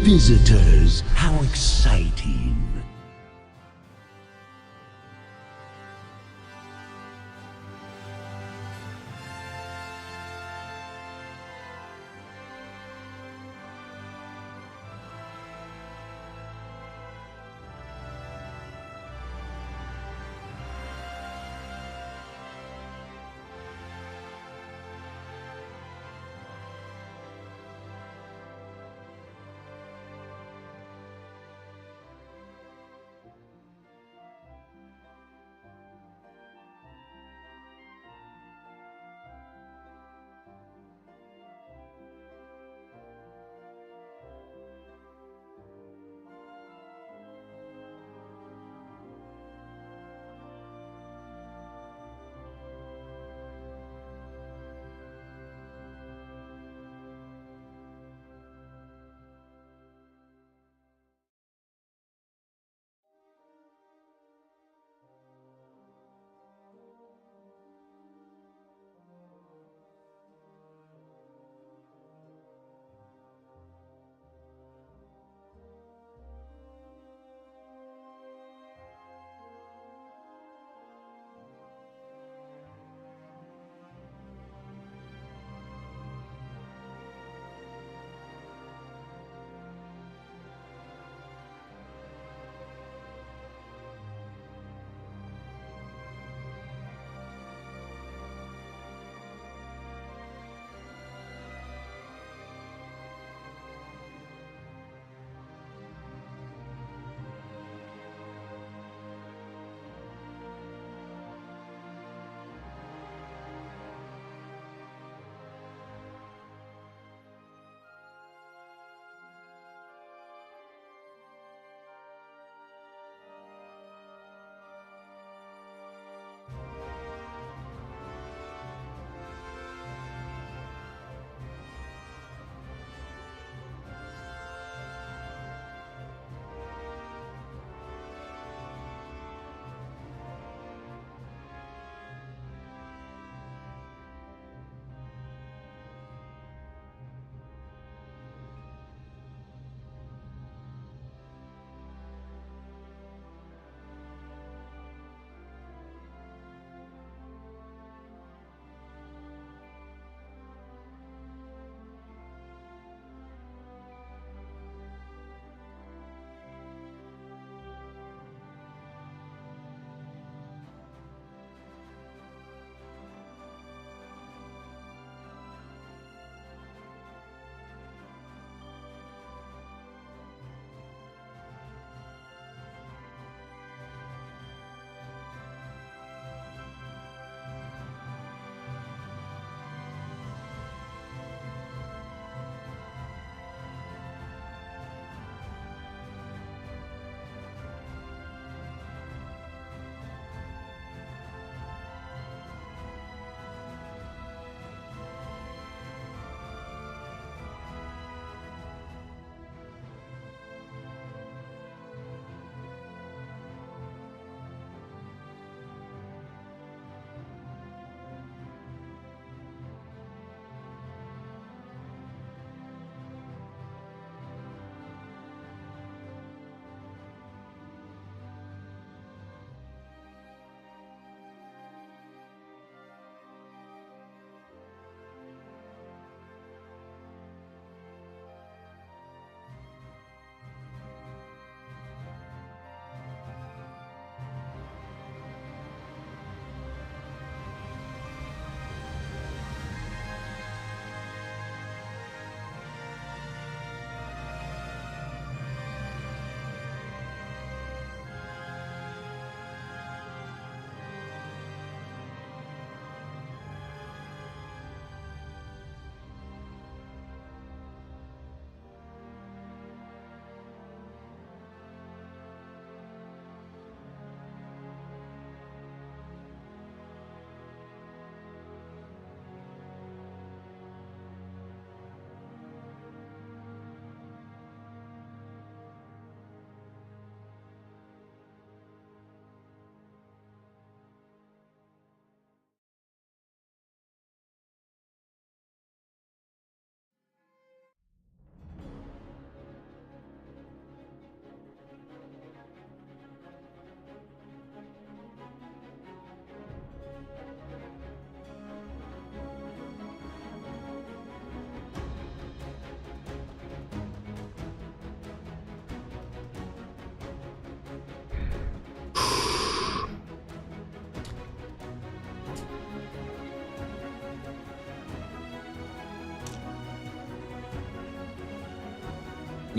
visitors. How exciting.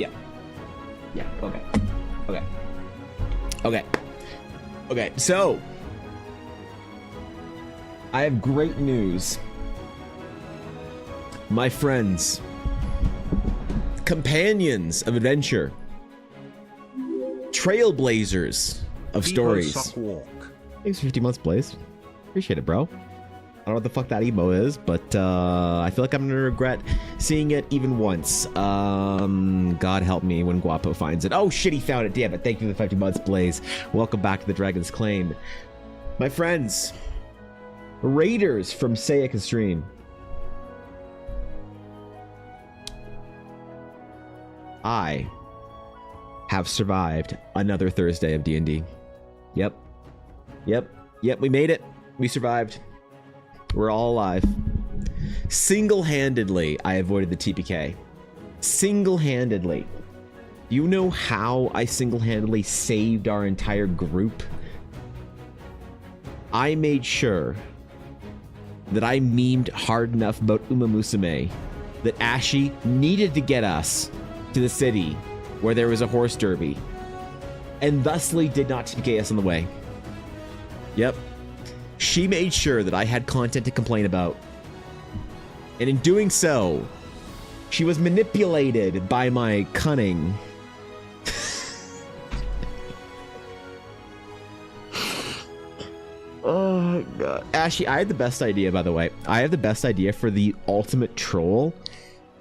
Yeah. Yeah, okay. Okay. Okay. Okay, so I have great news. My friends, companions of adventure, trailblazers of stories. Thanks for 50 months, Blaze. Appreciate it, bro. I don't know what the fuck that emo is, but I feel like I'm gonna regret seeing it even once. God help me when Guapo finds it. Oh shit, he found it. Damn it. Thank you for the 50 months, Blaze. Welcome back to the Dragon's Claim. My friends, raiders from Sayak Stream. I have survived another Thursday of D&D. Yep. We made it. We survived. We're all alive. Single-handedly, I avoided the TPK. Single-handedly. Do you know how I single-handedly saved our entire group? I made sure that I memed hard enough about Uma Musume that Ashi needed to get us to the city where there was a horse derby, and thusly did not TPK us on the way. Yep. She made sure that I had content to complain about. And in doing so, she was manipulated by my cunning. Oh, God. Ashley, I had the best idea, by the way. I have the best idea for the ultimate troll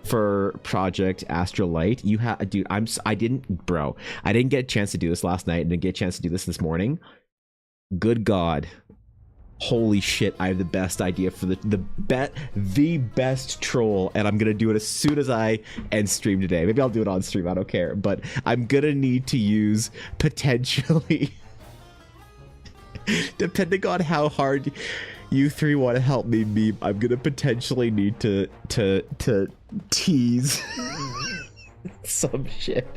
for Project Astrolight. You have, dude, I didn't get a chance to do this last night and didn't get a chance to do this morning. Good God. Holy shit, I have the best idea for the best troll, and I'm gonna do it as soon as I end stream today. Maybe I'll do it on stream, I don't care, but I'm gonna need to use potentially depending on how hard you three want to help me meme, I'm gonna potentially need to tease some shit.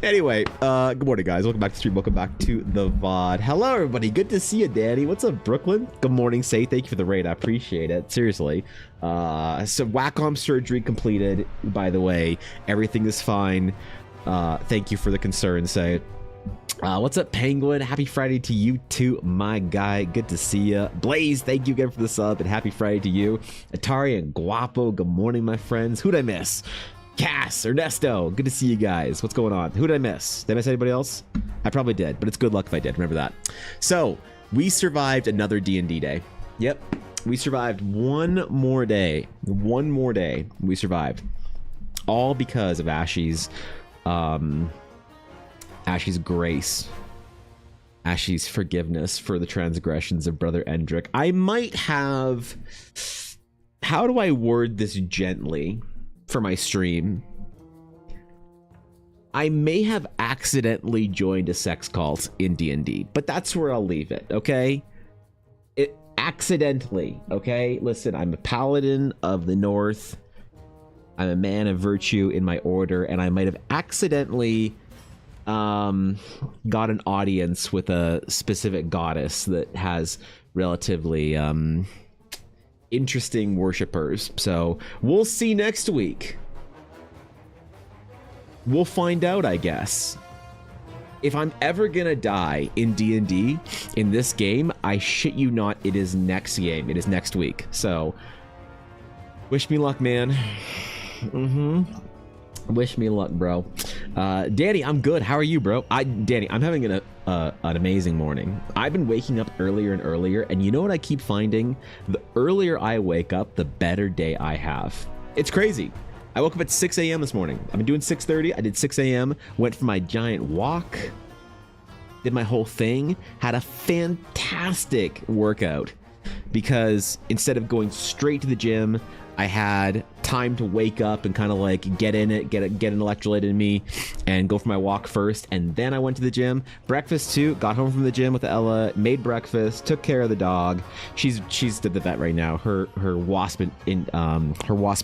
Anyway, good morning, guys. Welcome back to the stream. Welcome back to the VOD. Hello, everybody. Good to see you, Danny. What's up, Brooklyn? Good morning, Say. Thank you for the raid. I appreciate it. Seriously. So Wacom surgery completed, by the way. Everything is fine. Thank you for the concern, Say. What's up, Penguin? Happy Friday to you too, my guy. Good to see you. Blaze, thank you again for the sub, and happy Friday to you. Atari and Guapo, good morning, my friends. Who'd I miss? Cass, Ernesto, good to see you guys. What's going on? Who did I miss? Did I miss anybody else? I probably did, but it's good luck if I did. Remember that. So, we survived another D&D day. Yep. We survived one more day. One more day. We survived. All because of Ashi's grace. Ashi's forgiveness for the transgressions of Brother Endrick. I might have... How do I word this gently for my stream? I may have accidentally joined a sex cult in D&D, but that's where I'll leave it, okay? Accidentally, okay? Listen, I'm a paladin of the North. I'm a man of virtue in my order, and I might have accidentally got an audience with a specific goddess that has relatively interesting worshippers. So we'll see next week. We'll find out, I guess. If I'm ever gonna die in D&D in this game, I shit you not, it is next game. It is next week. So wish me luck, man. Wish me luck, bro. Danny, I'm good. How are you, bro? Danny, I'm having an amazing morning. I've been waking up earlier and earlier, and you know what I keep finding? The earlier I wake up, the better day I have. It's crazy. I woke up at 6 a.m. this morning. I've been doing 6:30. I did 6 a.m. Went for my giant walk. Did my whole thing. Had a fantastic workout because instead of going straight to the gym, I had time to wake up and kind of like get in it, get an electrolyte in me, and go for my walk first. And then I went to the gym. Breakfast too. Got home from the gym with Ella. Made breakfast. Took care of the dog. She's at the vet right now. Her wasp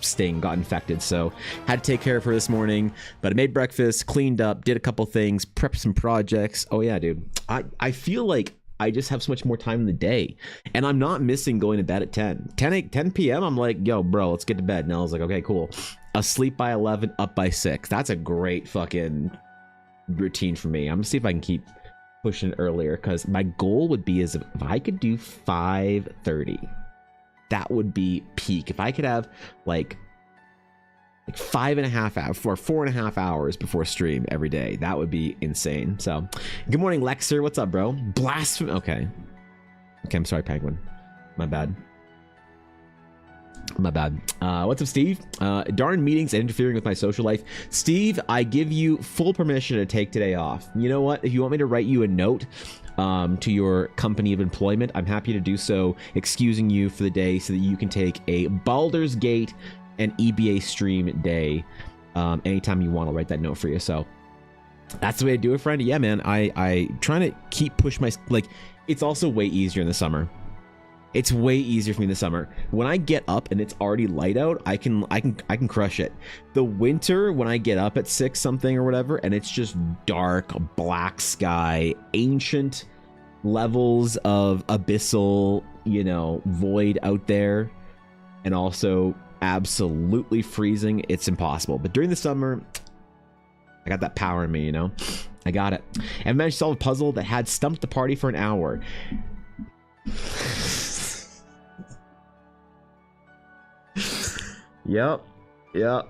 sting got infected, so had to take care of her this morning. But I made breakfast, cleaned up, did a couple things, prepped some projects. Oh yeah, dude. I feel like I just have so much more time in the day, and I'm not missing going to bed at 10 p.m. I'm like, yo, bro, let's get to bed. And I was like, okay, cool. Asleep by 11, up by 6. That's a great fucking routine for me. I'm gonna see if I can keep pushing it earlier, because my goal would be is if I could do 5:30, that would be peak. If I could have like 5.5 hours or 4.5 hours before stream every day, that would be insane. So good morning, Lexer. What's up, bro? Blasphemy. Okay, I'm sorry, Penguin. My bad. What's up, Steve? Darn meetings and interfering with my social life. Steve, I give you full permission to take today off. You know what? If you want me to write you a note to your company of employment, I'm happy to do so, excusing you for the day so that you can take a Baldur's Gate and EBA stream day anytime you want. I'll write that note for you. So that's the way to do it, friend. Yeah, man. I trying to keep push my, like, it's also way easier in the summer. It's way easier for me in the summer. When I get up and it's already light out, I can crush it. The winter, when I get up at 6 something or whatever, and it's just dark, black sky, ancient levels of abyssal, you know, void out there, and also absolutely freezing, it's impossible. But during the summer, I got that power in me, you know? I got it. And managed to solve a puzzle that had stumped the party for an hour. Yep,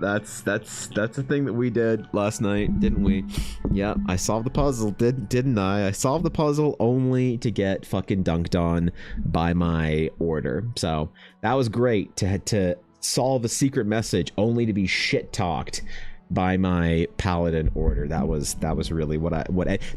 that's the thing that we did last night, didn't we? Yep, I solved the puzzle, didn't I? I solved the puzzle only to get fucking dunked on by my order. So that was great to solve a secret message only to be shit talked by my paladin order. That was really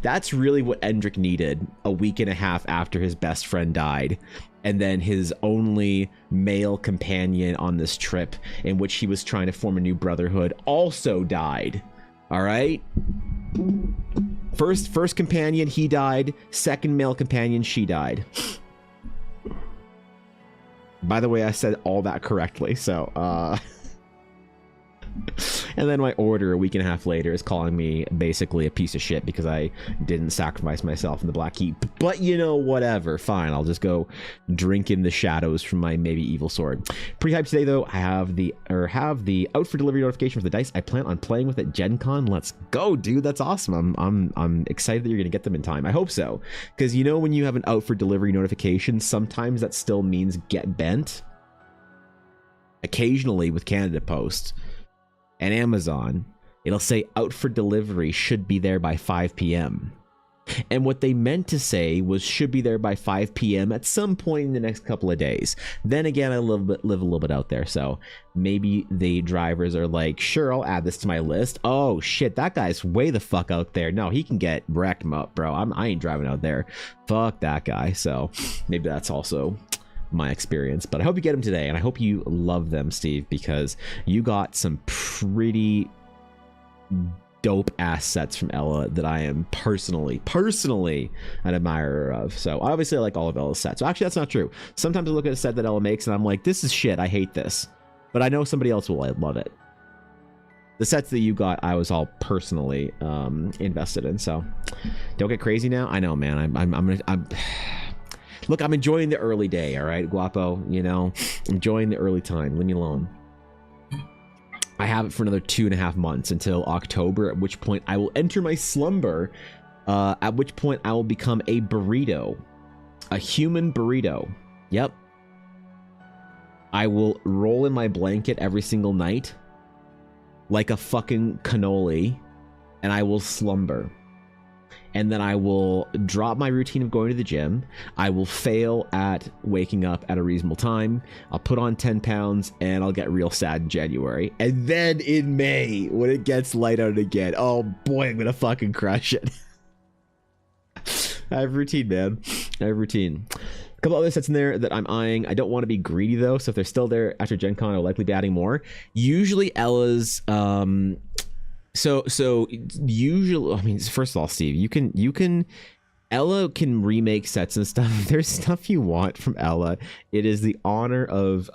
that's really what Endrick needed a week and a half after his best friend died, and then his only male companion on this trip, in which he was trying to form a new brotherhood, also died. All right, first companion, he died. Second male companion, she died. By the way, I said all that correctly. So and then my order a week and a half later is calling me basically a piece of shit because I didn't sacrifice myself in the Black Keep. But you know, whatever, fine, I'll just go drink in the shadows from my maybe evil sword. Pretty hyped today though. I have the out for delivery notification for the dice. I plan on playing with at Gen Con. Let's go, dude. That's awesome. I'm excited that you're gonna get them in time. I hope so, because you know, when you have an out for delivery notification, sometimes that still means get bent. Occasionally with Canada Post and Amazon, it'll say out for delivery, should be there by 5 p.m. And what they meant to say was should be there by 5 p.m. at some point in the next couple of days. Then again, I live a little bit out there, so maybe the drivers are like, sure, I'll add this to my list. Oh shit, that guy's way the fuck out there. No, he can get wrecked up, bro. I ain't driving out there. Fuck that guy. So maybe that's also my experience. But I hope you get them today, and I hope you love them, Steve, because you got some pretty dope ass sets from Ella that I am personally an admirer of. So obviously I like all of Ella's sets. So actually, that's not true. Sometimes I look at a set that Ella makes and I'm like, this is shit, I hate this, but I know somebody else will love it. The sets that you got, I was all personally invested in. So don't get crazy now. I know, man. I'm look, I'm enjoying the early day, all right, Guapo, you know, enjoying the early time. Leave me alone. I have it for another 2.5 months until October, at which point I will enter my slumber, at which point I will become a burrito, a human burrito. Yep. I will roll in my blanket every single night like a fucking cannoli, and I will slumber. And then I will drop my routine of going to the gym. I will fail at waking up at a reasonable time. I'll put on 10 pounds and I'll get real sad in January. And then in May, when it gets light out again, oh boy, I'm gonna fucking crush it. I have routine, man. I have routine. A couple other sets in there that I'm eyeing. I don't want to be greedy though, so if they're still there after Gen Con, I'll likely be adding more. Usually Ella's So usually, I mean, first of all, Steve, you can Ella can remake sets and stuff. If there's stuff you want from Ella, it is the honor of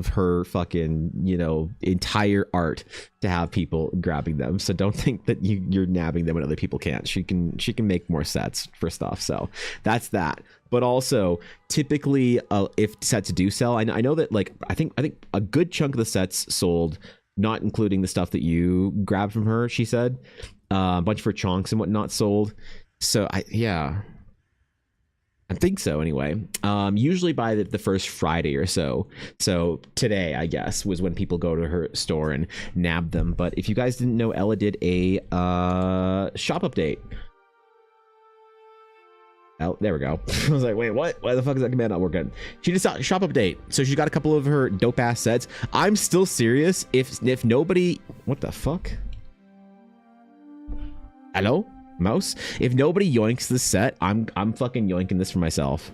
her fucking, you know, entire art to have people grabbing them. So don't think that you're nabbing them when other people can't. She can make more sets for stuff. So that's that. But also, typically, if sets do sell, I know that, like, I think a good chunk of the sets sold, not including the stuff that you grabbed from her. She said a bunch of her chonks and whatnot sold. So I think so anyway. Usually by the first Friday or so. So today, I guess, was when people go to her store and nab them. But if you guys didn't know, Ella did a shop update. Oh, there we go. I was like, wait, what? Why the fuck is that command not working? She just saw shop update. So she's got a couple of her dope ass sets. I'm still serious. If nobody, what the fuck? Hello, mouse? If nobody yoinks this set, I'm fucking yoinking this for myself.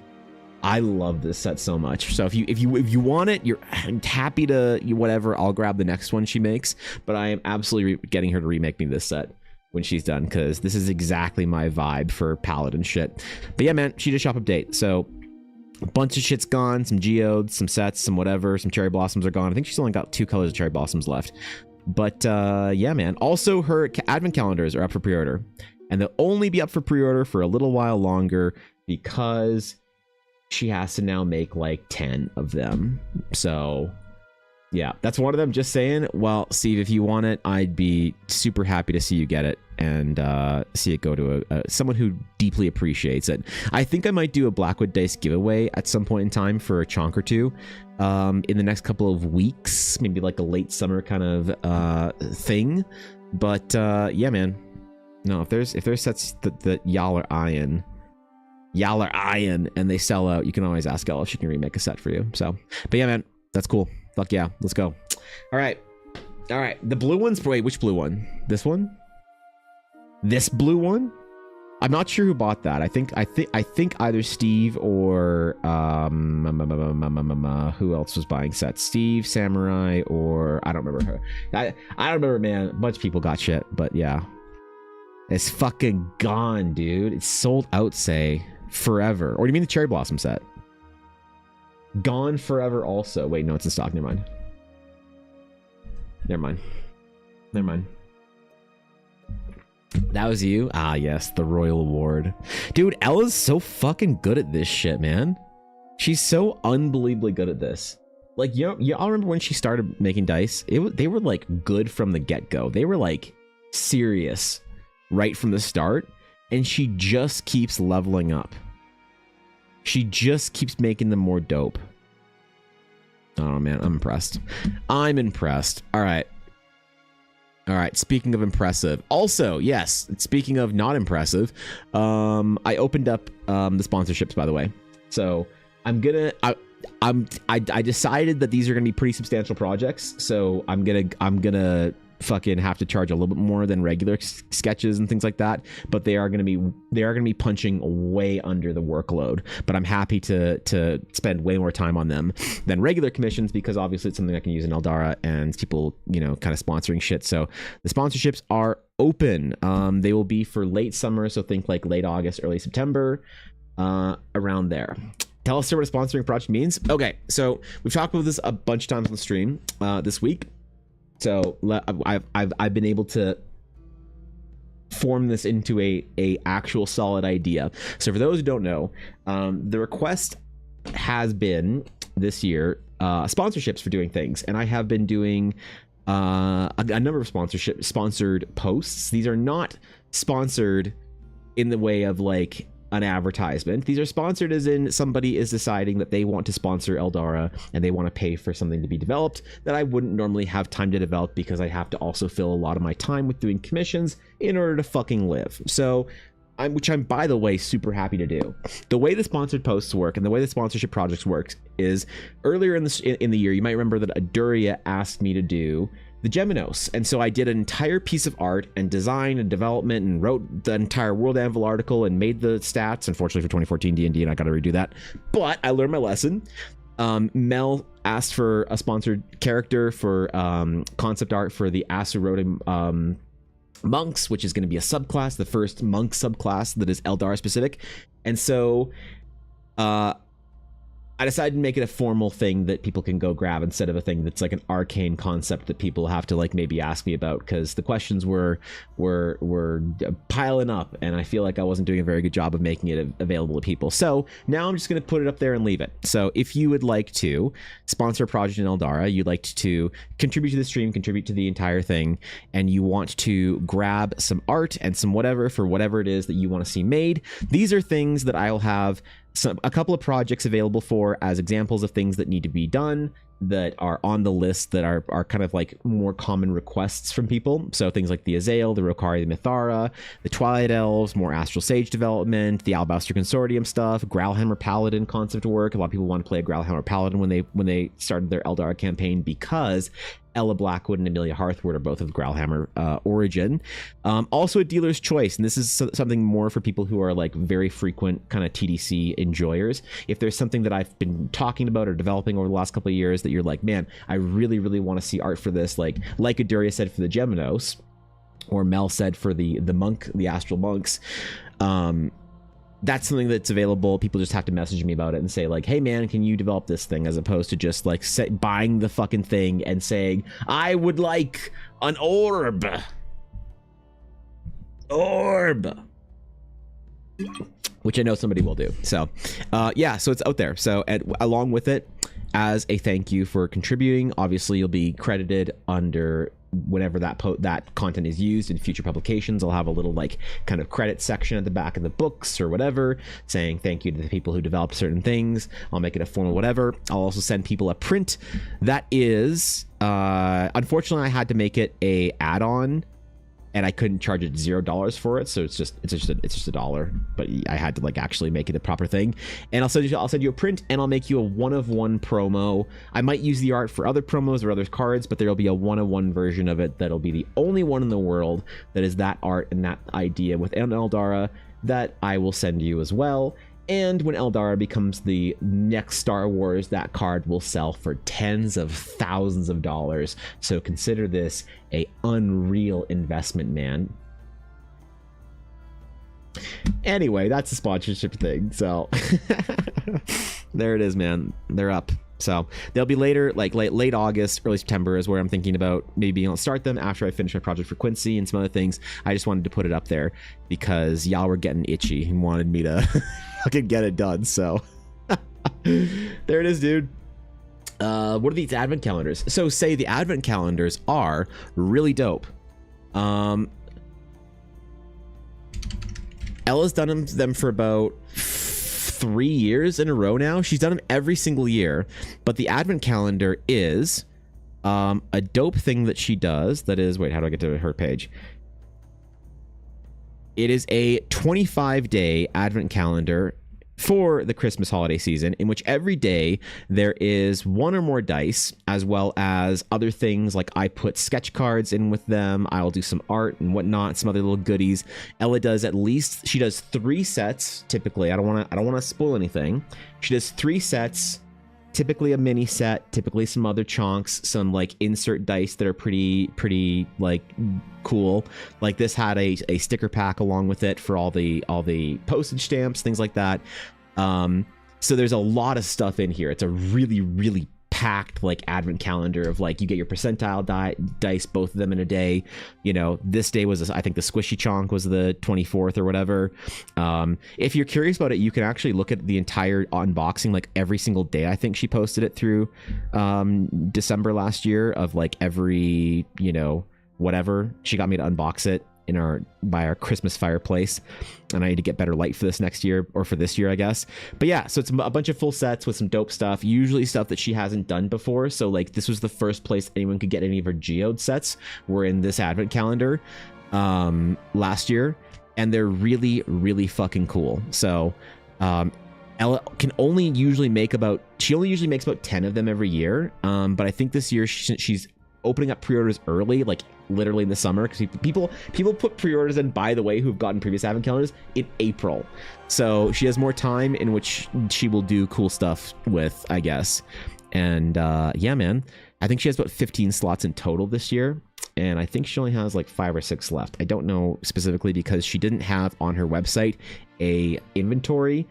I love this set so much. So if you want it, I'm happy to whatever. I'll grab the next one she makes. But I am absolutely getting her to remake me this set when she's done, because this is exactly my vibe for paladin shit. But yeah, man, she did shop update. So a bunch of shit's gone, some geodes, some sets, some whatever, some cherry blossoms are gone. I think she's only got 2 colors of cherry blossoms left. But yeah, man. Also, her advent calendars are up for pre-order, and they'll only be up for pre-order for a little while longer because she has to now make like 10 of them. So yeah, that's one of them. Just saying. Well, Steve, if you want it, I'd be super happy to see you get it and see it go to someone who deeply appreciates it. I think I might do a Blackwood Dice giveaway at some point in time for a chonk or two in the next couple of weeks, maybe like a late summer kind of thing. But yeah, man. No, if there's sets that y'all are eyeing and they sell out, you can always ask Elle if she can remake a set for you. So, but yeah, man, that's cool. Fuck yeah, let's go. All right. The blue ones. Wait, which blue one? This one? This blue one? I'm not sure who bought that. I think either Steve or who else was buying sets? Steve, Samurai, or I don't remember her. I don't remember, man. A bunch of people got shit, but yeah, it's fucking gone, dude. It's sold out. Say forever. Or do you mean the cherry blossom set? Gone forever also. Wait, no, it's in stock. Never mind. That was you? Ah, yes, the Royal Award. Dude, Ella's so fucking good at this shit, man. She's so unbelievably good at this. Like, y'all remember when she started making dice? They were like good from the get-go. They were like serious right from the start, and she just keeps leveling up. She just keeps making them more dope. Oh man, I'm impressed. All right. Speaking of impressive, also, yes, speaking of not impressive, I opened up the sponsorships, by the way. So I decided that these are gonna be pretty substantial projects. So I'm gonna fucking have to charge a little bit more than regular sketches and things like that, but they are going to be punching way under the workload. But I'm happy to spend way more time on them than regular commissions, because obviously it's something I can use in Eldara and people, you know, kind of sponsoring shit. So the sponsorships are open. They will be for late summer, so think like late August, early September, around there. Tell us what a sponsoring project means. Okay, so we've talked about this a bunch of times on the stream this week. So I've been able to form this into a actual solid idea. So for those who don't know, the request has been this year sponsorships for doing things, and I have been doing a number of sponsored posts. These are not sponsored in the way of like an advertisement. These are sponsored as in somebody is deciding that they want to sponsor Eldara and they want to pay for something to be developed that I wouldn't normally have time to develop, because I have to also fill a lot of my time with doing commissions in order to fucking live. So which I'm, by the way, super happy to do. The way the sponsored posts work and the way the sponsorship projects works is earlier in the year, you might remember that Aduria asked me to do the Geminos, and so I did an entire piece of art and design and development and wrote the entire World Anvil article and made the stats. Unfortunately for 2014 D&D, and I got to redo that, but I learned my lesson. Mel asked for a sponsored character for concept art for the Asuroda monks, which is going to be a subclass, the first monk subclass that is Eldar specific. And so I decided to make it a formal thing that people can go grab instead of a thing that's like an arcane concept that people have to like maybe ask me about, because the questions were piling up and I feel like I wasn't doing a very good job of making it available to people. So now I'm just going to put it up there and leave it. So if you would like to sponsor a project in Eldara, you'd like to contribute to the stream, contribute to the entire thing, and you want to grab some art and some whatever for whatever it is that you want to see made, these are things that I'll have a couple of projects available for as examples of things that need to be done that are on the list that are kind of like more common requests from people. So things like the Azael, the Rokari, the Mithara, the Twilight Elves, more Astral Sage development, the Alabaster Consortium stuff, Growlhammer Paladin concept work. A lot of people want to play a Growlhammer Paladin when they started their Eldar campaign, because Ella Blackwood and Amelia Hearthwood are both of Growlhammer origin. Also a dealer's choice, and this is something more for people who are like very frequent kind of TDC enjoyers. If there's something that I've been talking about or developing over the last couple of years that you're like, man, I really want to see art for this, like Aduria said for the Geminos, or Mel said for the Astral Monks, that's something that's available. People just have to message me about it and say like, hey man, can you develop this thing, as opposed to just like buying the fucking thing and saying, I would like an orb, which I know somebody will do. So yeah, so it's out there. So along with it, as a thank you for contributing, obviously you'll be credited under whenever that content is used in future publications. I'll have a little like kind of credit section at the back of the books or whatever, saying thank you to the people who developed certain things. I'll make it a formal whatever. I'll also send people a print that is unfortunately I had to make it a add-on and I couldn't charge it $0 for it, so it's just $1, but I had to like actually make it a proper thing. And I'll send you a print, and I'll make you a 1-of-1 promo. I might use the art for other promos or other cards, but there'll be a 1-of-1 version of it that'll be the only one in the world that is that art and that idea within Eldara that I will send you as well. And when Eldara becomes the next Star Wars, that card will sell for tens of thousands of dollars. So consider this a unreal investment, man. Anyway, that's a sponsorship thing. So there it is, man. They're up. So they'll be later, like late August, early September is where I'm thinking about maybe I'll start them after I finish my project for Quincy and some other things. I just wanted to put it up there because y'all were getting itchy and wanted me to fucking get it done. So there it is, dude. What are these advent calendars? So say the advent calendars are really dope. Ella's done them for about 3 years in a row now. She's done them every single year, but the advent calendar is a dope thing that she does. That is, wait, how do I get to her page? It is a 25-day advent calendar for the Christmas holiday season, in which every day there is one or more dice, as well as other things like I put sketch cards in with them. I'll do some art and whatnot, some other little goodies. Ella does she does 3 sets typically. I don't want to spoil anything. She does 3 sets, typically a mini set, typically some other chunks, some like insert dice that are pretty like cool. Like this had a sticker pack along with it for all the postage stamps, things like that. So there's a lot of stuff in here. It's a really packed like advent calendar of like, you get your percentile dice, both of them in a day. You know, this day was, I think the squishy chonk was the 24th or whatever. If you're curious about it, you can actually look at the entire unboxing, like every single day. I think she posted it through December last year of like every, you know, whatever. She got me to unbox it by our Christmas fireplace, and I need to get better light for this next year, or for this year, I guess. But yeah, so it's a bunch of full sets with some dope stuff, usually stuff that she hasn't done before. So like this was the first place anyone could get any of her geode sets, were in this advent calendar last year, and they're really fucking cool. So Ella can only usually make about 10 of them every year, but I think this year she's opening up pre-orders early, like literally in the summer, because people put pre-orders in, by the way, who've gotten previous advent calendars in April. So she has more time in which she will do cool stuff with, I guess. And yeah, man, I think she has about 15 slots in total this year, and I think she only has like 5 or 6 left. I don't know specifically because she didn't have on her website a inventory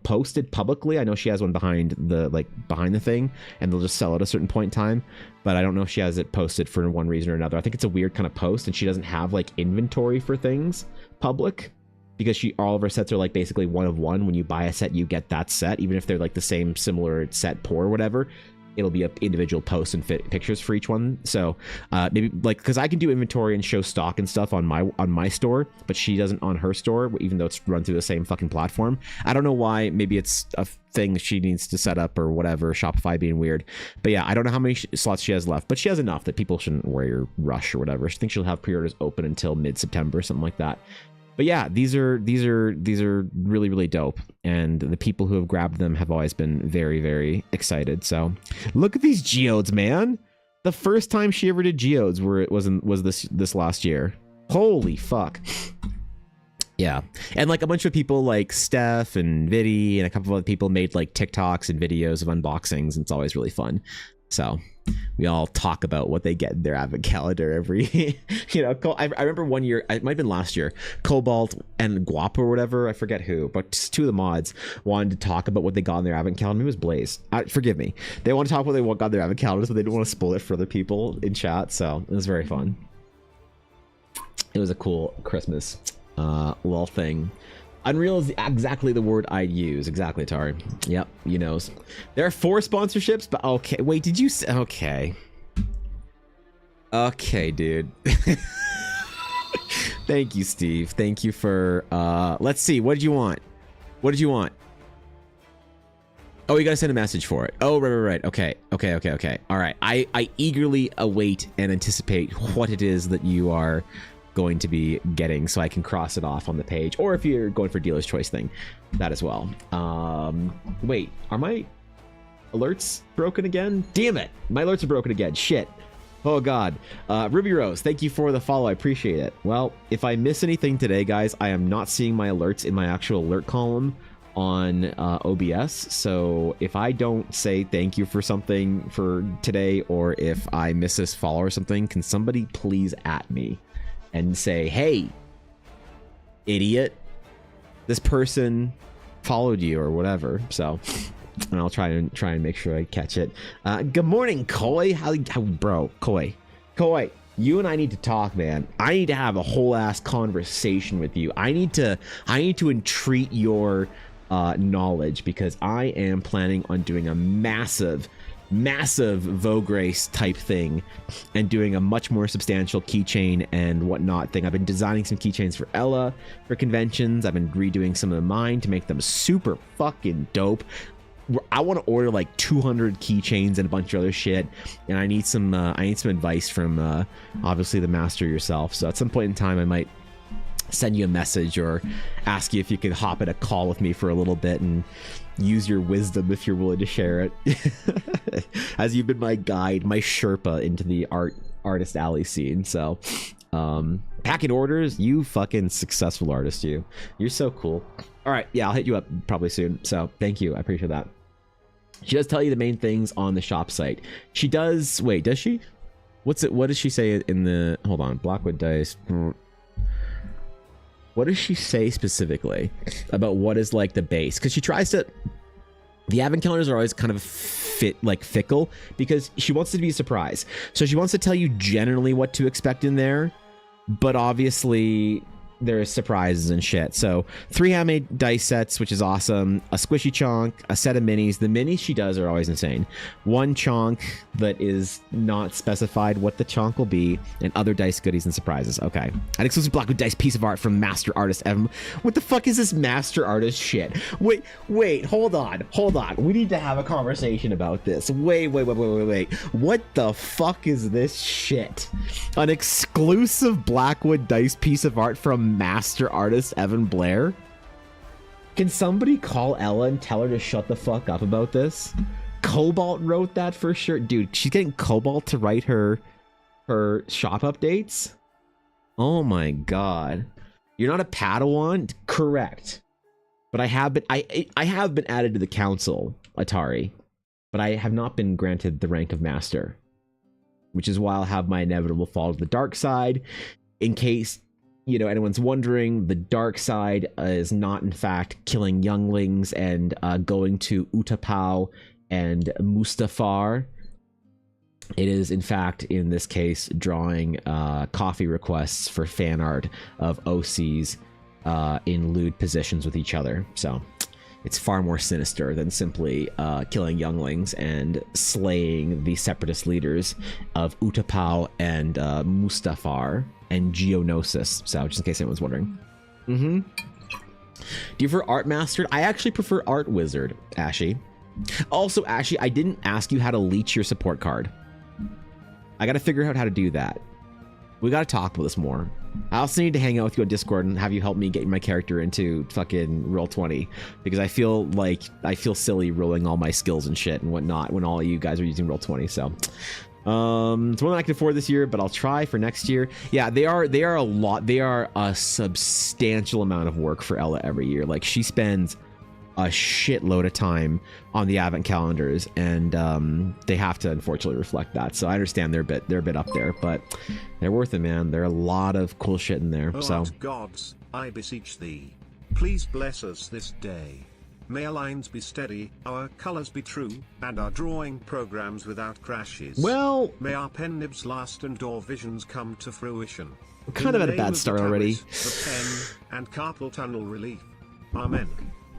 posted publicly. I know she has one behind the thing, and they'll just sell it at a certain point in time, but I don't know if she has it posted for one reason or another. I think it's a weird kind of post, and she doesn't have like inventory for things public, because all of her sets are like basically one of one. When you buy a set, you get that set, even if they're like the same similar set pour or whatever. It'll be an individual post and pictures for each one. So maybe like, because I can do inventory and show stock and stuff on my store, but she doesn't on her store, even though it's run through the same fucking platform. I don't know why. Maybe it's a thing she needs to set up or whatever, Shopify being weird. But yeah, I don't know how many slots she has left, but she has enough that people shouldn't worry or rush or whatever. I think she'll have pre-orders open until mid-September, something like that. But yeah, these are really, really dope, and the people who have grabbed them have always been very, very excited. So look at these geodes, man. The first time she ever did geodes was this last year. Holy fuck. Yeah, and like a bunch of people like Steph and Viddy and a couple of other people made like TikToks and videos of unboxings, and it's always really fun. So we all talk about what they get in their advent calendar every, you know. I remember one year, it might have been last year, Cobalt and Guap or whatever, I forget who, but two of the mods wanted to talk about what they got in their advent calendar. It was Blaze. Forgive me. They want to talk about what they got in their advent calendars, but they didn't want to spoil it for other people in chat. So it was very fun. It was a cool Christmas little thing. Unreal is exactly the word I'd use. Exactly, Atari. Yep, you knows. There are 4 sponsorships, but okay. Wait, did you say? Okay. Okay, dude. Thank you, Steve. Thank you for, let's see. What did you want? What did you want? Oh, you gotta send a message for it. Oh, right. Okay. All right. I eagerly await and anticipate what it is that you are going to be getting, so I can cross it off on the page, or if you're going for dealer's choice thing, that as well. Wait, are my alerts broken again? Damn it, my alerts are broken again. Shit. Oh god. Ruby Rose, thank you for the follow. I appreciate it. Well, if I miss anything today, guys, I am not seeing my alerts in my actual alert column on OBS. So if I don't say thank you for something for today, or if I miss this follow or something, can somebody please at me and say, hey, idiot, this person followed you or whatever. So, and I'll try and make sure I catch it. Good morning, Koi. How bro, Koi, you and I need to talk, man. I need to have a whole ass conversation with you. I need to entreat your knowledge, because I am planning on doing a massive Vogue race type thing and doing a much more substantial keychain and whatnot thing. I've been designing some keychains for Ella for conventions. I've been redoing some of mine to make them super fucking dope. I want to order like 200 keychains and a bunch of other shit, and I need some advice from obviously the master yourself. So at some point in time, I might send you a message or ask you if you could hop at a call with me for a little bit and use your wisdom if you're willing to share it. As you've been my guide, my Sherpa into the artist alley scene. So packing orders, you fucking successful artist. You're so cool. All right, yeah, I'll hit you up probably soon. So thank you, I appreciate that. She does tell you the main things on the shop site. She does. Wait, does she? What does she say in the, hold on, Blackwood Dice. What does she say specifically about what is like the base? Because she tries to, the advent calendars are always kind of fickle, because she wants it to be a surprise. So she wants to tell you generally what to expect in there, but obviously there's surprises and shit. So 3 handmade dice sets, which is awesome. A squishy chonk, a set of minis. The minis she does are always insane. 1 chonk that is not specified what the chonk will be, and other dice goodies and surprises. Okay. An exclusive Blackwood Dice piece of art from master artist Evan. What the fuck is this master artist shit? Wait, hold on. We need to have a conversation about this. Wait. What the fuck is this shit? An exclusive Blackwood Dice piece of art from master artist Evan Blair? Can somebody call Ella and tell her to shut the fuck up about this? Cobalt wrote that for sure. Dude, she's getting Cobalt to write her shop updates? Oh my god. You're not a Padawan? Correct. But I have been added to the council, Atari, but I have not been granted the rank of master. which is why I'll have my inevitable fall to the dark side. In case, you know, anyone's wondering, the dark side is not, in fact, killing younglings and going to Utapau and Mustafar. It is, in fact, in this case, drawing coffee requests for fan art of OCs in lewd positions with each other. So it's far more sinister than simply killing younglings and slaying the separatist leaders of Utapau and Mustafar and Geonosis. So just in case anyone's wondering. Do you prefer Art Mastered? I actually prefer Art Wizard, Ashy. Also, Ashy, I didn't ask you how to leech your support card. I gotta figure out how to do that. We gotta talk about this more. I also need to hang out with you on Discord and have you help me get my character into fucking Roll20, because I feel silly rolling all my skills and shit and whatnot when all of you guys are using Roll20. So it's one that I can afford this year, but I'll try for next year. Yeah, they are a lot. They are a substantial amount of work for Ella every year. Like, she spends a shitload of time on the advent calendars, and they have to unfortunately reflect that. So I understand they're a bit up there, but they're worth it, man. There are a lot of cool shit in there. So gods, I beseech thee, please bless us this day. May our lines be steady, our colors be true, and our drawing programs without crashes. Well, may our pen nibs last and our visions come to fruition. We're kind of at a bad start already. The pen and carpal tunnel relief. Amen.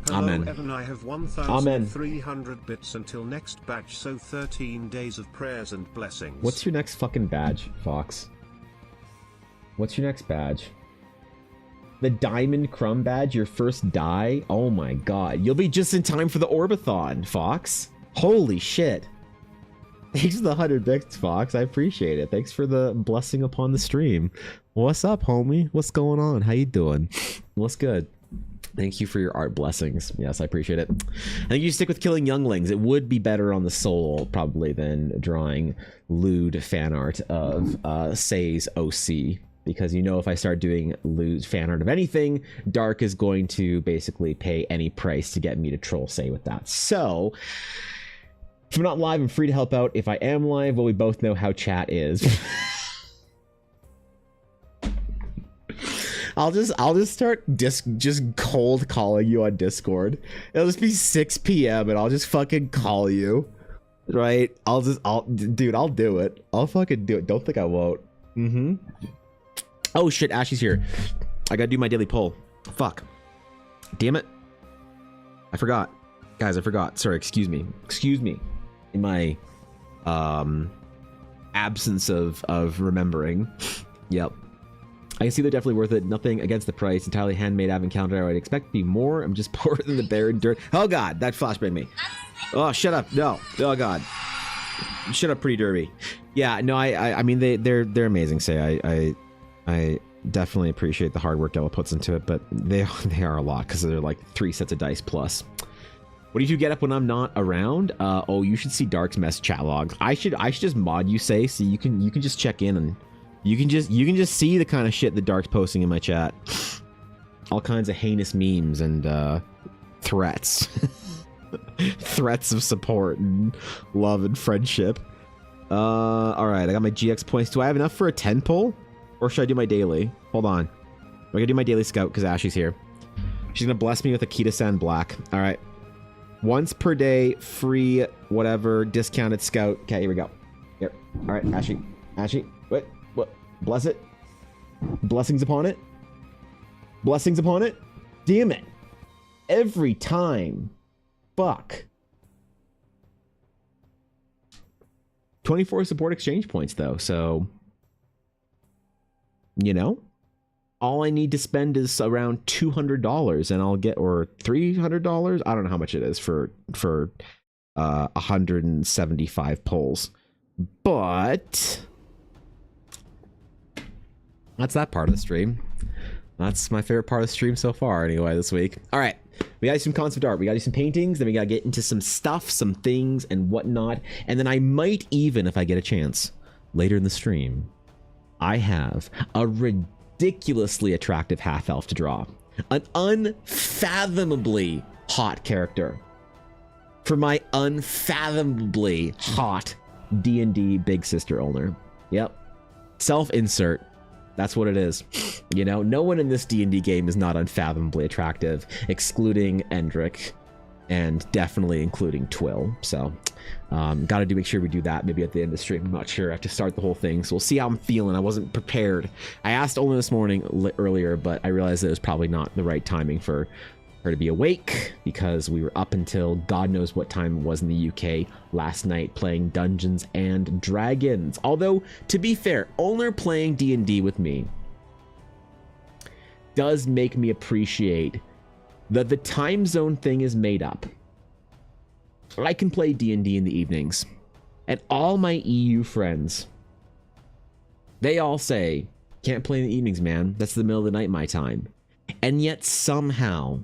Hello, Amen. Evan, I have 1,300 bits until next batch, so 13 days of prayers and blessings. What's your next fucking badge, Fox? What's your next badge? The Diamond Crumb badge, your first die? Oh my god. You'll be just in time for the Orbathon, Fox. Holy shit. Thanks for the 100 bits, Fox. I appreciate it. Thanks for the blessing upon the stream. What's up, homie? What's going on? How you doing? What's good? Thank you for your art blessings. Yes, I appreciate it. I think you stick with killing younglings. It would be better on the soul, probably, than drawing lewd fan art of Say's OC. Because, you know, if I start doing lewd fan art of anything, Dark is going to basically pay any price to get me to troll Say with that. So, if I'm not live, I'm free to help out. If I am live, well, we both know how chat is. I'll just start just cold calling you on Discord. It'll just be 6 p.m. and I'll just fucking call you, right? Dude, I'll do it. I'll fucking do it. Don't think I won't. Oh shit, Ashley's here. I gotta do my daily poll. Fuck. Damn it. I forgot. Guys, I forgot. Sorry, excuse me. Excuse me. In my absence of remembering. Yep. I can see they're definitely worth it. Nothing against the price. Entirely handmade advent calendar. I would expect to be more. I'm just poorer than the bear in dirt. Oh god, that flashbanged me. Oh, shut up. No. Oh god. Shut up, pretty derby. Yeah, no, I mean they're amazing. Say I definitely appreciate the hard work Ella puts into it, but they are a lot because they're like 3 sets of dice plus. What do you get up when I'm not around? Oh, you should see Dark's mess chat logs. I should just mod you, Say, so you can just check in and you can just see the kind of shit that Dark's posting in my chat. All kinds of heinous memes and threats. Threats of support and love and friendship. Alright, I got my GX points. Do I have enough for a 10 pull? Or should I do my daily? Hold on. I'm gonna do my daily scout because Ashley's here. She's gonna bless me with a Kita-san black. Alright. Once per day, free, whatever, discounted scout. Okay, here we go. Here. Alright, Ashley. Ashley, what? Bless it. Blessings upon it. Blessings upon it. Damn it. Every time. Fuck. 24 support exchange points, though, so... You know? All I need to spend is around $200, and I'll get... Or $300? I don't know how much it is for 175 pulls. But... That's that part of the stream. That's my favorite part of the stream so far, anyway, this week. All right, we gotta do some concept art. We gotta do some paintings. Then we gotta get into some stuff, some things, and whatnot. And then I might even, if I get a chance, later in the stream, I have a ridiculously attractive half-elf to draw. An unfathomably hot character for my unfathomably hot D&D Big Sister owner. Yep. Self-insert. That's what it is. You know, no one in this D&D game is not unfathomably attractive, excluding Endrick, and definitely including Twill. So, got to make sure we do that maybe at the end of the stream. I'm not sure. I have to start the whole thing, so we'll see how I'm feeling. I wasn't prepared. I asked Olin this morning earlier, but I realized that it was probably not the right timing for her to be awake, because we were up until God knows what time it was in the UK last night playing Dungeons and Dragons. Although, to be fair, Olin playing D&D with me does make me appreciate that the time zone thing is made up. I can play D&D in the evenings, and all my EU friends, they all say, can't play in the evenings, man. That's the middle of the night, my time. And yet somehow,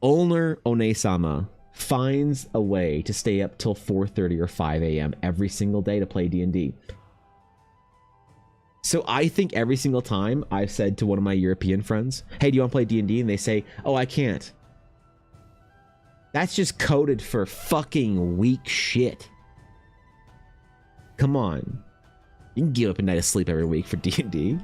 Olner Onesama finds a way to stay up till 4:30 or 5 a.m. every single day to play D&D. So I think every single time I've said to one of my European friends, hey, do you want to play D&D? And they say, oh, I can't. That's just coded for fucking weak shit. Come on. You can give up a night of sleep every week for D&D.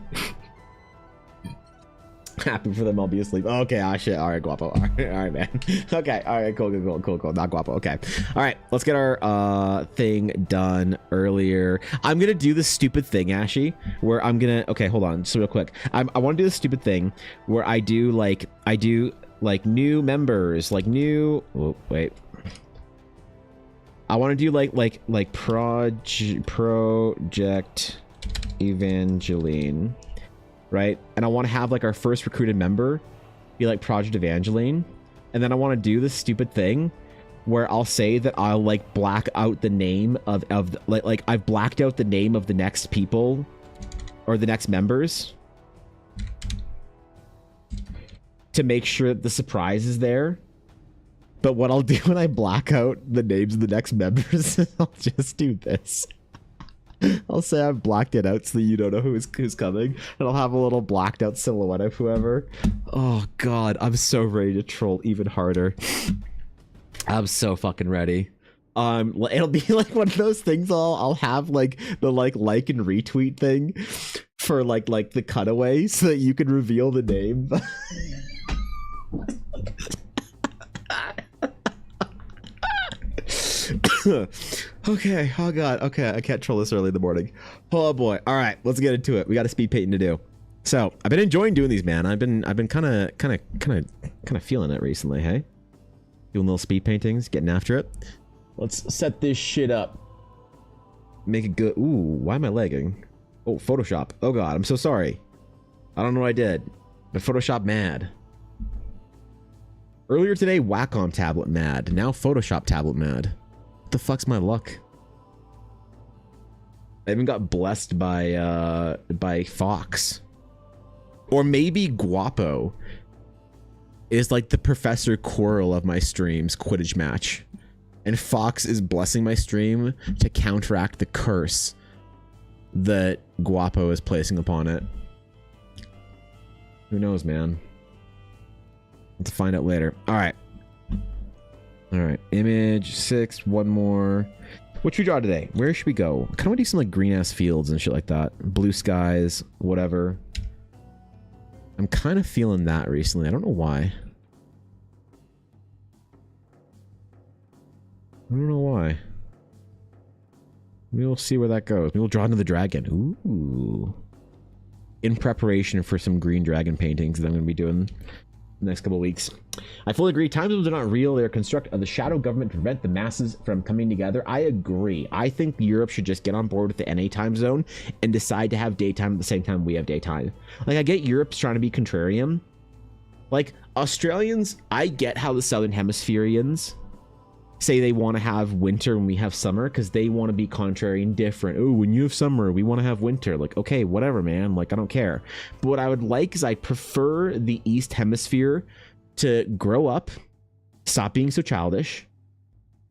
Happy for them, I'll be asleep. Okay, shit. All right, Guapo. All right, man. Okay, all right, cool. Not Guapo. Okay. All right, let's get our thing done earlier. I'm gonna do this stupid thing, Ashy, where I'm gonna. Okay, hold on. So real quick, I want to do this stupid thing where I do like new members, like new. Oh, wait. I want to do like Project Evangeline. Right? And I want to have like our first recruited member be like Project Evangeline. And then I want to do this stupid thing where I'll say that I'll like black out the name of like I've blacked out the name of the next people or the next members to make sure that the surprise is there. But what I'll do when I black out the names of the next members is I'll just do this. I'll say I've blacked it out so that you don't know who's coming, and I'll have a little blacked out silhouette of whoever. Oh god, I'm so ready to troll even harder. I'm so fucking ready. It'll be like one of those things. I'll have like the like and retweet thing for like the cutaway so that you can reveal the name. Okay, oh god, okay, I can't troll this early in the morning. Oh boy, all right, let's get into it. We got a speed painting to do. So I've been enjoying doing these, man. I've been kind of feeling it recently. Hey, doing little speed paintings, getting after it. Let's set this shit up. Make it good. Ooh, why am I lagging? Oh, Photoshop. Oh god, I'm so sorry. I don't know what I did, but Photoshop mad. Earlier today, Wacom tablet mad. Now Photoshop tablet mad. What the fuck's my luck? I even got blessed by Fox. Or maybe Guapo is like the Professor Quirrell of my streams Quidditch match. And Fox is blessing my stream to counteract the curse that Guapo is placing upon it. Who knows, man? We'll have to find out later. Alright. Alright, image 6, one more. What should we draw today? Where should we go? I kind of want to do some like green ass fields and shit like that. Blue skies, whatever. I'm kind of feeling that recently. I don't know why. I don't know why. We'll see where that goes. Maybe we'll draw another dragon. Ooh. In preparation for some green dragon paintings that I'm going to be doing the next couple of weeks. I fully agree. Time zones are not real. They're a construct of the shadow government to prevent the masses from coming together. I agree. I think Europe should just get on board with the NA time zone and decide to have daytime at the same time we have daytime. Like, I get Europe's trying to be contrarian. Like, Australians, I get how the Southern Hemispherians say they want to have winter when we have summer because they want to be contrary and different. Oh, when you have summer, we want to have winter. Like, okay, whatever, man. Like, I don't care. But what I would like is I prefer the East Hemisphere to grow up, stop being so childish,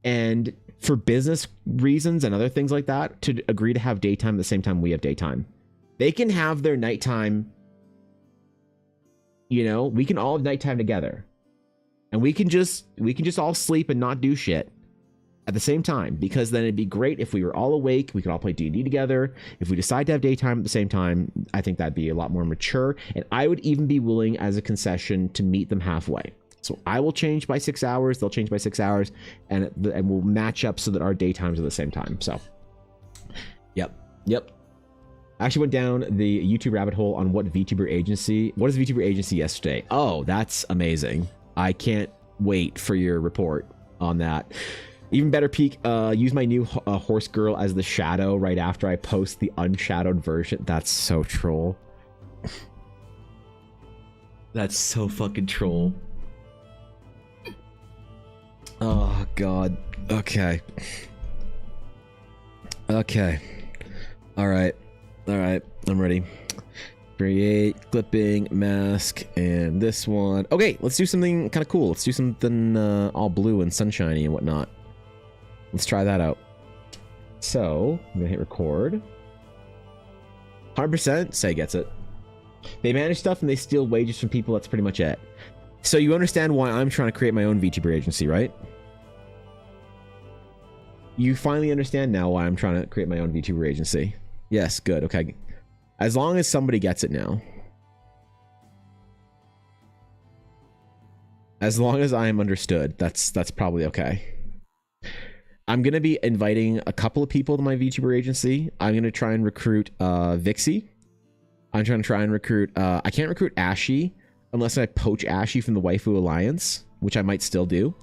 and for business reasons and other things like that, to agree to have daytime at the same time we have daytime. They can have their nighttime, you know, we can all have nighttime together. And we can just all sleep and not do shit at the same time, because then it'd be great if we were all awake, we could all play D&D together. If we decide to have daytime at the same time, I think that'd be a lot more mature, and I would even be willing as a concession to meet them halfway. So I will change by 6 hours, they'll change by 6 hours, and we'll match up so that our daytimes are the same time. So yep. I actually went down the YouTube rabbit hole on what is VTuber agency yesterday. Oh, that's amazing. I can't wait for your report on that. Even better, Peak, use my new horse girl as the shadow right after I post the unshadowed version. That's so troll. That's so fucking troll. Oh, God. Okay. All right. I'm ready. Create, clipping, mask, and this one. Okay, let's do something kind of cool. Let's do something all blue and sunshiny and whatnot. Let's try that out. So, I'm gonna hit record. 100%, Say gets it. They manage stuff and they steal wages from people, that's pretty much it. So you understand why I'm trying to create my own VTuber agency, right? You finally understand now why I'm trying to create my own VTuber agency. Yes, good, okay. As long as somebody gets it now. As long as I am understood, that's probably okay. I'm going to be inviting a couple of people to my VTuber agency. I'm going to try and recruit Vixie. I'm trying to try and recruit... I can't recruit Ashy unless I poach Ashy from the Waifu Alliance, which I might still do.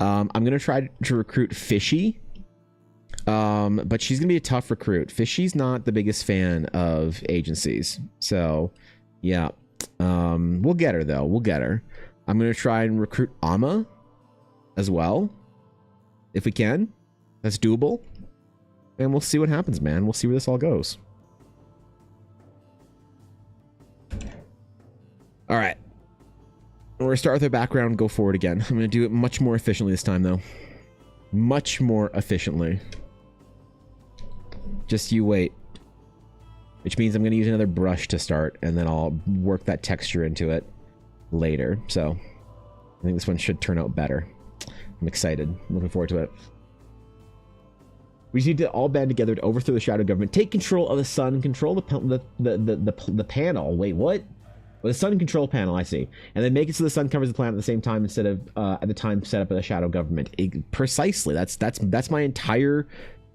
I'm going to try to recruit Fishy. But she's going to be a tough recruit. Fishy's not the biggest fan of agencies. So, yeah. We'll get her, though. We'll get her. I'm going to try and recruit Amma as well. If we can. That's doable. And we'll see what happens, man. We'll see where this all goes. All right. We're going to start with our background and go forward again. I'm going to do it much more efficiently this time, though. Much more efficiently. Just you wait. Which means I'm going to use another brush to start, and then I'll work that texture into it later. So, I think this one should turn out better. I'm excited. I'm looking forward to it. We just need to all band together to overthrow the shadow government, take control of the sun, control the panel. Wait, what? Well, the sun control panel, I see. And then make it so the sun covers the planet at the same time instead of at the time set up by the shadow government. Precisely. That's my entire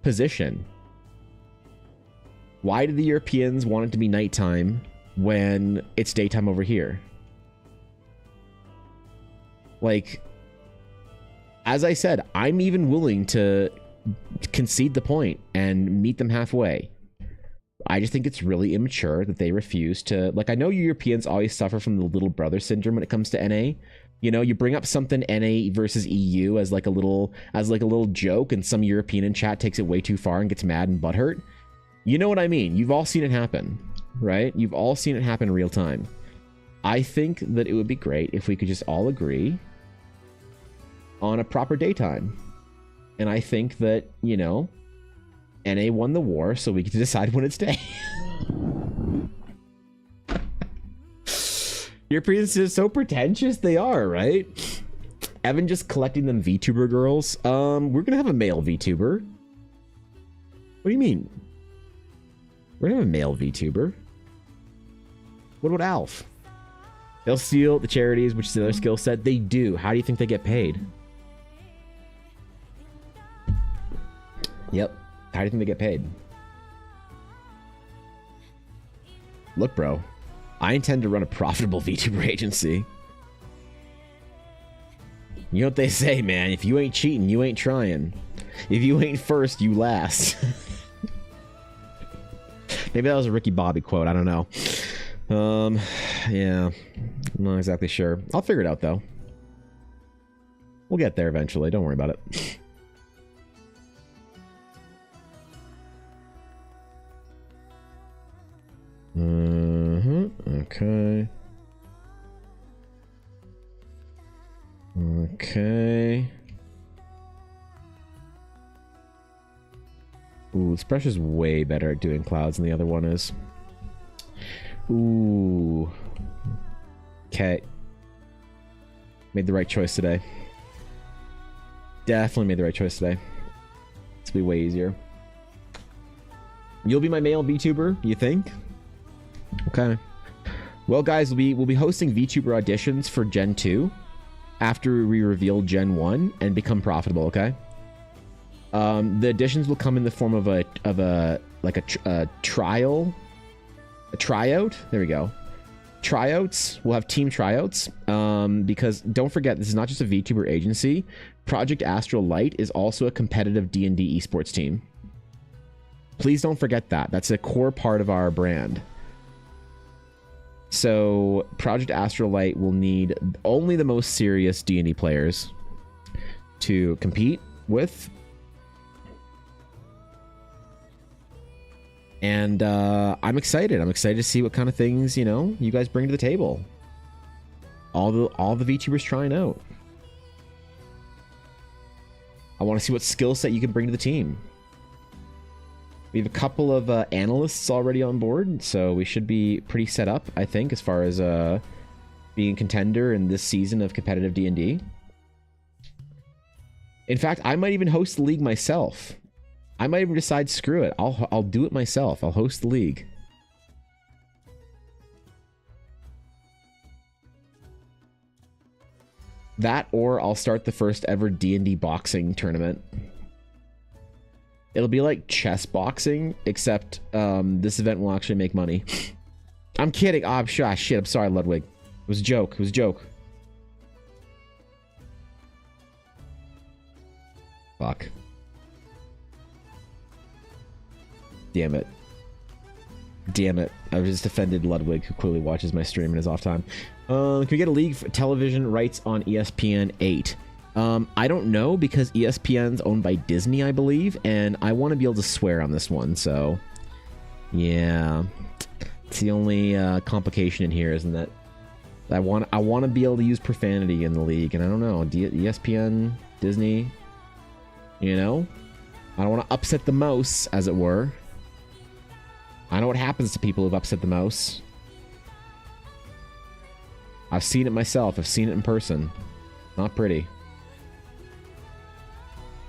position. Why do the Europeans want it to be nighttime when it's daytime over here? Like, as I said, I'm even willing to concede the point and meet them halfway. I just think it's really immature that they refuse to... Like, I know Europeans always suffer from the little brother syndrome when it comes to NA. You know, you bring up something NA versus EU as like a little joke, and some European in chat takes it way too far and gets mad and butthurt. You know what I mean? You've all seen it happen, right? You've all seen it happen in real time. I think that it would be great if we could just all agree on a proper daytime. And I think that, you know, NA won the war, so we get to decide when it's day. Europeans are so pretentious, they are, right? Evan just collecting them VTuber girls. We're gonna have a male VTuber. What do you mean? We're gonna have a male VTuber. What about Alf? They'll steal the charities, which is another skill set. They do. How do you think they get paid? Yep. How do you think they get paid? Look, bro. I intend to run a profitable VTuber agency. You know what they say, man. If you ain't cheating, you ain't trying. If you ain't first, you last. Maybe that was a Ricky Bobby quote. I don't know. Yeah. I'm not exactly sure. I'll figure it out, though. We'll get there eventually. Don't worry about it. Okay. Okay. Ooh, this brush is way better at doing clouds than the other one is. Ooh. Okay. Made the right choice today. Definitely made the right choice today. This will be way easier. You'll be my male VTuber, you think? Okay. Well, guys, we'll be hosting VTuber auditions for Gen 2 after we reveal Gen 1 and become profitable, okay? The auditions will come in the form of a trial, a tryout. There we go. Tryouts. We'll have team tryouts. Because don't forget, this is not just a VTuber agency. Project Astral Light is also a competitive D&D esports team. Please don't forget that. That's a core part of our brand. So Project Astral Light will need only the most serious D&D players to compete with. And I'm excited. I'm excited to see what kind of things, you know, you guys bring to the table. All the VTubers trying out. I want to see what skill set you can bring to the team. We have a couple of analysts already on board, so we should be pretty set up, I think, as far as being a contender in this season of competitive D&D. In fact, I might even host the league myself. I might even decide, screw it, I'll do it myself. I'll host the league. That, or I'll start the first ever D&D boxing tournament. It'll be like chess boxing, except this event will actually make money. I'm kidding. Oh, shit. I'm sorry, Ludwig. It was a joke. It was a joke. Fuck. Damn it. Damn it. I was just offended Ludwig, who clearly watches my stream in his off time. Can we get a league for television rights on ESPN 8? I don't know, because ESPN's owned by Disney, I believe, and I want to be able to swear on this one, so yeah, it's the only complication in here, isn't it? I want to be able to use profanity in the league, and I don't know, ESPN, Disney, you know, I don't want to upset the mouse, as it were. I know what happens to people who've upset the mouse. I've seen it myself. I've seen it in person. Not pretty.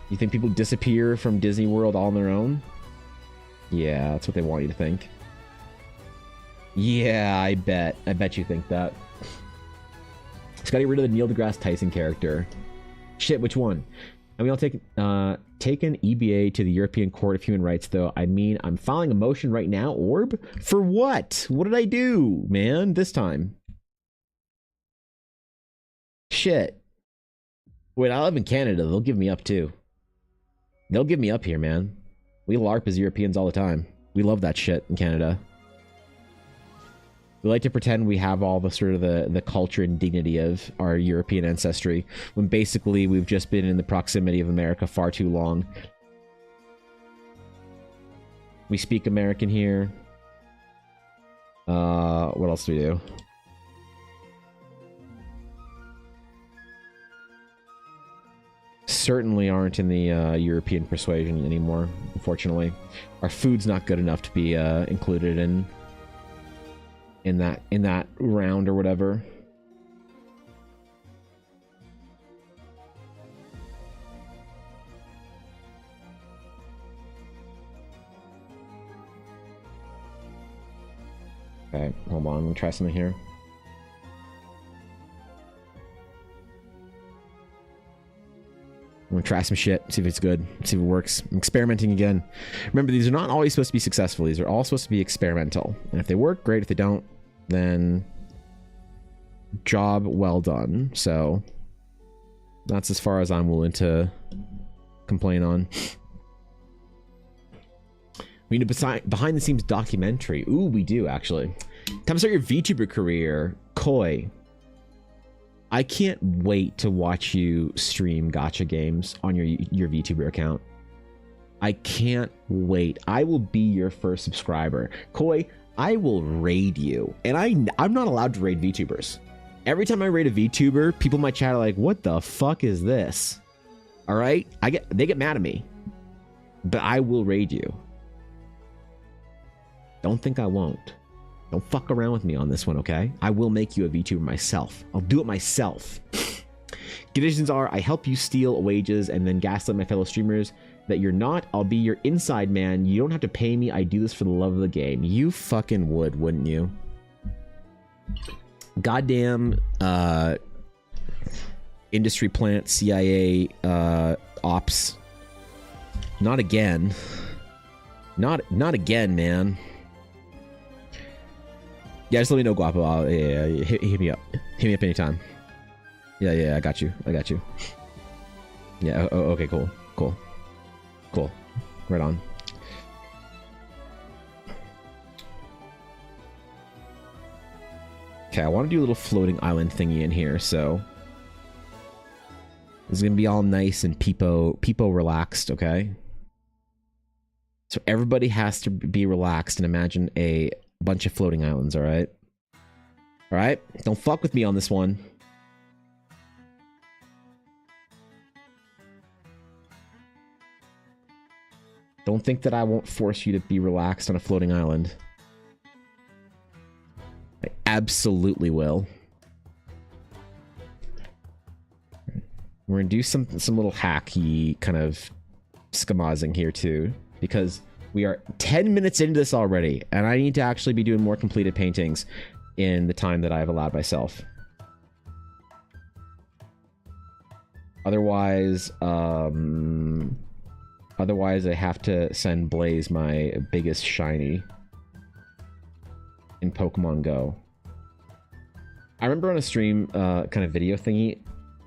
You think people disappear from Disney World all on their own? Yeah, that's what they want you to think. Yeah, I bet. I bet you think that. Just gotta get rid of the Neil deGrasse Tyson character. Shit, which one? I mean, I'll take an EBA to the European Court of Human Rights, though. I mean, I'm filing a motion right now, Orb? For what? What did I do, man, this time? Shit. Wait, I live in Canada. They'll give me up, too. They'll give me up here, man. We LARP as Europeans all the time. We love that shit in Canada. We like to pretend we have all the sort of the culture and dignity of our European ancestry, when basically we've just been in the proximity of America far too long. We speak American here. What else do we do? Certainly aren't in the European persuasion anymore, unfortunately. Our food's not good enough to be included in that round or whatever. Okay, hold on, I'm gonna try something here. I'm gonna try some shit, see if it's good, see if it works. I'm experimenting again. Remember, these are not always supposed to be successful. These are all supposed to be experimental. And if they work, great. If they don't, then job well done. So that's as far as I'm willing to complain on. We need a behind the scenes documentary. Ooh, we do actually. Time to start your VTuber career, Koi. I can't wait to watch you stream gacha games on your VTuber account. I can't wait. I will be your first subscriber. Koi, I will raid you. And I'm not allowed to raid VTubers. Every time I raid a VTuber, people in my chat are like, what the fuck is this? All right? They get mad at me. But I will raid you. Don't think I won't. Don't fuck around with me on this one, okay? I will make you a VTuber myself. I'll do it myself. Conditions are, I help you steal wages and then gaslight my fellow streamers. that you're not. I'll be your inside man. You don't have to pay me. I do this for the love of the game. You fucking would, wouldn't you? Goddamn industry plant, CIA ops. Not again. Not again, man. Yeah, just let me know, Guapo. Yeah, hit me up. Hit me up anytime. Yeah, I got you. Yeah, okay, cool. Right on. Okay, I want to do a little floating island thingy in here, so this is gonna be all nice and peepo relaxed, okay? So everybody has to be relaxed and imagine a bunch of floating islands, alright? Alright? Don't fuck with me on this one. Don't think that I won't force you to be relaxed on a floating island. I absolutely will. We're gonna do some little hacky kind of schemazing here too, because we are 10 minutes into this already, and I need to actually be doing more completed paintings in the time that I've allowed myself. Otherwise, I have to send Blaze my biggest shiny in Pokemon Go. I remember on a stream kind of video thingy,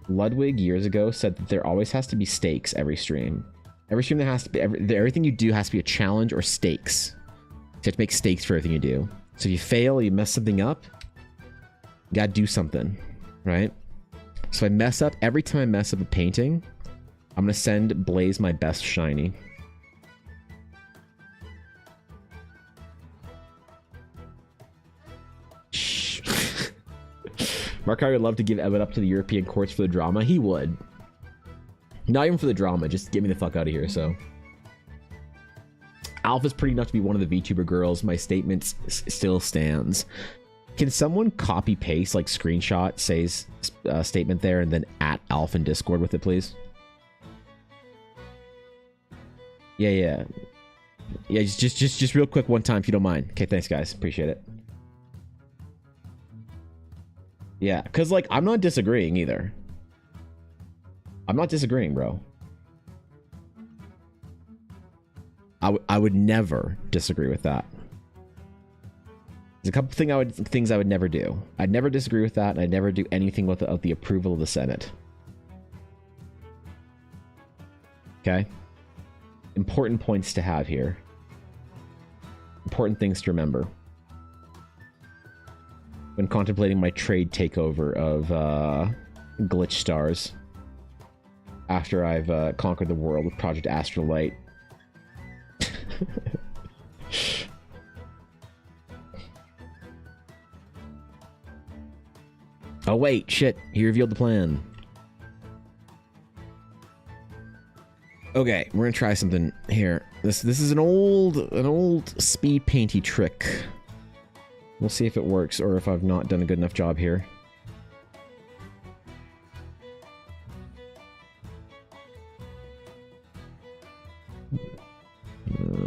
Ludwig years ago said that there always has to be stakes every stream. Every stream there has to be, everything you do has to be a challenge or stakes. You have to make stakes for everything you do. So if you fail, you mess something up, you gotta do something, right? So I mess up, every time I mess up a painting, I'm gonna send Blaze my best shiny. Markari would love to give Evan up to the European courts for the drama. He would. Not even for the drama, just get me the fuck out of here, so. Alpha's pretty enough to be one of the VTuber girls. My statement still stands. Can someone copy paste, like screenshot Say's statement there and then at Alpha in Discord with it, please? Yeah, just real quick one time if you don't mind. Okay, thanks guys, appreciate it. Yeah, because like I'm not disagreeing either. I'm not disagreeing, bro. I would never disagree with that. There's a couple things I would never do. I'd never disagree with that, and I'd never do anything without the approval of the Senate. Okay? Important points to have here. Important things to remember when contemplating my trade takeover of Glitch Stars after I've conquered the world with Project Astrolight. Oh wait, shit, he revealed the plan. Okay, we're gonna try something here. This is an old speed painty trick. We'll see if it works or if I've not done a good enough job here.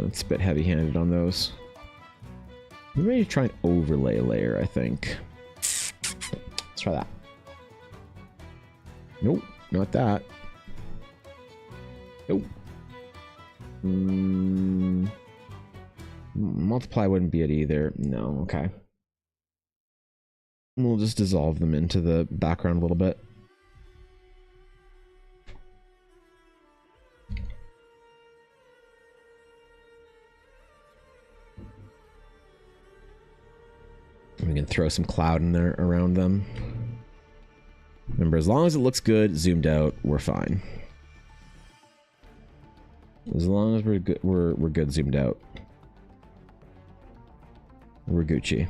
It's a bit heavy-handed on those. I'm ready to try an overlay layer, I think. Let's try that. Nope, not that. Nope. Multiply wouldn't be it either. No, okay. We'll just dissolve them into the background a little bit. We can throw some cloud in there around them. Remember, as long as it looks good, zoomed out, we're fine. As long as we're good, we're good zoomed out. We're Gucci.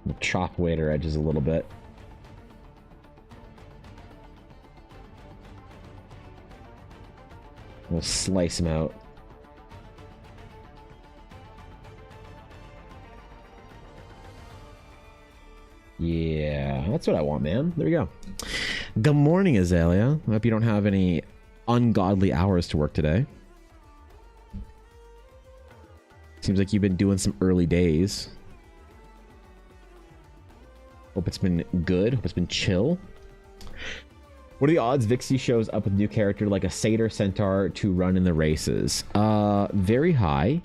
We'll chop away at our edges a little bit. We'll slice them out. Yeah, that's what I want, man. There we go. Good morning, Azalea. I hope you don't have any ungodly hours to work today. Seems like you've been doing some early days. Hope it's been good. Hope it's been chill. What are the odds Vixie shows up with a new character like a satyr centaur to run in the races? Very high.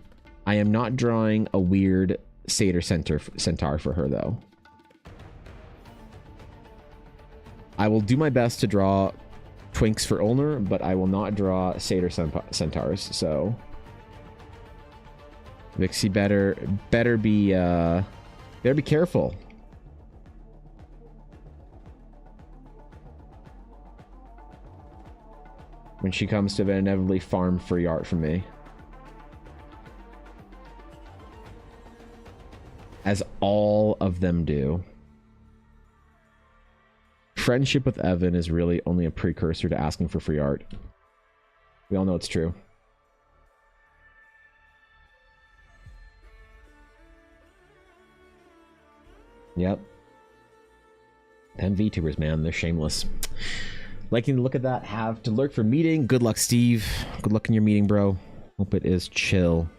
I am not drawing a weird satyr centaur for her, though. I will do my best to draw twinks for Ulner, but I will not draw satyr centaurs, so... Vixie better be careful. When she comes to inevitably farm free art from me. As all of them do. Friendship with Evan is really only a precursor to asking for free art. We all know it's true. Yep. Them VTubers, man, they're shameless. Liking to look at that, have to lurk for meeting. Good luck, Steve. Good luck in your meeting, bro. Hope it is chill.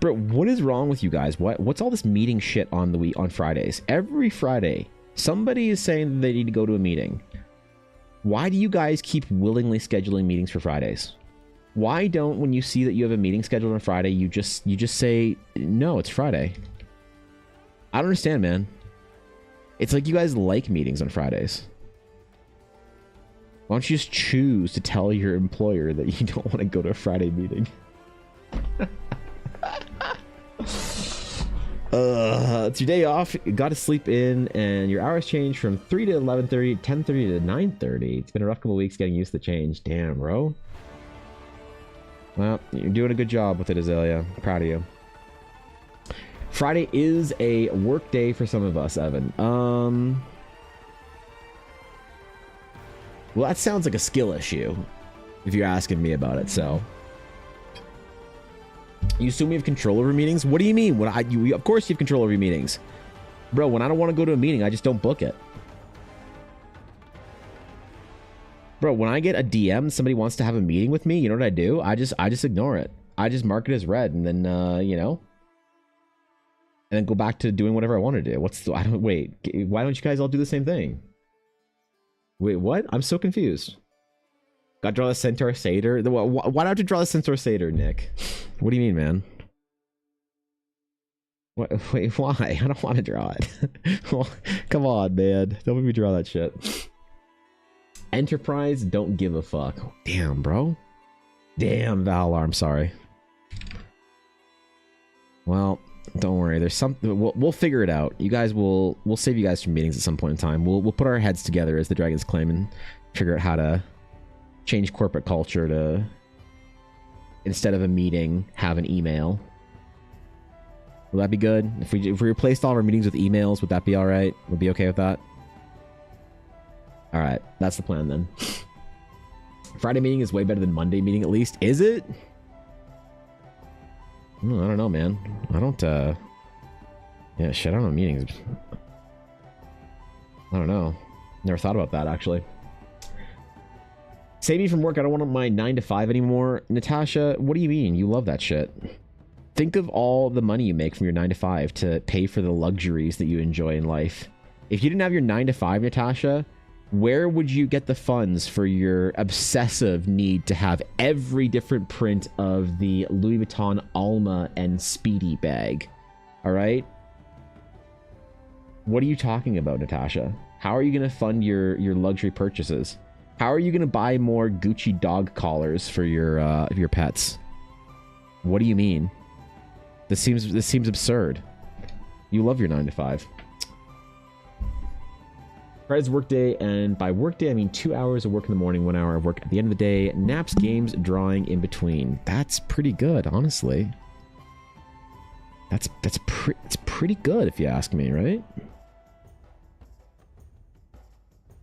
Bro, what is wrong with you guys? What's all this meeting shit on Fridays? Every Friday, somebody is saying they need to go to a meeting. Why do you guys keep willingly scheduling meetings for Fridays? Why don't, when you see that you have a meeting scheduled on Friday, you just say, no, it's Friday? I don't understand, man. It's like you guys like meetings on Fridays. Why don't you just choose to tell your employer that you don't want to go to a Friday meeting? It's your day off. You got to sleep in, and your hours change from 3 to 11:30, 10:30 to 9:30. It's been a rough couple weeks getting used to the change. Damn, bro. Well, you're doing a good job with it, Azalea. Proud of you. Friday is a work day for some of us, Evan. Well, that sounds like a skill issue, if you're asking me about it, so. You assume we have control over meetings? What do you mean? Of course you have control over your meetings. Bro, when I don't want to go to a meeting, I just don't book it. Bro, when I get a DM, somebody wants to have a meeting with me, you know what I do? I just ignore it. I just mark it as read, and then, you know, and then go back to doing whatever I want to do. Wait, why don't you guys all do the same thing? Wait, what? I'm so confused. Gotta draw the Centaur Satyr? Why don't you draw the Centaur Satyr, Nick? What do you mean, man? Wait, why? I don't want to draw it. Well, come on, man. Don't make me draw that shit. Enterprise, don't give a fuck. Damn, bro. Damn, Valar, I'm sorry. Well, don't worry. There's something. We'll figure it out. You guys we'll save you guys from meetings at some point in time. We'll put our heads together, as the dragons claim, and figure out how to change corporate culture to, instead of a meeting, have an email. Will that be good? If we replaced all of our meetings with emails, would that be all right? We'll be okay with that. All right, that's the plan then. Friday meeting is way better than Monday meeting, at least. Is it? I don't know, man. I don't, yeah, shit, I don't know meetings. I don't know. Never thought about that, actually. Save me from work. I don't want my 9 to 5 anymore. Natasha, what do you mean? You love that shit. Think of all the money you make from your 9 to 5 to pay for the luxuries that you enjoy in life. If you didn't have your 9 to 5, Natasha, where would you get the funds for your obsessive need to have every different print of the Louis Vuitton Alma and Speedy bag? All right? What are you talking about, Natasha? How are you going to fund your luxury purchases? How are you going to buy more Gucci dog collars for your pets? What do you mean? This seems absurd. You love your 9 to 5. Friday's workday, and by workday I mean 2 hours of work in the morning, 1 hour of work at the end of the day, naps, games, drawing in between. That's pretty good, honestly. It's pretty good if you ask me, right?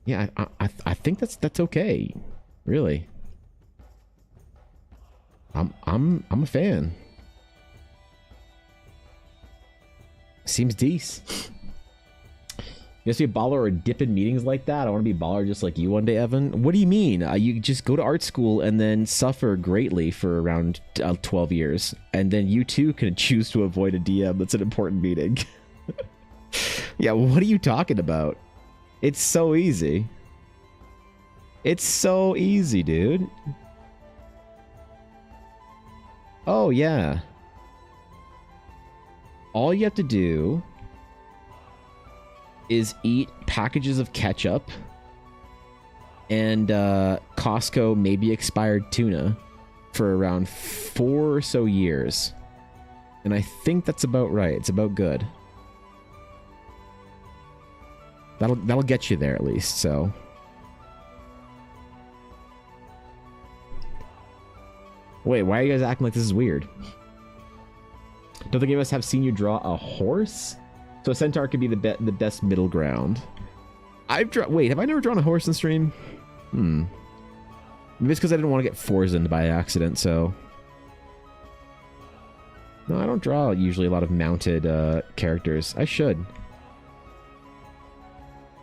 Yeah, I think that's okay, really. I'm a fan. Seems decent. You just be a baller or dip in meetings like that? I want to be a baller just like you one day, Evan. What do you mean? You just go to art school and then suffer greatly for around 12 years. And then you too can choose to avoid a DM that's an important meeting. Yeah, what are you talking about? It's so easy. It's so easy, dude. Oh, yeah. All you have to do is eat packages of ketchup and Costco maybe expired tuna for around 4 or so years. And I think that's about right. It's about good. That'll get you there at least, so. Wait, why are you guys acting like this is weird? Don't any of us have seen you draw a horse? So a centaur could be the best middle ground. Wait, have I never drawn a horse in stream? Maybe it's because I didn't want to get Forzened by accident, so. No, I don't draw usually a lot of mounted characters. I should.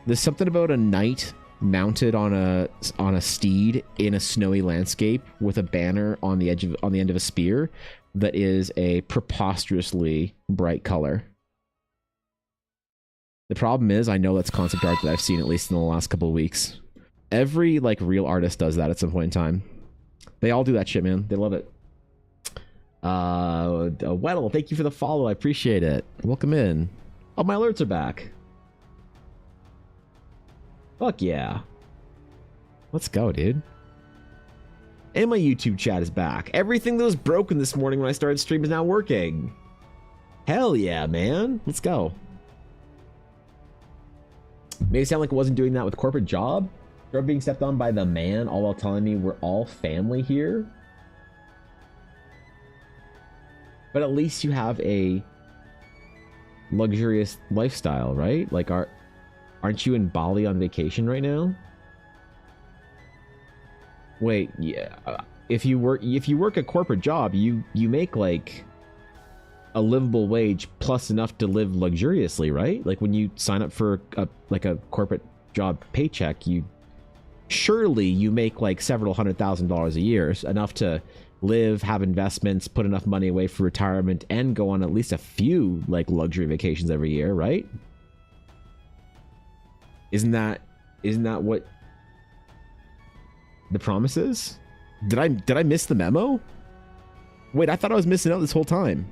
There's something about a knight mounted on a steed in a snowy landscape with a banner on the end of a spear that is a preposterously bright color. The problem is, I know that's concept art that I've seen at least in the last couple of weeks. Every like real artist does that at some point in time. They all do that shit, man. They love it. Weddle, thank you for the follow. I appreciate it. Welcome in. Oh, my alerts are back. Fuck yeah. Let's go, dude. And my YouTube chat is back. Everything that was broken this morning when I started stream is now working. Hell yeah, man. Let's go. Made it sound like I wasn't doing that with corporate job. You're being stepped on by the man, all while telling me we're all family here. But at least you have a luxurious lifestyle, right? Like, aren't you in Bali on vacation right now? Wait, yeah. If you work a corporate job, you make like a livable wage plus enough to live luxuriously, right? Like when you sign up for a corporate job paycheck, you make like several $100,000 a year, enough to live, have investments, put enough money away for retirement, and go on at least a few like luxury vacations every year, right? Isn't that what the promise is? Did I miss the memo? Wait, I thought I was missing out this whole time.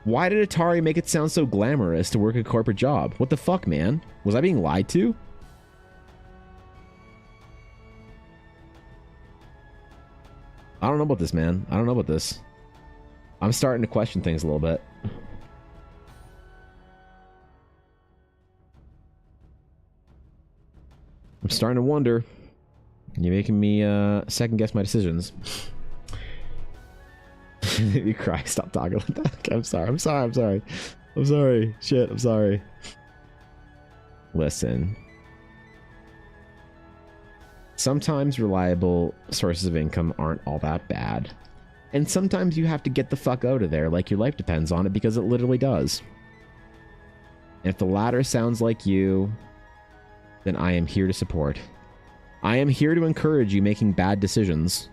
Why did Atari make it sound so glamorous to work a corporate job? What the fuck, man? Was I being lied to? I don't know about this, man. I don't know about this. I'm starting to question things a little bit. I'm starting to wonder. You're making me second guess my decisions. You cry. Stop talking like that. Okay, I'm sorry. Shit, I'm sorry. Listen. Sometimes reliable sources of income aren't all that bad. And sometimes you have to get the fuck out of there like your life depends on it, because it literally does. And if the latter sounds like you, then I am here to support. I am here to encourage you making bad decisions.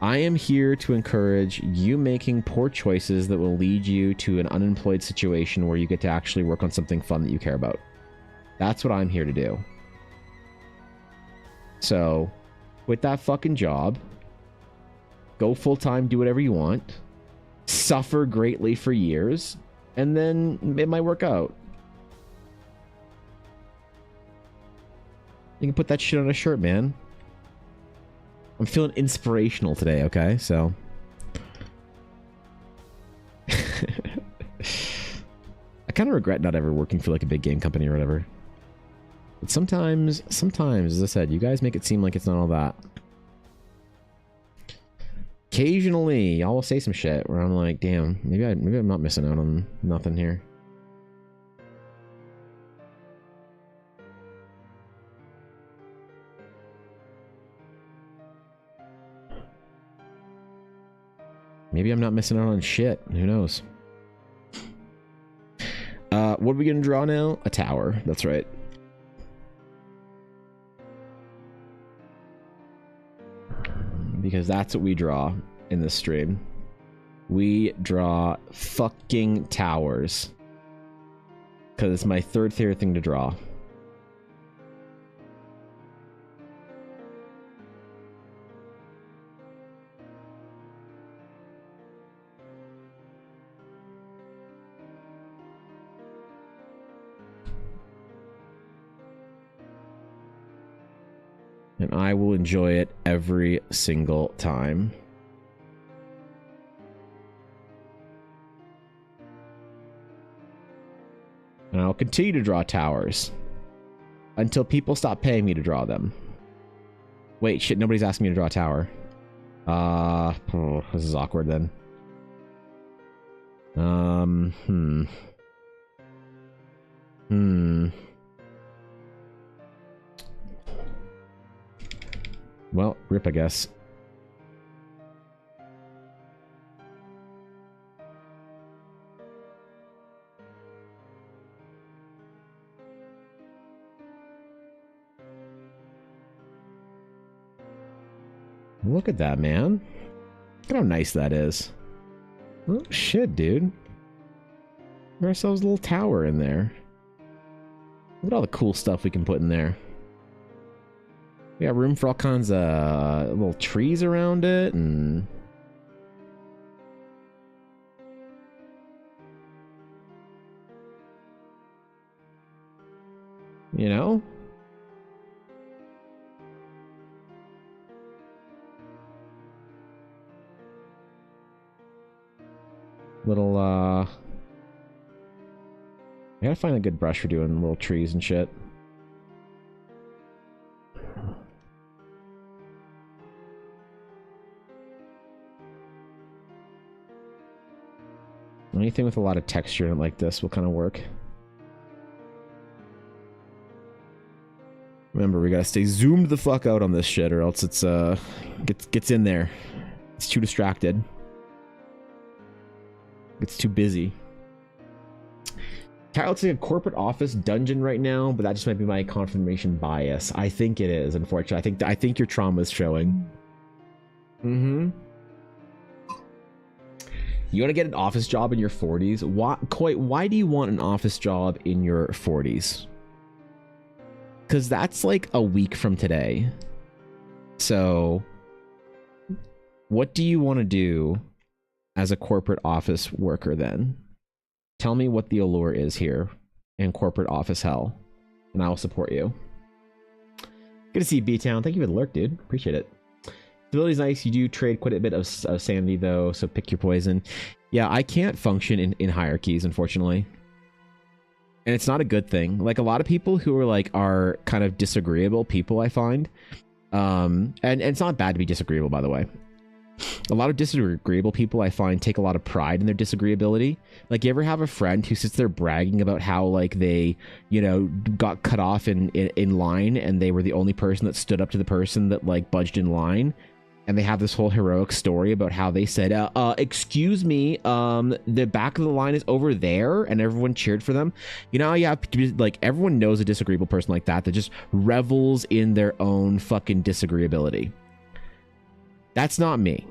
I am here to encourage you making poor choices that will lead you to an unemployed situation where you get to actually work on something fun that you care about. That's what I'm here to do. So, quit that fucking job. Go full-time, do whatever you want. Suffer greatly for years. And then it might work out. You can put that shit on a shirt, man. I'm feeling inspirational today, okay? So. I kind of regret not ever working for like a big game company or whatever. But sometimes, as I said, you guys make it seem like it's not all that. Occasionally, y'all will say some shit where I'm like, damn, maybe I'm not missing out on nothing here. Maybe I'm not missing out on shit. Who knows? what are we gonna draw now? A tower. That's right. Because that's what we draw in this stream. We draw fucking towers. Because it's my third favorite thing to draw. And I will enjoy it every single time. And I'll continue to draw towers until people stop paying me to draw them. Wait, shit, nobody's asking me to draw a tower. This is awkward then. Well, rip, I guess. Look at that, man. Look at how nice that is. Oh, shit, dude. Got ourselves a little tower in there. Look at all the cool stuff we can put in there. We got room for all kinds of little trees around it, and you know, little I gotta find a good brush for doing little trees and shit. Anything with a lot of texture in it like this will kind of work. Remember, we gotta stay zoomed the fuck out on this shit, or else it's gets in there. It's too distracted. It's too busy. Tower looks like a corporate office dungeon right now, but that just might be my confirmation bias. I think it is, unfortunately. I think your trauma is showing. Mm-hmm. You want to get an office job in your 40s? Why do you want an office job in your 40s? Because that's like a week from today. So, what do you want to do as a corporate office worker then? Tell me what the allure is here in corporate office hell, and I will support you. Good to see you, B-Town. Thank you for the lurk, dude. Appreciate it. Stability's nice. You do trade quite a bit of sanity, though, so pick your poison. Yeah, I can't function in hierarchies, unfortunately. And it's not a good thing. Like, a lot of people who are kind of disagreeable people, I find. And it's not bad to be disagreeable, by the way. A lot of disagreeable people, I find, take a lot of pride in their disagreeability. Like, you ever have a friend who sits there bragging about how, like, they, you know, got cut off in line, and they were the only person that stood up to the person that, like, budged in line? And they have this whole heroic story about how they said, excuse me, the back of the line is over there, and everyone cheered for them. You know, you have to be, like, everyone knows a disagreeable person like that just revels in their own fucking disagreeability. That's not me.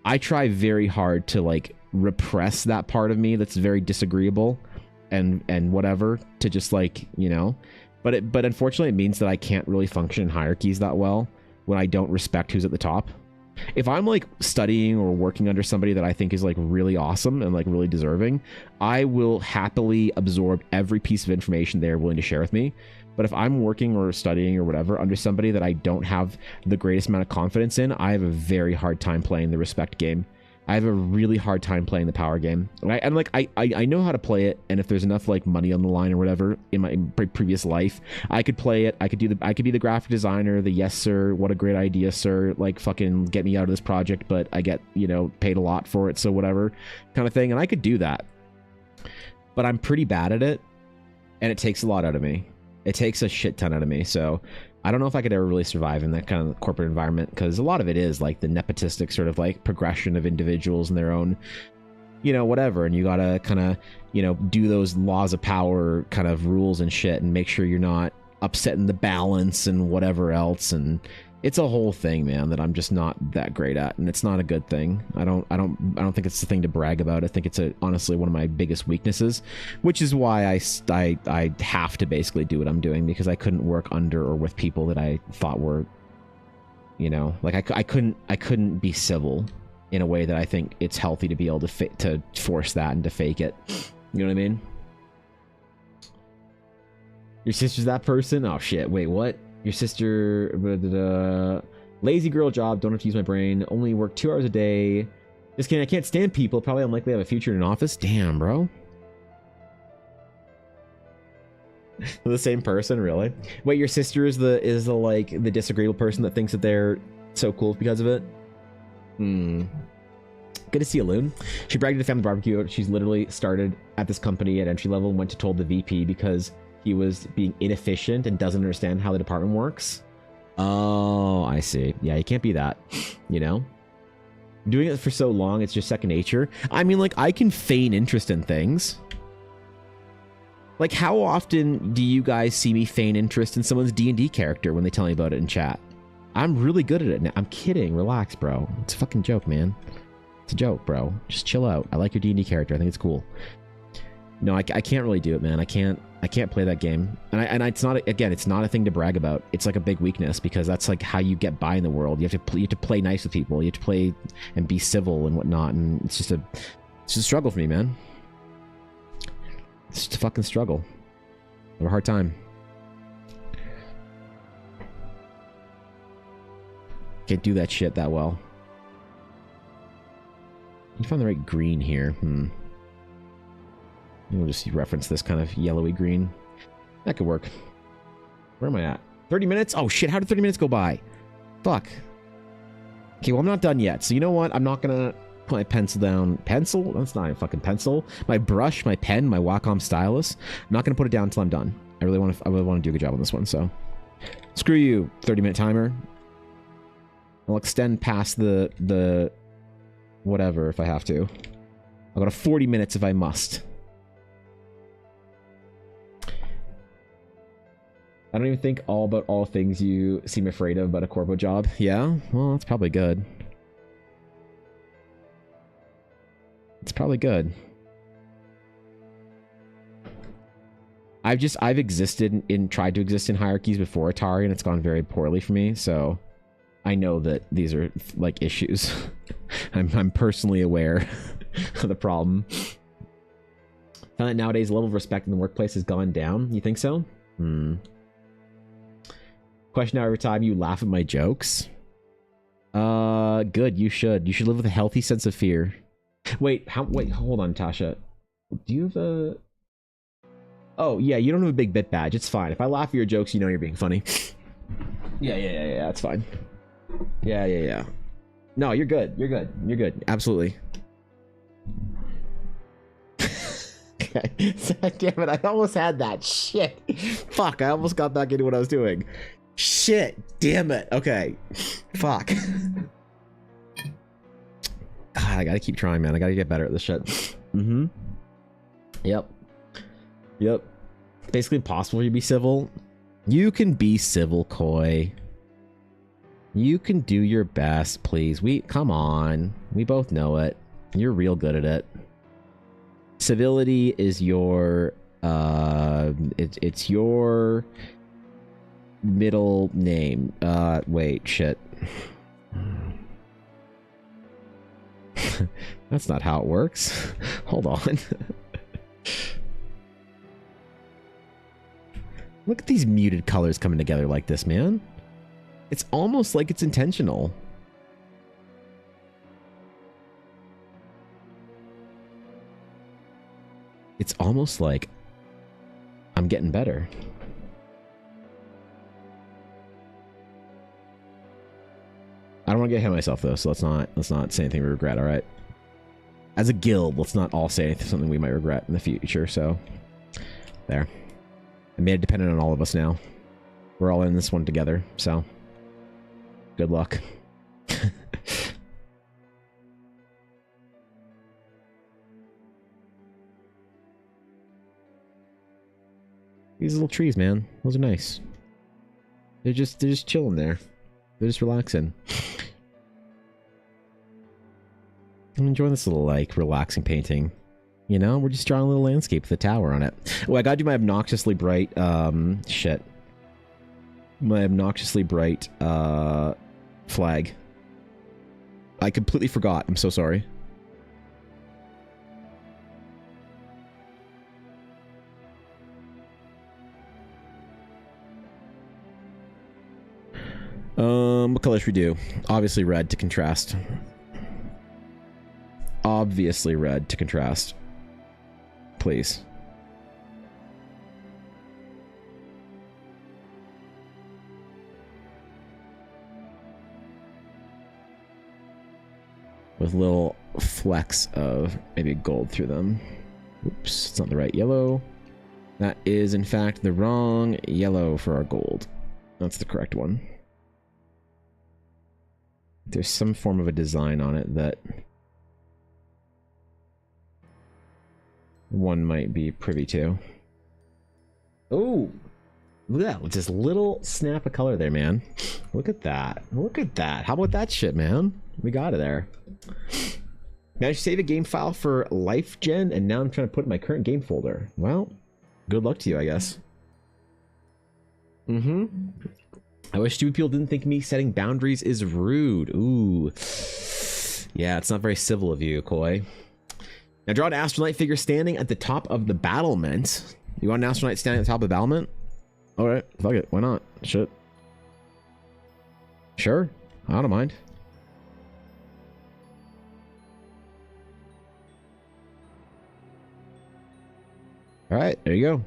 I try very hard to, like, repress that part of me that's very disagreeable and whatever, to just, like, you know, but unfortunately it means that I can't really function in hierarchies that well when I don't respect who's at the top. If I'm, like, studying or working under somebody that I think is, like, really awesome and, like, really deserving, I will happily absorb every piece of information they're willing to share with me. But if I'm working or studying or whatever under somebody that I don't have the greatest amount of confidence in, I have a very hard time playing the respect game. I have a really hard time playing the power game. And like, I know how to play it, and if there's enough, like, money on the line or whatever in my previous life, I could play it. I could be the graphic designer, the yes sir, what a great idea sir, like, fucking get me out of this project, but I get, you know, paid a lot for it, so whatever kind of thing, and I could do that. But I'm pretty bad at it, and it takes a lot out of me. It takes a shit ton out of me, so I don't know if I could ever really survive in that kind of corporate environment, because a lot of it is like the nepotistic sort of like progression of individuals and their own you know, whatever. And you gotta kind of, you know, do those laws of power kind of rules and shit and make sure you're not upsetting the balance and whatever else. And it's a whole thing, man, that I'm just not that great at, and it's not a good thing. I don't think it's the thing to brag about. I think it's honestly one of my biggest weaknesses, which is why I have to basically do what I'm doing, because I couldn't work under or with people that I thought were, you know, like I couldn't be civil in a way that I think it's healthy to be able to force that and to fake it. You know what I mean? Your sister's that person? Oh shit! Wait, what? Your sister, lazy girl job, don't have to use my brain, only work 2 hours a day. Just kidding, I can't stand people, probably unlikely to have a future in an office. Damn, bro. The same person, really? Wait, your sister is the like the disagreeable person that thinks that they're so cool because of it? Good to see you, Loon. She bragged at the family barbecue. She's literally started at this company at entry level and went to told the VP because he was being inefficient and doesn't understand how the department works. Oh, I see. Yeah, you can't be that, you know? Doing it for so long, it's just second nature. I mean, like, I can feign interest in things. Like, how often do you guys see me feign interest in someone's D&D character when they tell me about it in chat? I'm really good at it now. I'm kidding. Relax, bro. It's a fucking joke, man. It's a joke, bro. Just chill out. I like your D&D character. I think it's cool. No, I can't really do it, man. I can't play that game. And it's not, again, it's not a thing to brag about. It's like a big weakness, because that's like how you get by in the world. You have to play nice with people. You have to play and be civil and whatnot. And it's just a struggle for me, man. It's just a fucking struggle. I have a hard time. Can't do that shit that well. You find the right green here. We'll just reference this kind of yellowy green. That could work. Where am I at? 30 minutes? Oh shit, how did 30 minutes go by? Fuck. Okay, well I'm not done yet. So you know what? I'm not gonna put my pencil down. Pencil? That's not a fucking pencil. My brush, my pen, my Wacom stylus. I'm not gonna put it down until I'm done. I really want to do a good job on this one, so. Screw you, 30-minute timer. I'll extend past the whatever if I have to. I'll go to 40 minutes if I must. I don't even think about all things you seem afraid of about a corpo job. Yeah? Well, that's probably good. It's probably good. I've existed in tried to exist in hierarchies before Atari, and it's gone very poorly for me, so I know that these are like issues. I'm personally aware of the problem. I find that nowadays the level of respect in the workplace has gone down. You think so? Question every time you laugh at my jokes. Good. You should live with a healthy sense of fear. Wait, hold on, Tasha. Do you have a... Oh, yeah, you don't have a big bit badge. It's fine. If I laugh at your jokes, you know you're being funny. Yeah, it's fine. Yeah. No, you're good. You're good. Absolutely. Okay. Damn it, I almost had that. Shit. Fuck, I almost got back into what I was doing. Shit. Damn it. Okay. Fuck. God, I gotta keep trying, man. I gotta get better at this shit. Yep. Basically impossible for you to be civil. You can be civil, Koi. You can do your best, please. Come on. We both know it. You're real good at it. Civility is your it's your middle name. Wait, shit. That's not how it works. Hold on. Look at these muted colors coming together like this, man. It's almost like it's intentional. It's almost like I'm getting better. I don't want to get ahead of myself though, so let's not say anything we regret, all right? As a guild, let's not all say something we might regret in the future, so there. I made it dependent on all of us now. We're all in this one together, so good luck. These little trees, man. Those are nice. They're just chilling there. They're just relaxing. I'm enjoying this little, like, relaxing painting. You know, we're just drawing a little landscape with a tower on it. Oh, I gotta do my obnoxiously bright, shit. My obnoxiously bright, flag. I completely forgot. I'm so sorry. What color should we do? Obviously red to contrast. Obviously red to contrast. Please. With little flecks of maybe gold through them. Oops, it's not the right yellow. That is, in fact, the wrong yellow for our gold. That's the correct one. There's some form of a design on it that one might be privy to. Oh, look at that. With this little snap of color there, man. Look at that. Look at that. How about that shit, man? We got it there. Managed to save a game file for life gen, and now I'm trying to put it in my current game folder. Well, good luck to you, I guess. I wish stupid people didn't think me setting boundaries is rude. Ooh. Yeah, it's not very civil of you, Koi. Now draw an astronaut figure standing at the top of the battlement. You want an astronaut standing at the top of the battlement? Alright, fuck it. Why not? Shit. Sure. I don't mind. Alright, there you go.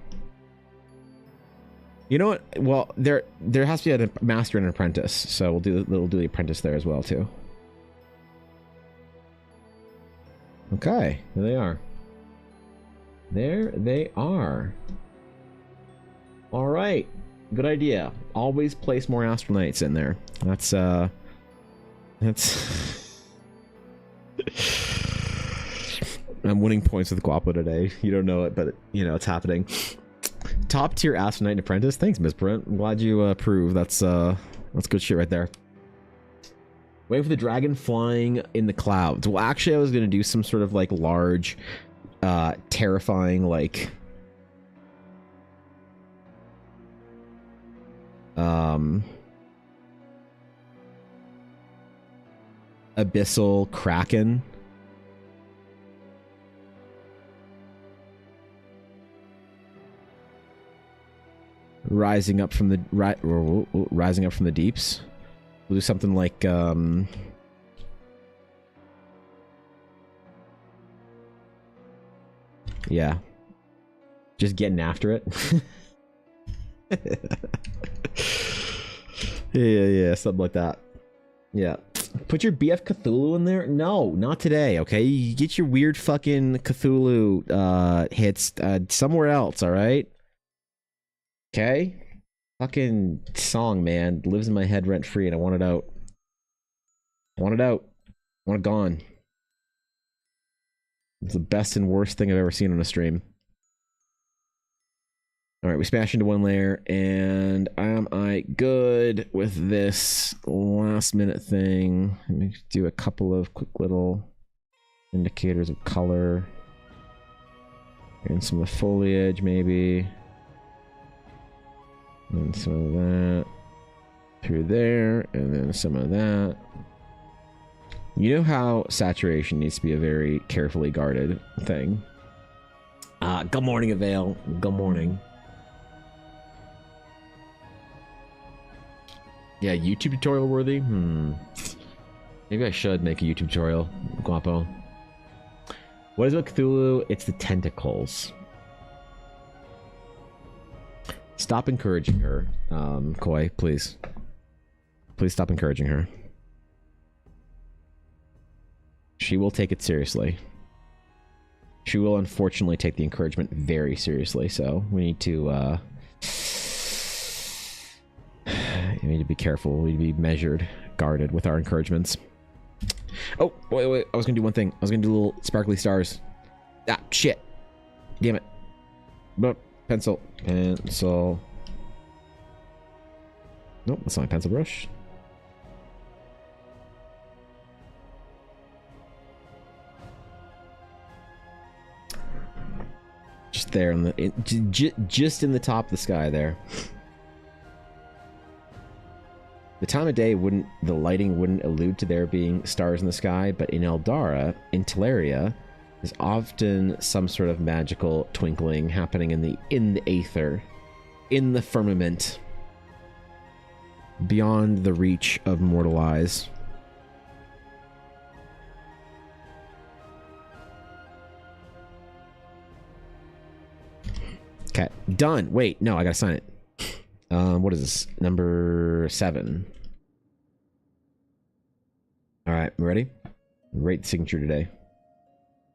You know what? Well, there has to be a master and an apprentice, so we'll do the apprentice there as well too. Okay, there they are. There they are. All right, good idea. Always place more astronauts in there. That's I'm winning points with Guapo today. You don't know it, but you know it's happening. Top tier astronaut and apprentice. Thanks, Miss Brent. I'm glad you approve. That's good shit right there. Wait for the dragon flying in the clouds. Well, actually, I was gonna do some sort of like large, terrifying like, abyssal kraken. Rising up from the rising up from the deeps. We'll do something like yeah, just getting after it. yeah, something like that. Yeah, put your BF Cthulhu in there. No, not today. Okay, you get your weird fucking Cthulhu hits somewhere else. All right. Okay, fucking song, man, lives in my head rent free, and I want it out. I want it out. I want it gone. It's the best and worst thing I've ever seen on a stream. All right, we smash into one layer, and am I good with this last minute thing? Let me do a couple of quick little indicators of color, and some of the foliage, maybe. And some of that through there, and then some of that. You know how saturation needs to be a very carefully guarded thing. Good morning, Avail. Good morning. Yeah, YouTube tutorial worthy? Maybe I should make a YouTube tutorial, Guapo. What is about Cthulhu? It's the tentacles. Stop encouraging her, Koi, please. Please stop encouraging her. She will take it seriously. She will unfortunately take the encouragement very seriously, so we need to, we need to be careful. We need to be measured, guarded with our encouragements. Oh, wait, I was gonna do one thing. I was gonna do little sparkly stars. Ah, shit. Damn it. But Pencil. Pencil. Nope, that's not my pencil brush. Just there on the just in the top of the sky there. The time of day the lighting wouldn't allude to there being stars in the sky, but in Eldara, in Teleria, there's often some sort of magical twinkling happening in the aether, in the firmament, beyond the reach of mortal eyes. Okay, done. Wait, no, I gotta sign it. What is this? Number 7. All right, ready? Rate the signature today.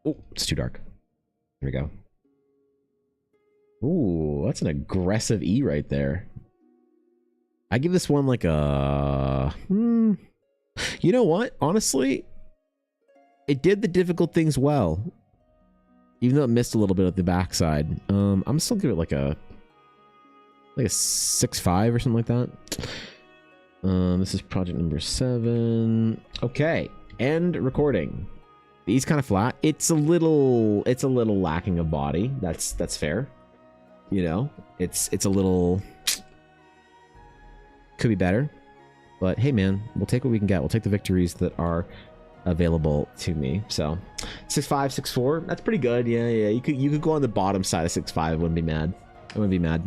Oh, it's too dark. Here we go. Ooh, that's an aggressive E right there. I give this one like a... You know what? Honestly, it did the difficult things well. Even though it missed a little bit at the backside. I'm still give it like a 6.5 or something like that. This is project number 7. Okay, end recording. He's kind of flat. It's a little lacking of body. That's fair. You know, it's a little, could be better. But hey, man, we'll take what we can get. We'll take the victories that are available to me. So 6.5, 6.4. That's pretty good. Yeah. You could go on the bottom side of 6.5. I wouldn't be mad. I wouldn't be mad.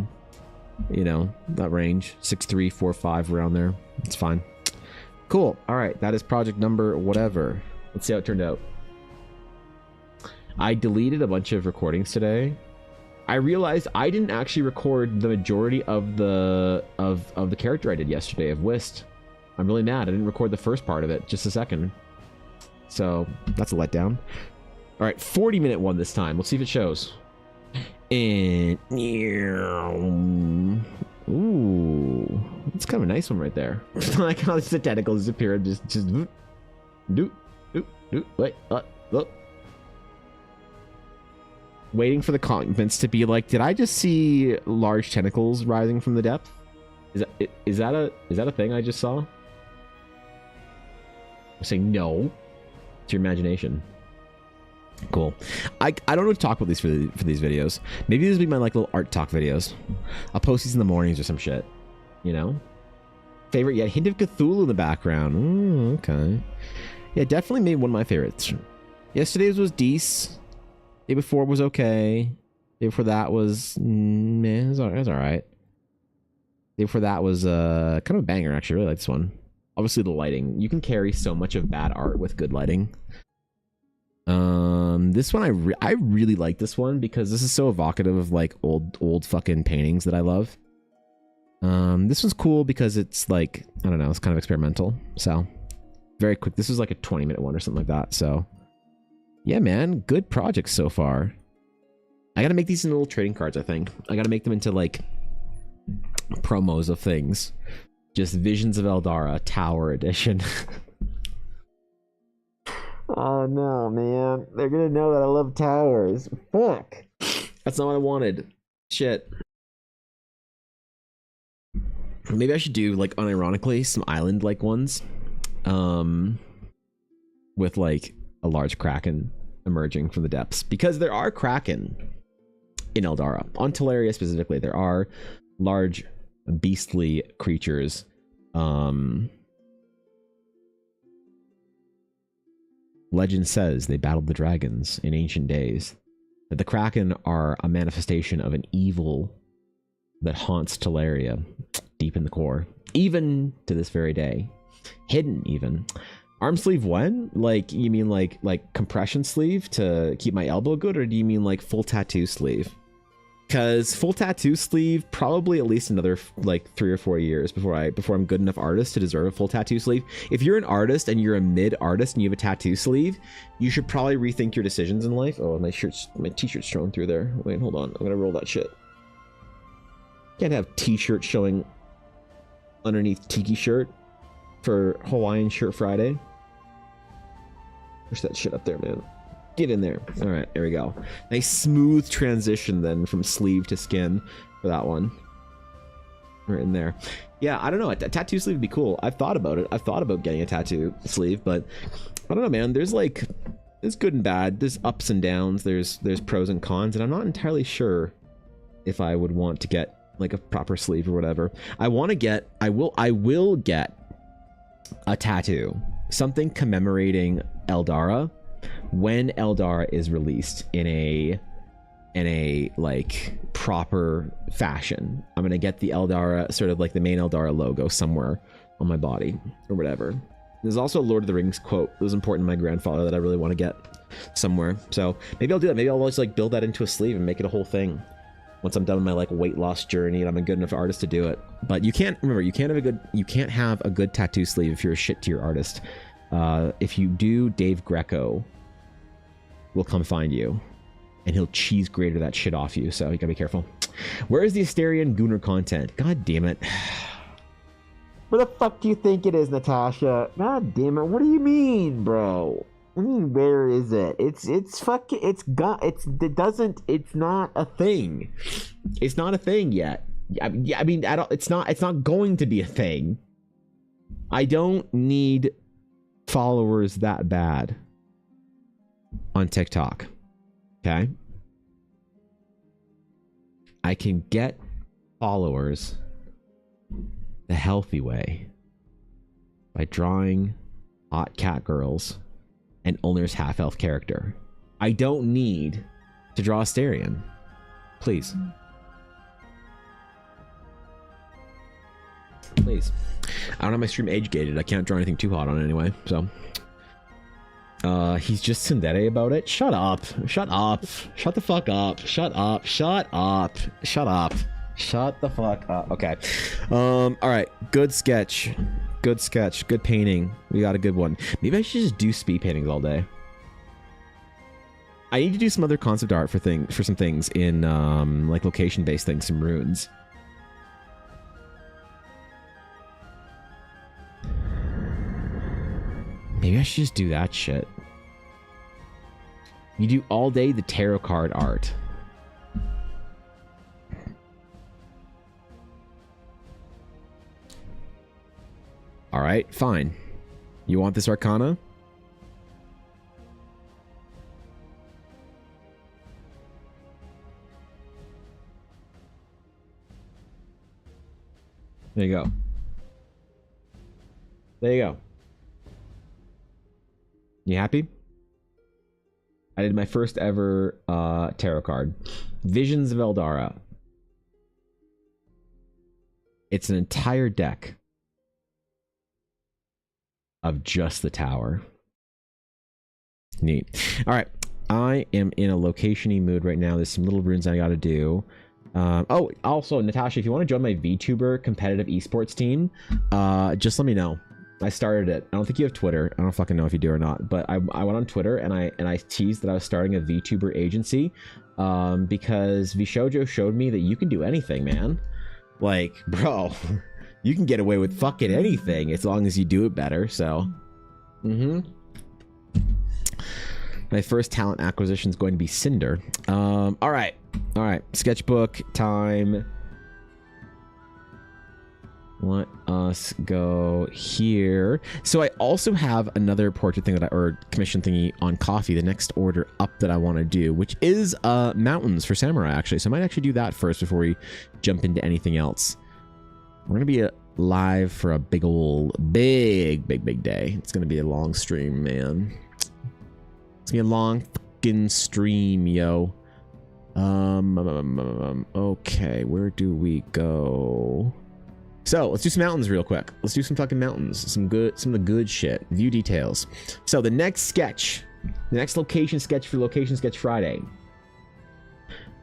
You know, that range, 6.3, 4.5, around there. It's fine. Cool. All right, that is project number whatever. Let's see how it turned out. I deleted a bunch of recordings today. I realized I didn't actually record the majority of the character I did yesterday of Whist. I'm really mad. I didn't record the first part of it, just a second. So that's a letdown. All right, 40-minute one this time. Let's see if it shows. And ooh, that's kind of a nice one right there. I like how the tentacles disappear and just do wait, look. Waiting for the comments to be like, did I just see large tentacles rising from the depth? Is that a thing I just saw? I'm saying no. It's your imagination. Cool. I don't know what to talk about these for these videos. Maybe these will be my like little art talk videos. I'll post these in the mornings or some shit. You know? Favorite yet? Hint of Cthulhu in the background. Okay. Yeah, definitely made one of my favorites. Yesterday's was decent. Day before was okay. Day before that was meh. It was alright. Day before that was kind of a banger, actually. I really like this one. Obviously the lighting. You can carry so much of bad art with good lighting. This one I really like this one because this is so evocative of like old fucking paintings that I love. This one's cool because it's like, I don't know, it's kind of experimental. So very quick. This is like a 20-minute one or something like that. So yeah, man, good projects so far. I gotta make these into little trading cards, I think. I gotta make them into like promos of things. Just Visions of Eldara Tower Edition. Oh no, man. They're gonna know that I love towers. Fuck. That's not what I wanted. Shit. Maybe I should do, like, unironically, some island-like ones. With, like, a large kraken emerging from the depths. Because there are kraken in Eldara. On Teleria, specifically, there are large, beastly creatures. Legend says they battled the dragons in ancient days. That the kraken are a manifestation of an evil that haunts Teleria deep in the core, even to this very day. Hidden, even. Arm sleeve when? Like, you mean like compression sleeve to keep my elbow good, or do you mean like full tattoo sleeve? Because full tattoo sleeve, probably at least another like 3 or 4 years before I'm good enough artist to deserve a full tattoo sleeve. If you're an artist and you're a mid artist and you have a tattoo sleeve, you should probably rethink your decisions in life. Oh, my t-shirt's showing through there. Wait, hold on. I'm gonna roll that shit. Can't have t-shirt showing underneath tiki shirt for Hawaiian Shirt Friday. Push that shit up there, man. Get in there. All right, there we go. Nice smooth transition then from sleeve to skin for that one. Right in there. Yeah, I don't know. A tattoo sleeve would be cool. I've thought about it. I've thought about getting a tattoo sleeve, but I don't know, man. There's good and bad. There's ups and downs. There's pros and cons, and I'm not entirely sure if I would want to get like a proper sleeve or whatever. I will get a tattoo, something commemorating Eldara when Eldara is released in a like proper fashion. I'm gonna get the Eldara, sort of like the main Eldara logo somewhere on my body or whatever. There's also a Lord of the Rings quote that was important to my grandfather that I really want to get somewhere. So maybe I'll do that. Maybe I'll just like build that into a sleeve and make it a whole thing once I'm done with my like weight loss journey and I'm a good enough artist to do it. But you can't have a good tattoo sleeve if you're a shit tier artist. If you do, Dave Greco will come find you and he'll cheese grater that shit off you. So you gotta be careful. Where is the Asterian Gunnar content? God damn it. Where the fuck do you think it is, Natasha? God damn it. What do you mean, bro? I mean, where is it? It's not a thing. It's not a thing yet. I mean, it's not going to be a thing. I don't need followers that bad on TikTok. Okay? I can get followers the healthy way by drawing hot cat girls and Ulnar's half-elf character. I don't need to draw Asterion. Please. Please. I don't have my stream age gated. I can't draw anything too hot on it anyway, so. He's just tsundere about it. Shut up. Shut up. Shut the fuck up. Shut up. Shut up. Shut up. Shut the fuck up. Okay. All right. Good sketch. Good sketch. Good painting. We got a good one. Maybe I should just do speed paintings all day. I need to do some other concept art for some things in like location-based things, some runes. Maybe I should just do that shit. You do all day the tarot card art. All right, fine. You want this Arcana? There you go. There you go. You happy? I did my first ever tarot card. Visions of Eldara. It's an entire deck of just the tower. Neat. All right. I am in a location-y mood right now. There's some little runes I gotta do. Oh, also, Natasha, if you want to join my VTuber competitive esports team, just let me know. I started it. I don't think you have Twitter. I don't fucking know if you do or not, but I went on Twitter and I teased that I was starting a VTuber agency because Vishojo showed me that you can do anything, man. Like, bro, you can get away with fucking anything as long as you do it better, so. My first talent acquisition is going to be Cinder. All right. Sketchbook time. Let us go here. So I also have another portrait thing or commission thingy on Coffee, the next order up that I want to do, which is mountains for samurai, actually. So I might actually do that first before we jump into anything else. We're gonna be live for a big day. It's gonna be a long stream, man. It's gonna be a long fucking stream, yo. Okay, where do we go? So let's do some mountains real quick. Let's do some fucking mountains. Some of the good shit. View details. So the next sketch, the next location sketch for Location Sketch Friday.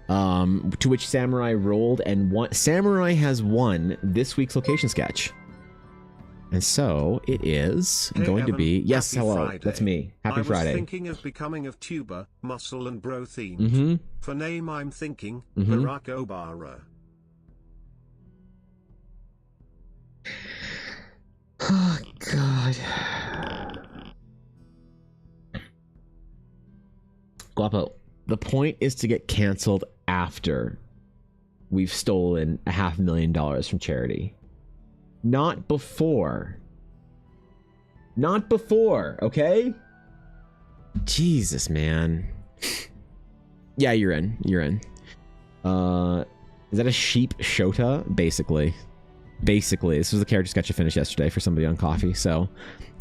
To which Samurai rolled and won. Samurai has won this week's location sketch. And so it is going to be, yes, hello, Friday. That's me. Happy Friday. I was thinking of becoming of tuber, muscle and bro themed. For name I'm thinking, Barack Obara. Oh, God. Lapo, the point is to get canceled after we've stolen $500,000 from charity. Not before. Not before, okay? Jesus, man. Yeah, you're in. You're in. Is that a sheep Shota? Basically. Basically. This was the character sketch I finished yesterday for somebody on Coffee, so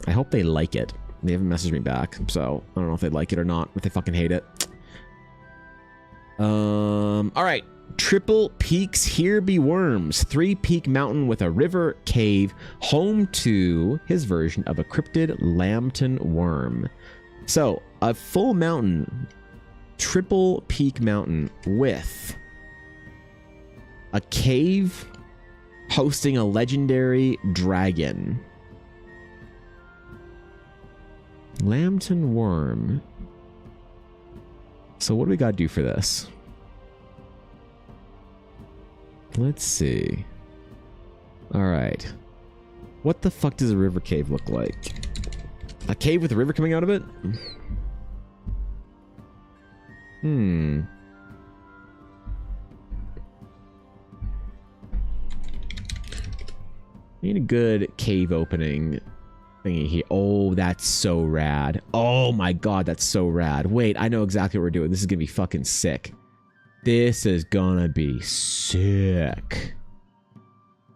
I hope they like it. They haven't messaged me back, so I don't know if they like it or not, if they fucking hate it. Alright. Triple Peaks, Here Be Worms. 3-peak mountain with a river cave, home to his version of a cryptid lambton worm. So, a full mountain, triple peak mountain with a cave hosting a legendary dragon. Lambton worm. So what do we gotta do for this? Let's see. Alright. What the fuck does a river cave look like? A cave with a river coming out of it? Need a good cave opening thingy here. Oh, that's so rad. Oh my god, that's so rad. Wait, I know exactly what we're doing. This is gonna be fucking sick. This is gonna be sick.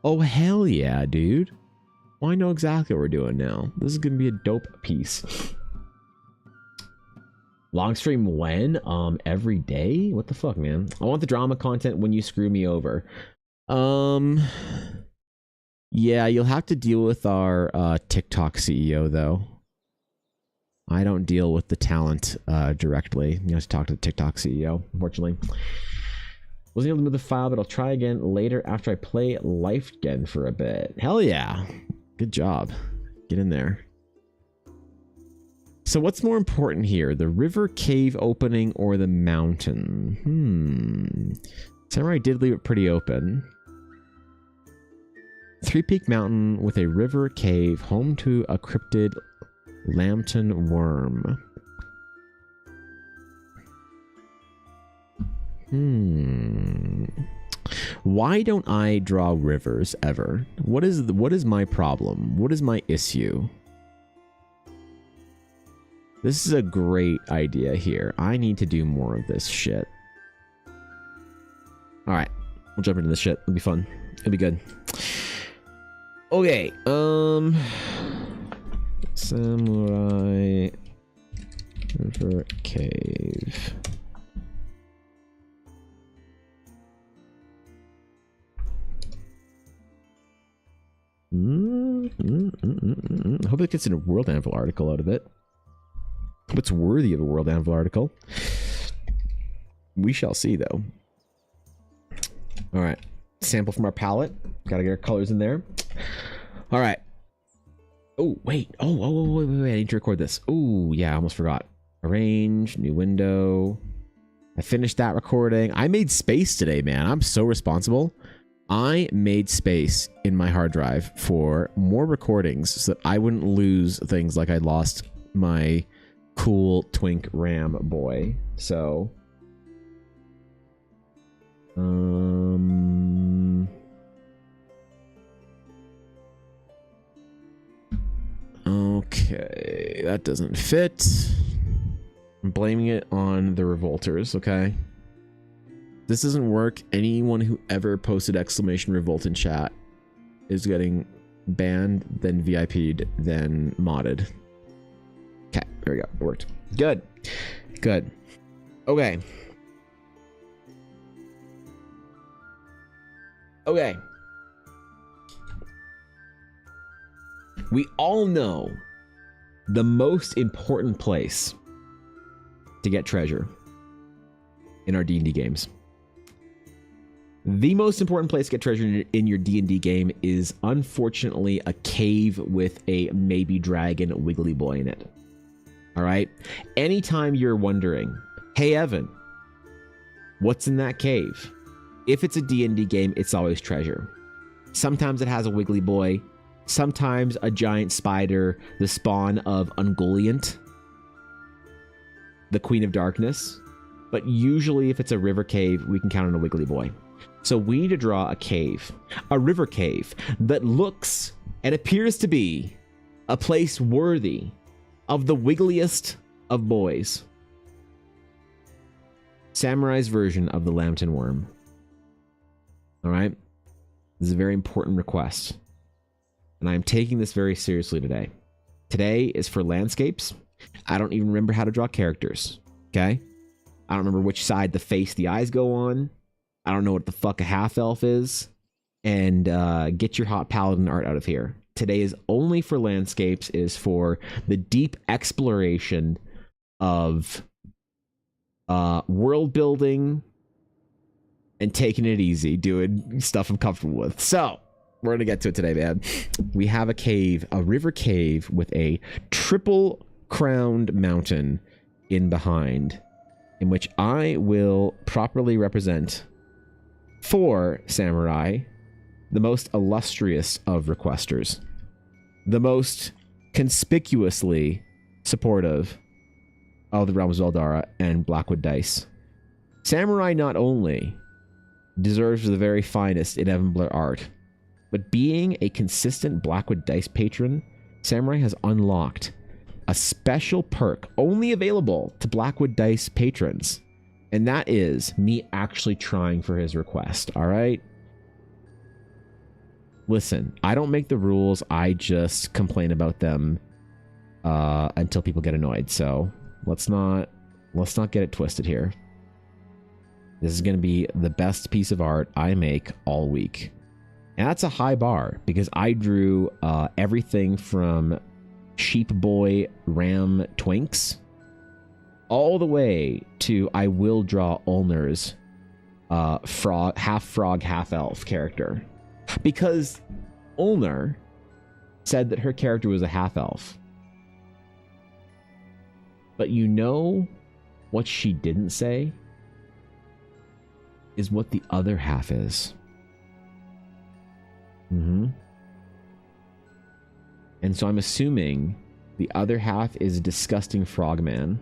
Oh, hell yeah, dude. Well, I know exactly what we're doing now. This is gonna be a dope piece. Long stream when? Every day? What the fuck, man? I want the drama content when you screw me over. Yeah, you'll have to deal with our TikTok CEO, though. I don't deal with the talent directly. You have to talk to the TikTok CEO, unfortunately. Wasn't able to move the file, but I'll try again later after I play Life again for a bit. Hell yeah. Good job. Get in there. So what's more important here? The river cave opening or the mountain? Samurai did leave it pretty open. 3-peak mountain with a river cave, home to a cryptid lambton worm. Why don't I draw rivers ever? What is my problem? What is my issue? This is a great idea here. I need to do more of this shit. Alright, we'll jump into this shit. It'll be fun. It'll be good. Okay, Samurai River Cave. I hope it gets a World Anvil article out of it. Hope it's worthy of a World Anvil article. We shall see, though. Alright. Sample from our palette. Gotta get our colors in there. Alright. Oh, wait. Oh, wait. I need to record this. Oh, yeah, I almost forgot. Arrange, new window. I finished that recording. I made space today, man. I'm so responsible. I made space in my hard drive for more recordings so that I wouldn't lose things like I lost my cool Twink RAM boy. So okay, that doesn't fit. I'm blaming it on the revolters, okay? This doesn't work. Anyone who ever posted exclamation revolt in chat is getting banned, then VIP'd, then modded. Okay, there we go. It worked. Good. Good. Okay. Okay. We all know the most important place to get treasure in our D&D games. The most important place to get treasure in your D&D game is unfortunately a cave with a maybe dragon wiggly boy in it. All right? Anytime you're wondering, hey Evan, what's in that cave? If it's a D&D game, it's always treasure. Sometimes it has a wiggly boy, sometimes a giant spider, the spawn of Ungoliant. the Queen of Darkness, but usually if it's a river cave, we can count on a Wiggly Boy. So we need to draw a cave, a river cave that looks and appears to be a place worthy of the wiggliest of boys. Samurai's version of the Lambton Worm. All right? This is a very important request. And I'm taking this very seriously today. Today is for landscapes. I don't even remember how to draw characters. Okay? I don't remember which side the face the eyes go on. I don't know what the fuck a half-elf is. And get your hot paladin art out of here. Today is only for landscapes, is for the deep exploration of world building and taking it easy, doing stuff I'm comfortable with. So, we're going to get to it today, man. We have a cave, a river cave with a triple crowned mountain in behind, in which I will properly represent 4 samurai, the most illustrious of requesters, the most conspicuously supportive of the Realms of Eldara and Blackwood Dice. Samurai not only deserves the very finest in Evanblur art, but being a consistent Blackwood Dice patron, Samurai has unlocked a special perk only available to Blackwood Dice patrons. And that is me actually trying for his request, all right? Listen, I don't make the rules. I just complain about them until people get annoyed. So let's not get it twisted here. This is going to be the best piece of art I make all week. And that's a high bar because I drew everything from Sheep Boy Ram Twinks all the way to I will draw Ulner's half frog, half elf character. Because Ulner said that her character was a half elf. But you know what she didn't say is what the other half is. And so I'm assuming the other half is a disgusting frogman.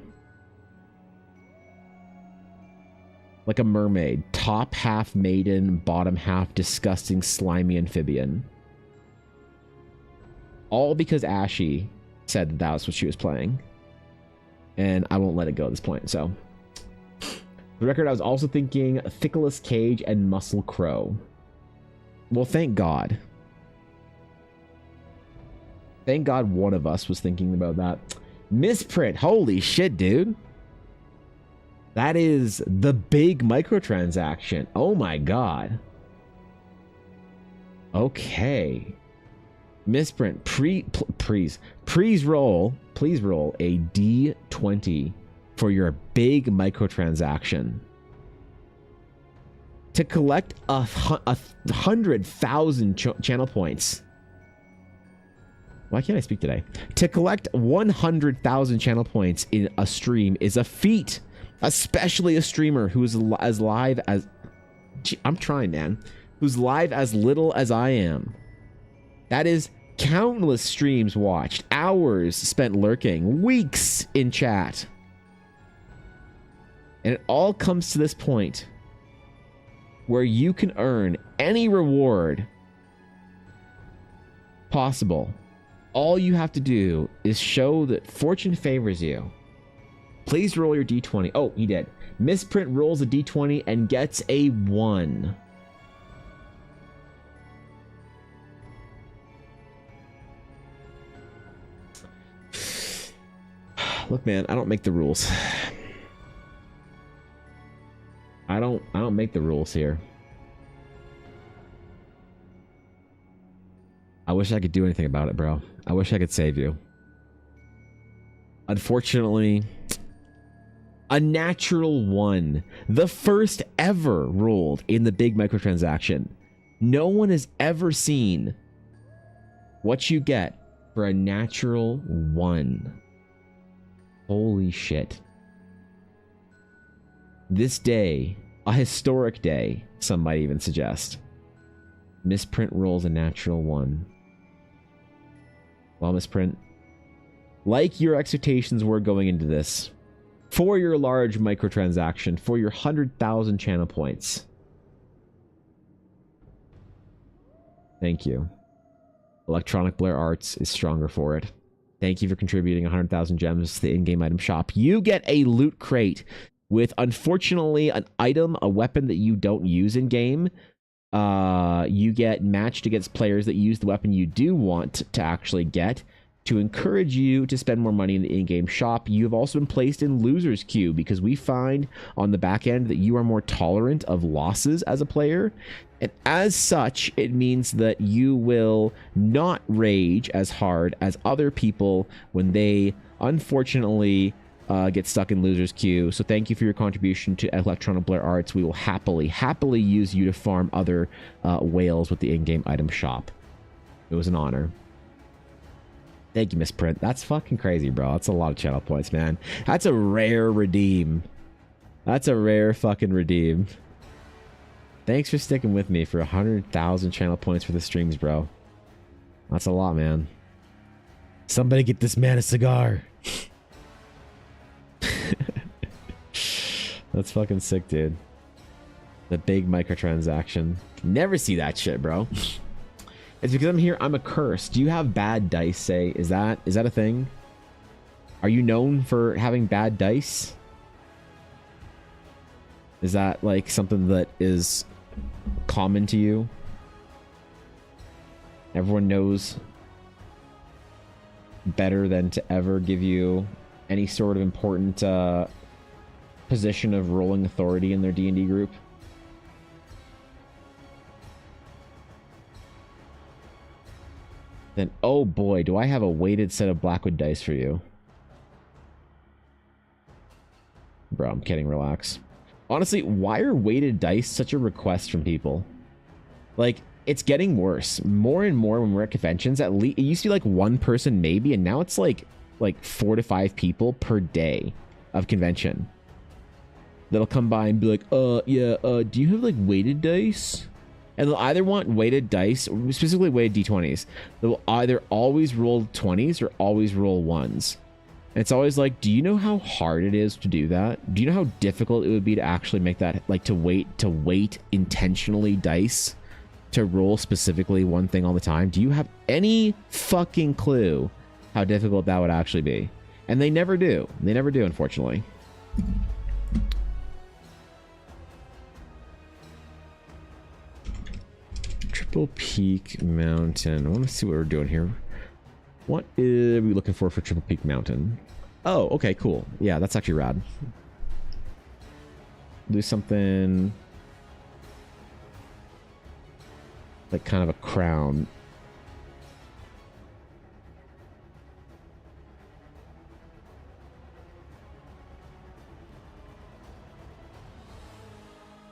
Like a mermaid. Top half maiden, bottom half disgusting slimy amphibian. All because Ashy said that that was what she was playing. And I won't let it go at this point, so. For the record, I was also thinking Thickless Cage and Muscle Crow. Well, thank God. Thank God one of us was thinking about that. Misprint. Holy shit, dude. That is the big microtransaction. Oh my God. Okay. Misprint. Please roll a D20 for your big microtransaction. To collect 100,000 channel points. Why can't I speak today? To collect 100,000 channel points in a stream is a feat. Especially a streamer who is as live as... I'm trying, man. Who's live as little as I am. That is countless streams watched. Hours spent lurking. Weeks in chat. And it all comes to this point where you can earn any reward possible. All you have to do is show that fortune favors you. Please roll your D20. Oh, he did. Misprint rolls a D20 and gets a 1. Look, man, I don't make the rules. I don't make the rules here. I wish I could do anything about it, bro. I wish I could save you. Unfortunately, a natural 1. The first ever rolled in the big microtransaction. No one has ever seen what you get for a natural 1. Holy shit. This day, a historic day, some might even suggest. Misprint rolls a natural 1. Well, Misprint, like your expectations were going into this, for your large microtransaction, for your 100,000 channel points. Thank you. Electronic Blair Arts is stronger for it. Thank you for contributing 100,000 gems to the in-game item shop. You get a loot crate with, unfortunately, an item, a weapon that you don't use in-game. You get matched against players that use the weapon you do want to actually get to encourage you to spend more money in the in-game shop. You have also been placed in loser's queue because we find on the back end that you are more tolerant of losses as a player. And as such, it means that you will not rage as hard as other people when they unfortunately get stuck in loser's queue. So thank you for your contribution to Electronic Blair Arts. We will happily use you to farm other whales with the in-game item shop. It was an honor. Thank you, Miss Print. That's fucking crazy, bro. That's a lot of channel points, man. That's a rare redeem. That's a rare fucking redeem. Thanks for sticking with me for 100,000 channel points for the streams, bro. That's a lot, man. Somebody get this man a cigar. That's fucking sick, dude. The big microtransaction. Never see that shit, bro. It's because I'm here. I'm a curse. Do you have bad dice, say? Is that a thing? Are you known for having bad dice? Is that like something that is common to you? Everyone knows better than to ever give you any sort of important position of rolling authority in their D&D group. Then, oh boy, do I have a weighted set of Blackwood dice for you. Bro, I'm kidding, relax. Honestly, why are weighted dice such a request from people? Like, it's getting worse. More and more when we're at conventions, at least, it used to be like one person maybe, and now it's like 4 to 5 people per day of convention that'll come by and be like, do you have like weighted dice? And they'll either want weighted dice, specifically weighted d20s. They'll either always roll 20s or always roll 1s. And it's always like, do you know how hard it is to do that? Do you know how difficult it would be to actually make that, like to weight intentionally dice to roll specifically one thing all the time? Do you have any fucking clue how difficult that would actually be? And they never do. They never do, unfortunately. Triple Peak Mountain. I want to see what we're doing here. What are we looking for Triple Peak Mountain? Oh, okay, cool. Yeah, that's actually rad. Do something like kind of a crown.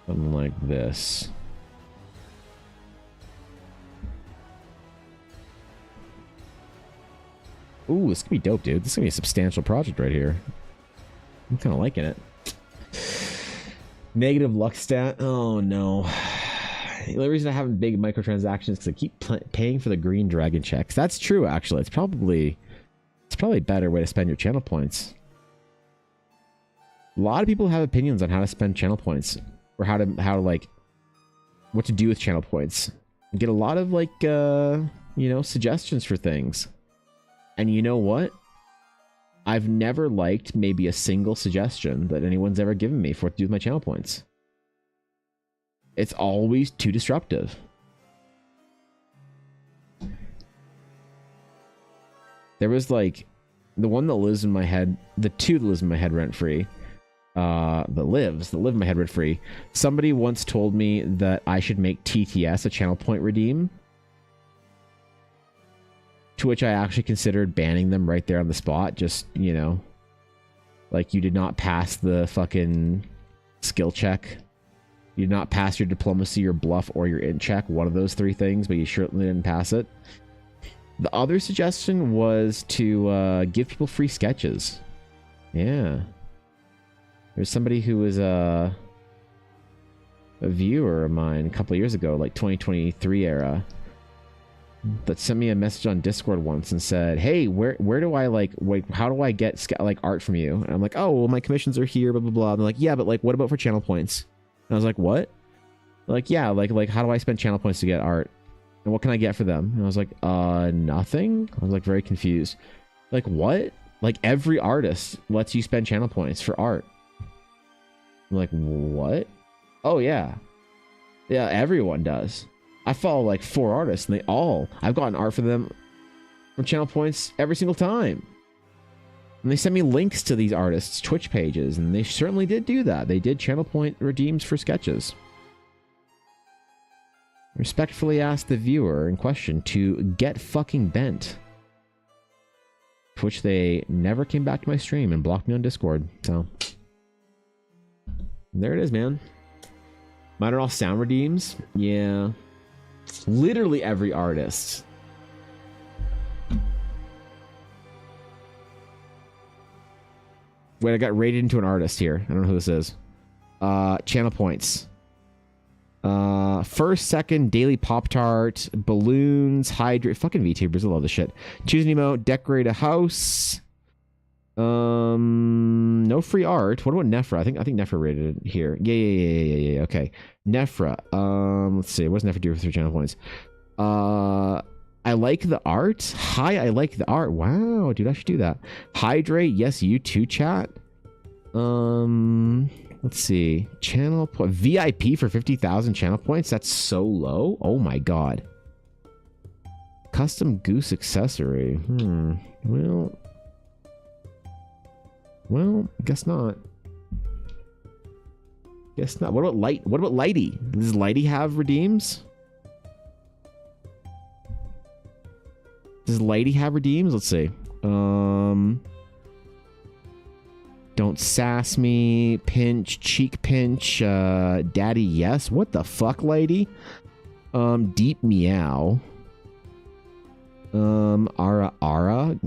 Something like this. Ooh, this could be dope, dude. This is gonna be a substantial project right here. I'm kind of liking it. Negative luck stat. Oh no. The only reason I have big microtransactions is because I keep paying for the green dragon checks. That's true, actually. It's probably a better way to spend your channel points. A lot of people have opinions on how to spend channel points, or how to like what to do with channel points. You get a lot of like suggestions for things. And you know what? I've never liked maybe a single suggestion that anyone's ever given me for what to do with my channel points. It's always too disruptive. There was like the one that lives in my head, the two that lives in my head rent free, that live in my head rent free. Somebody once told me that I should make TTS a channel point redeem. To which I actually considered banning them right there on the spot. Just, like you did not pass the fucking skill check. You did not pass your diplomacy, your bluff, or your int check. One of those 3 things, but you certainly didn't pass it. The other suggestion was to give people free sketches. Yeah. There's somebody who was a viewer of mine a couple of years ago, like 2023 era. that sent me a message on Discord once and said, "Hey, where do I like wait? How do I get like art from you?" And I'm like, "Oh, well, my commissions are here, blah blah blah." And they're like, "Yeah, but like, what about for channel points?" And I was like, "What?" Like, yeah, like how do I spend channel points to get art? And what can I get for them? And I was like, nothing. I was like very confused. Like, what? Like every artist lets you spend channel points for art. I'm like, what? Oh yeah, yeah, everyone does. I follow like 4 artists and I've gotten art for them from channel points every single time. And they send me links to these artists' Twitch pages, and they certainly did do that. They did channel point redeems for sketches. Respectfully ask the viewer in question to get fucking bent. For which they never came back to my stream and blocked me on Discord. So there it is, man. Mine are all sound redeems. Yeah. Literally every artist. Wait, I got rated into an artist here. I don't know who this is. Channel points. First, second, daily Pop-Tart, balloons, hydrate. Fucking VTubers, I love this shit. Choose an emote, decorate a house. No free art. What about Nephra? I think Nephra rated it here. Yeah. Okay. Nephra. Let's see. What does Nephra do for 3 channel points? I like the art. Hi, I like the art. Wow, dude, I should do that. Hydrate. Yes, you too, chat. Let's see. Channel point. VIP for 50,000 channel points. That's so low. Oh my god. Custom goose accessory. Well, guess not. Guess not. What about Lighty? Does Lighty have redeems? Does Lighty have redeems? Let's see. Don't sass me. Pinch. Cheek pinch. Daddy, yes. What the fuck, Lighty? Deep meow. Ara.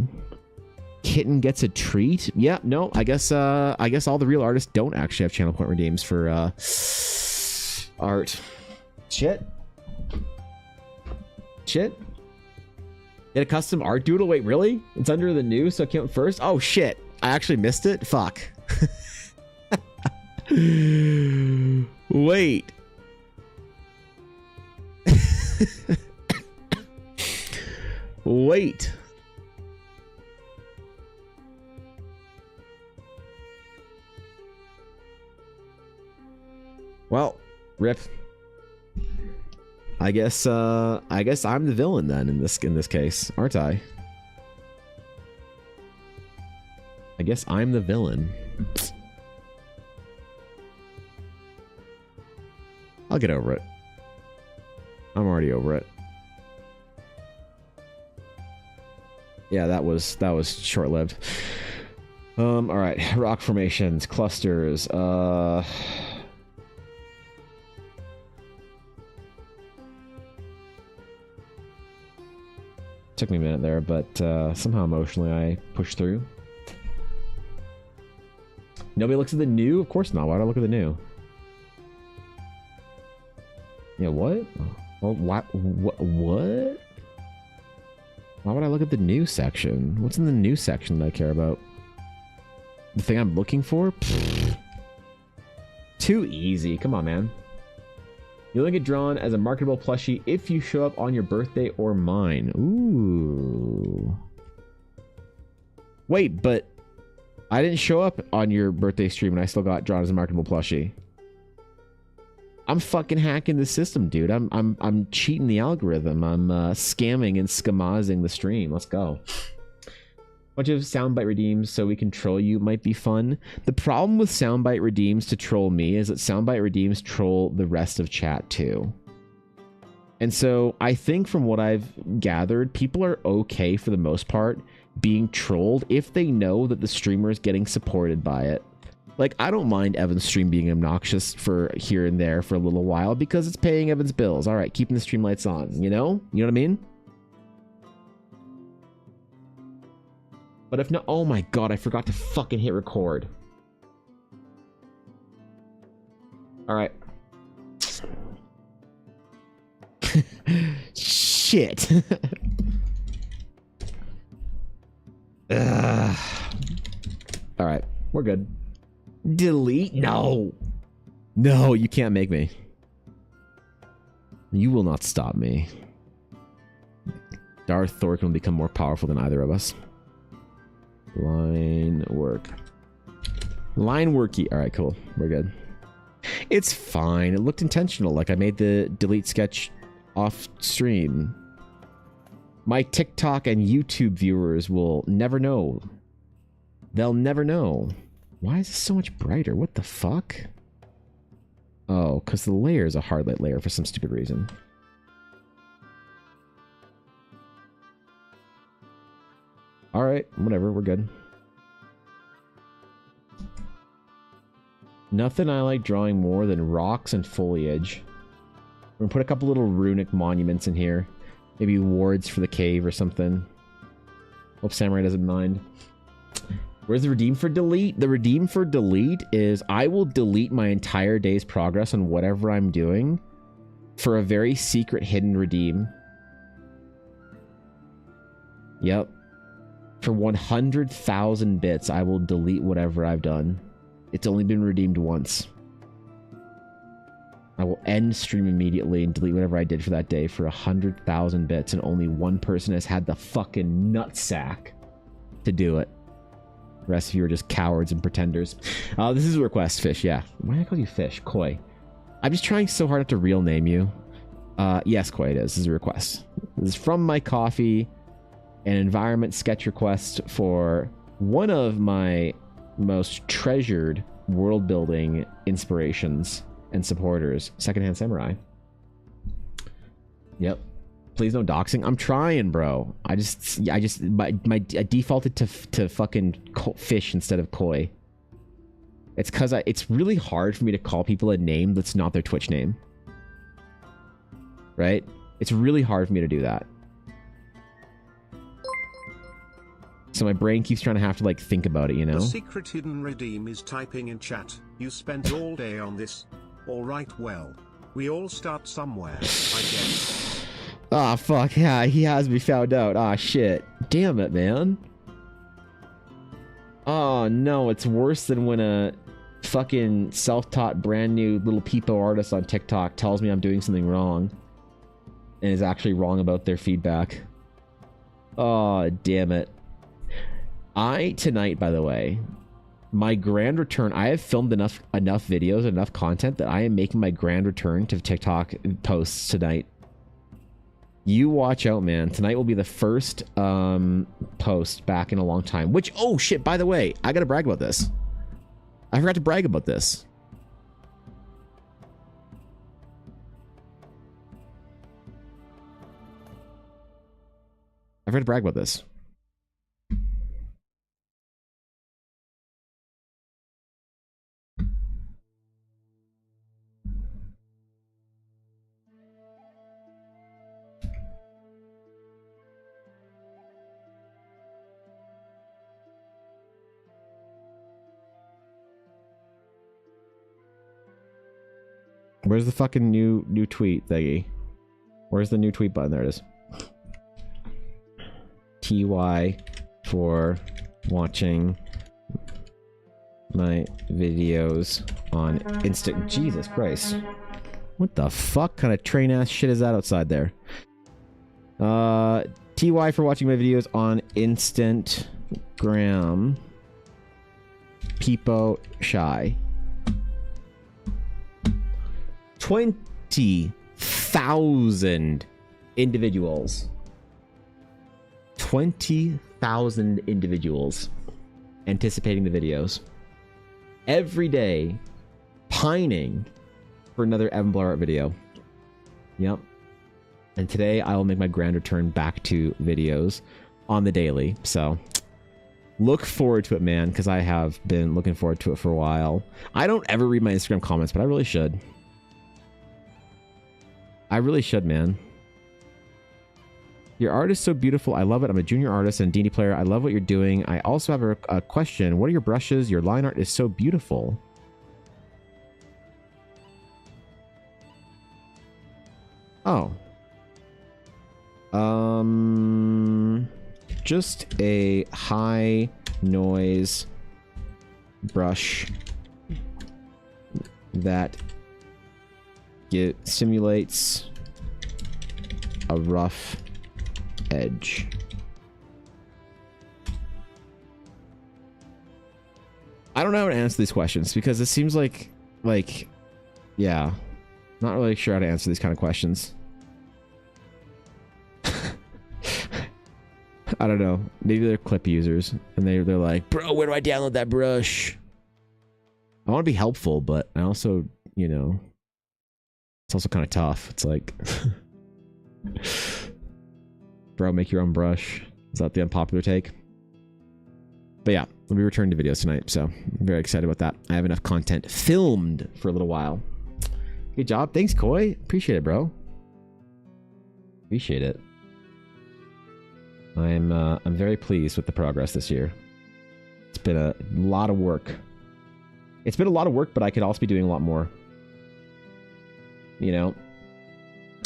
Kitten gets a treat. Yeah, no, I guess all the real artists don't actually have channel point redeems for art. Shit. Get a custom art doodle. Wait, really? It's under the new, so it came first? Oh shit. I actually missed it? Fuck. Wait. Wait. Well, rip. I guess I'm the villain then in this case, aren't I? I guess I'm the villain. I'll get over it. I'm already over it. Yeah, that was short-lived. All right, rock formations, clusters. Took me a minute there, but somehow emotionally I pushed through. Nobody looks at the new? Of course not. Why would I look at the new? Yeah, what? Well, what? Why would I look at the new section? What's in the new section that I care about? The thing I'm looking for? Pfft. Too easy. Come on, man. You only get drawn as a marketable plushie if you show up on your birthday or mine. Ooh. Wait, but I didn't show up on your birthday stream and I still got drawn as a marketable plushie. I'm fucking hacking the system, dude. I'm cheating the algorithm. I'm scamming and scamazing the stream. Let's go. Bunch of soundbite redeems so we can troll you might be fun. The problem with soundbite redeems to troll me is that soundbite redeems troll the rest of chat too. And so I think from what I've gathered, people are okay for the most part being trolled if they know that the streamer is getting supported by it. Like, I don't mind Evan's stream being obnoxious for here and there for a little while because it's paying Evan's bills. All right, keeping the stream lights on, you know? You know what I mean? But if not, oh my god, I forgot to fucking hit record. All right. shit. All right, we're good. Delete? No. No, you can't make me. You will not stop me. Darth Thorkin will become more powerful than either of us. Line work. Line worky. All right, cool. We're good. It's fine. It looked intentional. Like I made the delete sketch off stream. My TikTok and YouTube viewers will never know. They'll never know. Why is this so much brighter? What the fuck? Oh, because the layer is a hard light layer for some stupid reason. Alright, whatever, we're good. Nothing I like drawing more than rocks and foliage. We're gonna put a couple little runic monuments in here. Maybe wards for the cave or something. Hope Samurai doesn't mind. Where's the redeem for delete? The redeem for delete is I will delete my entire day's progress on whatever I'm doing for a very secret hidden redeem. Yep. For 100,000 bits, I will delete whatever I've done. It's only been redeemed once. I will end stream immediately and delete whatever I did for that day for 100,000 bits, and only one person has had the fucking nutsack to do it. The rest of you are just cowards and pretenders. This is a request, Fish, yeah. Why did I call you Fish? Koi. I'm just trying so hard not to real name you. Yes, Koi, it is. This is a request. This is from my coffee, an environment sketch request for one of my most treasured world building inspirations and supporters, Secondhand Samurai. Yep. Please no doxing. I'm trying, bro. I defaulted to fucking Fish instead of Koi. It's because it's really hard for me to call people a name that's not their Twitch name. Right? It's really hard for me to do that. So my brain keeps trying to have to like think about it, you know? The secret hidden redeem is typing in chat. You spent all day on this. Alright, well, we all start somewhere, I guess. Ah, fuck, yeah, he has me found out. Ah, shit. Damn it, man. Oh, no, it's worse than when a fucking self-taught brand new little peepo artist on TikTok tells me I'm doing something wrong and is actually wrong about their feedback. Oh, damn it. Tonight, by the way, my grand return, I have filmed enough videos, enough content that I am making my grand return to TikTok posts tonight. You watch out, man. Tonight will be the first post back in a long time. Which, oh shit, by the way, I gotta brag about this. I forgot to brag about this. I forgot to brag about this. Where's the fucking new tweet thingy? Where's the new tweet button? There it is. TY for watching my videos on Insta. Jesus Christ. What the fuck kind of train ass shit is that outside there? TY for watching my videos on Instagram. Peepo Shy. 20,000 individuals. 20,000 individuals anticipating the videos. Every day, pining for another Evan Blair Art video. Yep. And today, I will make my grand return back to videos on the daily. So, look forward to it, man, because I have been looking forward to it for a while. I don't ever read my Instagram comments, but I really should. I really should, man. Your art is so beautiful. I love it. I'm a junior artist and D&D player. I love what you're doing. I also have a question. What are your brushes? Your line art is so beautiful. Oh. Just a high noise brush that simulates a rough edge. I don't know how to answer these questions because it seems like, yeah, not really sure how to answer these kind of questions. I don't know. Maybe they're clip users and they're like, bro, where do I download that brush? I want to be helpful, but I also, you know, it's also kind of tough. It's like, bro, make your own brush. Is that the unpopular take? But yeah, we'll be returning to videos tonight, so I'm very excited about that. I have enough content filmed for a little while. Good job. Thanks, Koi. Appreciate it, bro. Appreciate it. I'm very pleased with the progress this year. It's been a lot of work. It's been a lot of work, but I could also be doing a lot more. You know,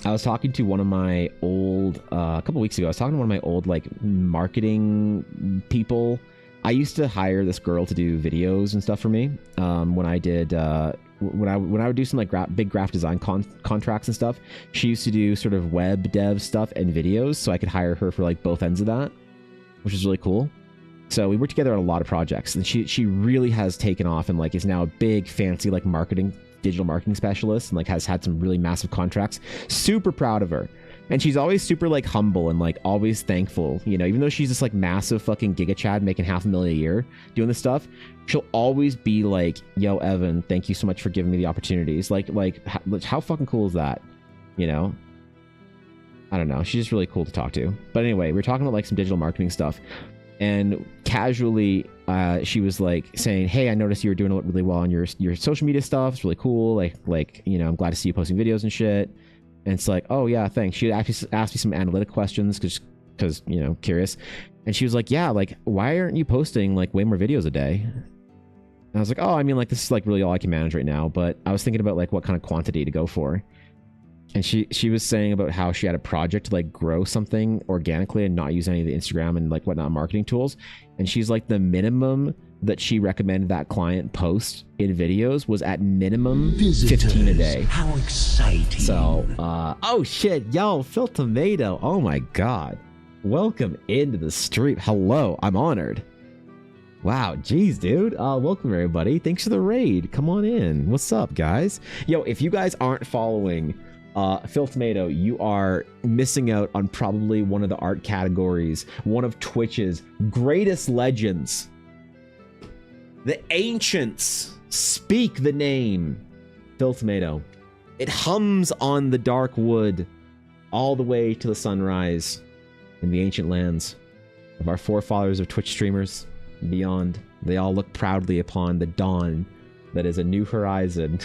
I was talking to one of my old, a couple weeks ago, I was talking to one of my old, like, marketing people. I used to hire this girl to do videos and stuff for me. When I did, when I would do some like big graphic design contracts and stuff, she used to do sort of web dev stuff and videos, so I could hire her for like both ends of that, which is really cool. So we worked together on a lot of projects, and she really has taken off and like is now a big fancy like digital marketing specialist, and like has had some really massive contracts. Super proud of her. And she's always super like humble and like always thankful, you know, even though she's this like massive fucking giga chad making $500,000 a year doing this stuff, she'll always be like, yo, Evan, thank you so much for giving me the opportunities. Like how fucking cool is that? You know, I don't know. She's just really cool to talk to. But anyway, we're talking about like some digital marketing stuff, and casually she was like saying, hey, I noticed you were doing really well on your social media stuff. It's really cool. Like, you know, I'm glad to see you posting videos and shit. And it's like, oh yeah, thanks. She actually asked me some analytic questions because, you know, curious. And she was like, yeah, like, why aren't you posting like way more videos a day? And I was like, oh, I mean, like, this is like really all I can manage right now. But I was thinking about like what kind of quantity to go for. And she was saying about how she had a project to like grow something organically and not use any of the Instagram and like whatnot marketing tools. And she's like, the minimum that she recommended that client post in videos was at minimum Visitors, 15 a day. How exciting. So, oh shit, yo, Phil Tomato. Oh my God. Welcome into the stream. Hello, I'm honored. Wow, geez, dude. Welcome everybody. Thanks for the raid. Come on in. What's up, guys? Yo, if you guys aren't following Phil Tomato, you are missing out on probably one of the art categories, one of Twitch's greatest legends. The ancients speak the name Phil Tomato. It hums on the dark wood all the way to the sunrise in the ancient lands of our forefathers of Twitch streamers and beyond. They all look proudly upon the dawn that is a new horizon.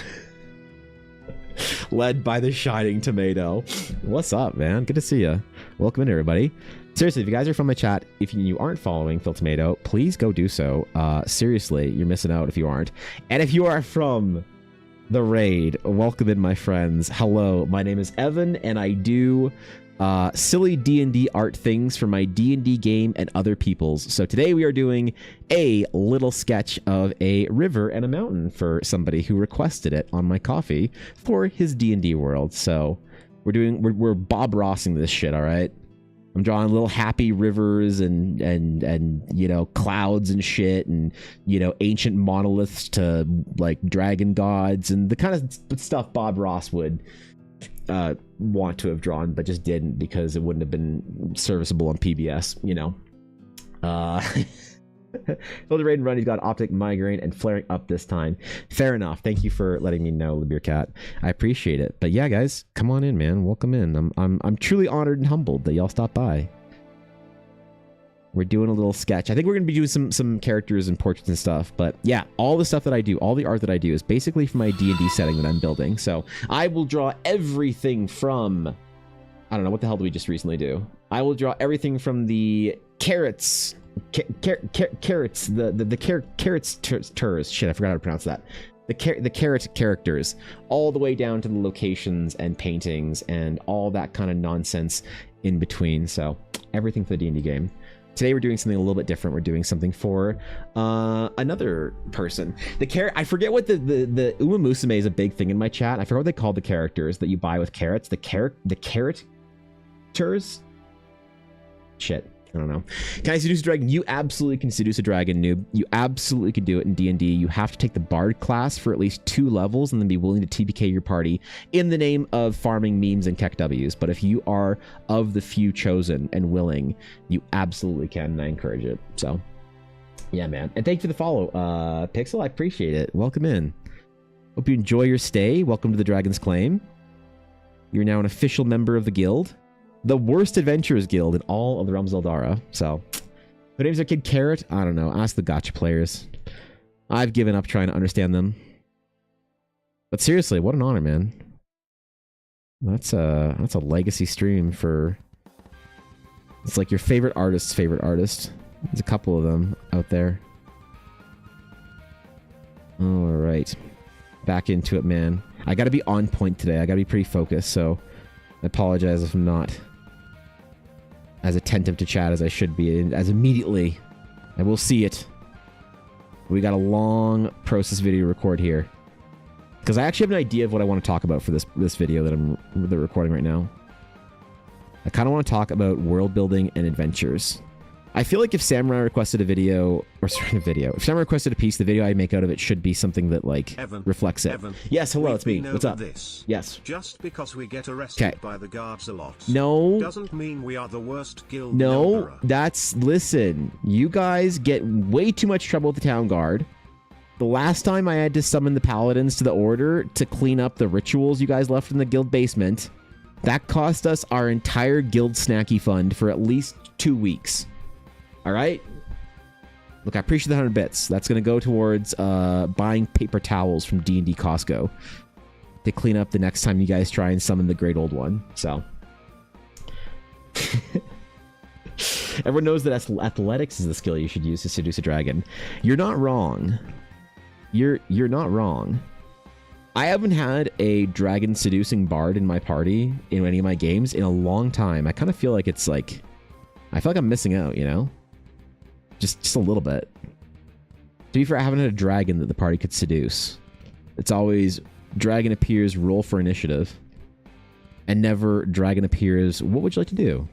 Led by the shining tomato. What's up, man? Good to see you. Welcome in, everybody. Seriously, if you guys are from my chat, if you aren't following Phil Tomato, please go do so. Seriously, you're missing out if you aren't. And if you are from the raid, welcome in, my friends. Hello, my name is Evan, and I do silly D&D art things for my D&D game and other people's. So today we are doing a little sketch of a river and a mountain for somebody who requested it on my coffee for his D&D world. So we're Bob Rossing this shit, all right? I'm drawing little happy rivers and you know, clouds and shit, and you know, ancient monoliths to like dragon gods and the kind of stuff Bob Ross would want to have drawn but just didn't because it wouldn't have been serviceable on PBS, you know. Phil the Raid and Run, he's got optic migraine and flaring up this time. Fair enough. Thank you for letting me know, Beer Cat. I appreciate it. But yeah, guys, come on in, man. Welcome in. I'm truly honored and humbled that y'all stopped by. We're doing a little sketch. I think we're gonna be doing some characters and portraits and stuff. But yeah, all the stuff that I do, all the art that I do is basically for my D&D setting that I'm building. So I will draw everything from, I don't know, what the hell did we just recently do? I will draw everything from the carrots, carrots, shit, I forgot how to pronounce that. The carrot characters, all the way down to the locations and paintings and all that kind of nonsense in between. So everything for the D&D game. Today we're doing something a little bit different. We're doing something for another person. I forget what the Uma Musume is a big thing in my chat. I forget what they call the characters that you buy with carrots. The carrot tours? Shit. I don't know. Can I seduce a dragon? You absolutely can seduce a dragon, noob. You absolutely can do it in D&D. You have to take the bard class for at least 2 levels and then be willing to TPK your party in the name of farming memes and Keck W's. But if you are of the few chosen and willing, you absolutely can, and I encourage it. So, yeah, man. And thank you for the follow, Pixel. I appreciate it. Welcome in. Hope you enjoy your stay. Welcome to the Dragon's Claim. You're now an official member of the guild. The worst adventurers guild in all of the realms of Eldara. So, who names their kid Carrot? I don't know. Ask the gacha players. I've given up trying to understand them. But seriously, what an honor, man. That's a legacy stream for... It's like your favorite artist's favorite artist. There's a couple of them out there. Alright. Back into it, man. I gotta be on point today. I gotta be pretty focused, so... I apologize if I'm not as attentive to chat as I should be, and as immediately I will see it. We got a long process video to record here, because I actually have an idea of what I want to talk about for this video that I'm recording right now. I kind of want to talk about world building and adventures. I feel like if Samurai requested a video, or sorry, if Samurai requested a piece, the video I make out of it should be something that, like, reflects it. Evan, yes, hello, it's me. What's up? This. Yes. Just because we get arrested by the guards a lot. No. Doesn't mean we are the worst guild. No, listen, you guys get way too much trouble with the town guard. The last time I had to summon the paladins to the order to clean up the rituals you guys left in the guild basement, that cost us our entire guild snacky fund for at least 2 weeks. All right. Look, I appreciate the 100 bits. That's going to go towards buying paper towels from D&D Costco to clean up the next time you guys try and summon the great old one. So everyone knows that athletics is the skill you should use to seduce a dragon. You're not wrong. You're not wrong. I haven't had a dragon seducing bard in my party in any of my games in a long time. I kind of feel like it's like, I feel like I'm missing out, you know? Just a little bit. To be fair, I haven't had a dragon that the party could seduce. It's always dragon appears, roll for initiative. And never dragon appears, what would you like to do?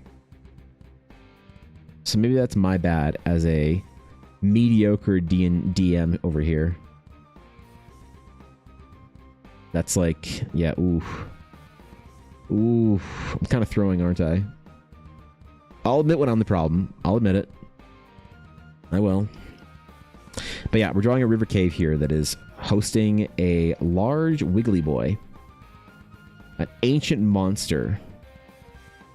So maybe that's my bad as a mediocre DM over here. That's like, yeah, oof. Oof. I'm kind of throwing, aren't I? I'll admit when I'm the problem. I'll admit it. I will. But yeah, we're drawing a river cave here that is hosting a large wiggly boy. An ancient monster.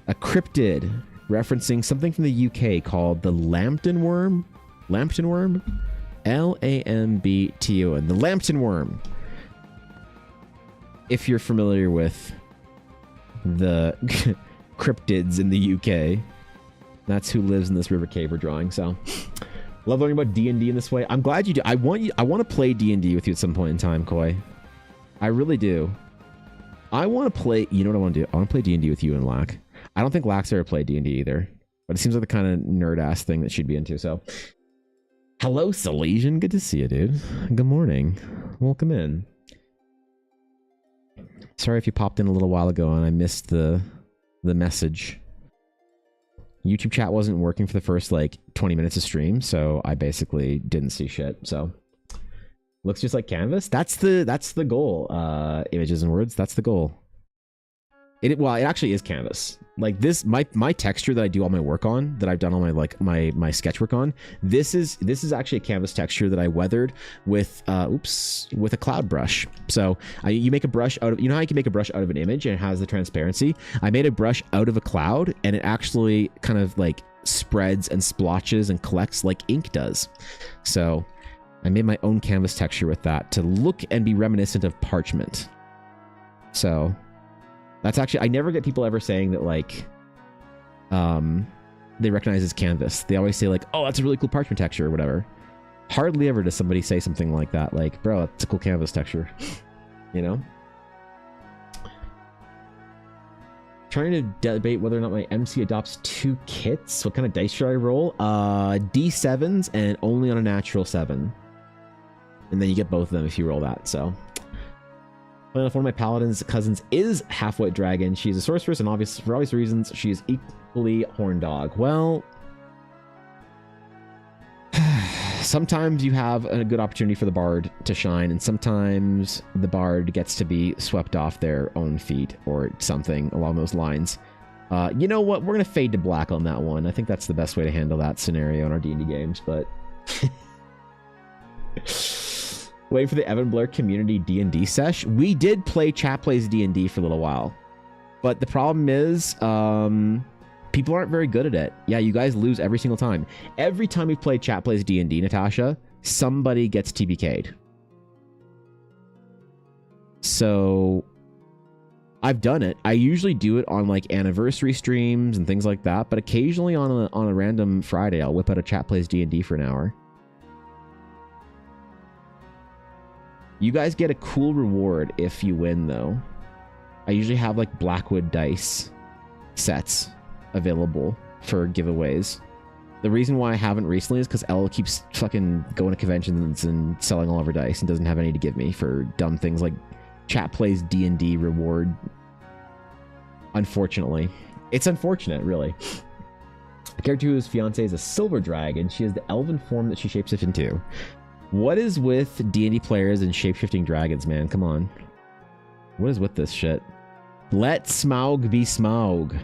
A cryptid referencing something from the UK called the Lambton Worm. Lambton Worm? Lambton. The Lambton Worm. If you're familiar with the cryptids in the UK, that's who lives in this river cave we're drawing. So, love learning about D&D in this way. I'm glad you do. I want to play D&D with you at some point in time, Koi. I really do. I want to play. You know what I want to do? I want to play D&D with you and Lack. I don't think Lack's ever played D&D either, but it seems like the kind of nerd ass thing that she'd be into. So, hello, Salesian. Good to see you, dude. Good morning. Welcome in. Sorry if you popped in a little while ago and I missed the message. YouTube chat wasn't working for the first like 20 minutes of stream, so I basically didn't see shit. So looks just like canvas. That's the goal. Images and words. That's the goal. It actually is canvas. Like this, my texture that I do all my work on, that I've done all my sketch work on. This is actually a canvas texture that I weathered with with a cloud brush. So you make a brush out of, you know how you can make a brush out of an image and it has the transparency. I made a brush out of a cloud and it actually kind of like spreads and splotches and collects like ink does. So I made my own canvas texture with that to look and be reminiscent of parchment. So that's actually, I never get people ever saying that like, they recognize as canvas. They always say like, oh, that's a really cool parchment texture or whatever. Hardly ever does somebody say something like that. Like, bro, that's a cool canvas texture, you know? Trying to debate whether or not my MC adopts 2 kits. What kind of dice should I roll? D7s and only on a natural 7. And then you get both of them if you roll that, so. One of my paladin's cousins is half-white dragon. She's a sorceress, and for obvious reasons, she is equally horn dog. Well, sometimes you have a good opportunity for the bard to shine, and sometimes the bard gets to be swept off their own feet or something along those lines. You know what? We're going to fade to black on that one. I think that's the best way to handle that scenario in our D&D games, but... Waiting for the Evan Blair community D&D sesh. We did play Chat Plays D&D for a little while, but the problem is people aren't very good at it. Yeah, you guys lose every single time. Every time we play Chat Plays D&D, Natasha, somebody gets TBK'd. So I've done it. I usually do it on like anniversary streams and things like that, but occasionally on a random Friday, I'll whip out a Chat Plays D&D for an hour. You guys get a cool reward if you win, though. I usually have like Blackwood dice sets available for giveaways. The reason why I haven't recently is because Elle keeps fucking going to conventions and selling all of her dice and doesn't have any to give me for dumb things like Chat Plays D&D reward. Unfortunately. It's unfortunate, really. The character whose fiance is a silver dragon. She has the elven form that she shapeshifts into. What is with D&D players and shapeshifting dragons, man? Come on. What is with this shit? Let Smaug be Smaug.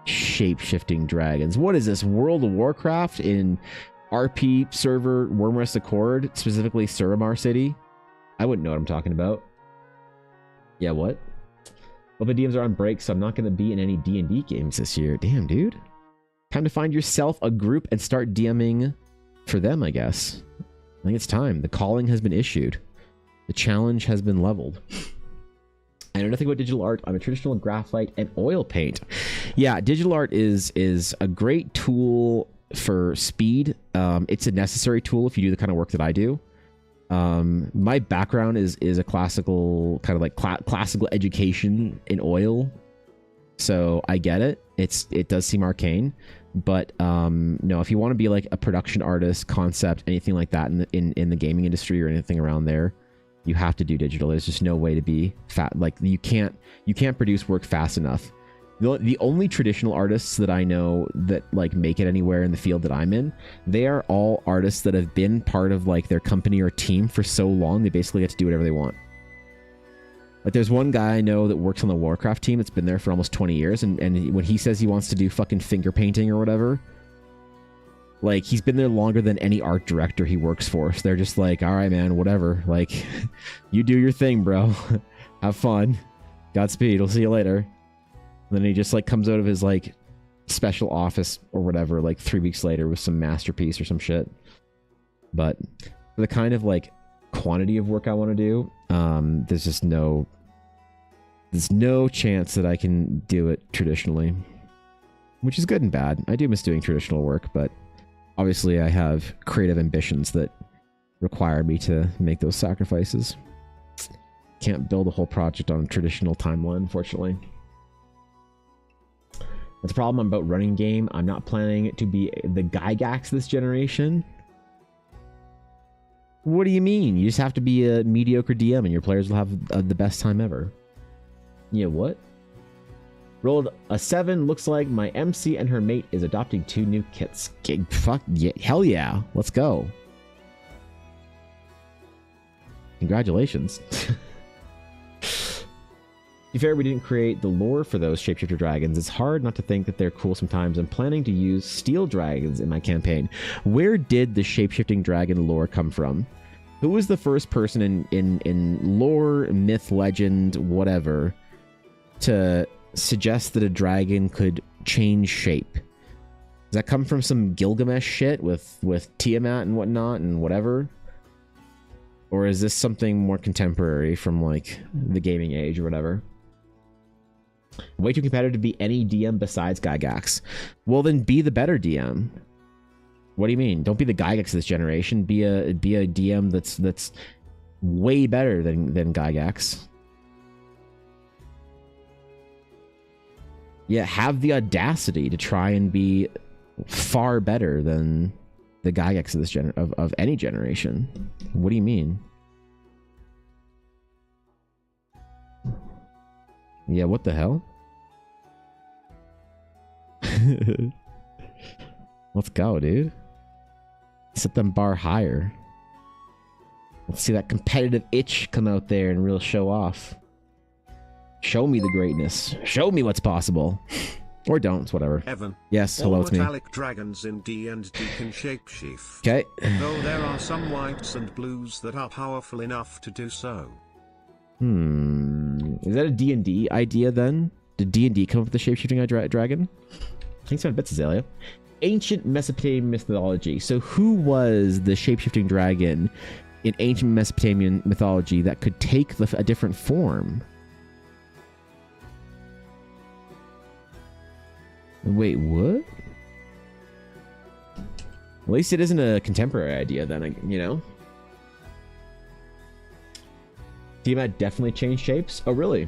Shapeshifting dragons. What is this? World of Warcraft in RP server Wormrest Accord, specifically Suramar City? I wouldn't know what I'm talking about. Yeah, what? Well, the DMs are on break, so I'm not going to be in any D&D games this year. Damn, dude. Time to find yourself a group and start DMing for them, I guess. I think it's time. The calling has been issued. The challenge has been leveled. I know nothing about digital art. I'm a traditional graphite and oil paint. Yeah, digital art is a great tool for speed. It's a necessary tool if you do the kind of work that I do. My background is a classical, kind of like classical education in oil. So I get it. It does seem arcane. But no, if you want to be like a production artist, concept, anything like that in the gaming industry or anything around there, you have to do digital. There's just no way to be fat. Like you can't produce work fast enough. The only traditional artists that I know that like make it anywhere in the field that I'm in, they are all artists that have been part of like their company or team for so long, they basically get to do whatever they want. Like there's one guy I know that works on the Warcraft team that's been there for almost 20 years, and when he says he wants to do fucking finger painting or whatever, like he's been there longer than any art director he works for. So they're just like, all right, man, whatever. Like, you do your thing, bro. Have fun. Godspeed. We'll see you later. And then he just like comes out of his like special office or whatever, like 3 weeks later with some masterpiece or some shit. But for the kind of like quantity of work I want to do, there's no chance that I can do it traditionally, which is good and bad. I do miss doing traditional work, but obviously I have creative ambitions that require me to make those sacrifices. Can't build a whole project on a traditional timeline, unfortunately. That's the problem about running game. I'm not planning to be the Gygax this generation. What do you mean? You just have to be a mediocre DM and your players will have the best time ever. Yeah, what? Rolled a 7. Looks like my MC and her mate is adopting 2 new kits. Fuck yeah. Hell yeah. Let's go. Congratulations. To be fair, we didn't create the lore for those shapeshifter dragons. It's hard not to think that they're cool sometimes. I'm planning to use steel dragons in my campaign. Where did the shapeshifting dragon lore come from? Who was the first person in lore, myth, legend, whatever, to suggest that a dragon could change shape? Does that come from some Gilgamesh shit with Tiamat and whatnot and whatever? Or is this something more contemporary from like the gaming age or whatever? Way too competitive to be any DM besides Gygax. Well, then be the better DM. What do you mean? Don't be the Gygax of this generation. Be a DM that's way better than Gygax. Yeah, have the audacity to try and be far better than the Gygax of this of any generation. What do you mean? Yeah, what the hell? Let's go, dude. Set them bar higher. Let's see that competitive itch come out there and real show off. Show me the greatness. Show me what's possible. Or don't, it's whatever. Evan. Yes, hello, it's me. Metallic dragons in D&D can shapeshift. Okay. Though there are some whites and blues that are powerful enough to do so. Is that a D&D idea then? Did D&D come up with the shapeshifting dragon? Thanks for bits, Azalea. Ancient Mesopotamian mythology. So who was the shapeshifting dragon in ancient Mesopotamian mythology that could take a different form? Wait, what? At least it isn't a contemporary idea then, you know? Tiamat definitely changed shapes? Oh, really?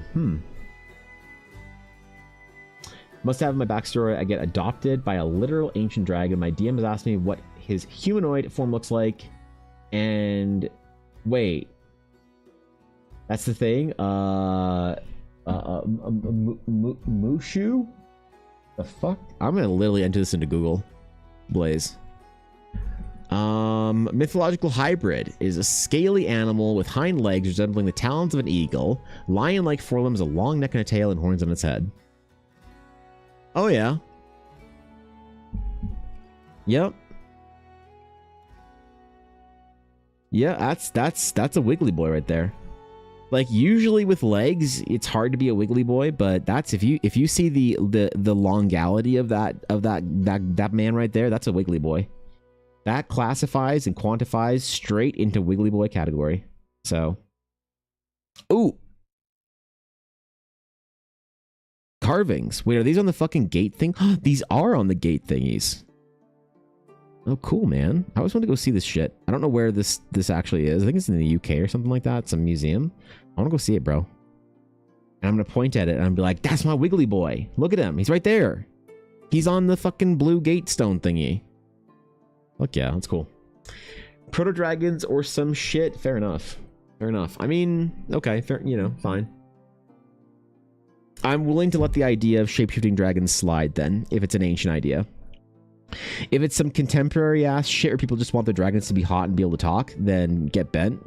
Must have my backstory. I get adopted by a literal ancient dragon. My DM has asked me what his humanoid form looks like. And wait. That's the thing? Mushu? The fuck? I'm gonna literally enter this into Google. Blaze. Mythological hybrid is a scaly animal with hind legs resembling the talons of an eagle, lion-like forelimbs, a long neck and a tail, and horns on its head. Oh yeah. Yep. Yeah, that's a wiggly boy right there. Like usually with legs, it's hard to be a wiggly boy, but that's if you see the longality of that man right there, that's a wiggly boy. That classifies and quantifies straight into wiggly boy category. So, ooh, carvings. Wait, are these on the fucking gate thing? These are on the gate thingies. Oh, cool, man. I always want to go see this shit. I don't know where this actually is. I think it's in the UK or something like that. It's a museum. I want to go see it, bro. And I'm going to point at it and I'm be like, that's my wiggly boy. Look at him. He's right there. He's on the fucking blue gate stone thingy. Fuck yeah, that's cool. Proto dragons or some shit. Fair enough. Fair enough. I mean, okay, fair, you know, fine. I'm willing to let the idea of shapeshifting dragons slide then, if it's an ancient idea. If it's some contemporary ass shit where people just want their dragons to be hot and be able to talk, then get bent.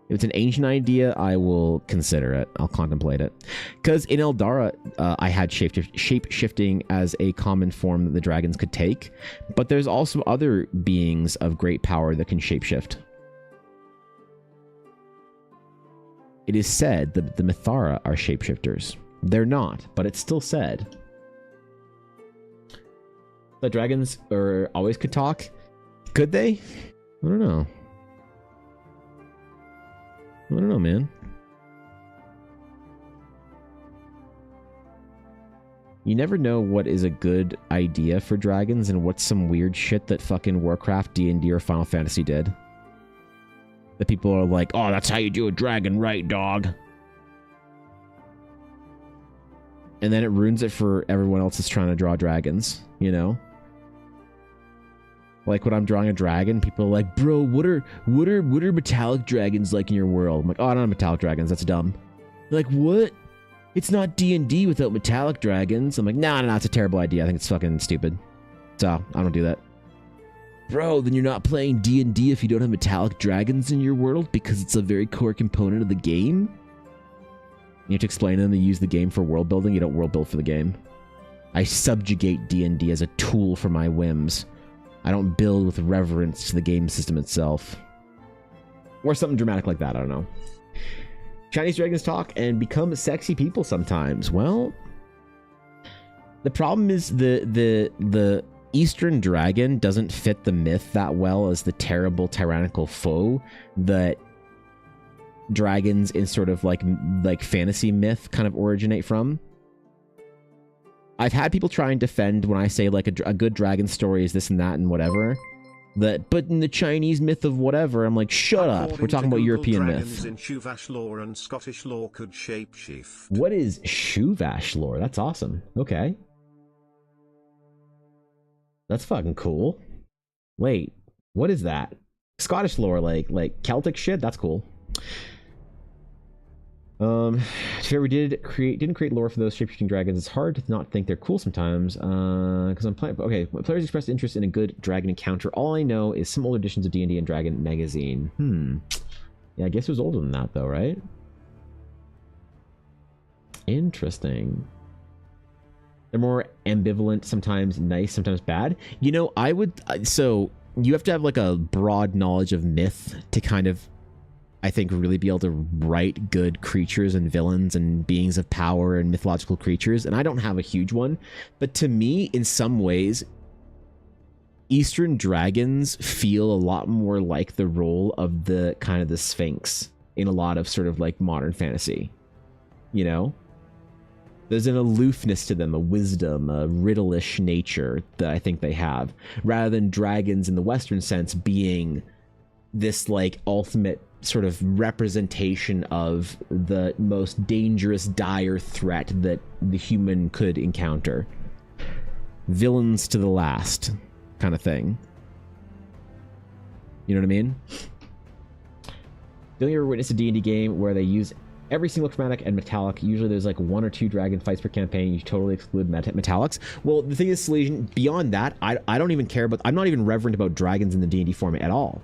If it's an ancient idea, I will consider it. I'll contemplate it. Because in Eldara, I had shape-shifting as a common form that the dragons could take. But there's also other beings of great power that can shapeshift. It is said that the Mithara are shapeshifters. They're not, but it's still said. The dragons always could talk. Could they? I don't know. I don't know, man. You never know what is a good idea for dragons and what's some weird shit that fucking Warcraft, D&D, or Final Fantasy did. That people are like, oh, that's how you do a dragon, right, dog? And then it ruins it for everyone else that's trying to draw dragons, you know? Like when I'm drawing a dragon, people are like, bro, what are metallic dragons like in your world? I'm like, oh, I don't have metallic dragons. That's dumb. They're like, what? It's not D&D without metallic dragons. I'm like, nah, it's a terrible idea. I think it's fucking stupid. So I don't do that. Bro, then you're not playing D&D if you don't have metallic dragons in your world because it's a very core component of the game. You have to explain to them to use the game for world building. You don't world build for the game. I subjugate D&D as a tool for my whims. I don't build with reverence to the game system itself. Or something dramatic like that, I don't know. Chinese dragons talk and become sexy people sometimes. Well, the problem is the Eastern dragon doesn't fit the myth that well as the terrible tyrannical foe that dragons in sort of like fantasy myth kind of originate from. I've had people try and defend when I say like a good dragon story is this and that and whatever. that, but in the Chinese myth of whatever, I'm like, shut up. We're talking about European myth. In Shuvash lore and Scottish lore could shapeshift. What is Shuvash lore? That's awesome. Okay. That's fucking cool. Wait, what is that? Scottish lore, like Celtic shit? That's cool. If you ever didn't create lore for those shapeshifting dragons, it's hard to not think they're cool sometimes. Because I'm playing. Okay, when players expressed interest in a good dragon encounter, all I know is some older editions of D&D and Dragon magazine. Yeah, I guess it was older than that though, right? Interesting. They're more ambivalent, sometimes nice, sometimes bad. You know, I would. So you have to have like a broad knowledge of myth to kind of, I think, really be able to write good creatures and villains and beings of power and mythological creatures. And I don't have a huge one, but to me, in some ways, Eastern dragons feel a lot more like the role of the kind of the Sphinx in a lot of sort of like modern fantasy. You know, there's an aloofness to them, a wisdom, a riddle-ish nature that I think they have, rather than dragons in the Western sense being this like ultimate sort of representation of the most dangerous, dire threat that the human could encounter. Villains to the last kind of thing. You know what I mean? Don't you ever witness a D&D game where they use every single chromatic and metallic? Usually there's like 1 or 2 dragon fights per campaign. You totally exclude metallics. Well, the thing is, Salesian, beyond that, I don't even care about, I'm not even reverent about dragons in the D&D format at all.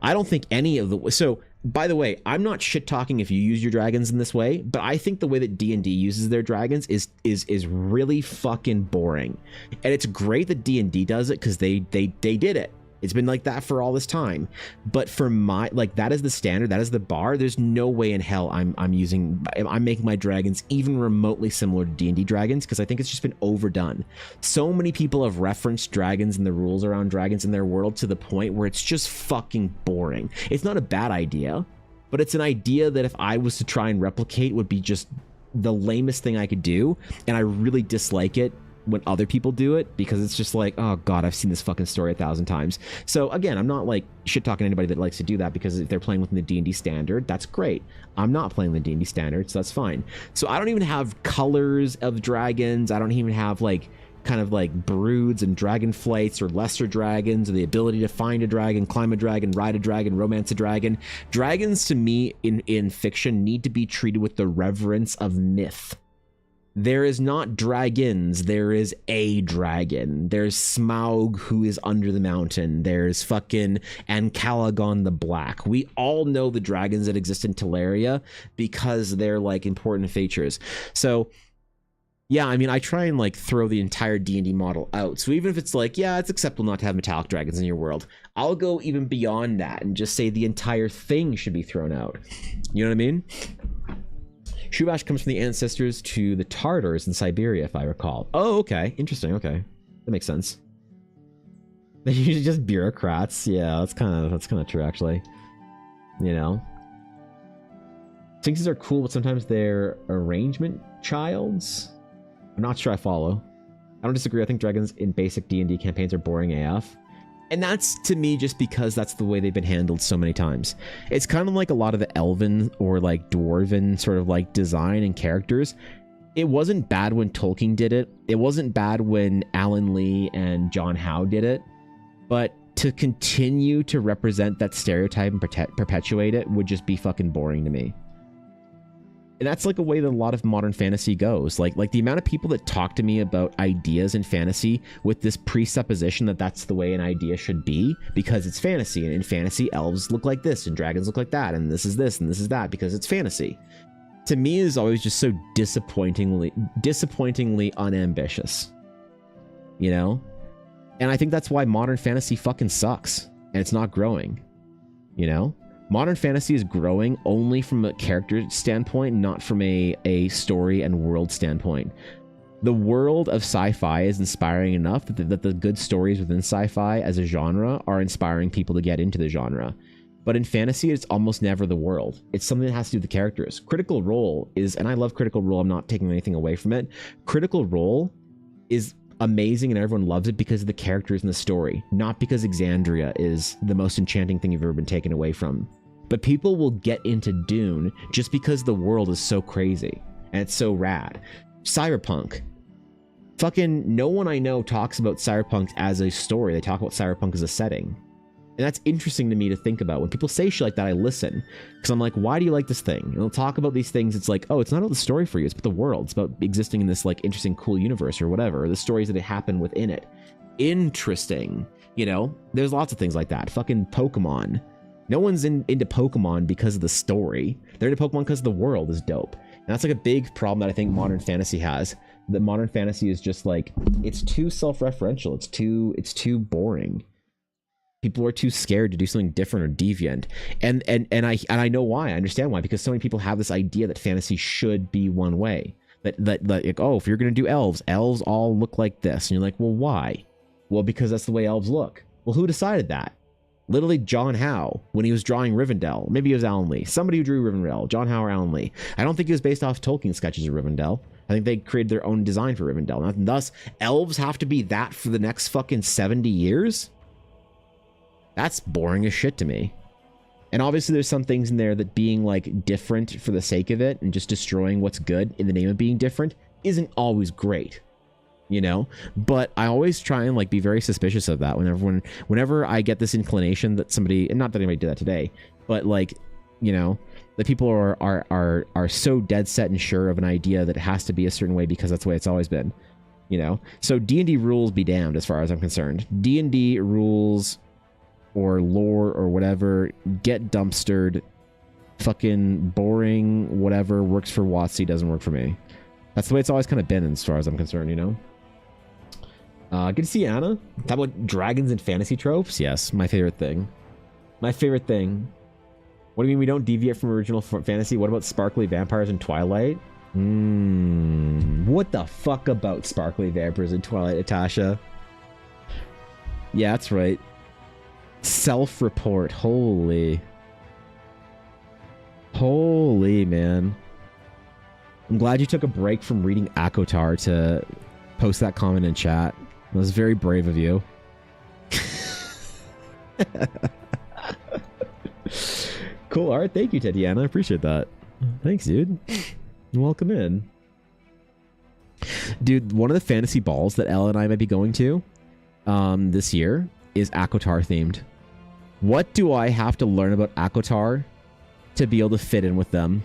I don't think any of the, so by the way, I'm not shit talking if you use your dragons in this way, but I think the way that D&D uses their dragons is really fucking boring. And it's great that D&D does it because they did it. It's been like that for all this time. But for my, like, that is the standard, that is the bar. There's no way in hell I'm making my dragons even remotely similar to D&D dragons, because I think it's just been overdone. So many people have referenced dragons and the rules around dragons in their world to the point where it's just fucking boring. It's not a bad idea, but it's an idea that if I was to try and replicate would be just the lamest thing I could do, and I really dislike it when other people do it, because it's just like, oh god, I've seen this fucking story 1,000 times. So again, I'm not like shit talking anybody that likes to do that, because if they're playing within the D&D standard, that's great. I'm not playing the D&D standard, so that's fine. So I don't even have colors of dragons. I don't even have like kind of like broods and dragon flights or lesser dragons, or the ability to find a dragon, climb a dragon, ride a dragon, romance a dragon. Dragons to me in fiction need to be treated with the reverence of myth. There is not dragons, there is a dragon. There's Smaug, who is under the mountain. There's fucking Ancalagon the Black. We all know the dragons that exist in Teleria because they're like important features. So yeah, I mean, I try and like throw the entire D&D model out. So even if it's like, yeah, it's acceptable not to have metallic dragons in your world, I'll go even beyond that and just say the entire thing should be thrown out. You know what I mean? Shuvash comes from the ancestors to the Tartars in Siberia, if I recall. Oh, okay. Interesting. Okay. That makes sense. They're usually just bureaucrats. Yeah, that's kind of true, actually. You know? Sphinxes are cool, but sometimes they're arrangement childs. I'm not sure I follow. I don't disagree. I think dragons in basic D&D campaigns are boring AF. And that's, to me, just because that's the way they've been handled so many times. It's kind of like a lot of the elven or like dwarven sort of like design and characters. It wasn't bad when Tolkien did it. It wasn't bad when Alan Lee and John Howe did it. But to continue to represent that stereotype and perpetuate it would just be fucking boring to me. And that's like a way that a lot of modern fantasy goes. Like the amount of people that talk to me about ideas in fantasy with this presupposition that that's the way an idea should be because it's fantasy, and in fantasy elves look like this and dragons look like that, and this is this and this is that because it's fantasy. To me, is always just so disappointingly unambitious. You know? And I think that's why modern fantasy fucking sucks and it's not growing. You know? Modern fantasy is growing only from a character standpoint, not from a story and world standpoint. The world of sci-fi is inspiring enough that the good stories within sci-fi as a genre are inspiring people to get into the genre. But in fantasy, it's almost never the world. It's something that has to do with the characters. Critical Role is, and I love Critical Role, I'm not taking anything away from it. Critical Role is amazing and everyone loves it because of the characters and the story, not because Exandria is the most enchanting thing you've ever been taken away from. But people will get into Dune just because the world is so crazy and it's so rad. Cyberpunk. Fucking no one I know talks about Cyberpunk as a story. They talk about Cyberpunk as a setting. And that's interesting to me to think about. When people say shit like that, I listen. Because I'm like, why do you like this thing? And they'll talk about these things. It's like, oh, it's not about the story for you. It's about the world. It's about existing in this like interesting, cool universe or whatever. Or the stories that happen within it. Interesting. You know, there's lots of things like that. Fucking Pokemon. No one's into Pokemon because of the story. They're into Pokemon because the world is dope. And that's like a big problem that I think modern fantasy has. That modern fantasy is just like, it's too self-referential. It's too boring. People are too scared to do something different or deviant. And I know why. I understand why. Because so many people have this idea that fantasy should be one way. That like, oh, if you're going to do elves all look like this. And you're like, well, why? Well, because that's the way elves look. Well, who decided that? Literally John Howe, when he was drawing Rivendell. Maybe it was Alan Lee. Somebody who drew Rivendell. John Howe or Alan Lee. I don't think it was based off Tolkien sketches of Rivendell. I think they created their own design for Rivendell. And thus, elves have to be that for the next fucking 70 years? That's boring as shit to me. And obviously there's some things in there that being like different for the sake of it and just destroying what's good in the name of being different isn't always great. You know, but I always try and like be very suspicious of that whenever I get this inclination that somebody, and not that anybody did that today, but like, you know, that people are so dead set and sure of an idea that it has to be a certain way because that's the way it's always been, you know. So D&D rules be damned as far as I'm concerned. D&D rules or lore or whatever get dumpstered. Fucking boring whatever works for WotC doesn't work for me. That's the way it's always kind of been as far as I'm concerned, you know. Good to see Anna. Talk about dragons and fantasy tropes. Yes, my favorite thing. My favorite thing. What do you mean we don't deviate from original fantasy? What about sparkly vampires in Twilight? What the fuck about sparkly vampires in Twilight, Natasha? Yeah, that's right. Self-report. Holy, man. I'm glad you took a break from reading Akotar to post that comment in chat. That was very brave of you. Cool art. Thank you, Tatiana. I appreciate that. Thanks, dude. Welcome in. Dude, one of the fantasy balls that Ella and I might be going to this year is Akotar themed. What do I have to learn about Akotar to be able to fit in with them?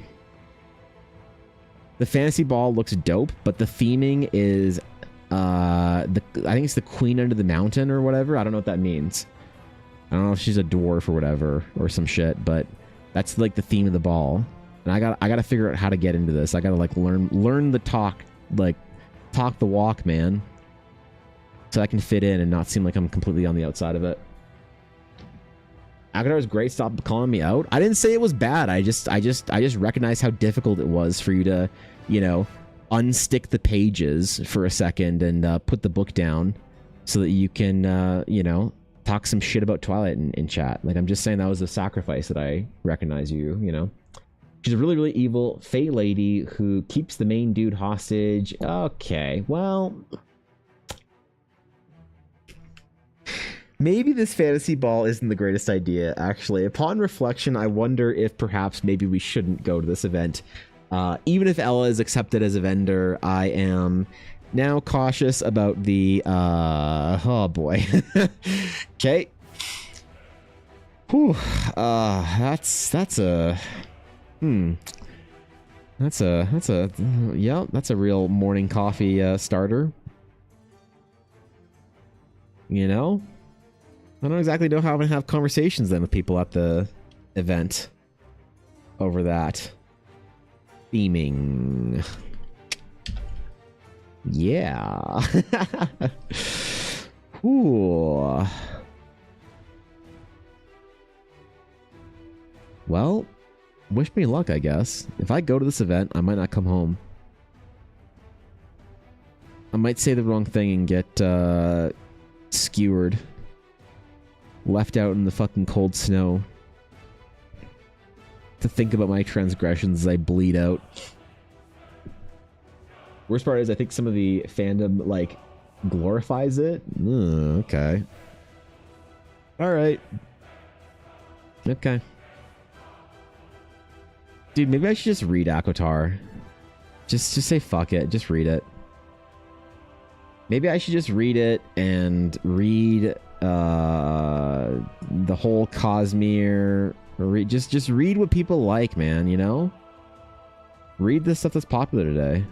The fantasy ball looks dope, but the theming is I think it's the Queen Under the Mountain or whatever. I don't know what that means. I don't know if she's a dwarf or whatever or some shit, but that's like the theme of the ball. And I gotta figure out how to get into this. I gotta like learn the talk, like talk the walk, man, so I can fit in and not seem like I'm completely on the outside of it. Akotar is great. Stop calling me out. I didn't say it was bad. I just recognized how difficult it was for you to, you know, unstick the pages for a second and put the book down so that you can, you know, talk some shit about Twilight in chat. Like, I'm just saying that was a sacrifice that I recognize you know. She's a really, really evil Fey lady who keeps the main dude hostage. Okay, well, maybe this fantasy ball isn't the greatest idea, actually. Upon reflection, I wonder if perhaps maybe we shouldn't go to this event. Even if Ella is accepted as a vendor, I am now cautious about the, oh boy. Okay. Whew. That's a real morning coffee, starter. You know? I don't exactly know how I'm gonna have conversations then with people at the event over that. Theming. Yeah. Ooh. Well, wish me luck, I guess. If I go to this event, I might not come home. I might say the wrong thing and get skewered. Left out in the fucking cold snow. To think about my transgressions as I bleed out. Worst part is I think some of the fandom, like, glorifies it. Okay. All right. Okay. Dude, maybe I should just read Aquitar. Just say fuck it. Just read it. Maybe I should just read it and read the whole Cosmere. Just read what people like, man, you know? Read the stuff that's popular today.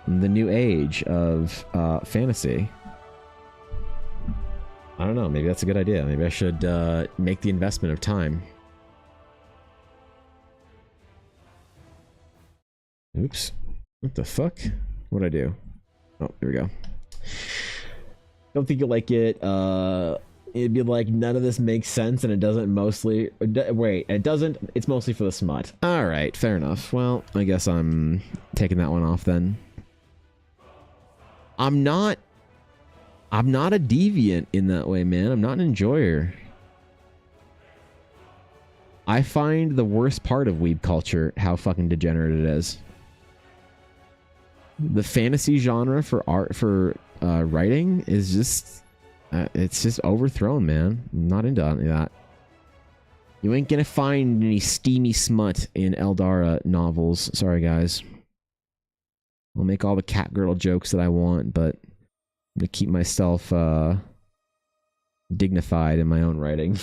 The new age of fantasy. I don't know, maybe that's a good idea. Maybe I should make the investment of time. Oops. What the fuck? What'd I do? Oh, here we go. Don't think you'll like it. It'd be like, none of this makes sense, and it doesn't mostly... Wait, it doesn't... It's mostly for the smut. Alright, fair enough. Well, I guess I'm taking that one off then. I'm not a deviant in that way, man. I'm not an enjoyer. I find the worst part of weeb culture how fucking degenerate it is. The fantasy genre for art, for writing is just... it's just overthrown, man. I'm not into any of that. You ain't gonna find any steamy smut in Eldara novels. Sorry, guys. I'll make all the catgirl jokes that I want, but I'm gonna keep myself dignified in my own writing.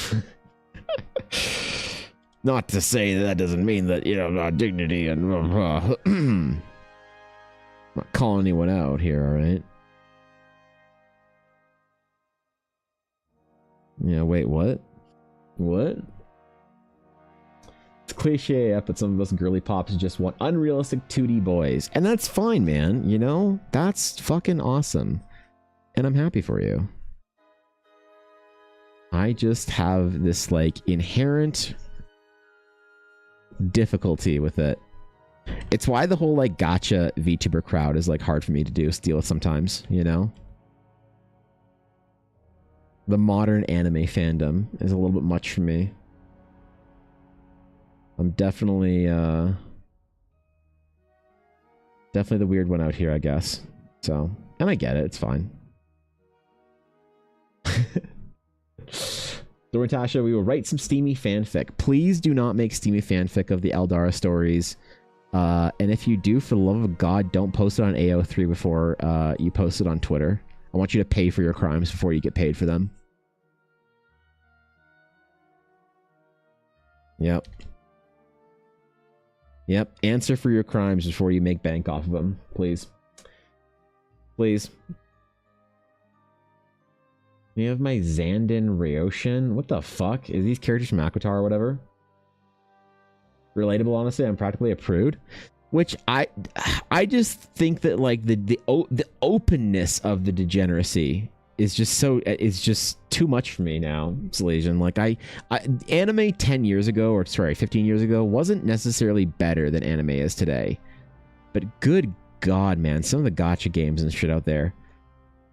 Not to say that doesn't mean that, you know, dignity and... I'm not calling anyone out here, alright? Yeah, wait, what? What? It's cliche, but some of us girly pops just want unrealistic 2D boys. And that's fine, man, you know? That's fucking awesome. And I'm happy for you. I just have this, like, inherent difficulty with it. It's why the whole, like, gacha VTuber crowd is, like, hard for me to deal with sometimes, you know? The modern anime fandom is a little bit much for me. I'm definitely definitely the weird one out here, I guess. So, and I get it, it's fine. Dorntasha, we will write some steamy fanfic. Please do not make steamy fanfic of the Eldara stories. And if you do, for the love of God, don't post it on AO3 before you post it on Twitter. I want you to pay for your crimes before you get paid for them. Yep. Yep. Answer for your crimes before you make bank off of them. Please. Please. You have my Xandin Ryotion. What the fuck? Is these characters from Aquitar or whatever? Relatable, honestly. I'm practically a prude. Which I just think that, like, the openness of the degeneracy is just so... It's just too much for me now, Salesian. Like, anime 10 years ago, or sorry, 15 years ago, wasn't necessarily better than anime is today. But good God, man, some of the gacha games and shit out there.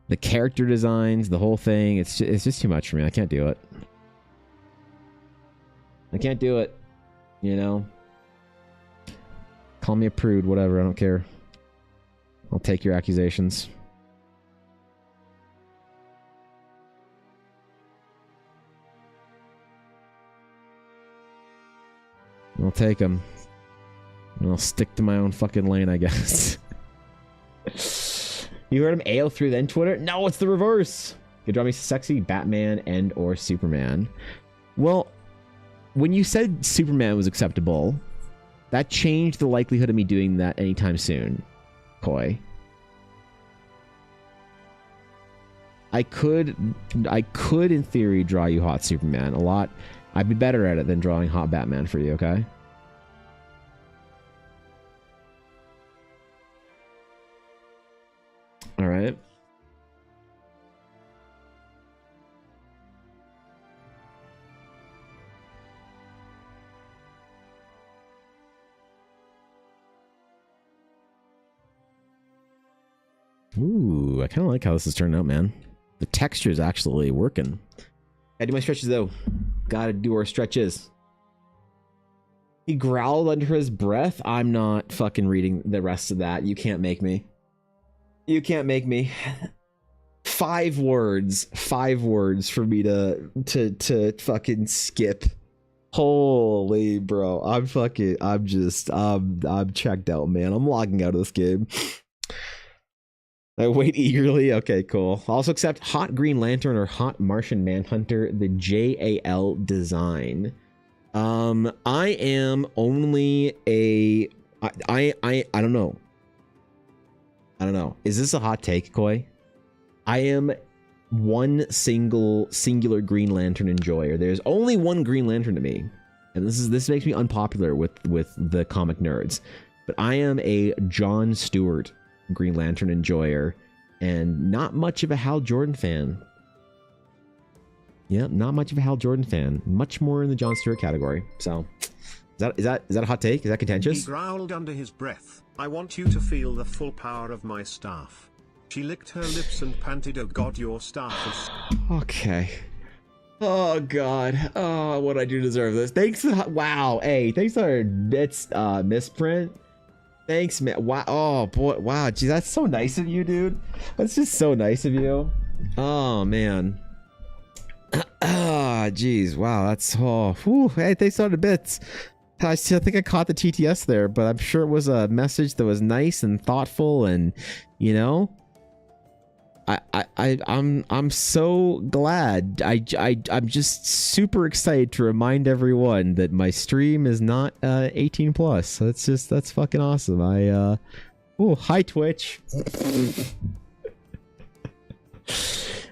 The character designs, the whole thing, it's just too much for me. I can't do it. I can't do it. You know? Call me a prude, whatever, I don't care. I'll take your accusations. I'll take them. And I'll stick to my own fucking lane, I guess. You heard him AO3 then Twitter? No, it's the reverse. You draw me sexy Batman and or Superman. Well, when you said Superman was acceptable, that changed the likelihood of me doing that anytime soon, Koi. I could in theory draw you hot Superman a lot. I'd be better at it than drawing hot Batman for you, okay? All right. Ooh, I kind of like how this is turning out, man. The texture is actually working. Gotta do my stretches, though. Gotta do our stretches. He growled under his breath. I'm not fucking reading the rest of that. You can't make me. You can't make me. 5 words for me to fucking skip. Holy bro, I'm checked out, man. I'm logging out of this game. I wait eagerly. Okay, cool. Also accept Hot Green Lantern or Hot Martian Manhunter, the JAL design. I am only a I don't know. I don't know. Is this a hot take, Koi? I am one singular Green Lantern enjoyer. There's only one Green Lantern to me. And this makes me unpopular with the comic nerds. But I am a John Stewart Green Lantern enjoyer and not much of a Hal Jordan fan. Yeah, not much of a Hal Jordan fan. Much more in the John Stewart category. So, is that a hot take? Is that contentious? He growled under his breath, "I want you to feel the full power of my staff." She licked her lips and panted, "Oh God, your staff is..." Okay. Oh God. Oh, what I do deserve this. Thanks. Wow. Hey, thanks for our bits, misprint. Thanks, man. Wow. Oh boy. Wow. Geez, that's so nice of you, dude. That's just so nice of you. Oh man. Ah, geez. Wow. That's whew. Hey, thanks for the bits. I think I caught the TTS there, but I'm sure it was a message that was nice and thoughtful, and you know. I'm so glad. I'm just super excited to remind everyone that my stream is not 18 plus. So that's fucking awesome. Oh, hi Twitch.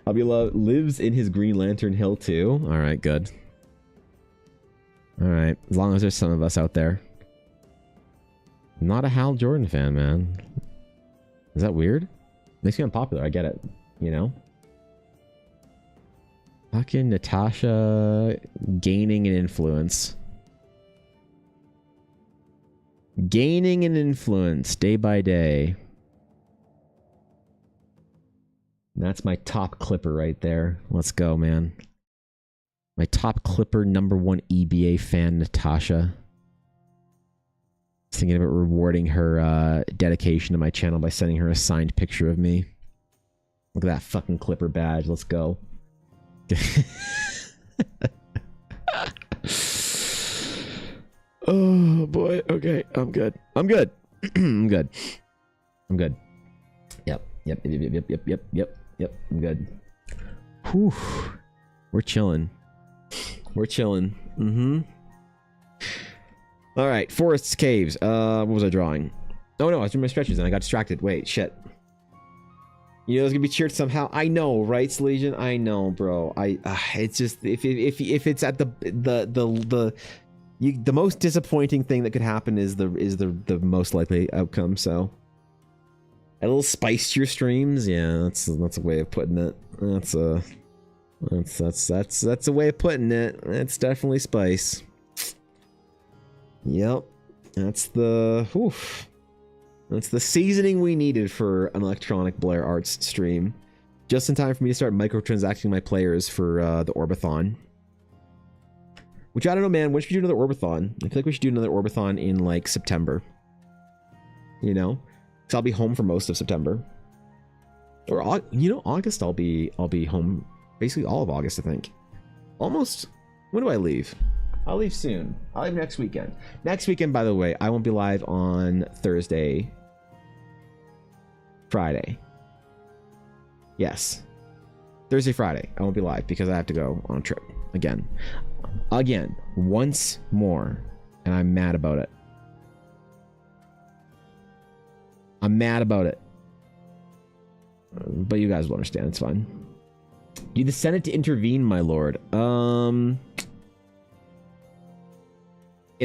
Abila lives in his Green Lantern Hill too. All right, good. All right, as long as there's some of us out there. I'm not a Hal Jordan fan, man. Is that weird? Makes me unpopular, I get it, you know? Fucking Natasha gaining an influence. Gaining an influence day by day. That's my top clipper right there. Let's go, man. My top clipper, #1 EBA fan, Natasha. Thinking about rewarding her dedication to my channel by sending her a signed picture of me. Look at that fucking clipper badge. Let's go. Oh boy. Okay, I'm good. I'm good. I'm good. I'm good. Yep. I'm good. Whew. We're chilling. We're chilling. All right, forests, caves. What was I drawing? Oh no, I was doing my stretches and I got distracted. Wait, shit. You know, it's gonna be cheered somehow. I know, right, Legion? I know, bro. It's just if it's at the most disappointing thing that could happen is the most likely outcome. So a little spice to your streams, yeah. That's a way of putting it. That's a way of putting it. That's definitely spice. Yep, that's the seasoning we needed for an Electronic Blair Arts stream. Just in time for me to start microtransacting my players for the Orbathon. Which I don't know, man. When should we do another Orbathon? I feel like we should do another Orbathon in like September. You know, because I'll be home for most of September. Or August. I'll be home basically all of August, I think. Almost. When do I leave? I'll leave soon. I'll leave next weekend. Next weekend, by the way, I won't be live on Thursday, Friday. Yes. Thursday, Friday. I won't be live because I have to go on a trip. Again. Once more. And I'm mad about it. I'm mad about it. But you guys will understand. It's fine. Need the Senate to intervene, my lord. In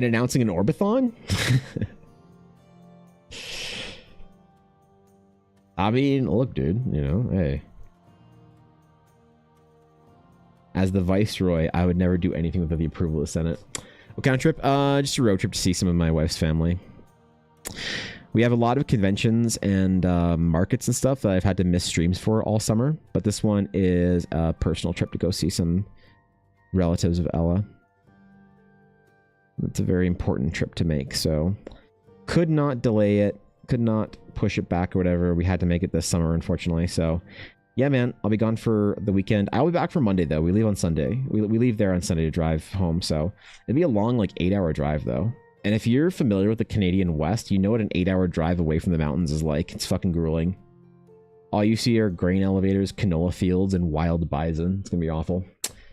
announcing an Orbathon? I mean, look, dude, you know, hey. As the Viceroy, I would never do anything without the approval of the Senate. What kind of trip? Just a road trip to see some of my wife's family. We have a lot of conventions and markets and stuff that I've had to miss streams for all summer, but this one is a personal trip to go see some relatives of Ella. It's a very important trip to make, so could not delay it, could not push it back or whatever. We had to make it this summer, unfortunately, so Yeah, man, I'll be gone for the weekend. I'll be back for Monday, though. We leave on Sunday. We leave there on Sunday to drive home, so it'd be a long, like, 8-hour drive, though. And if you're familiar with the Canadian West, you know what an 8-hour drive away from the mountains is like. It's fucking grueling. All you see are grain elevators, canola fields, and wild bison. It's gonna be awful.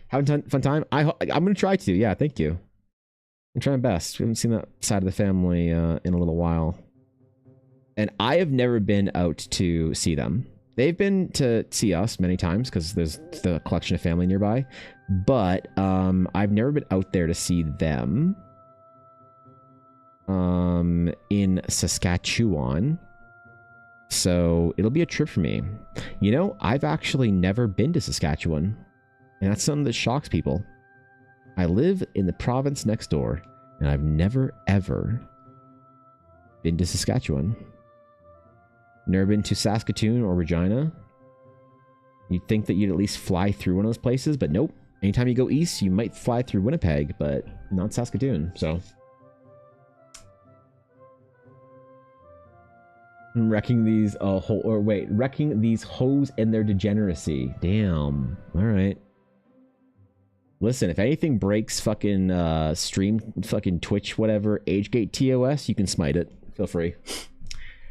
Having fun time? I'm gonna try to. Yeah, thank you. I'm trying my best. We haven't seen that side of the family in a little while. And I have never been out to see them. They've been to see us many times because there's the collection of family nearby. But I've never been out there to see them. In Saskatchewan. So it'll be a trip for me. You know, I've actually never been to Saskatchewan. And that's something that shocks people. I live in the province next door, and I've never, ever been to Saskatchewan. Never been to Saskatoon or Regina. You'd think that you'd at least fly through one of those places, but nope. Anytime you go east, you might fly through Winnipeg, but not Saskatoon, so. Wrecking these wrecking these hoes and their degeneracy. Damn. All right. Listen, if anything breaks fucking stream, fucking Twitch, whatever, AgeGate TOS, you can smite it. Feel free.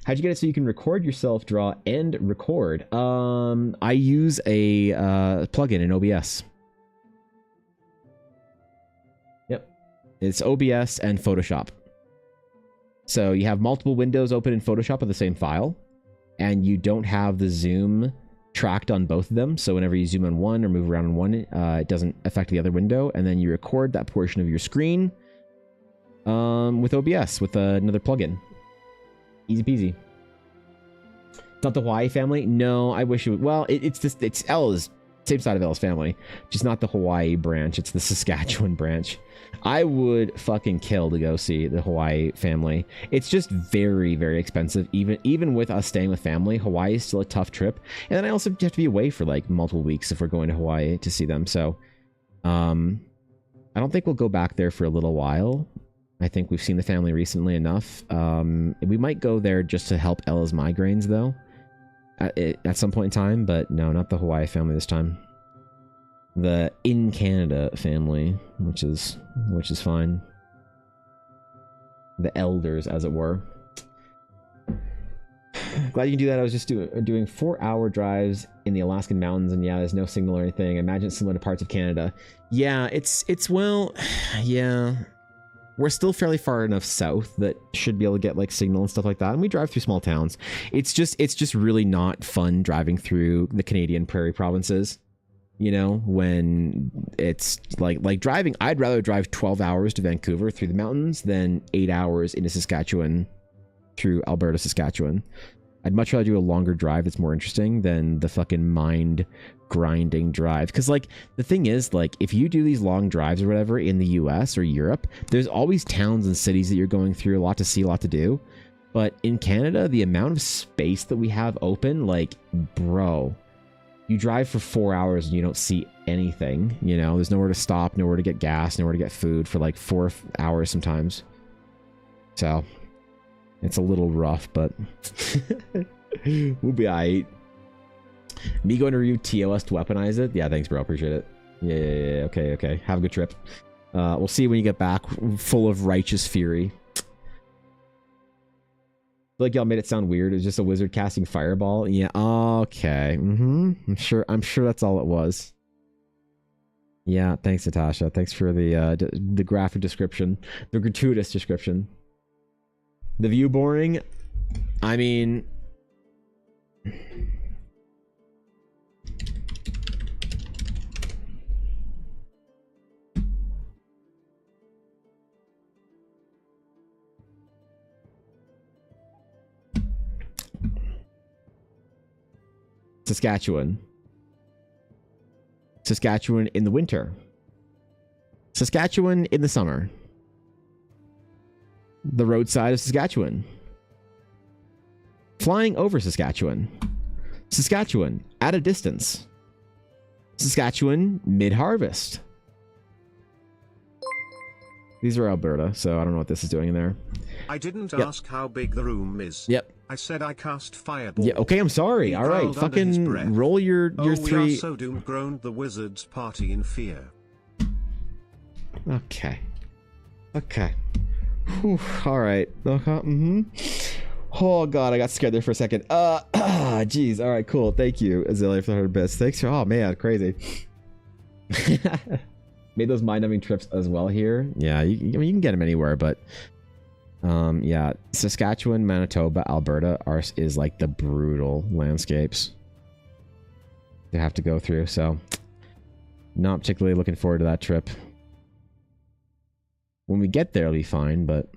How'd you get it so you can record yourself, draw, and record? I use a plugin in OBS. Yep. It's OBS and Photoshop. So you have multiple windows open in Photoshop of the same file, and you don't have the zoom tracked on both of them. So whenever you zoom on one or move around on one, it doesn't affect the other window. And then you record that portion of your screen with OBS, with another plugin. Easy peasy. It's not the Hawaii family? No, I wish it would. Well, it's L's, same side of L's family. Just not the Hawaii branch. It's the Saskatchewan branch. I would fucking kill to go see the Hawaii family. It's just very, very expensive. Even with us staying with family, Hawaii is still a tough trip. And then I also have to be away for like multiple weeks if we're going to Hawaii to see them. So, I don't think we'll go back there for a little while. I think we've seen the family recently enough. We might go there just to help Ella's migraines though, at some point in time. But no, not the Hawaii family this time. The in Canada family, which is fine. The elders, as it were. Glad you can do that. I was just doing 4-hour drives in the Alaskan mountains, and yeah, there's no signal or anything. I imagine it's similar to parts of Canada. Yeah, it's well, yeah. We're still fairly far enough south that should be able to get like signal and stuff like that. And we drive through small towns. It's just really not fun driving through the Canadian prairie provinces. You know, when it's like driving, I'd rather drive 12 hours to Vancouver through the mountains than 8 hours into Saskatchewan through Alberta, Saskatchewan. I'd much rather do a longer drive that's more interesting than the fucking mind grinding drive. Because like the thing is, like if you do these long drives or whatever in the US or Europe, there's always towns and cities that you're going through, a lot to see, a lot to do. But in Canada, the amount of space that we have open, like, bro, you drive for 4 hours and you don't see anything. You know, there's nowhere to stop, nowhere to get gas, nowhere to get food for like 4 hours sometimes. So it's a little rough, but we'll be alright. Me going to review TOS to weaponize it? Yeah, thanks, bro. Appreciate it. Yeah. Okay. Have a good trip. We'll see you when you get back, full of righteous fury. Like y'all made it sound weird. It was just a wizard casting fireball. Yeah. Okay. I'm sure that's all it was. Yeah. Thanks, Natasha. Thanks for the graphic description, the gratuitous description. The view boring. I mean, Saskatchewan in the winter. Saskatchewan in the summer. The roadside of Saskatchewan. Flying over Saskatchewan. Saskatchewan at a distance. Saskatchewan mid-harvest. These are Alberta, so I don't know what this is doing in there. I didn't ask how big the room is. Yep. I said I cast fireball. Yeah, okay, I'm sorry. He All right, growled under his breath. fucking roll your We three. are so doomed, groaned the wizard's party in fear. Okay. Okay. Whew, all right. Oh god, I got scared there for a second. Jeez. All right, cool. Thank you, Azalea, for her best. Thanks for. Oh man, crazy. Made those mind-numbing trips as well here. Yeah, I mean, you can get them anywhere, but yeah, Saskatchewan, Manitoba, Alberta is like the brutal landscapes to have to go through. So, not particularly looking forward to that trip. When we get there, it'll be fine, but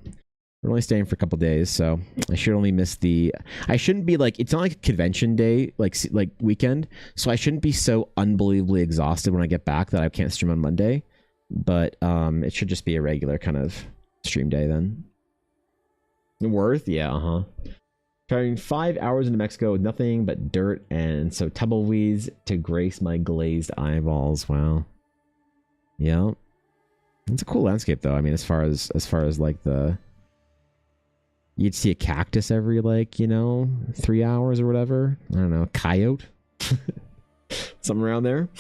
we're only staying for a couple days, so I should only miss the. I shouldn't be like, it's not like a convention day, like weekend, so I shouldn't be so unbelievably exhausted when I get back that I can't stream on Monday. But it should just be a regular kind of stream day then. Worth, yeah, Driving 5 hours into Mexico with nothing but dirt and so tumbleweeds to grace my glazed eyeballs. Wow. Yeah. It's a cool landscape though. I mean, as far as like you'd see a cactus every 3 hours or whatever. I don't know, a coyote. Something around there.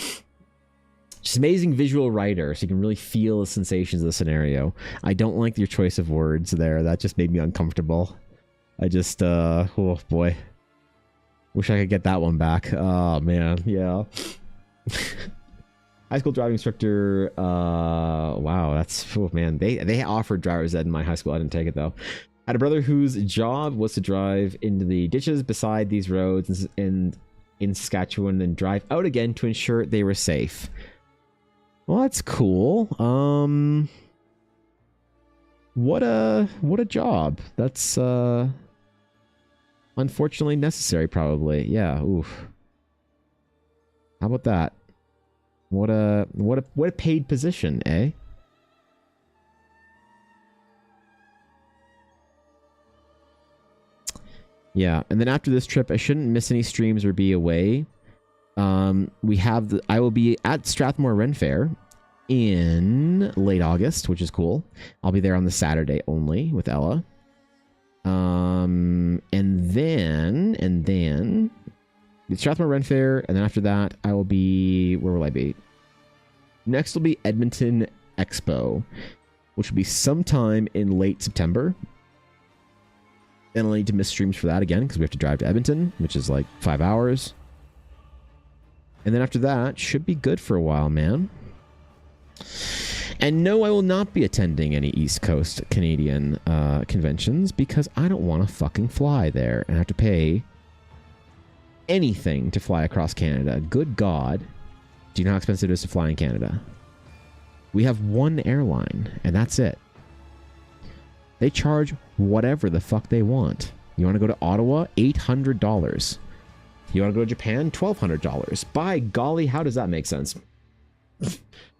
Just amazing visual writer, so you can really feel the sensations of the scenario. I don't like your choice of words there. That just made me uncomfortable. I just, oh boy. Wish I could get that one back. Oh man, yeah. High school driving instructor, wow, that's, oh man. They offered driver's ed in my high school. I didn't take it though. I had a brother whose job was to drive into the ditches beside these roads in Saskatchewan and drive out again to ensure they were safe. Well, that's cool. What a job. That's unfortunately necessary, probably. Yeah. Oof. How about that? What a paid position, eh? Yeah, and then after this trip, I shouldn't miss any streams or be away. I will be at Strathmore Ren Fair in late August, which is cool. I'll be there on the Saturday only with Ella. And then the Strathmore Ren Fair, and then after that, I will be, where will I be? Next will be Edmonton Expo, which will be sometime in late September. Then I'll need to miss streams for that again, because we have to drive to Edmonton, which is like 5 hours. And then after that, should be good for a while, man. And no, I will not be attending any East Coast Canadian conventions, because I don't want to fucking fly there and have to pay anything to fly across Canada. Good God. Do you know how expensive it is to fly in Canada? We have one airline, and that's it. They charge whatever the fuck they want. You want to go to Ottawa? $800. You want to go to Japan? $1,200. By golly, how does that make sense?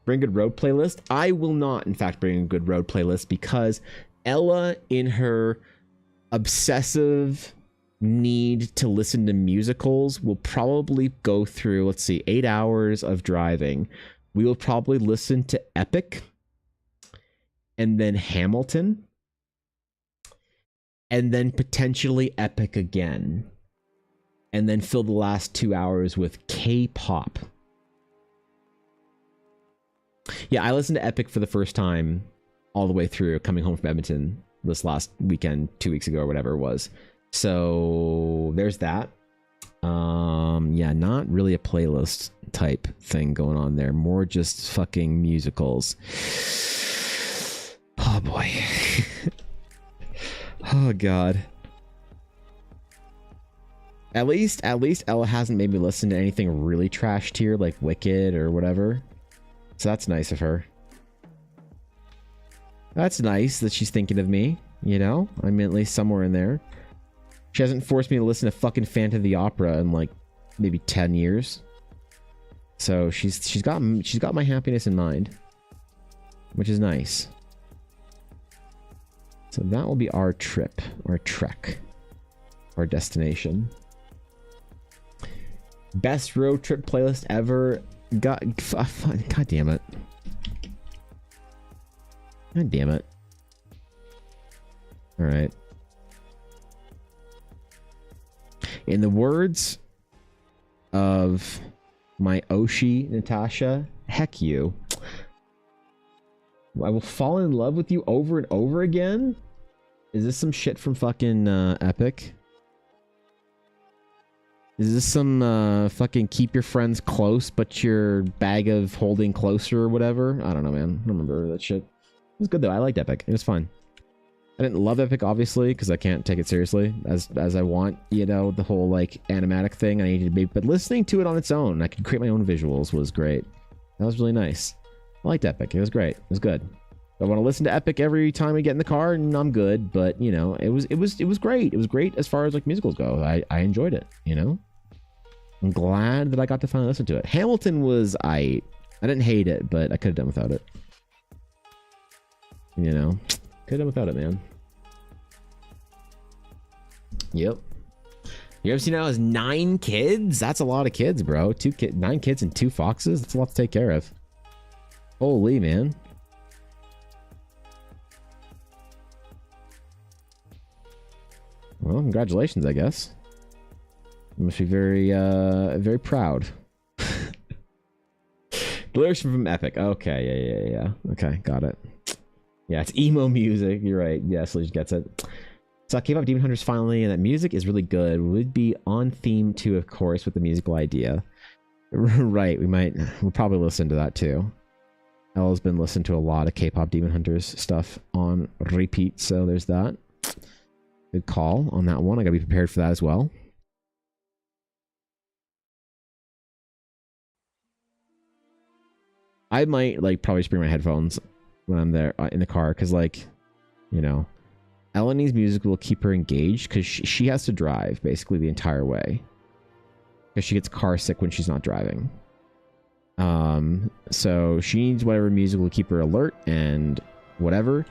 Bring a good road playlist? I will not, in fact, bring a good road playlist, because Ella, in her obsessive need to listen to musicals, will probably go through, let's see, 8 hours of driving. We will probably listen to Epic, and then Hamilton, and then potentially Epic again, and then fill the last 2 hours with K-pop. Yeah, I listened to Epic for the first time all the way through coming home from Edmonton this last weekend, 2 weeks ago or whatever it was. So there's that. Yeah, not really a playlist type thing going on there. More just fucking musicals. Oh boy. Oh god. At least Ella hasn't made me listen to anything really trash tier like Wicked or whatever. So that's nice of her. That's nice that she's thinking of me, you know? I'm at least somewhere in there. She hasn't forced me to listen to fucking Phantom of the Opera in like maybe 10 years. So she's got my happiness in mind, which is nice. So that will be our trip, or trek, our destination. Best road trip playlist ever. God damn it. God damn it. All right. In the words of my Oshi Natasha, heck you. I will fall in love with you over and over again? Is this some shit from fucking Epic? Is this some fucking keep your friends close but your bag of holding closer or whatever? I don't know, man. I don't remember that shit. It was good though. I liked Epic. It was fun. I didn't love Epic obviously because I can't take it seriously as I want, you know, the whole like animatic thing I needed to be, but listening to it on its own, I could create my own visuals was great. That was really nice. I liked Epic. It was great. It was good. I want to listen to Epic every time I get in the car, and I'm good. But you know, it was great. It was great as far as like musicals go. I enjoyed it. You know, I'm glad that I got to finally listen to it. Hamilton was I didn't hate it, but I could have done without it. You know, could have done without it, man. Yep. You ever seen how has 9 kids? That's a lot of kids, bro. 9 kids and 2 foxes. That's a lot to take care of. Holy man. Well, congratulations, I guess. You must be very, very proud. The lyrics from Epic. Okay, yeah. Okay, got it. Yeah, it's emo music. You're right. Yeah, Sleeves gets it. So K-pop Demon Hunters finally, and that music is really good. Would be on theme too, of course, with the musical idea. Right, we'll probably listen to that too. Ella's been listening to a lot of K-pop Demon Hunters stuff on repeat, so there's that. Good call on that one. I gotta be prepared for that as well. I might like probably just bring my headphones when I'm there in the car because, like, you know, Eleni's music will keep her engaged because she has to drive basically the entire way because she gets car sick when she's not driving. So she needs whatever music will keep her alert and whatever.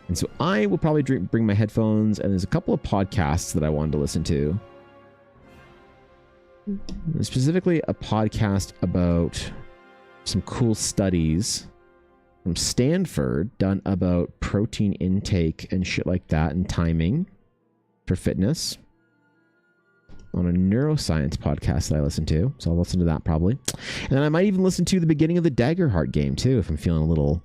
And so I will probably bring my headphones, and there's a couple of podcasts that I wanted to listen to. Specifically a podcast about some cool studies from Stanford done about protein intake and shit like that and timing for fitness on a neuroscience podcast that I listen to. So I'll listen to that probably. And then I might even listen to the beginning of the Daggerheart game too if I'm feeling a little,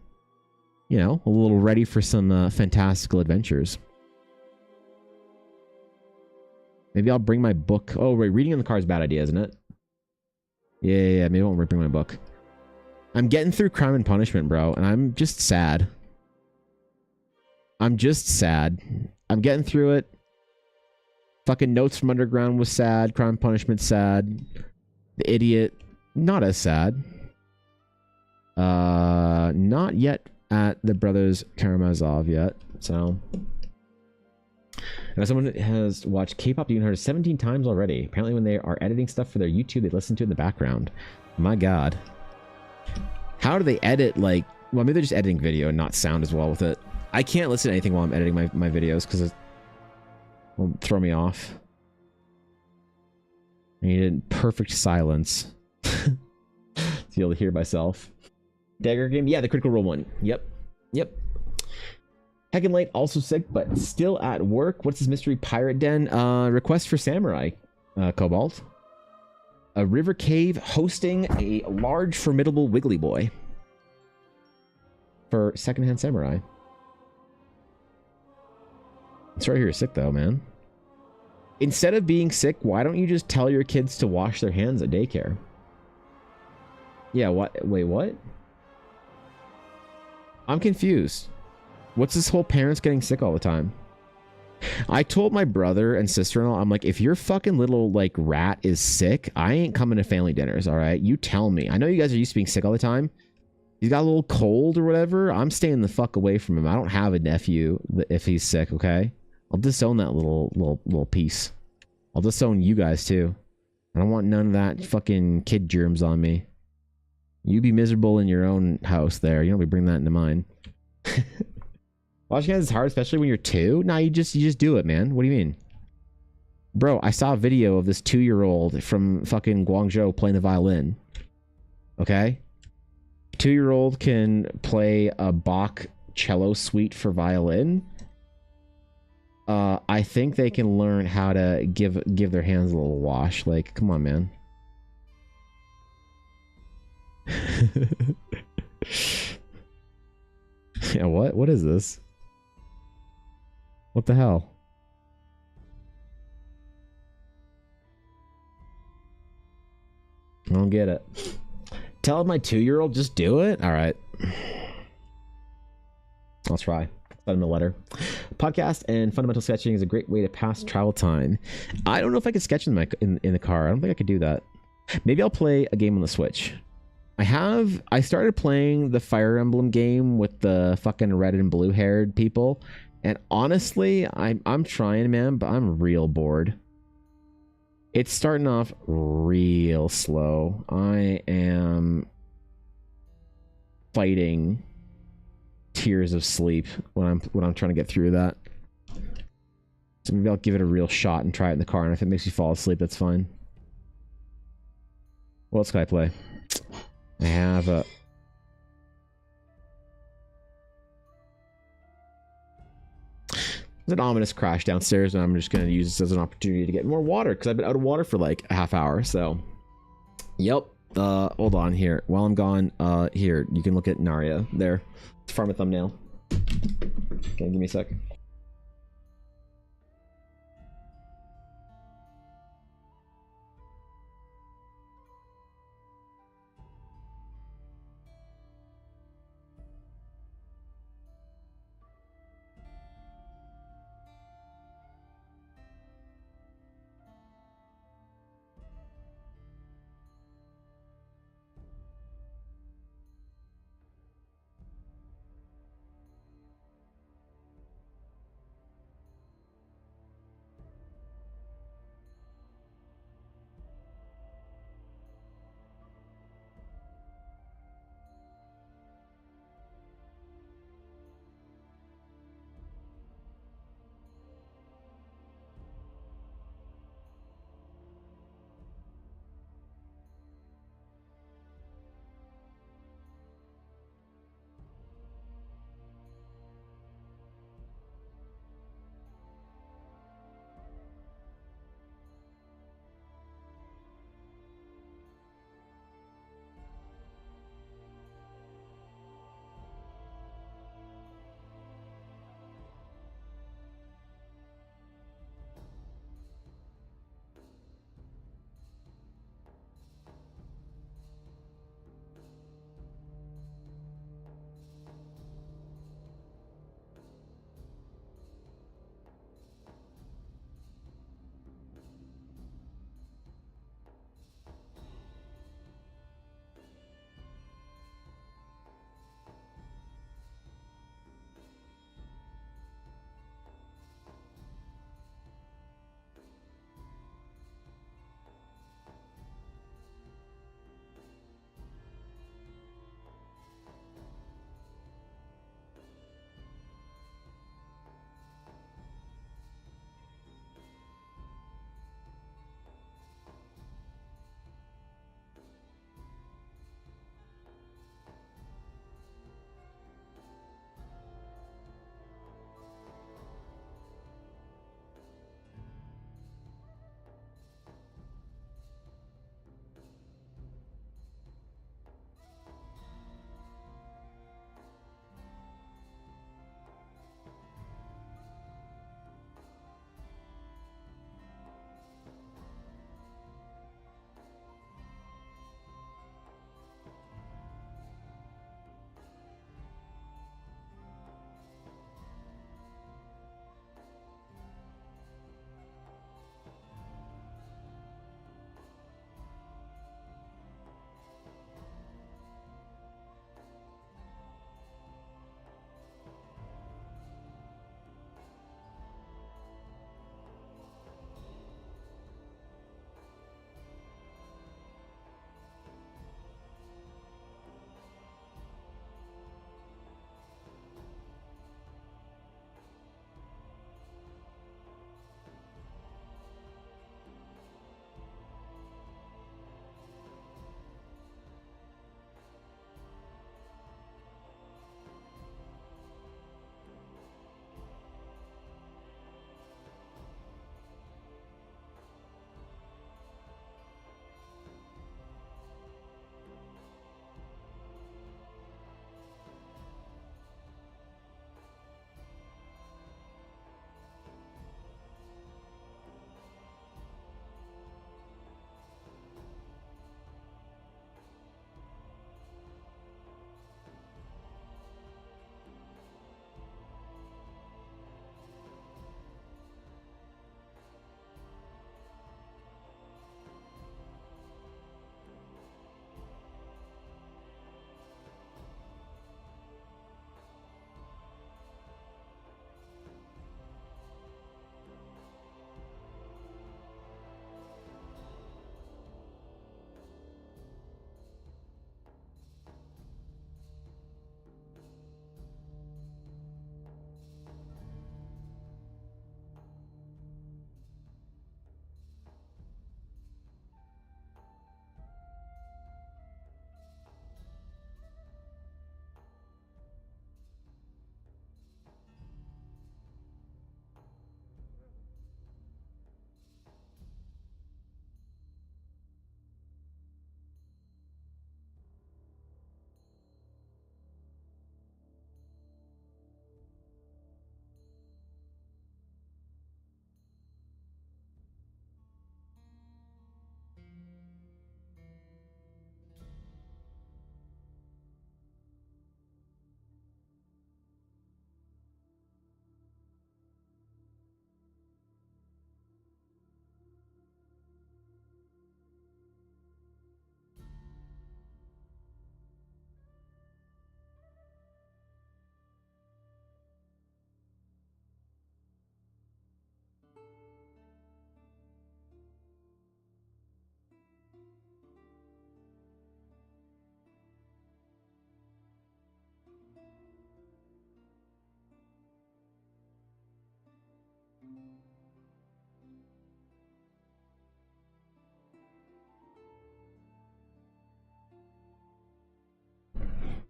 you know, a little ready for some fantastical adventures. Maybe I'll bring my book. Oh, right. Reading in the car is a bad idea, isn't it? Yeah. Maybe I won't bring my book. I'm getting through Crime and Punishment, bro, and I'm just sad. I'm getting through it. Fucking Notes from Underground was sad. Crime and Punishment sad. The Idiot, not as sad. Not yet at the Brothers Karamazov yet, so. Now someone has watched K-pop Demon Hunters 17 times already. Apparently when they are editing stuff for their YouTube, they listen to it in the background. My god. How do they edit, like... Well, maybe they're just editing video and not sound as well with it. I can't listen to anything while I'm editing my videos because it will throw me off. I need perfect silence to be able to hear myself. Dagger game? Yeah, the Critical Role one. Yep. Heckin' Light also sick, but still at work. What's this mystery pirate den? Request for Samurai, Cobalt. A river cave hosting a large, formidable Wiggly Boy. For Secondhand Samurai. I'm sorry to hear you're sick, though, man. Instead of being sick, why don't you just tell your kids to wash their hands at daycare? Yeah, what? Wait, what? I'm confused. What's this whole parents getting sick all the time? I told my brother and sister-in-law, I'm like, if your fucking little, like, rat is sick, I ain't coming to family dinners, all right? You tell me. I know you guys are used to being sick all the time. He's got a little cold or whatever. I'm staying the fuck away from him. I don't have a nephew if he's sick, okay? I'll disown that little piece. I'll disown you guys, too. I don't want none of that fucking kid germs on me. You be miserable in your own house there. You don't be bringing that into mine. Washing hands is hard, especially when you're 2. Nah, you just do it, man. What do you mean? Bro, I saw a video of this 2-year-old from fucking Guangzhou playing the violin. Okay? 2-year-old can play a Bach cello suite for violin. I think they can learn how to give their hands a little wash. Like, come on, man. Yeah, what is this? What the hell? I don't get it. Tell my 2-year-old just do it? All right. I'll try. Send him a letter. Podcast and fundamental sketching is a great way to pass travel time. I don't know if I could sketch in the car. I don't think I could do that. Maybe I'll play a game on the Switch. I started playing the Fire Emblem game with the fucking red and blue haired people, and honestly, I'm trying, man, but I'm real bored. It's starting off real slow. I am fighting tears of sleep when I'm trying to get through that. So maybe I'll give it a real shot and try it in the car, and if it makes me fall asleep, that's fine. What else can I play? I have a... There's an ominous crash downstairs, and I'm just going to use this as an opportunity to get more water, because I've been out of water for like a half hour, so... Yep. Hold on here. While I'm gone, here, you can look at Narya there. It's from a thumbnail. Okay, give me a sec.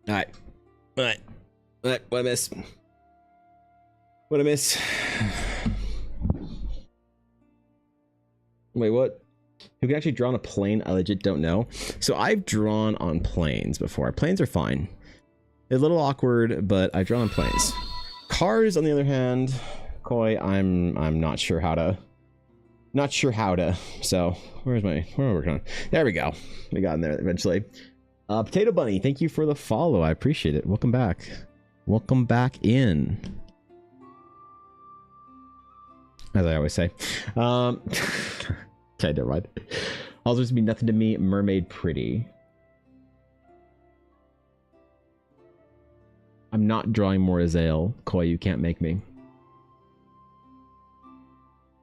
All right. All right. All right. What I miss? What I miss? Wait, what? Who can actually draw on a plane? I legit don't know. So I've drawn on planes before. Planes are fine. They're a little awkward, but I've drawn on planes. Cars, on the other hand, Koi, I'm not sure how to. Not sure how to. So where am I working on? There we go. We got in there eventually. Potato Bunny, thank you for the follow. I appreciate it. Welcome back. Welcome back in. As I always say. Okay, never mind. Also, just be nothing to me. Mermaid pretty. I'm not drawing more Azael. Koi, you can't make me.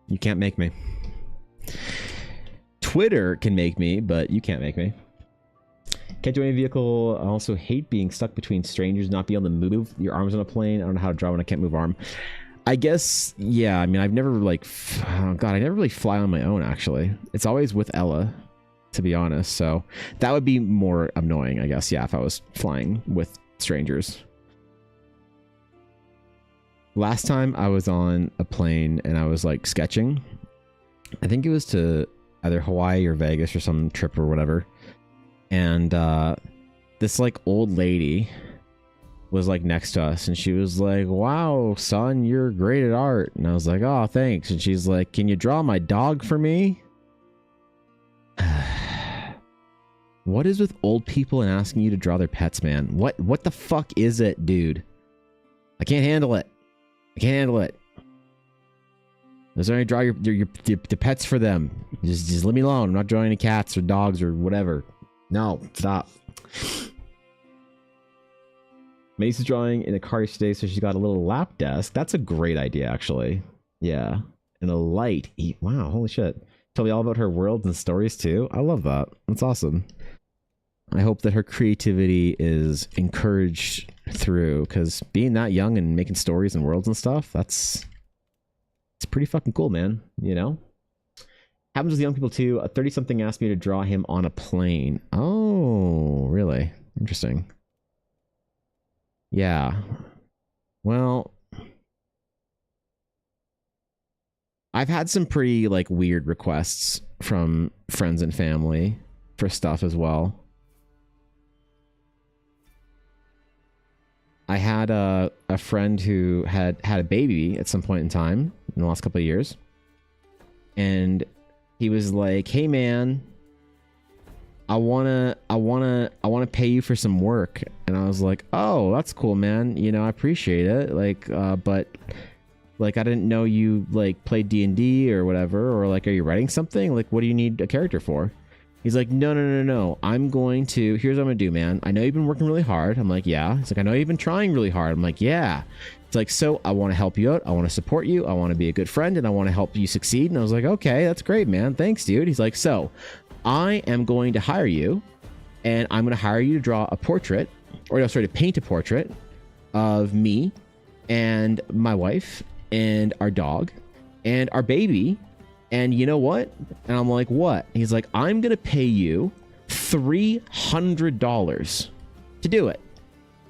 You can't make me. Twitter can make me, but you can't make me. Can't do any vehicle. I also hate being stuck between strangers, not be on the move. Your arm's on a plane. I don't know how to draw when I can't move arm. I guess, yeah, I mean, I've never like, oh God, I never really fly on my own, actually. It's always with Ella, to be honest. So that would be more annoying, I guess, yeah, if I was flying with strangers. Last time I was on a plane and I was like sketching. I think it was to either Hawaii or Vegas or some trip or whatever. And this like old lady was like next to us and she was like, wow, son, you're great at art. And I was like, oh, thanks. And she's like, can you draw my dog for me? What is with old people and asking you to draw their pets, man? What the fuck is it, dude? I can't handle it. I can't handle it. There's only draw the pets for them. Just leave me alone. I'm not drawing any cats or dogs or whatever. No, stop. Macy's drawing in a car today, so she's got a little lap desk. That's a great idea, actually. Yeah. And a light. Wow, holy shit. Tell me all about her worlds and stories, too. I love that. That's awesome. I hope that her creativity is encouraged through, because being that young and making stories and worlds and stuff, it's pretty fucking cool, man. You know? Happens with young people, too. A 30-something asked me to draw him on a plane. Oh, really? Interesting. Yeah. Well, I've had some pretty like weird requests from friends and family for stuff as well. I had a friend who had a baby at some point in time in the last couple of years. And he was like, "Hey man, I wanna pay you for some work." And I was like, "Oh, that's cool, man. You know, I appreciate it. Like, but like, I didn't know you like played D&D or whatever, or like, are you writing something? Like, what do you need a character for?" He's like, no. I'm going to, here's what I'm gonna do, man. I know you've been working really hard. I'm like, yeah. He's like, I know you've been trying really hard. I'm like, yeah. It's like, so I want to help you out. I want to support you. I want to be a good friend and I want to help you succeed. And I was like, okay, that's great, man. Thanks, dude. He's like, so I am going to hire you and I'm going to hire you to draw a portrait, or no, sorry, to paint a portrait of me and my wife and our dog and our baby. And you know what? And I'm like, what? He's like, I'm going to pay you $300 to do it.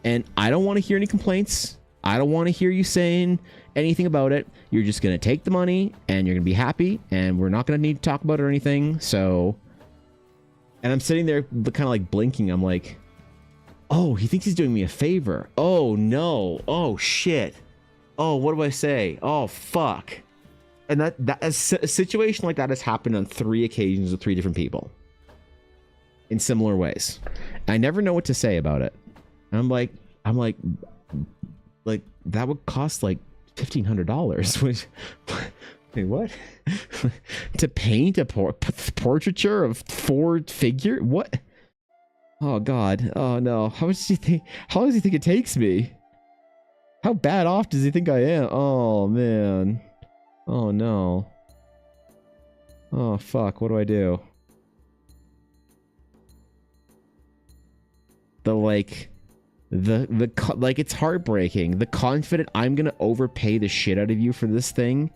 And I don't want to hear any complaints. I don't want to hear you saying anything about it. You're just going to take the money and you're going to be happy. And we're not going to need to talk about it or anything. So, and I'm sitting there kind of like blinking. I'm like, oh, he thinks he's doing me a favor. Oh, no. Oh, shit. Oh, what do I say? Oh, fuck. And a situation like that has happened on 3 occasions with 3 different people in similar ways. I never know what to say about it. And I'm like, that would cost like $1,500. Which, wait, what? To paint a portraiture of 4 figure? What? Oh God! Oh no! How much do you think? How long does he think it takes me? How bad off does he think I am? Oh man! Oh no. Oh fuck, what do I do? Like it's heartbreaking. The confident I'm gonna overpay the shit out of you for this thing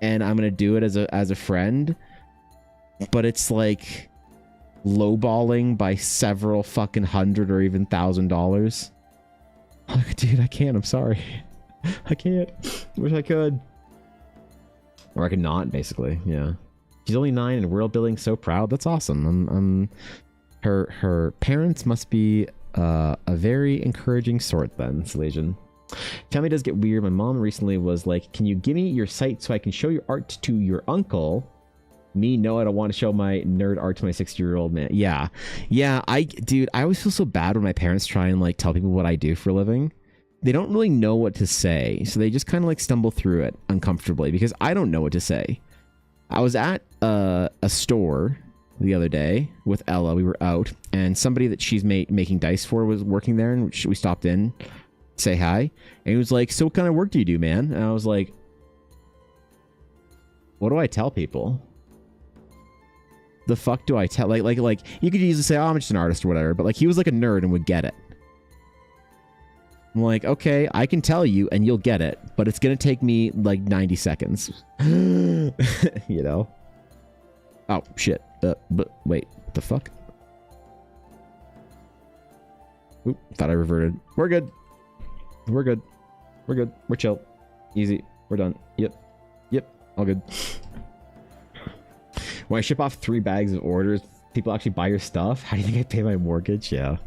and I'm gonna do it as a friend. But it's like lowballing by several fucking $100 or even $1,000. Like, dude, I can't. I'm sorry. I can't. Wish I could. Or I could not, basically. Yeah. She's only 9 and world building, so proud. That's awesome. Her parents must be a very encouraging sort then, Salesian. Family does get weird. My mom recently was like, can you give me your site so I can show your art to your uncle? Me, no, I don't want to show my nerd art to my 60-year-old man. Yeah. Yeah, dude, I always feel so bad when my parents try and like tell people what I do for a living. They don't really know what to say. So they just kind of like stumble through it uncomfortably because I don't know what to say. I was at a store the other day with Ella. We were out and somebody that she's making dice for was working there, and we stopped in, say hi, and he was like, so what kind of work do you do, man? And I was like, what do I tell people? The fuck do I tell? Like you could easily say, oh, I'm just an artist or whatever, but like he was like a nerd and would get it. I'm like, okay, I can tell you and you'll get it, but it's gonna take me like 90 seconds. You know? Oh shit. But wait, what the fuck? Oop, thought I reverted. We're good. We're good. We're good. We're chill. Easy. We're done. Yep. All good. When I ship off 3 bags of orders, people actually buy your stuff? How do you think I pay my mortgage? Yeah.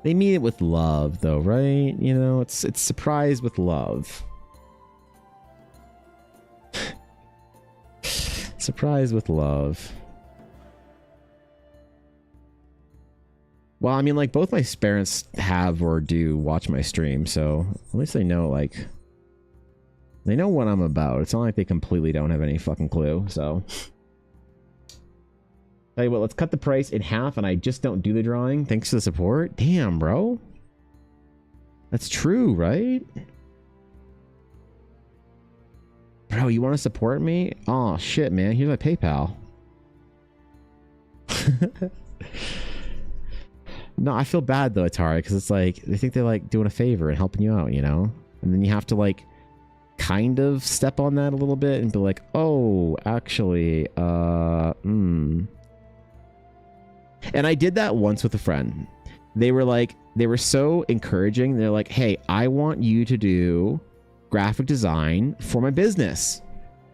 They mean it with love, though, right? You know, it's surprise with love. Surprise with love. Well, I mean, like, both my parents have or do watch my stream, so at least they know, like, they know what I'm about. It's not like they completely don't have any fucking clue, so. Tell you what, let's cut the price in half and I just don't do the drawing. Thanks for the support. Damn, bro. That's true, right? Bro, you want to support me? Oh, shit, man. Here's my PayPal. No, I feel bad, though, Atari, because it's like, they think they're, like, doing a favor and helping you out, you know? And then you have to, like, kind of step on that a little bit and be like, oh, actually, And I did that once with a friend. They were so encouraging. They're like, hey, I want you to do graphic design for my business.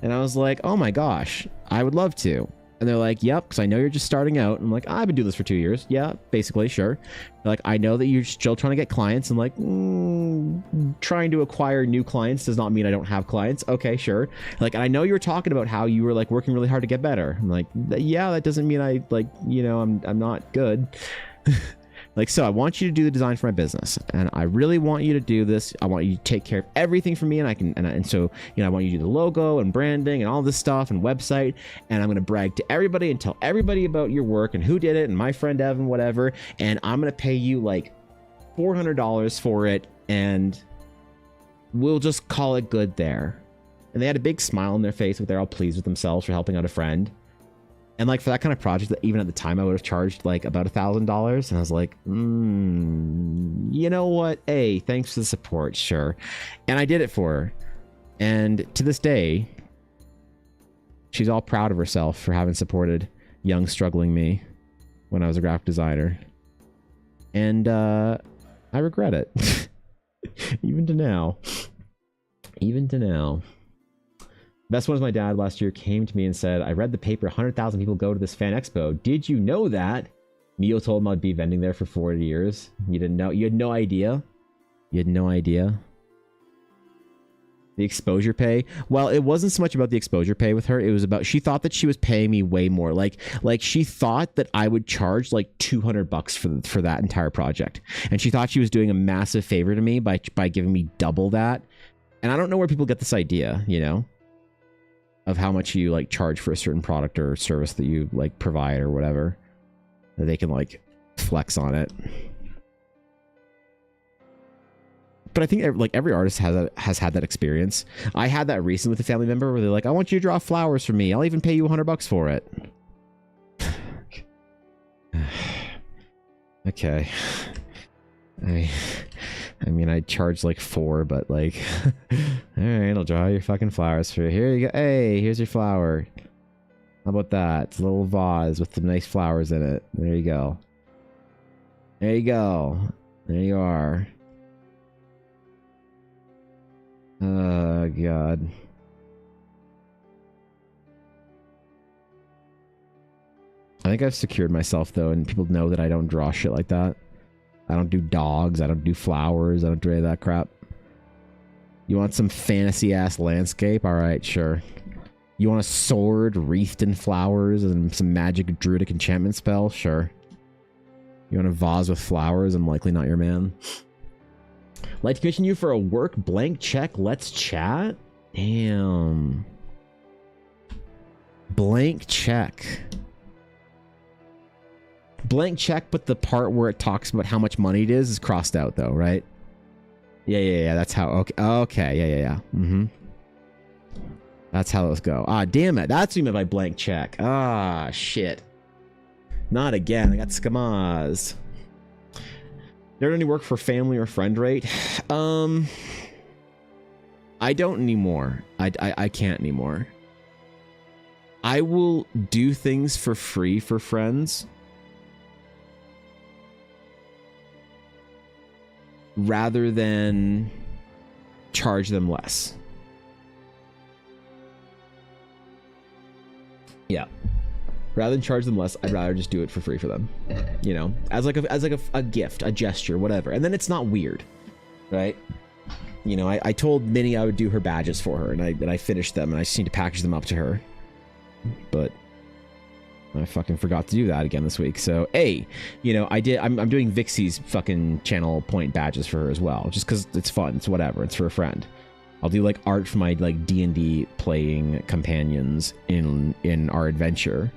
And I was like, oh my gosh, I would love to. And they're like, yep, because I know you're just starting out. I'm like, I've been doing this for 2 years. Yeah, basically, sure. They're like, I know that you're still trying to get clients. And like, trying to acquire new clients does not mean I don't have clients. Okay, sure. Like, and I know you were talking about how you were like working really hard to get better. I'm like, yeah, that doesn't mean I like, you know, I'm not good. Like, so I want you to do the design for my business, and I really want you to do this. I want you to take care of everything for me, and so, you know, I want you to do the logo and branding and all this stuff and website, and I'm going to brag to everybody and tell everybody about your work and who did it and my friend Evan, whatever, and I'm going to pay you like $400 for it, and we'll just call it good there. And they had a big smile on their face, but they're all pleased with themselves for helping out a friend. And like for that kind of project, that even at the time I would have charged like about $1,000, and I was like, you know what? Hey, thanks for the support, sure. And I did it for her. And to this day, she's all proud of herself for having supported young, struggling me when I was a graphic designer. And I regret it. Even to now. Even to now. Best one was my dad last year came to me and said, I read the paper, 100,000 people go to this fan expo. Did you know that? Neo told him I'd be vending there for 40 years. You didn't know? You had no idea? You had no idea? The exposure pay? Well, it wasn't so much about the exposure pay with her. It was about, she thought that she was paying me way more. Like she thought that I would charge like $200 for that entire project. And she thought she was doing a massive favor to me by giving me double that. And I don't know where people get this idea, you know, of how much you like charge for a certain product or service that you like provide or whatever, that they can like flex on it. But I think like every artist has had that experience. I had that recently with a family member where they're like, I want you to draw flowers for me. I'll even pay you $100 for it. Okay. I mean, I'd charge like $4, but like, all right, I'll draw your fucking flowers for you. Here you go. Hey, here's your flower. How about that? It's a little vase with some nice flowers in it. There you go. There you go. There you are. Oh, God. I think I've secured myself, though, and people know that I don't draw shit like that. I don't do dogs. I don't do flowers. I don't do any of that crap. You want some fantasy-ass landscape? All right, sure. You want a sword wreathed in flowers and some magic druidic enchantment spell? Sure. You want a vase with flowers? I'm likely not your man. Like to commission you for a work blank check? Let's chat? Damn. Blank check. Blank check, but the part where it talks about how much money it is crossed out, though, right? Yeah. That's how. Okay. Yeah. Mm-hmm. That's how those go. Ah, damn it. That's what you meant by blank check. Ah, shit. Not again. I got scammazed. Never done any work for family or friend rate? I don't anymore. I can't anymore. I will do things for free for friends rather than charge them less. Yeah. Rather than charge them less, I'd rather just do it for free for them. You know, as like a gift, a gesture, whatever. And then it's not weird, right? You know, I told Minnie I would do her badges for her, and I finished them, and I just need to package them up to her. But I fucking forgot to do that again this week. So, hey, you know, I'm doing Vixie's fucking channel point badges for her as well, just because it's fun. It's whatever. It's for a friend. I'll do like art for my like D&D playing companions in our adventure,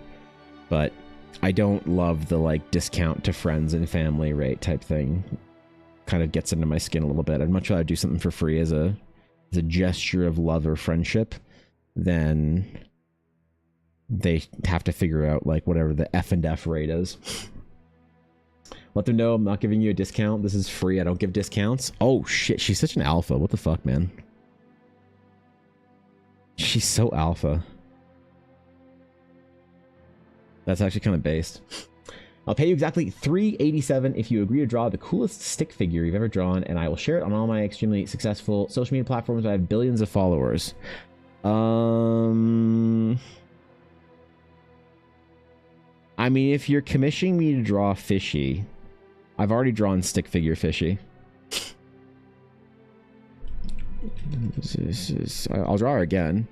but I don't love the like discount to friends and family rate type thing. Kind of gets into my skin a little bit. I'd much rather do something for free as a gesture of love or friendship than they have to figure out like whatever the F&F rate is. Let them know I'm not giving you a discount. This is free. I don't give discounts. Oh shit, she's such an alpha. What the fuck, man? She's so alpha. That's actually kind of based. I'll pay you exactly $387 if you agree to draw the coolest stick figure you've ever drawn, and I will share it on all my extremely successful social media platforms. I have billions of followers. I mean, if you're commissioning me to draw Fishy, I've already drawn stick figure Fishy. I'll draw her again.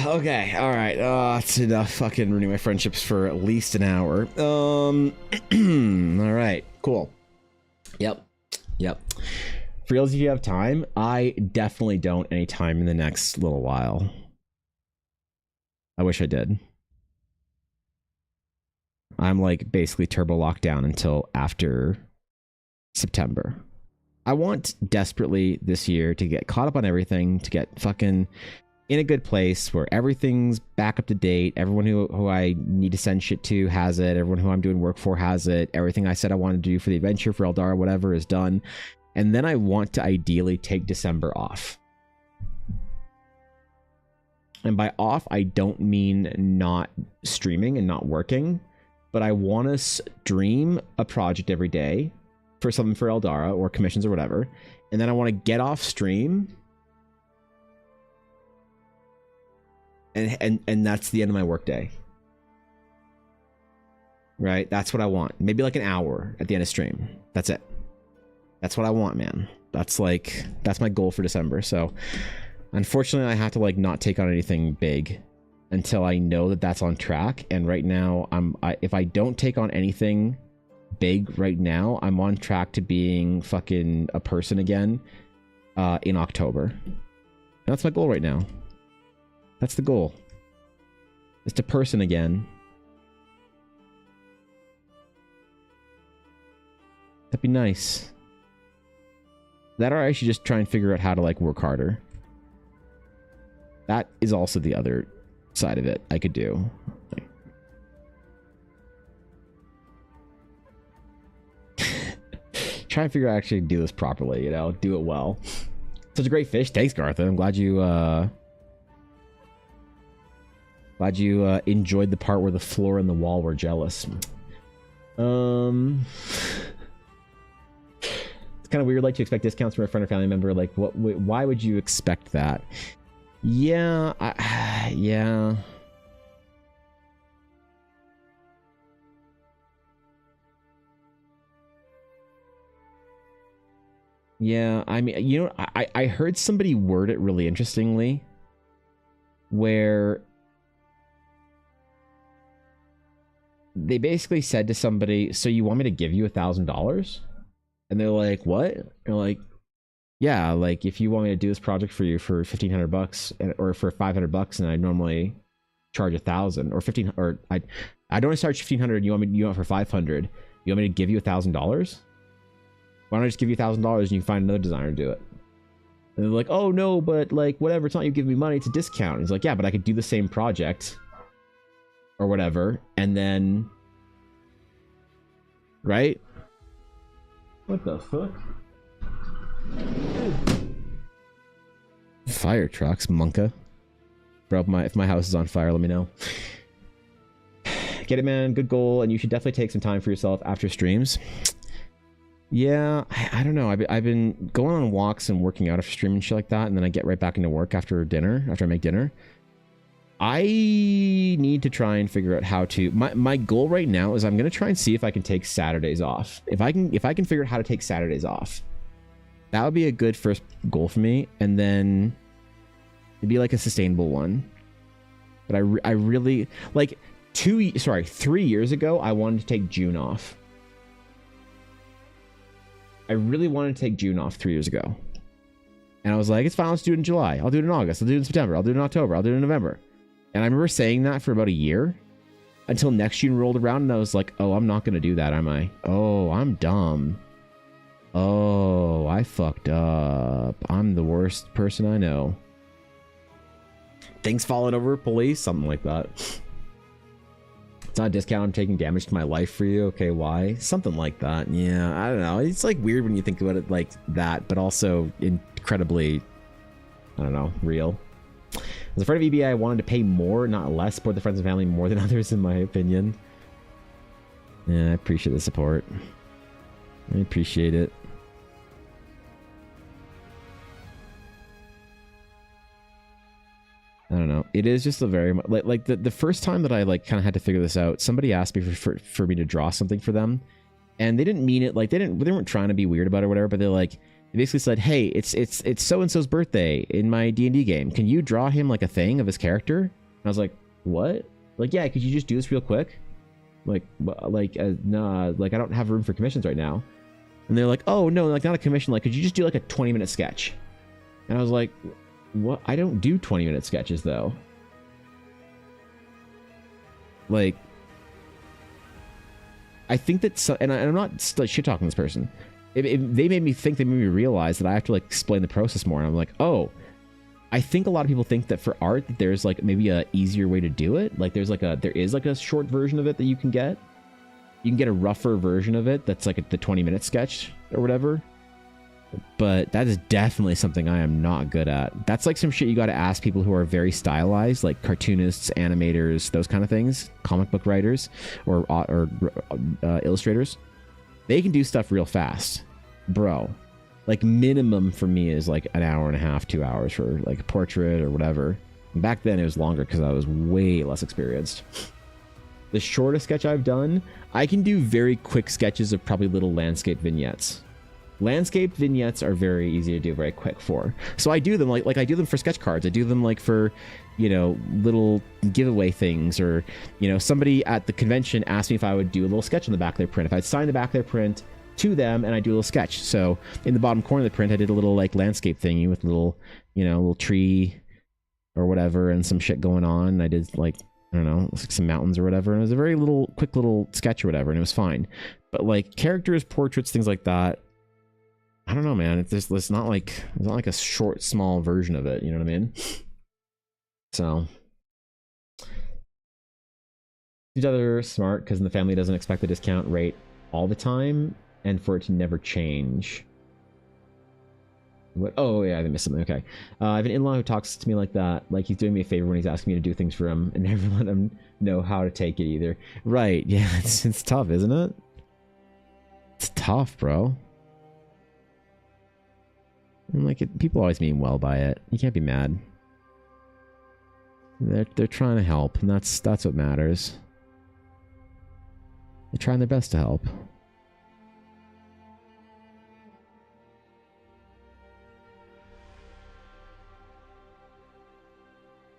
Okay, all right. That's enough fucking ruining my friendships for at least an hour. All right, cool. Yep. For reals, if you have time, I definitely don't anytime in the next little while. I wish I did. I'm like basically turbo locked down until after September. I want desperately this year to get caught up on everything, to get fucking in a good place where everything's back up to date. Everyone who I need to send shit to has it. Everyone who I'm doing work for has it. Everything I said I wanted to do for the adventure, for Eldar, whatever, is done. And then I want to ideally take December off. And by off, I don't mean not streaming and not working, but I want to stream a project every day for something for Eldara or commissions or whatever. And then I want to get off stream. And that's the end of my workday. right? That's what I want. Maybe like an hour at the end of stream. That's it. That's what I want, man. That's my goal for December. So unfortunately I have to like not take on anything big until I know that that's on track. And right now if I don't take on anything big right now, I'm on track to being fucking a person again in October. And that's my goal right now. That's the goal. Is to person again. That'd be nice. That, or I should just try and figure out how to like work harder. That is also the other side of it I could do. Try and figure out actually do this properly, you know, do it well. Such a great fish. Thanks, Gartha. I'm glad you enjoyed the part where the floor and the wall were jealous. It's kind of weird, like, to expect discounts from a friend or family member. Like, why would you expect that? Yeah, yeah. Yeah, I mean, you know, I heard somebody word it really interestingly, where they basically said to somebody, so you want me to give you $1,000? And they're like, what? They're like, yeah, like if you want me to do this project for you for $1,500 or for $500, and I normally charge 1,000 or 15, or I don't want to charge 1,500. You want for 500? You want me to give you $1,000? Why don't I just give you $1,000 and you can find another designer to do it? And they're like, oh no, but like whatever, it's not you give me money, it's a discount. And he's like, yeah, but I could do the same project or whatever, and then, right? What the fuck? Fire trucks, Monka. Bro, if my house is on fire, let me know. Get it, man. Good goal, and you should definitely take some time for yourself after streams. Yeah, I don't know. I've been going on walks and working out after stream and shit like that, and then I get right back into work after dinner, after I make dinner. I need to try and figure out how to. My goal right now is I'm gonna try and see if I can take Saturdays off. If I can figure out how to take Saturdays off, that would be a good first goal for me, and then it'd be like a sustainable one. But I really like 3 years ago I wanted to take June off. I really wanted to take June off 3 years ago, and I was like, it's fine, let's do it in July, I'll do it in August, I'll do it in September, I'll do it in October, I'll do it in November. And I remember saying that for about a year until next June rolled around, and I was like, oh, I'm not going to do that, am I? Oh, I'm dumb. Oh, I fucked up. I'm the worst person I know. Things falling over police, something like that. It's not a discount, I'm taking damage to my life for you. Okay, why? Something like that. Yeah, I don't know. It's like weird when you think about it like that, but also incredibly, I don't know, real. As a friend of EBA, I wanted to pay more, not less, support the friends and family more than others, in my opinion. Yeah, I appreciate the support. I appreciate it. I don't know. It is just a very like the first time that I like kind of had to figure this out. Somebody asked me for me to draw something for them, and they didn't mean it. Like they weren't trying to be weird about it or whatever. But they're like, they basically said, hey, it's so and so's birthday in my D&D game. Can you draw him like a thing of his character? And I was like, what? Like, yeah, could you just do this real quick? Like nah, like I don't have room for commissions right now. And they're like, oh no, like not a commission. Like, could you just do like a 20-minute sketch? And I was like, what? I don't do 20-minute sketches though. Like, I think that, and I'm not like shit talking this person. They made me realize that I have to like explain the process more. And I'm like, oh, I think a lot of people think that for art that there's like maybe a easier way to do it. Like there is like a short version of it that you can get. You can get a rougher version of it that's like the 20-minute sketch or whatever. But that is definitely something I am not good at. That's like some shit you got to ask people who are very stylized, like cartoonists, animators, those kind of things, comic book writers or illustrators. They can do stuff real fast, bro. Like minimum for me is like an hour and a half, 2 hours for like a portrait or whatever. And back then it was longer because I was way less experienced. the shortest sketch I've done, I can do very quick sketches of probably little landscape vignettes. Landscape vignettes are very easy to do very quick for. So I do them like I do them for sketch cards. I do them like for, you know, little giveaway things, or, you know, somebody at the convention asked me if I would do a little sketch on the back of their print. If I'd sign the back of their print to them and I do a little sketch. So in the bottom corner of the print, I did a little like landscape thingy with a little, you know, little tree or whatever and some shit going on. I did like, I don't know, like some mountains or whatever. And it was a very little, quick little sketch or whatever, and it was fine. But like characters, portraits, things like that, I don't know, man. It's not like a short, small version of it. You know what I mean? So, these other smart because the family doesn't expect the discount rate all the time, and for it to never change. What? Oh yeah, I missed something. Okay, I have an in-law who talks to me like that, like he's doing me a favor when he's asking me to do things for him, and never let him know how to take it either. Right? Yeah, it's tough, isn't it? It's tough, bro. And like people always mean well by it. You can't be mad. They're trying to help, and that's what matters. They're trying their best to help.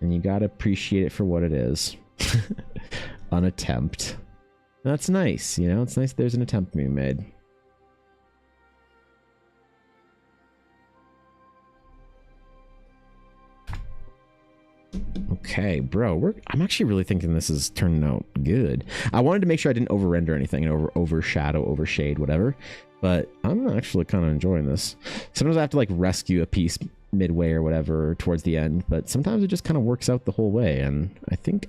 And you gotta appreciate it for what it is. An attempt. That's nice, you know? It's nice there's an attempt being made. Okay, bro, I'm actually really thinking this is turning out good. I wanted to make sure I didn't over-render anything and overshadow, overshade, whatever. But I'm actually kind of enjoying this. Sometimes I have to like rescue a piece midway or whatever towards the end, but sometimes it just kind of works out the whole way. And I think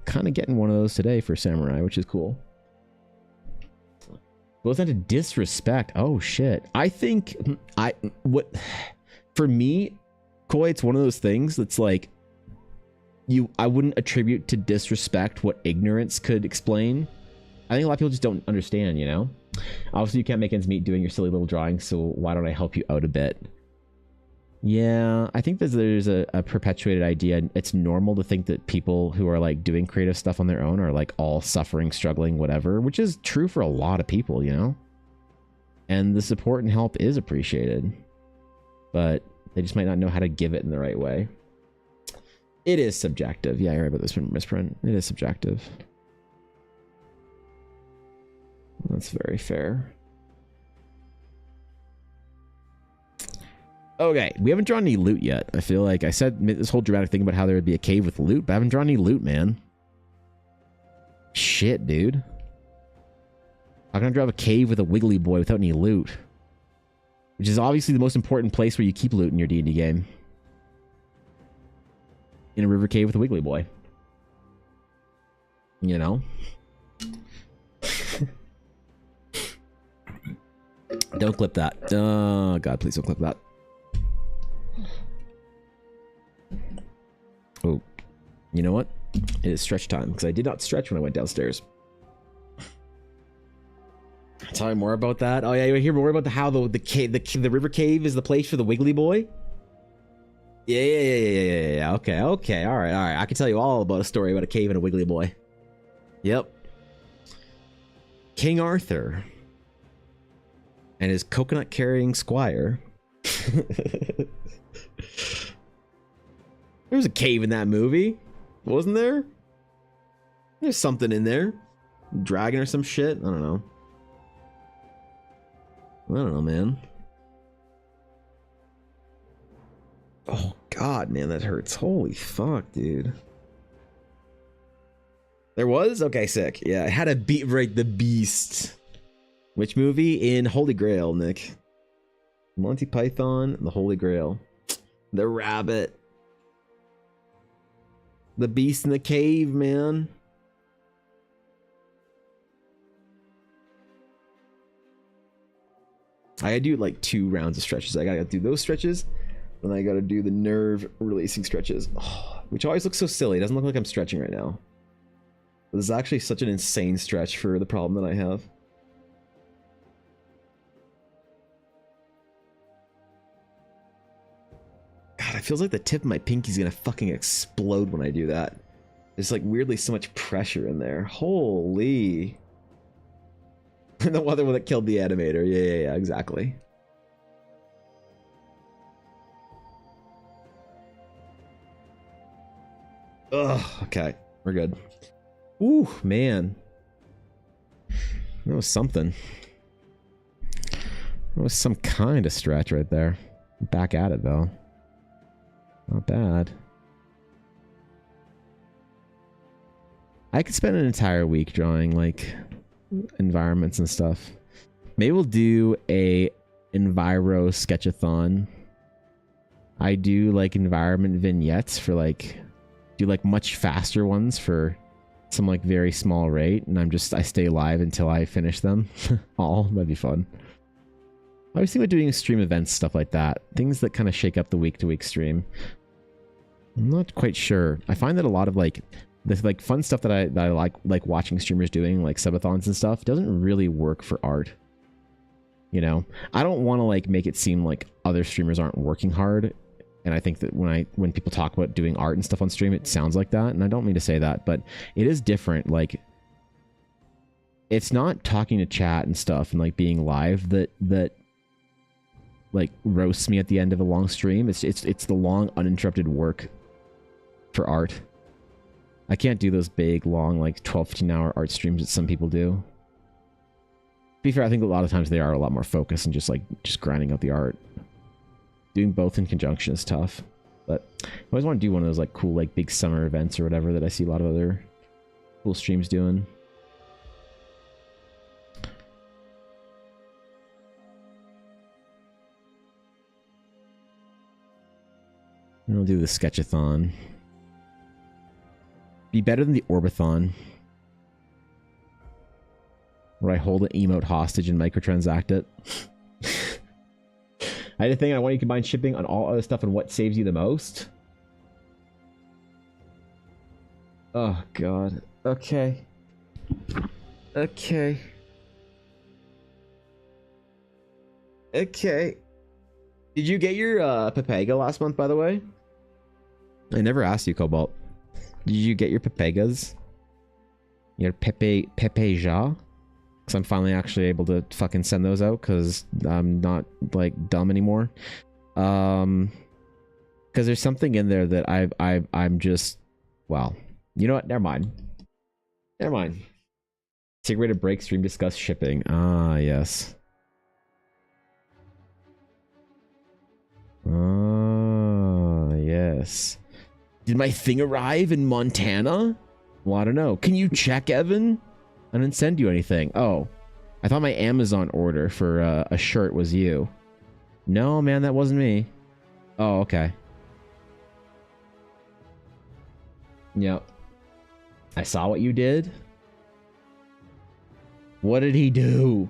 kind of getting one of those today for Samurai, which is cool. Well, it's not to disrespect. Oh shit. I think for me, Koi, it's one of those things that's like, I wouldn't attribute to disrespect what ignorance could explain. I think a lot of people just don't understand, you know? Obviously, you can't make ends meet doing your silly little drawings, so why don't I help you out a bit? Yeah, I think there's a perpetuated idea. It's normal to think that people who are like doing creative stuff on their own are like all suffering, struggling, whatever, which is true for a lot of people, you know? And the support and help is appreciated, but they just might not know how to give it in the right way. It is subjective. Yeah, you're right about this misprint. It is subjective. That's very fair. Okay, we haven't drawn any loot yet. I feel like I said this whole dramatic thing about how there would be a cave with loot, but I haven't drawn any loot, man. Shit, dude. How can I draw a cave with a wiggly boy without any loot? Which is obviously the most important place where you keep loot in your D&D game. In a river cave with a wiggly boy. You know? Don't clip that. Oh, God, please don't clip that. Oh, you know what? It is stretch time, because I did not stretch when I went downstairs. Tell me more about that. Oh, yeah, you hear more about how the river cave is the place for the wiggly boy? Yeah. Okay. All right. I can tell you all about a story about a cave and a wiggly boy. Yep. King Arthur and his coconut-carrying squire. There was a cave in that movie, wasn't there? There's something in there. Dragon or some shit? I don't know. Man. Oh, God, man, that hurts. Holy fuck, dude. There was? Okay, sick. Yeah, it had a beat right, the beast. Which movie? In Holy Grail, Nick. Monty Python, the Holy Grail. The rabbit. The beast in the cave, man. I gotta do like 2 rounds of stretches. I gotta do those stretches. And I gotta do the nerve releasing stretches, which always looks so silly. It doesn't look like I'm stretching right now. But this is actually such an insane stretch for the problem that I have. God, it feels like the tip of my pinky's gonna fucking explode when I do that. There's like weirdly so much pressure in there. Holy. The other one that killed the animator. Yeah, exactly. Ugh, okay. We're good. Ooh, man. That was something. That was some kind of stretch right there. Back at it, though. Not bad. I could spend an entire week drawing, like, environments and stuff. Maybe we'll do a Enviro sketchathon. I do, like, environment vignettes for, like... do, like, much faster ones for some, like, very small rate. And I stay live until I finish them. All. That'd be fun. I was thinking about doing stream events, stuff like that. Things that kind of shake up the week-to-week stream. I'm not quite sure. I find that a lot of, like... the like fun stuff that I like watching streamers doing, like subathons and stuff, doesn't really work for art. You know, I don't want to like make it seem like other streamers aren't working hard, and I think that when people talk about doing art and stuff on stream, it sounds like that, and I don't mean to say that, but it is different. Like, it's not talking to chat and stuff and like being live that like roasts me at the end of a long stream. It's the long uninterrupted work for art. I can't do those big, long, like 12-15 hour art streams that some people do. To be fair, I think a lot of times they are a lot more focused and just grinding out the art. Doing both in conjunction is tough. But I always want to do one of those like cool, like big summer events or whatever that I see a lot of other cool streams doing. And I'll do the sketchathon. Be better than the Orbathon, where I hold an emote hostage and microtransact it. I had a thing, I want you to combine shipping on all other stuff and what saves you the most. Oh, God. Okay. Okay. Okay. Did you get your Pepega last month, by the way? I never asked you, Cobalt. Did you get your Pepegas? Your Pepeja? Because I'm finally actually able to fucking send those out because I'm not like dumb anymore. Because there's something in there that I'm just, well, you know what? Never mind. Never mind. Take away to break stream, discuss shipping. Ah, yes. Ah, yes. Did my thing arrive in Montana? Well, I don't know. Can you check, Evan? I didn't send you anything. Oh, I thought my Amazon order for a shirt was you. No, man, that wasn't me. Oh, okay. Yep. I saw what you did. What did he do?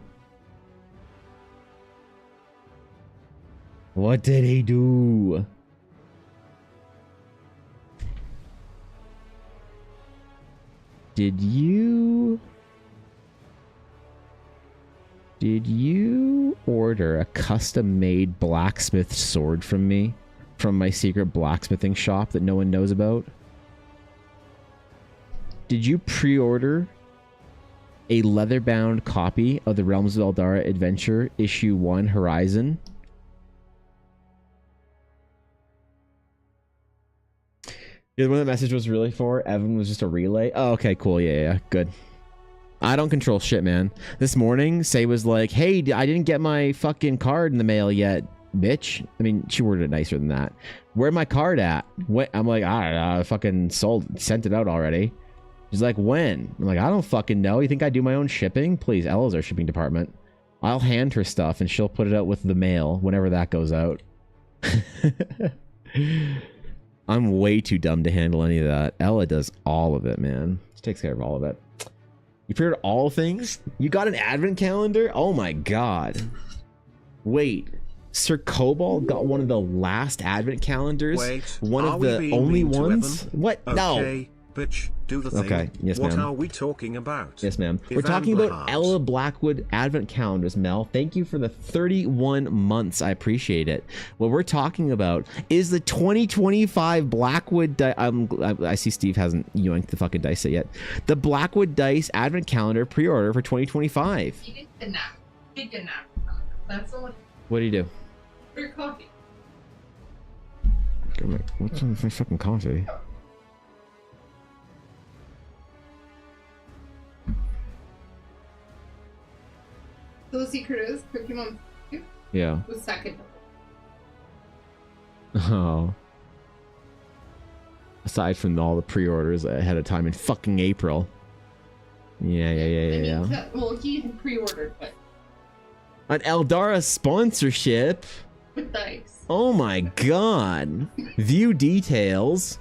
What did he do? Did you order a custom-made blacksmith sword from me? From my secret blacksmithing shop that no one knows about? Did you pre-order a leather-bound copy of the Realms of Eldara Adventure Issue 1 Horizon? The one the message was really for, Evan, was just a relay. Oh, okay, cool. Yeah, good. I don't control shit, man. This morning, Say was like, hey, I didn't get my fucking card in the mail yet, bitch. I mean, she worded it nicer than that. Where's my card at? What? I'm like, I don't know. I fucking sent it out already. She's like, when? I'm like, I don't fucking know. You think I do my own shipping? Please, Ella's our shipping department. I'll hand her stuff and she'll put it out with the mail whenever that goes out. I'm way too dumb to handle any of that. Ella does all of it, man. She takes care of all of it. You pre-ordered all things? You got an advent calendar? Oh my god. Wait. Sir Cobalt got one of the last advent calendars? Wait, one of the only ones? What? Okay. No. Bitch, do the thing. Okay, yes, What ma'am. are we talking about? Yes, ma'am. We're Ivan talking about Blahat. Ella Blackwood Advent Calendars, Mel. Thank you for the 31 months. I appreciate it. What we're talking about is the 2025 Blackwood I see Steve hasn't yoinked the fucking dice yet. The Blackwood Dice Advent Calendar pre-order for 2025. You get the nap. Take a nap. That's all. What do you do? For your coffee. What's on my fucking coffee? So the secret is Cookie Mom Yeah. was second. Oh. Aside from all the pre-orders ahead of time in fucking April. Yeah. Well, he had pre-ordered, but An Eldara sponsorship. with dice. Oh my god. View details.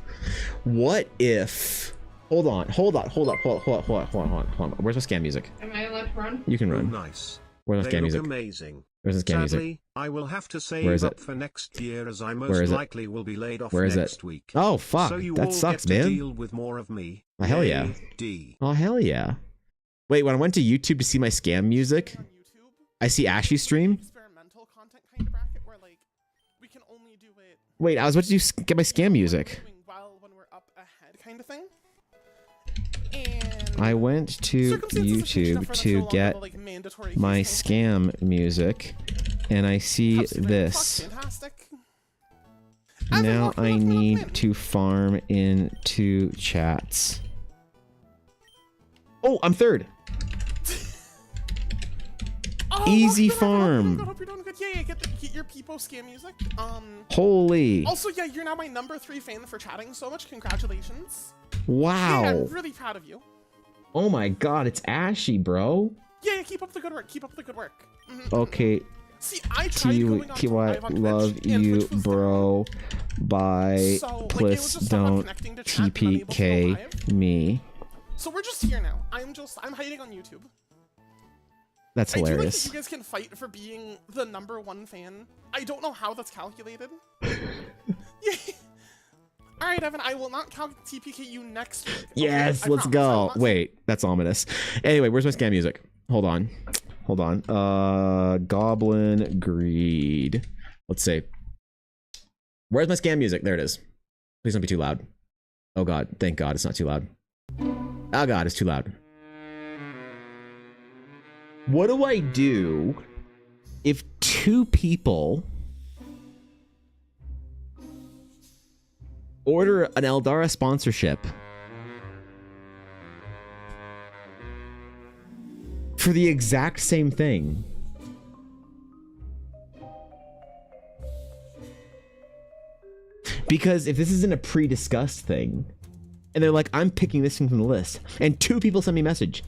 What if... Hold on. Where's my scam music? Am I allowed to run? You can Oh, run. nice. Where's my They scam look music? amazing. Where's the scam music? Sadly, I will have to Where is save it? up for next year as I Where most is it? likely will be laid off Where is next it? week. Oh fuck. So you That all sucks, get to man. deal with more of me. Oh, hell yeah. D. Oh hell yeah. Wait, when I went to YouTube to see my scam music, On YouTube, I see Ashley stream. experimental content kind of bracket where like we can only do it Wait, I was about to get my scam music. doing well when we're up ahead kind of thing. And I went to circumstances have changed enough YouTube for us to no longer get the, like, mandatory my case thing. scam music, and I see Absolutely. Fuck, this. fantastic. I've Now unlocked I my need plan. to farm into chats. Oh, I'm third. Oh, Easy look, farm. Hope you're doing good. Yeah, get your Peepo scam music. Holy. Also, yeah, you're now my #3 fan for chatting so much. Congratulations. Yeah, Wow. I'm really proud of you. Oh my god, it's Ashy, bro. Yeah, keep up the good work. Keep up the good work. Mhm. Okay, See, I tried going on to TY, live on love Twitch, and you, Twitch was bro. Bye. So, like, it was Please just someone don't connecting to chat and unable to go TPK live. me. So we're just here now. I'm hiding on YouTube. That's I do like hilarious. that you guys can fight for being the #1 fan. I don't know how that's calculated. Yeah. All right, Evan. I will not TPK you next week. Okay? Yes, I let's promise, I will go. not- Wait, that's ominous. Anyway, where's my scam music? Hold on. Goblin Greed. Let's see. Where's my scam music? There it is. Please don't be too loud. Oh god, thank god it's not too loud. Oh god, it's too loud. What do I do if two people order an Eldara sponsorship for the exact same thing? Because if this isn't a pre-discussed thing, and they're like, I'm picking this thing from the list, and two people send me a message,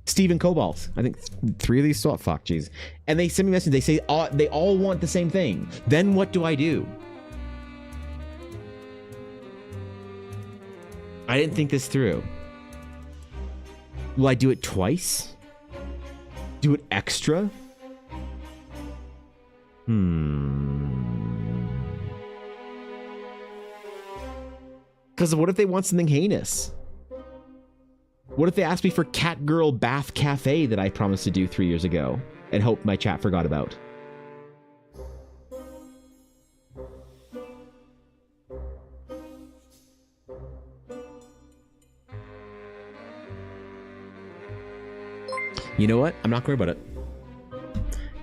Steve and Cobalt, I think 3 of these saw fuck, jeez, and they send me a message, they say they all want the same thing, then what do I do? I didn't think this through. Will I do it twice? Do it extra? Because what if they want something heinous? What if they ask me for Cat Girl Bath Cafe that I promised to do 3 years ago and hope my chat forgot about? You know what? I'm not going to worry about it.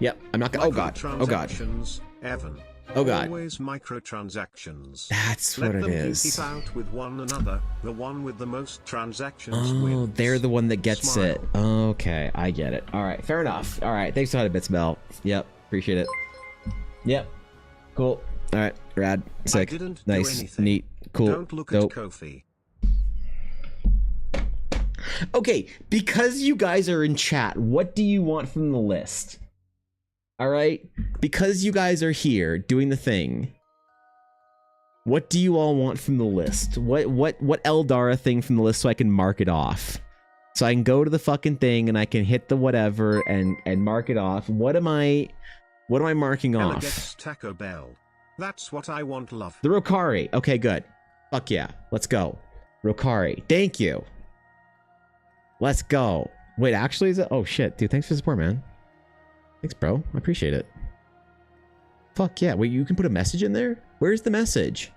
Yep, I'm not gonna. Oh god. Oh god. Microtransactions, Evan. Oh god. Always microtransactions. That's Let what it them is. keep it out with one another. The one with the most transactions Oh, wins. they're the one that gets Smile. it. Okay, I get it. All right, fair enough. All right, thanks for the bits, Mel. Yep, appreciate it. Yep, cool. All right, rad, sick, didn't do nice, anything. neat, cool. Don't look dope. at Kofi. Okay, because you guys are in chat, what do you want from the list? All right, because you guys are here doing the thing. What do you all want from the list? What Eldara thing from the list so I can mark it off? So I can go to the fucking thing and I can hit the whatever and mark it off. What am I marking Ella off? gets Taco Bell. That's what I want, love. The Rokari. Okay, good. Fuck yeah. Let's go. Rokari. Thank you. Let's go. Wait, actually, is it? Oh, shit. Dude, thanks for the support, man. Thanks, bro. I appreciate it. Fuck yeah. Wait, you can put a message in there? Where's the message?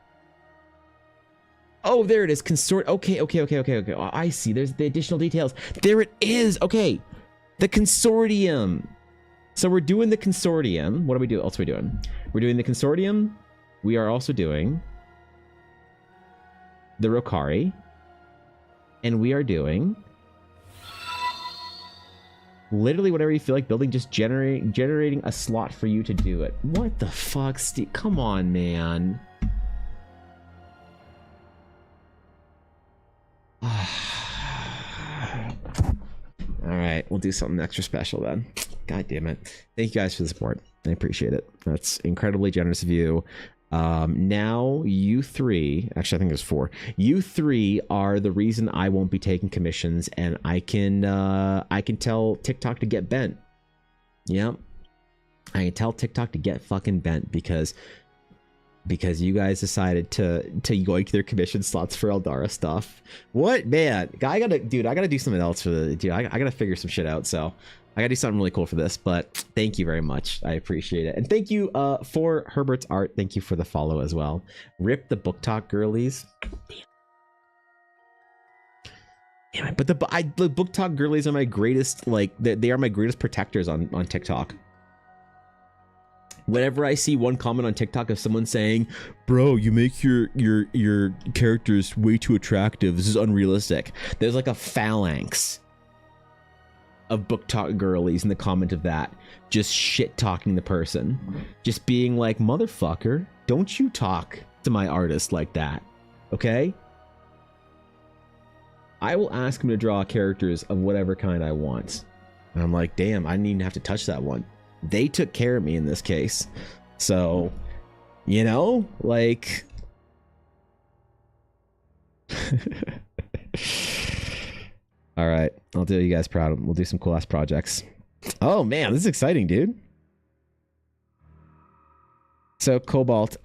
Oh, there it is. Okay. Oh, I see. There's the additional details. There it is. Okay. The consortium. So we're doing the consortium. What else are we doing? We're doing the consortium. We are also doing the Rokari. And we are doing literally whatever you feel like building, just generating a slot for you to do it. What the fuck, Steve? Come on, man. All right, we'll do something extra special then. God damn it. Thank you guys for the support. I appreciate it. That's incredibly generous of you. Now you three, actually I think there's 4. You 3 are the reason I won't be taking commissions, and I can tell TikTok to get bent. Yep. I can tell TikTok to get fucking bent because you guys decided to yoink their commission slots for Eldara stuff. What, man? I gotta do something else for the dude. I gotta figure some shit out. So I gotta do something really cool for this. But thank you very much. I appreciate it. And thank you for Herbert's art. Thank you for the follow as well. Rip the book talk girlies. Damn it. But the book talk girlies are my greatest, like they are my greatest protectors on TikTok. Whenever I see one comment on TikTok of someone saying, bro, you make your characters way too attractive, this is unrealistic, there's like a phalanx of book talk girlies in the comment of that, just shit talking the person, just being like, motherfucker, don't you talk to my artist like that, okay? I will ask him to draw characters of whatever kind I want. And I'm like, damn, I didn't even have to touch that one. They took care of me in this case. So, you know, like... All right, I'll do you guys proud. We'll do some cool ass projects. Oh man, this is exciting, dude. So Cobalt,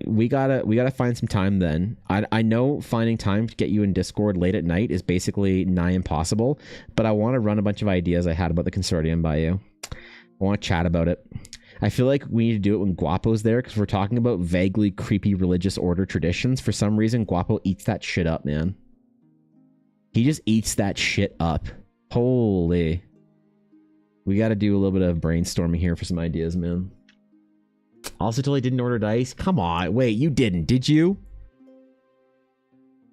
we gotta find some time then. I know finding time to get you in Discord late at night is basically nigh impossible, but I want to run a bunch of ideas I had about the consortium by you. I want to chat about it. I feel like we need to do it when Guapo's there, because we're talking about vaguely creepy religious order traditions. For some reason, Guapo eats that shit up, man. He just eats that shit up. Holy. We got to do a little bit of brainstorming here for some ideas, man. Also, totally didn't order dice. Come on. Wait, you didn't, did you?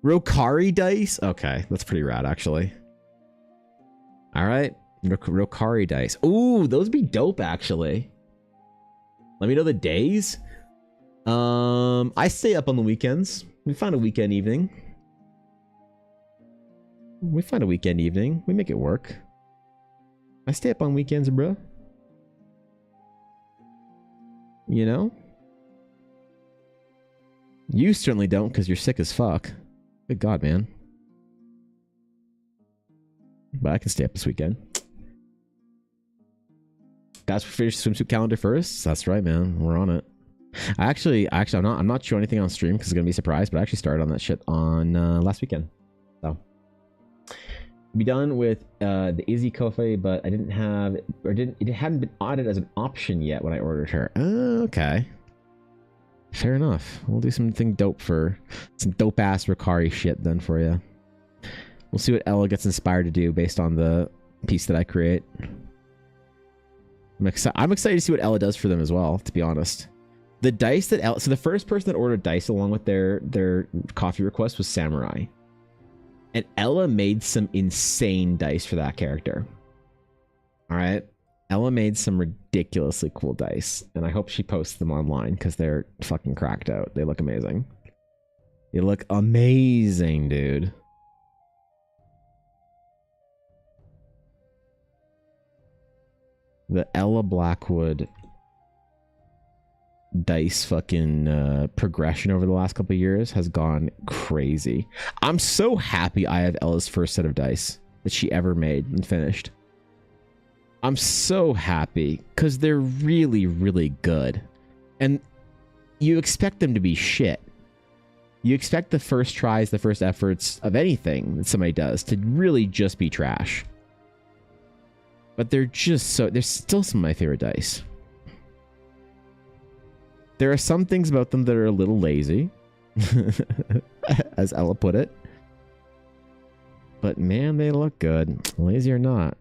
Rokari dice? Okay, that's pretty rad, actually. All right. Rokari dice. Ooh, those would be dope, actually. Let me know the days. I stay up on the weekends. We find a weekend evening. We make it work. I stay up on weekends, bro. You know? You certainly don't, because you're sick as fuck. Good God, man. But I can stay up this weekend. Guys, we finished the swimsuit calendar first. That's right, man. We're on it. I'm not showing anything on stream because it's gonna be a surprise. But I actually started on that shit on last weekend. So be done with the Izzy Kofi, but I didn't have, it hadn't been added as an option yet when I ordered her. Okay, fair enough. We'll do something dope for some dope ass Rokari shit then for you. We'll see what Ella gets inspired to do based on the piece that I create. I'm excited to see what Ella does for them as well, to be honest. The dice that Ella... So the first person that ordered dice along with their coffee request was Samurai. And Ella made some insane dice for that character. Alright? Ella made some ridiculously cool dice. And I hope she posts them online, because they're fucking cracked out. They look amazing. They look amazing, dude. The Ella Blackwood dice fucking progression over the last couple of years has gone crazy. I'm so happy I have Ella's first set of dice that she ever made and finished. I'm so happy because they're really, really good. And you expect them to be shit. You expect the first tries, the first efforts of anything that somebody does to really just be trash. But they're still some of my favorite dice. There are some things about them that are a little lazy, as Ella put it. But man, they look good. Lazy or not.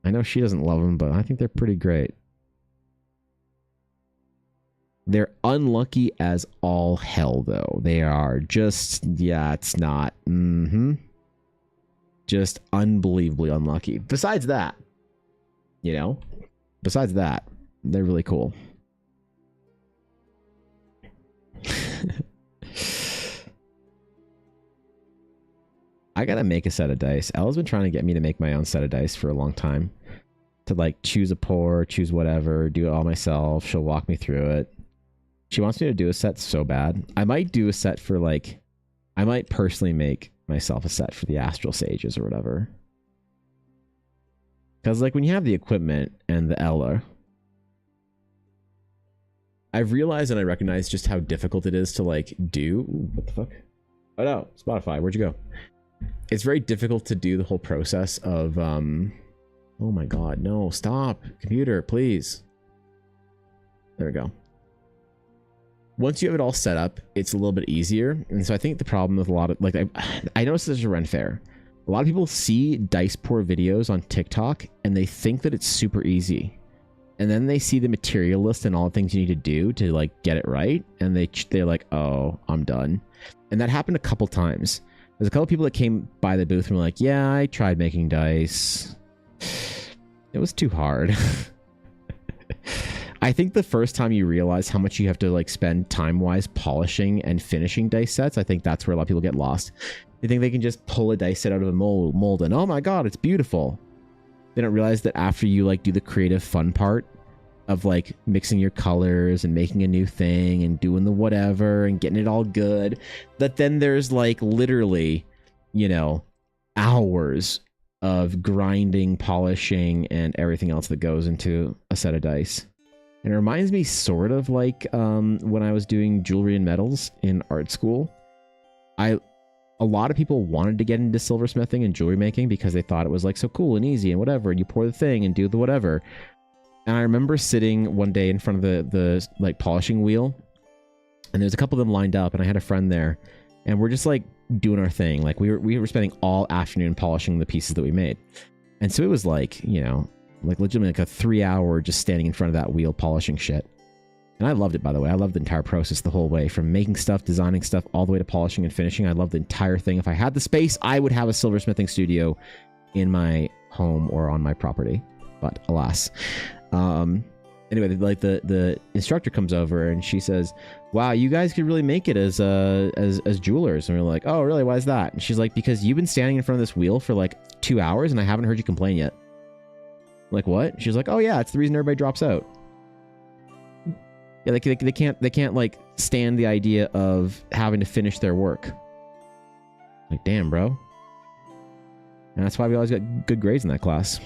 I know she doesn't love them, but I think they're pretty great. They're unlucky as all hell, though. They are just, yeah, it's not. Just unbelievably unlucky. Besides that, you know, they're really cool. I gotta make a set of dice. Ella's been trying to get me to make my own set of dice for a long time. To like choose a pour, choose whatever, do it all myself. She'll walk me through it. She wants me to do a set so bad. I might do a set for like, I might personally make myself a set for the Astral Sages or whatever. Because like when you have the equipment and the Ella, I've realized and I recognize just how difficult it is to like do. Ooh, what the fuck? Oh no, Spotify, where'd you go? It's very difficult to do the whole process of, oh my god, no, stop. Computer, please. There we go. Once you have it all set up, it's a little bit easier. And so I think the problem with a lot of, like, I noticed this at Ren Fair. A lot of people see dice pour videos on TikTok and they think that it's super easy. And then they see the material list and all the things you need to do to like get it right. And they're like, oh, I'm done. And that happened a couple times. There's a couple people that came by the booth and were like, yeah, I tried making dice. It was too hard. I think the first time you realize how much you have to like spend time-wise polishing and finishing dice sets, I think that's where a lot of people get lost. They think they can just pull a dice set out of a mold and, oh my god, it's beautiful. They don't realize that after you like do the creative fun part of like mixing your colors and making a new thing and doing the whatever and getting it all good, that then there's like literally, you know, hours of grinding, polishing, and everything else that goes into a set of dice. And it reminds me sort of like when I was doing jewelry and metals in art school. A lot of people wanted to get into silversmithing and jewelry making because they thought it was like so cool and easy and whatever, and you pour the thing and do the whatever. And I remember sitting one day in front of the like polishing wheel, and there's a couple of them lined up, and I had a friend there, and we're just like doing our thing. Like we were spending all afternoon polishing the pieces that we made. And so it was like, you know, like legitimately like a 3-hour just standing in front of that wheel polishing shit. And I loved it, by the way. I loved the entire process the whole way, from making stuff, designing stuff, all the way to polishing and finishing. I loved the entire thing. If I had the space, I would have a silversmithing studio in my home or on my property. But alas. Anyway, like the instructor comes over and she says, wow, you guys could really make it as jewelers. And we're like, oh, really? Why is that? And she's like, because you've been standing in front of this wheel for like 2 hours and I haven't heard you complain yet. I'm like, what? She's like, oh yeah, it's the reason everybody drops out. Yeah, they can't like stand the idea of having to finish their work. Like, damn, bro. And that's why we always got good grades in that class.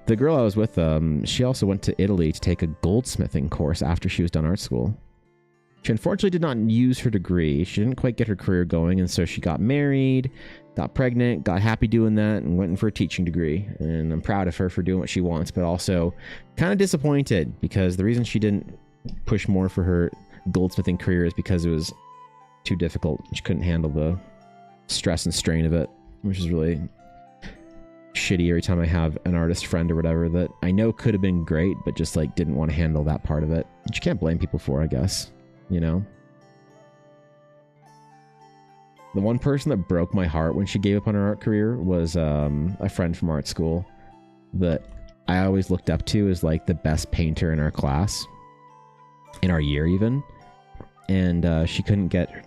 The girl I was with, she also went to Italy to take a goldsmithing course after she was done art school. She unfortunately did not use her degree. She didn't quite get her career going, and so she got married, got pregnant, got happy doing that, and went in for a teaching degree. And I'm proud of her for doing what she wants, but also kind of disappointed because the reason she didn't push more for her goldsmithing career is because it was too difficult. She couldn't handle the stress and strain of it, which is really shitty every time I have an artist friend or whatever that I know could have been great, but just like didn't want to handle that part of it. Which you can't blame people for, I guess. You know? The one person that broke my heart when she gave up on her art career was a friend from art school that I always looked up to as like the best painter in our class, in our year even. And she couldn't get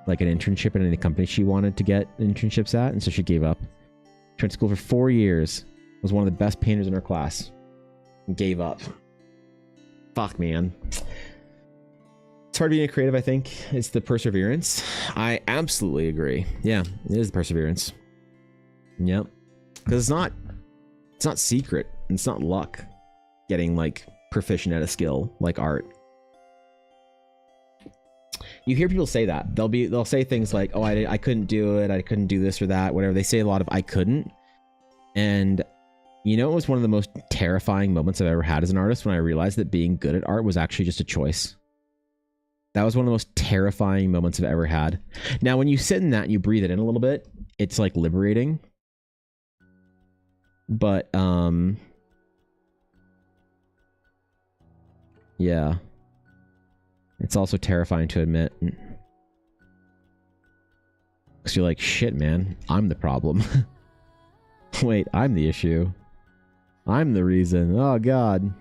like an internship in any company she wanted to get internships at, and so she gave up. She went to school for 4 years, was one of the best painters in her class, and gave up. Fuck, man. It's hard being a creative, I think. It's the perseverance. I absolutely agree. Yeah, it is the perseverance. Yep. Because it's not secret. It's not luck getting like proficient at a skill like art. You hear people say that. They'll say things like, "Oh, I couldn't do it. I couldn't do this or that." Whatever. They say a lot of "I couldn't." And you know, it was one of the most terrifying moments I've ever had as an artist when I realized that being good at art was actually just a choice. That was one of the most terrifying moments I've ever had. Now, when you sit in that and you breathe it in a little bit, it's like liberating. But yeah. It's also terrifying to admit. Because you're like, shit, man, I'm the problem. Wait, I'm the issue. I'm the reason. Oh, God. And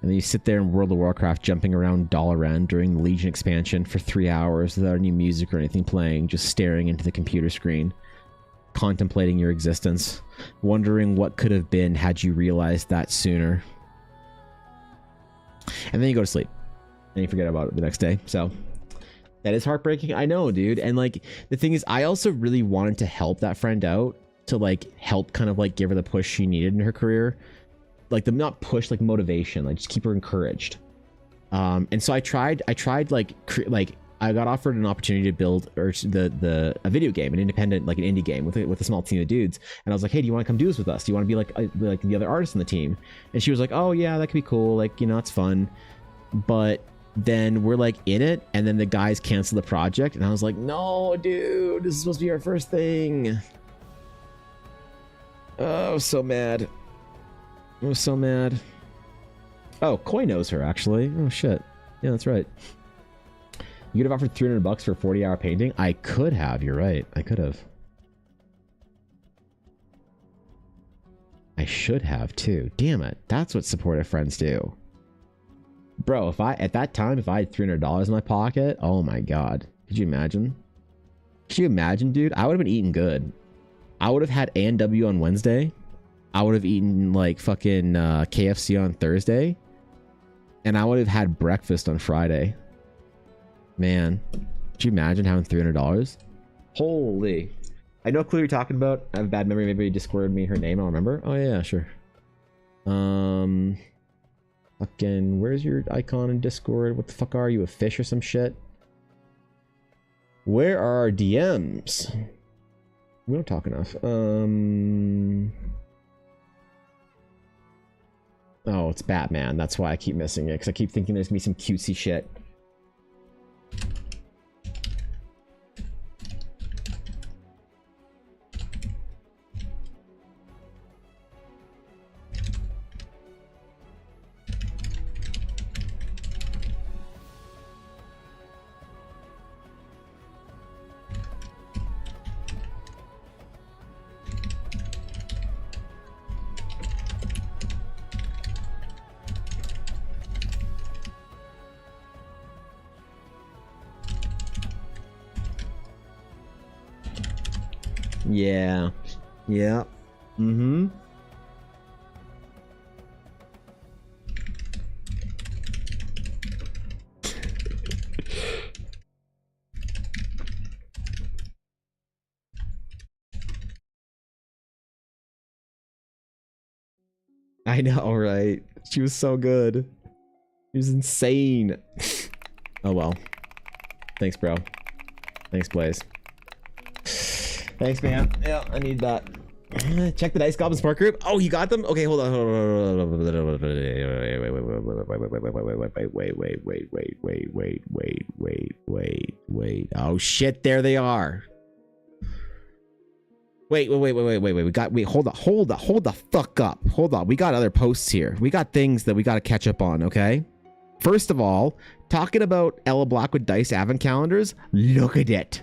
then you sit there in World of Warcraft jumping around Dalaran during the Legion expansion for 3 hours without any music or anything playing, just staring into the computer screen, contemplating your existence, wondering what could have been had you realized that sooner. And then you go to sleep and you forget about it the next day. So that is heartbreaking. I know, dude. And like, the thing is, I also really wanted to help that friend out, to like help kind of like give her the push she needed in her career. Like the, not push, like motivation, like just keep her encouraged. And so I tried like I got offered an opportunity to build a video game, an independent, like an indie game with a small team of dudes. And I was like, hey, do you want to come do this with us? Do you want to be like the other artists in the team? And she was like, oh yeah, that could be cool. Like, you know, it's fun. But then we're like in it, and then the guys cancel the project, and I was like, no, dude, this is supposed to be our first thing. Oh, I was so mad. I was so mad. Oh, Koi knows her, actually. Oh, shit. Yeah, that's right. You could have offered $300 for a 40-hour painting? I could have, you're right. I could have. I should have, too. Damn it. That's what supportive friends do. Bro, at that time, if I had $300 in my pocket, oh my God. Could you imagine? Could you imagine, dude? I would have been eating good. I would have had A&W on Wednesday. I would have eaten like fucking KFC on Thursday. And I would have had breakfast on Friday. Man, could you imagine having $300? Holy. I know what clue you're talking about. I have a bad memory. Maybe you Discorded me her name. I'll remember. Oh yeah, sure. Fucking, where's your icon in Discord? What the fuck are you, a fish or some shit? Where are our DMs? We don't talk enough. Oh, it's Batman. That's why I keep missing it, because I keep thinking there's gonna be some cutesy shit. Yeah. Yeah. Mm-hmm. I know, right? She was so good. She was insane. Oh well. Thanks, bro. Thanks, Blaze. Thanks, man. Yeah, I need that. Check the Dice Goblin Smart Group. Oh, you got them? Okay, hold on. Wait. Oh shit, there they are. Wait. We got, hold the fuck up. Hold on. We got other posts here. We got things that we got to catch up on, okay? First of all, talking about Ella Blackwood Dice Advent calendars, look at it.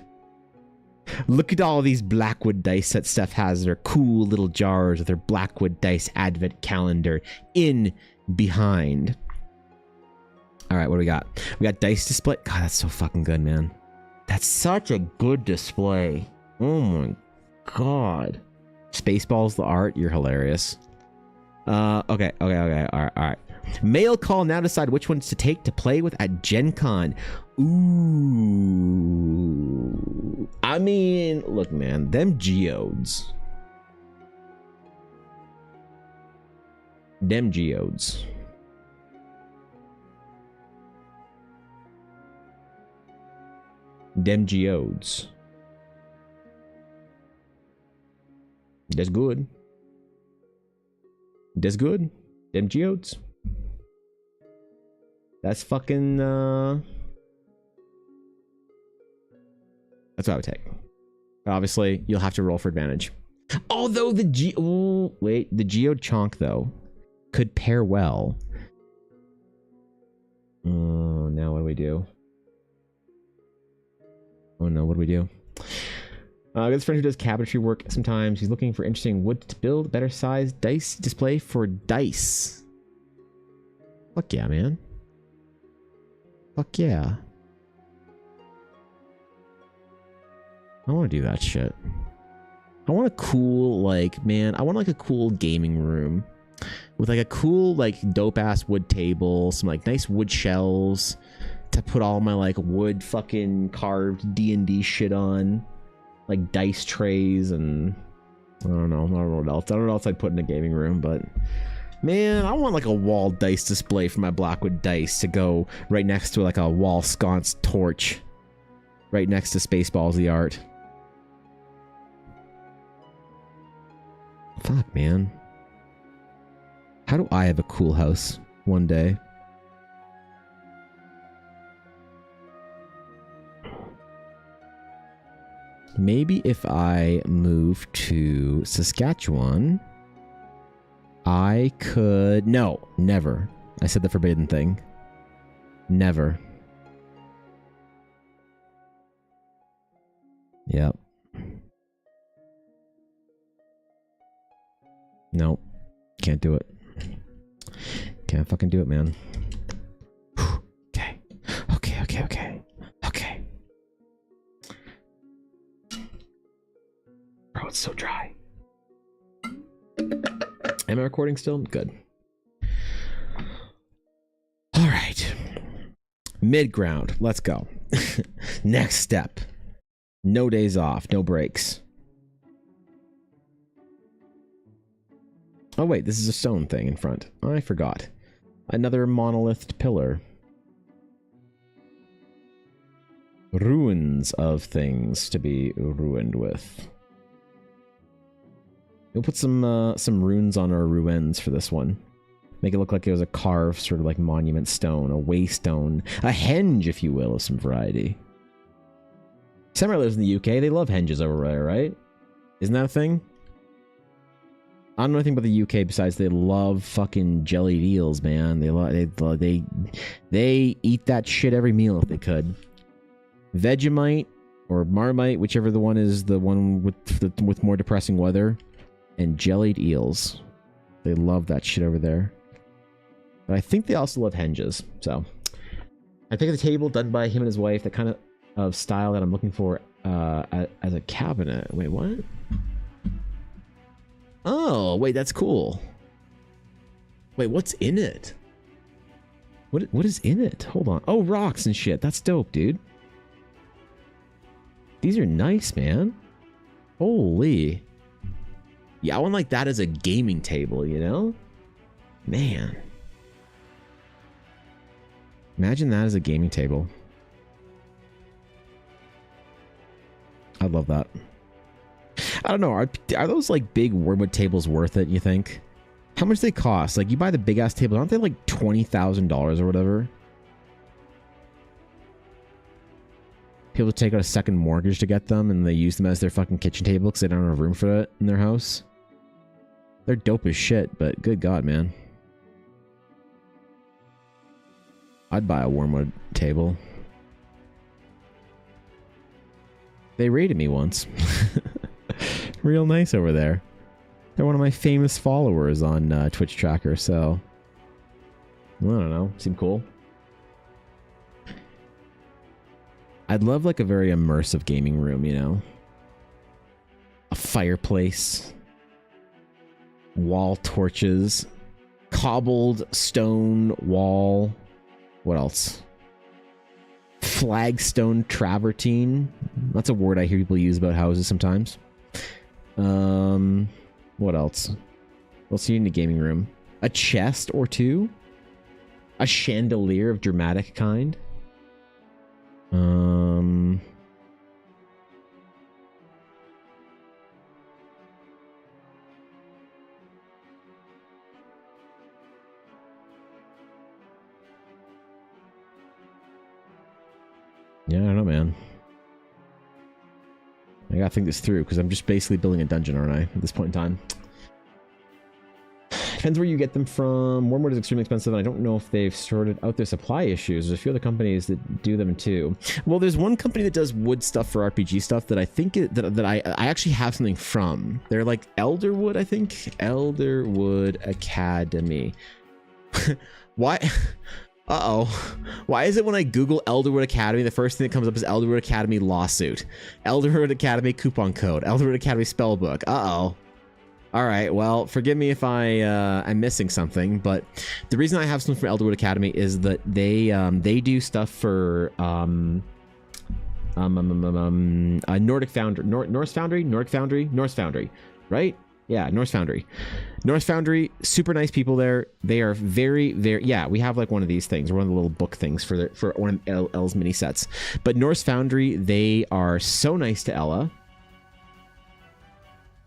Look at all these Blackwood dice that Steph has in her cool little jars with her Blackwood Dice Advent calendar in behind. All right, what do we got? We got dice display. God, that's so fucking good, man. That's such a good display. Oh my God. Spaceballs the art. You're hilarious. Okay. All right. Mail call, now decide which ones to take to play with at Gen Con. Ooh. I mean, look, man, them geodes. Dem geodes. That's good. That's good. Dem geodes. That's fucking, that's what I would take. Obviously, you'll have to roll for advantage. Although the the geode chonk, though, could pair well. Oh, now what do we do? Oh no, what do we do? I got this friend who does cabinetry work sometimes. He's looking for interesting wood to build, better sized dice display for dice. Fuck yeah, man. Fuck yeah. I want to do that shit. I want a cool, like, man, I want like a cool gaming room with like a cool, like, dope ass wood table, some like nice wood shelves to put all my like wood fucking carved D&D shit on, like dice trays, and I don't know what else. I don't know what else I'd put in a gaming room, but man, I want like a wall dice display for my Blackwood dice to go right next to like a wall sconce torch right next to Spaceballs the art. Fuck, man. How do I have a cool house one day? Maybe if I move to Saskatchewan, I could... No, never. I said the forbidden thing. Never. Yep. Nope. Can't do it. Can't fucking do it, man. Okay. Okay. Bro, it's so dry. Am I recording still? Good. All right. Mid-ground. Let's go. Next step. No days off. No breaks. Oh, wait. This is a stone thing in front. I forgot. Another monolithed pillar. Ruins of things to be ruined with. We'll put some runes on our ruins for this one. Make it look like it was a carved sort of like monument stone, a waystone, a henge, if you will, of some variety. Samurai lives in the UK. They love henges over there, right? Isn't that a thing? I don't know anything about the UK besides they love fucking jellied eels, man. They eat that shit every meal if they could. Vegemite or Marmite, whichever the one is, the one with more depressing weather. And jellied eels. They love that shit over there. But I think they also love henges. So I think the table done by him and his wife, the kind of style that I'm looking for as a cabinet. Wait, what? Oh, wait, that's cool. Wait, what's in it? What is in it? Hold on. Oh, rocks and shit. That's dope, dude. These are nice, man. Holy. Yeah, I want like that as a gaming table, you know? Man. Imagine that as a gaming table. I love that. I don't know. Are those like big wormwood tables worth it, you think? How much do they cost? Like you buy the big ass tables, aren't they like $20,000 or whatever? People take out a second mortgage to get them and they use them as their fucking kitchen table because they don't have room for it in their house. They're dope as shit, but good God, man. I'd buy a wormwood table. They rated me once. Real nice over there. They're one of my famous followers on Twitch Tracker, so... I don't know. Seem cool. I'd love like a very immersive gaming room, you know? A fireplace. Wall torches, cobbled stone wall. What else? Flagstone travertine. That's a word I hear people use about houses sometimes. What else? What's in the gaming room? A chest or two. A chandelier of dramatic kind. Yeah, I don't know, man. I gotta think this through because I'm just basically building a dungeon, aren't I? At this point in time. Depends where you get them from. Wormwood is extremely expensive, and I don't know if they've sorted out their supply issues. There's a few other companies that do them too. Well, there's one company that does wood stuff for RPG stuff that I think that I actually have something from. They're like Elderwood, I think. Elderwood Academy. Why? Uh-oh. Why is it when I Google Elderwood Academy, the first thing that comes up is Elderwood Academy lawsuit? Elderwood Academy coupon code. Elderwood Academy spellbook. Uh-oh. All right, well, forgive me if I'm missing something, but the reason I have something from Elderwood Academy is that they do stuff for Nordic Foundry, Norse Foundry, Norse Foundry, right? Yeah, Norse Foundry. Norse Foundry, super nice people there. They are very, very, yeah, we have like one of these things, one of the little book things for one of Ella's mini sets. But Norse Foundry, they are so nice to Ella,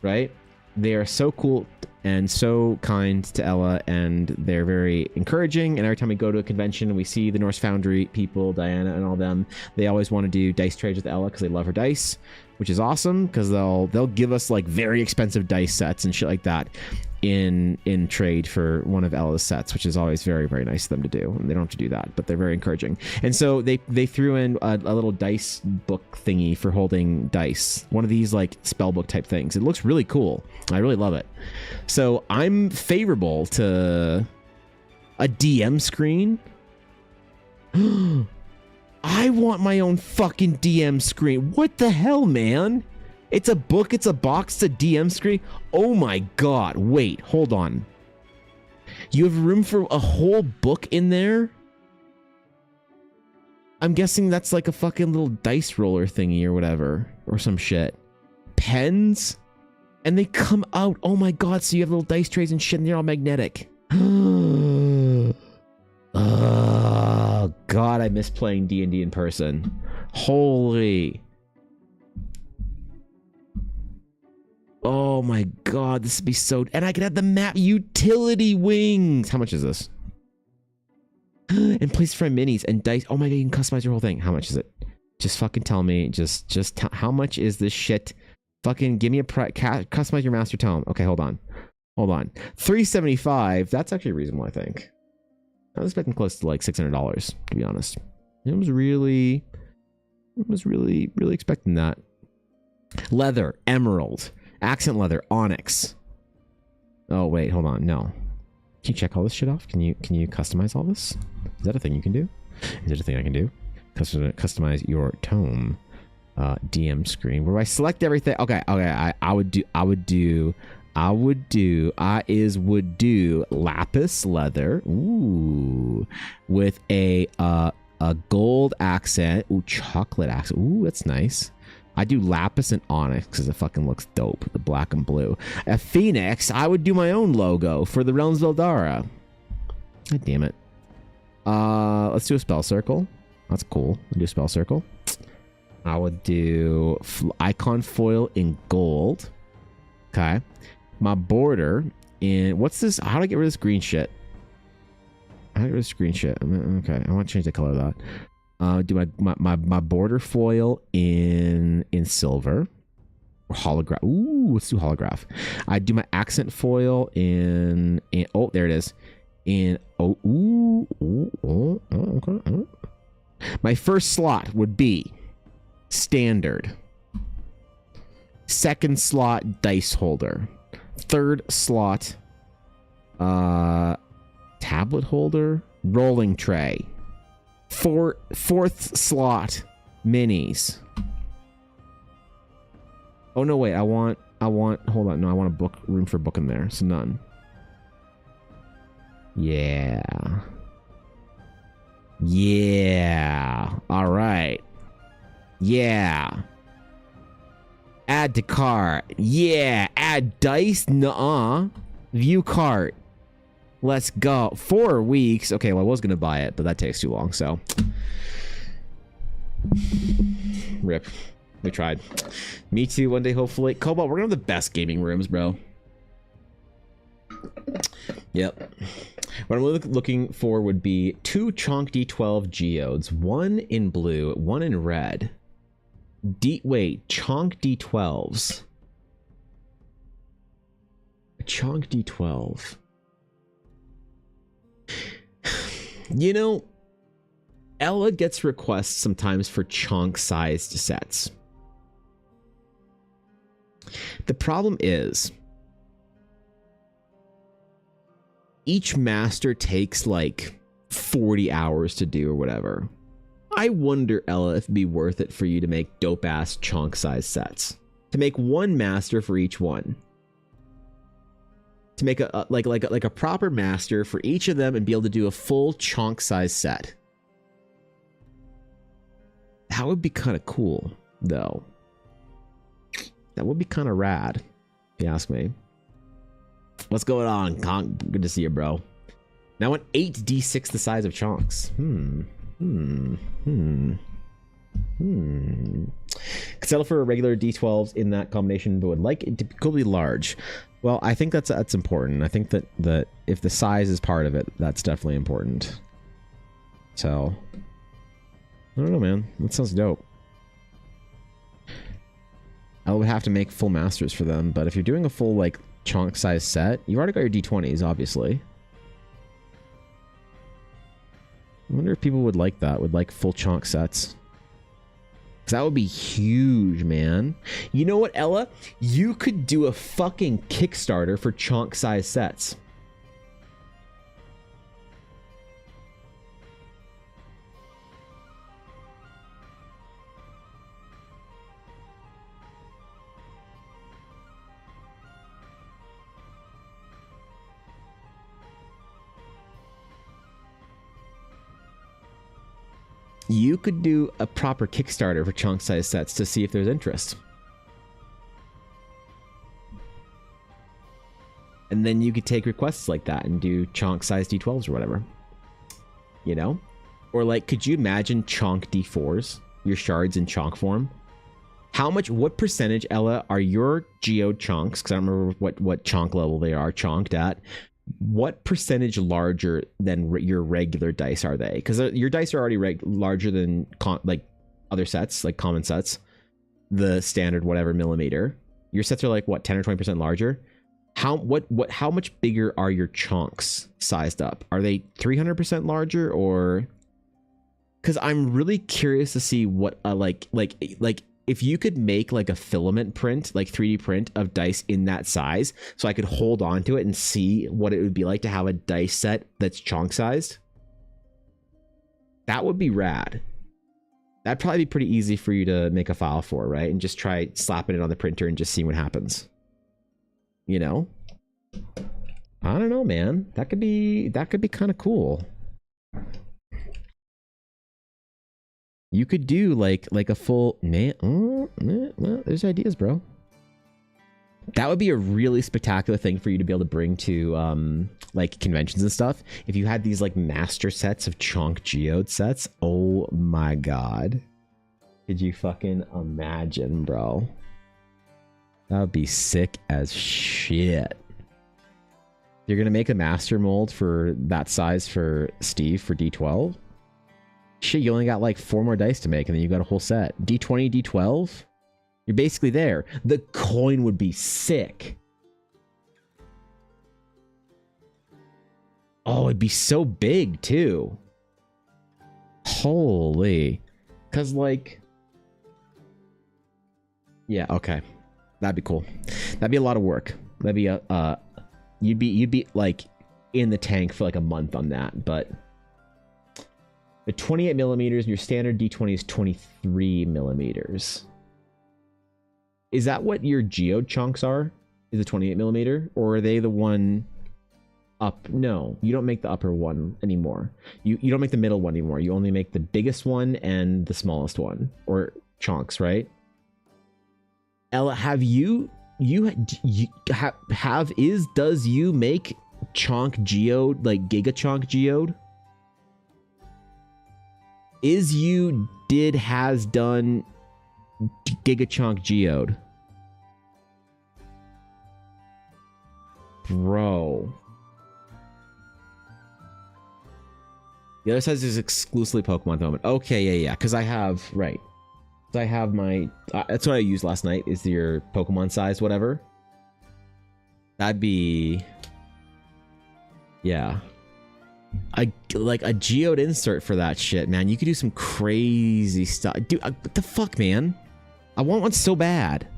right? They are so cool and so kind to Ella, and they're very encouraging. And every time we go to a convention and we see the Norse Foundry people, Diana and all them, they always want to do dice trades with Ella because they love her dice, which is awesome because they'll give us like very expensive dice sets and shit like that in trade for one of Ella's sets, which is always very, very nice of them to do. And they don't have to do that, but they're very encouraging. And so they threw in a little dice book thingy for holding dice, one of these like spell book type things. It looks really cool. I really love it. So I'm favorable to a DM screen. I want my own fucking DM screen. What the hell, man? It's a book, it's a box, it's a DM screen. Oh my god, wait, hold on. You have room for a whole book in there? I'm guessing that's like a fucking little dice roller thingy or whatever, or some shit. Pens? And they come out. Oh my god, so you have little dice trays and shit and they're all magnetic. Oh god, I miss playing D&D in person. Holy. Oh my god, this would be so... And I could have the map utility wings. How much is this? And place for minis and dice. Oh my god, you can customize your whole thing. How much is it? Just fucking tell me. Just how much is this shit? Fucking give me a price. Customize your master tome. Okay, hold on. Hold on. $375. That's actually reasonable, I think. I was expecting close to like $600, to be honest. I was really expecting that. Leather, emerald, accent leather, onyx. Oh wait, hold on. No. Can you check all this shit off? Can you customize all this? Is that a thing you can do? Is it a thing I can do? Customize your tome. DM screen. Where do I select everything? Okay. I would do lapis leather. Ooh. With a gold accent. Ooh, chocolate accent. Ooh, that's nice. I do lapis and onyx because it fucking looks dope. The black and blue. A phoenix. I would do my own logo for the Realms of Eldara. God damn it. Let's do a spell circle. That's cool. We'll do a spell circle. I would do icon foil in gold. Okay. My border in... What's this? How do I get rid of this green shit? How do I get rid of this green shit? Okay. I want to change the color of that. Do my border foil in silver. Or holograph. Ooh, let's do holograph. I do my accent foil in oh, there it is. Okay. My first slot would be standard. Second slot, dice holder. Third slot, tablet holder, rolling tray. Fourth slot, minis. Oh no, wait, I want, hold on, no, I want a book, room for a book in there, so none. Yeah. All right. Yeah. Add to cart. Yeah. Add dice. Nuh-uh. View cart. Let's go. 4 weeks. Okay, well, I was going to buy it, but that takes too long, so. Rip. We tried. Me too, one day, hopefully. Cobalt, we're going to have the best gaming rooms, bro. Yep. What I'm looking for would be 2 Chonk D12 geodes, 1 in blue, 1 in red. Wait, Chonk D12s. A Chonk D12. You know, Ella gets requests sometimes for chonk-sized sets. The problem is, each master takes like 40 hours to do or whatever. I wonder, Ella, if it'd be worth it for you to make dope-ass chonk-sized sets. To make one master for each one. To make a proper master for each of them and be able to do a full chonk-sized set. That would be kind of cool, though. That would be kind of rad, if you ask me. What's going on, Conk? Good to see you, bro. Now an 8d6 the size of chonks. Could settle for a regular d12s in that combination, but would like it to be large. Well, I think that's important. I think that if the size is part of it, that's definitely important. So, I don't know, man. That sounds dope. I would have to make full masters for them, but if you're doing a full like chonk size set, you already got your d20s, obviously. I wonder if people would like that, would like full chonk sets. Because that would be huge, man. You know what, Ella? You could do a fucking Kickstarter for chonk size sets. You could do a proper Kickstarter for chunk size sets to see if there's interest. And then you could take requests like that and do chunk size D12s or whatever. You know? Or like, could you imagine chunk D4s? Your shards in chunk form? What percentage, Ella, are your geode chunks, because I don't remember what chunk level they are chunked at. What percentage larger than your regular dice are they? Because your dice are already larger than like other sets, like common sets, the standard whatever millimeter. Your sets are like what, 10 or 20% larger. How much bigger are your chunks sized up? Are they 300% larger or? Because I'm really curious to see what like if you could make like a filament print, like 3D print of dice in that size, so I could hold on to it and see what it would be like to have a dice set that's chonk sized. That would be rad. That'd probably be pretty easy for you to make a file for, right? And just try slapping it on the printer and just see what happens. You know? I don't know, man. That could be kind of cool. You could do like a full well, there's ideas, bro. That would be a really spectacular thing for you to be able to bring to like conventions and stuff. If you had these like master sets of chonk geode sets, oh my god. Could you fucking imagine, bro? That would be sick as shit. You're gonna make a master mold for that size for Steve for D12? Shit, you only got like 4 more dice to make and then you got a whole set. D20, D12? You're basically there. The coin would be sick. Oh, it'd be so big too. Holy. Cause like... Yeah, okay. That'd be cool. That'd be a lot of work. That'd be a... You'd be like in the tank for like a month on that, but... The 28 millimeters and your standard D20 is 23 millimeters. Is that what your geode chunks are? Is the 28 millimeter? Or are they the one up? No, you don't make the upper one anymore. You don't make the middle one anymore. You only make the biggest one and the smallest one. Or chunks, right? Ella, have does you make chonk geode, like giga chonk geode? Has done Gigachonk Geode. Bro. The other side is exclusively Pokemon at the moment. Okay, yeah. Because I have, right. So I have my, that's what I used last night, is your Pokemon size, whatever. That'd be, yeah. Like a geode insert for that shit, man. You could do some crazy stuff. Dude, what the fuck, man? I want one so bad.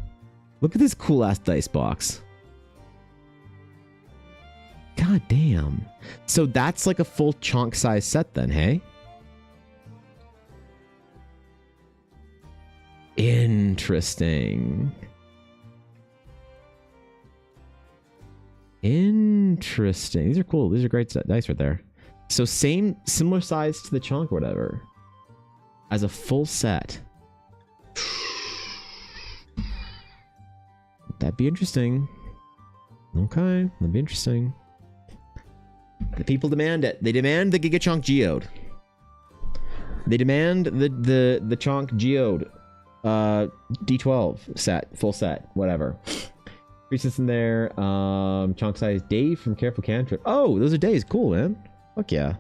Look at this cool ass dice box. God damn. So that's like a full chonk size set then, hey? Interesting. Interesting. These are cool. These are great dice right there. So similar size to the chonk or whatever. As a full set. That'd be interesting. Okay, that'd be interesting. The people demand it. They demand the Giga Chonk Geode. They demand the Chonk Geode D12 set, full set, whatever. Priestess in there. Chonk size Dave from Careful Cantrip. Oh, those are Days. Cool, man. Fuck yeah.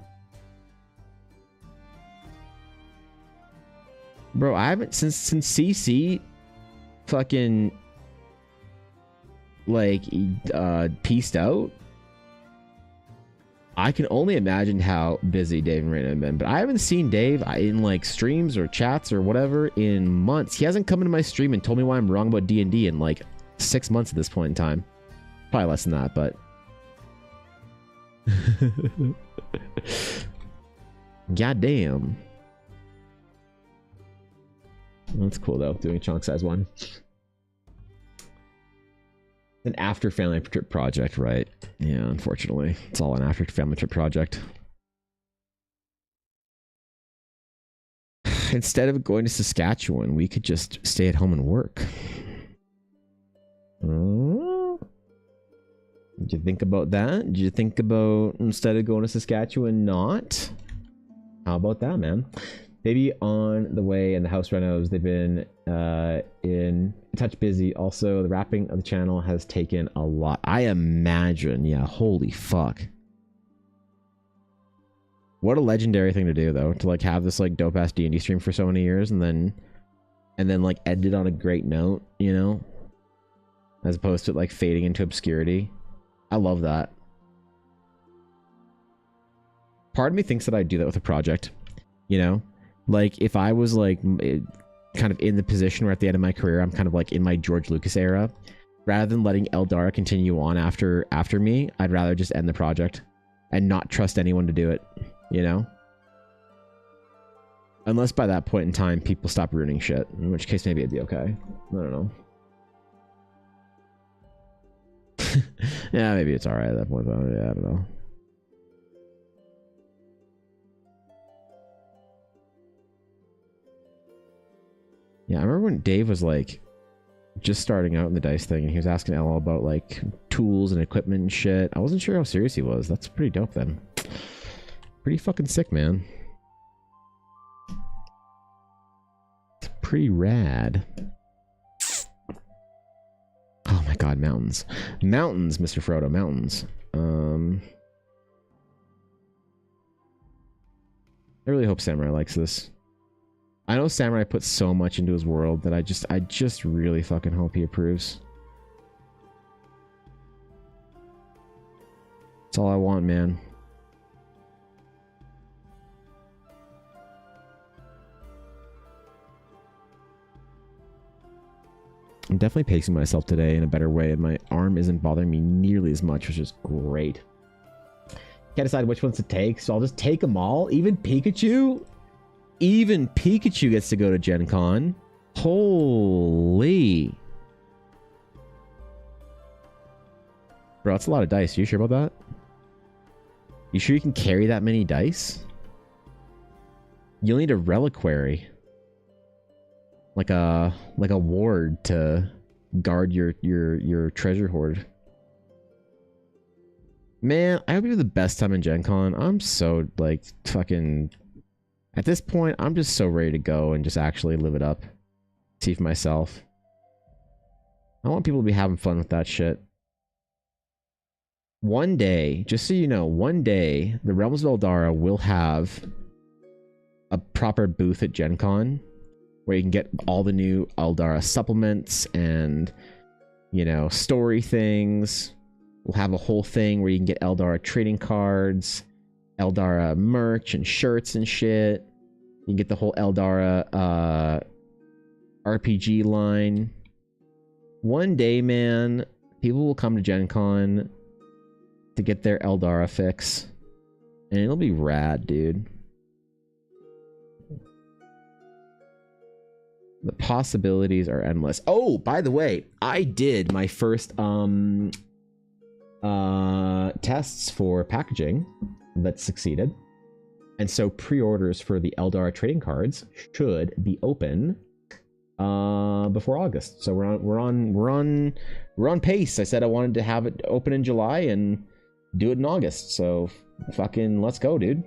Bro, I haven't since CC fucking like pieced out. I can only imagine how busy Dave and Raina have been, but I haven't seen Dave in like streams or chats or whatever in months. He hasn't come into my stream and told me why I'm wrong about D&D in like 6 months at this point in time. Probably less than that, but god damn. That's cool though, doing a chunk size one. An after family trip project, right? Yeah, unfortunately. It's all an after family trip project. Instead of going to Saskatchewan, we could just stay at home and work. Did you think about that? Did you think about instead of going to Saskatchewan, not? How about that, man? Maybe on the way in the house renos, they've been in a touch busy. Also, the wrapping of the channel has taken a lot. I imagine, yeah, holy fuck. What a legendary thing to do, though, to like have this like dope ass D&D stream for so many years and then like end it on a great note, you know, as opposed to like fading into obscurity. I love that. Part of me thinks that I'd do that with a project, you know. Like, if I was, like, kind of in the position where at the end of my career, I'm kind of, like, in my George Lucas era, rather than letting Eldara continue on after me, I'd rather just end the project and not trust anyone to do it, you know? Unless by that point in time, people stop ruining shit, in which case maybe it'd be okay. I don't know. Yeah, maybe it's alright at that point, though. Yeah, I don't know. Yeah, I remember when Dave was like just starting out in the dice thing and he was asking Ella about like tools and equipment and shit. I wasn't sure how serious he was. That's pretty dope then. Pretty fucking sick, man. It's pretty rad. Oh my god, mountains. Mountains, Mr. Frodo, mountains. I really hope Samurai likes this. I know Samurai put so much into his world that I just really fucking hope he approves. That's all I want, man. I'm definitely pacing myself today in a better way, and my arm isn't bothering me nearly as much, which is great. Can't decide which ones to take, so I'll just take them all. Even Pikachu? Even Pikachu gets to go to Gen Con. Holy. Bro, that's a lot of dice. You sure about that? You sure you can carry that many dice? You'll need a reliquary. Like a ward to guard your treasure hoard. Man, I hope you have the best time in Gen Con. I'm so like fucking at this point, I'm just so ready to go and just actually live it up. See for myself. I want people to be having fun with that shit. one day, just so you know, one day the Realms of Eldara will have a proper booth at Gen Con where you can get all the new Eldara supplements and, you know, story things. We'll have a whole thing where you can get Eldara trading cards, Eldara merch and shirts and shit. You can get the whole Eldara RPG line. One day, man, people will come to Gen Con to get their Eldara fix. And it'll be rad, dude. The possibilities are endless. Oh, by the way, I did my first tests for packaging that succeeded. And so pre-orders for the Eldara trading cards should be open before August. So we're on pace. I said I wanted to have it open in July and do it in August. So fucking let's go, dude.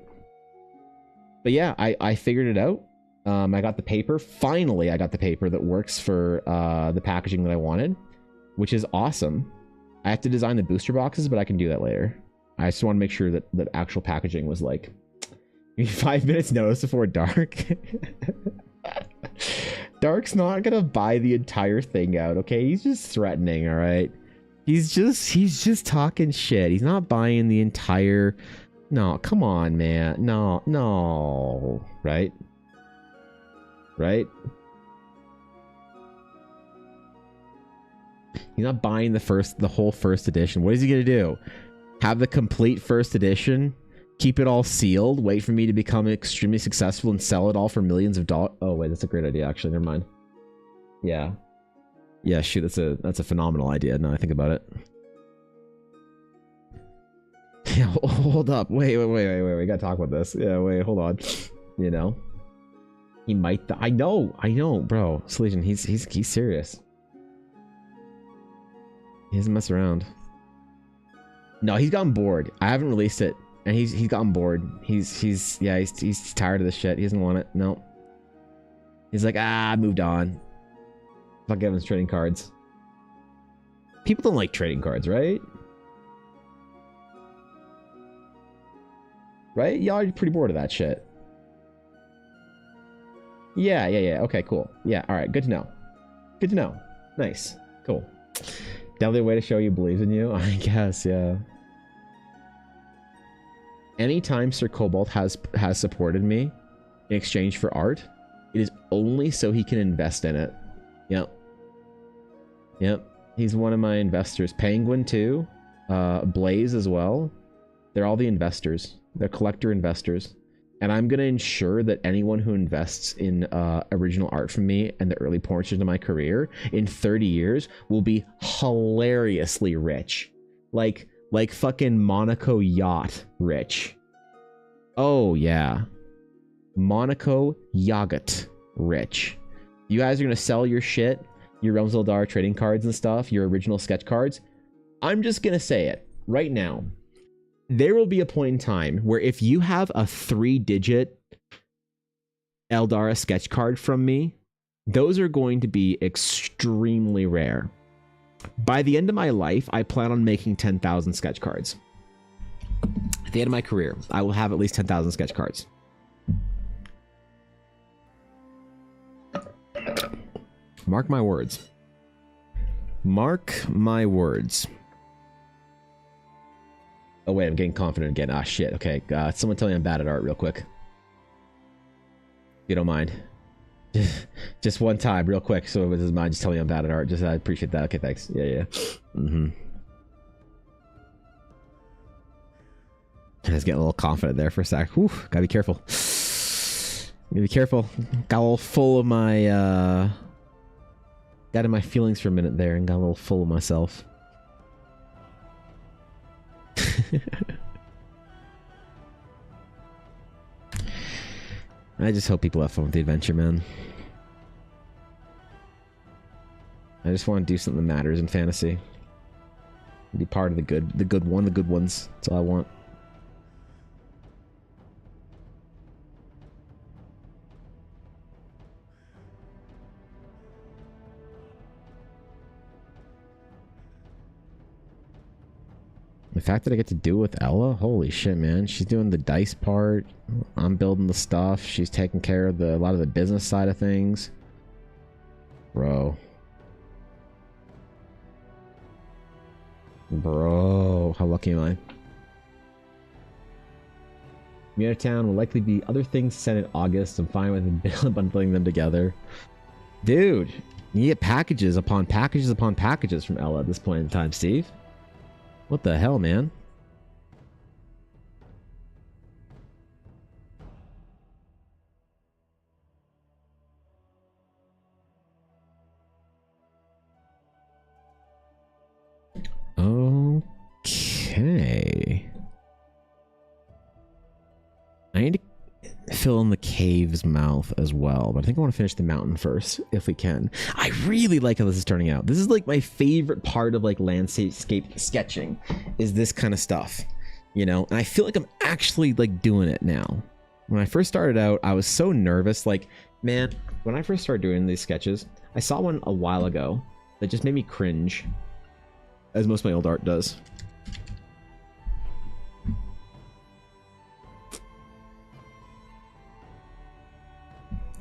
But yeah, I figured it out. I got the paper. Finally, I got the paper that works for the packaging that I wanted, which is awesome. I have to design the booster boxes, but I can do that later. I just want to make sure that actual packaging was like 5 minutes notice before dark. Dark's not gonna buy the entire thing out, okay? He's just threatening, all right? He's just talking shit. He's not buying the entire... No, come on, man. No. Right? Right? He's not buying the whole first edition. What is he gonna do? Have the complete first edition? Keep it all sealed? Wait for me to become extremely successful and sell it all for millions of dollars? Oh wait, that's a great idea. Actually, never mind. Yeah. Yeah, shoot, that's a phenomenal idea. Now I think about it. Yeah, hold up. Wait. We gotta talk about this. Yeah, wait, hold on. You know, he might. I know, bro. Solution. He's serious. He doesn't mess around. No, he's gotten bored. I haven't released it, and he's gotten bored. He's tired of this shit. He doesn't want it. No. He's like, I moved on. Fuck Evan's trading cards. People don't like trading cards, right? Right? Y'all are pretty bored of that shit. Yeah. Okay, cool. Yeah, alright, good to know. Good to know. Nice. Cool. Definitely a way to show you believes in you, I guess, yeah. Anytime Sir Cobalt has supported me in exchange for art, it is only so he can invest in it. Yep. He's one of my investors. Penguin too. Blaze as well. They're all the investors. They're collector investors. And I'm going to ensure that anyone who invests in original art from me and the early portions of my career in 30 years will be hilariously rich. Like fucking Monaco yacht rich. Oh, yeah. Monaco yacht rich. You guys are going to sell your shit, your Realms of Eldar trading cards and stuff, your original sketch cards. I'm just going to say it right now. There will be a point in time where if you have a 3-digit Eldara sketch card from me, those are going to be extremely rare. By the end of my life, I plan on making 10,000 sketch cards. At the end of my career, I will have at least 10,000 sketch cards. Mark my words. Mark my words. Oh wait, I'm getting confident again. Ah shit, okay. Someone tell me I'm bad at art real quick. If you don't mind. Just one time, real quick, so it doesn't mind, just tell me I'm bad at art. Just I appreciate that. Okay, thanks. Yeah. I was getting a little confident there for a sec. Whew, gotta be careful. Gotta be careful. Got a little full of my got in my feelings for a minute there and got a little full of myself. I just hope people have fun with the adventure, man. I just want to do something that matters in fantasy. Be part of the good ones. That's all I want. The fact that I get to do it with Ella, holy shit, man. She's doing the dice part. I'm building the stuff. She's taking care of a lot of the business side of things. Bro. Bro, how lucky am I? Me out of town will likely be other things sent in August. I'm fine with bundling them together. Dude, you get packages upon packages from Ella at this point in time, Steve. What the hell, man? Okay. I need to fill in the cave's mouth as well, but I think I want to finish the mountain first, if we can. I really like how this is turning out. This is like my favorite part of like landscape sketching, is this kind of stuff, you know? And I feel like I'm actually like doing it now. When I first started out, I was so nervous. Like, man, when I first started doing these sketches, I saw one a while ago that just made me cringe, as most of my old art does.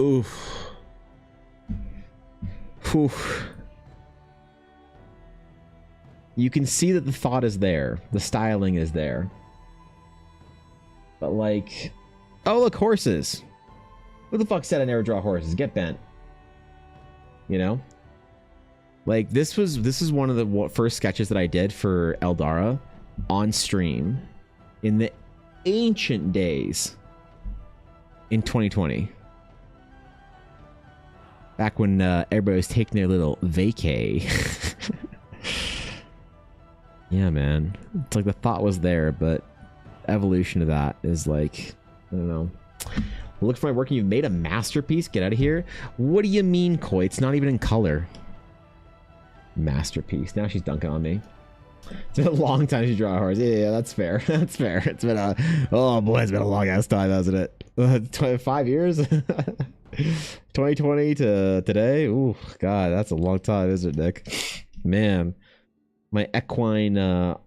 Oof. Oof. You can see that the thought is there. The styling is there. But like... Oh, look, horses. Who the fuck said I never draw horses? Get bent. You know? Like, this is one of the first sketches that I did for Eldara on stream in the ancient days in 2020. Back when everybody was taking their little vacay. Yeah, man. It's like the thought was there, but evolution of that is like, I don't know. Look for my work and you've made a masterpiece? Get out of here. What do you mean, Koi? It's not even in color. Masterpiece. Now she's dunking on me. It's been a long time to draw a horse. Yeah, that's fair. That's fair. It's been a... Oh, boy, it's been a long ass time, hasn't it? 5 years? 2020 to today? Ooh, God, that's a long time, isn't it, Nick? Man, my equine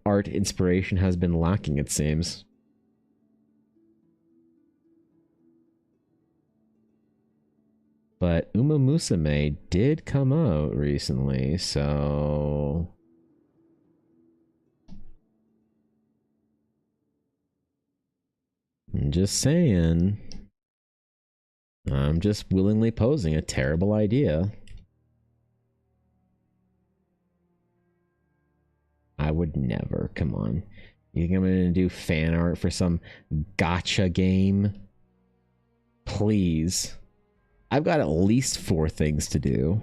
art inspiration has been lacking, it seems. But Uma Musume did come out recently, so... I'm just saying. I'm just willingly posing a terrible idea. I would never. Come on. You think I'm going to do fan art for some gacha game? Please. I've got at least 4 things to do.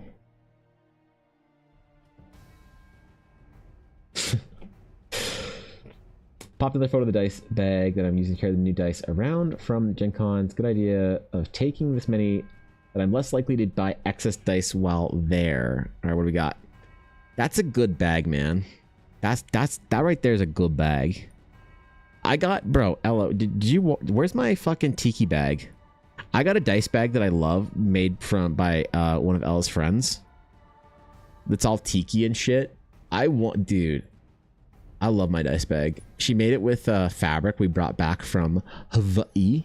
Popular photo of the dice bag that I'm using to carry the new dice around from Gen Con. Good idea of taking this many that I'm less likely to buy excess dice while there. All right, what do we got? That's a good bag, man. That right there is a good bag. I got, bro, Ella, did you, where's my fucking tiki bag? I got a dice bag that I love, made by one of Ella's friends. That's all tiki and shit. Dude, I love my dice bag. She made it with fabric we brought back from Hawaii.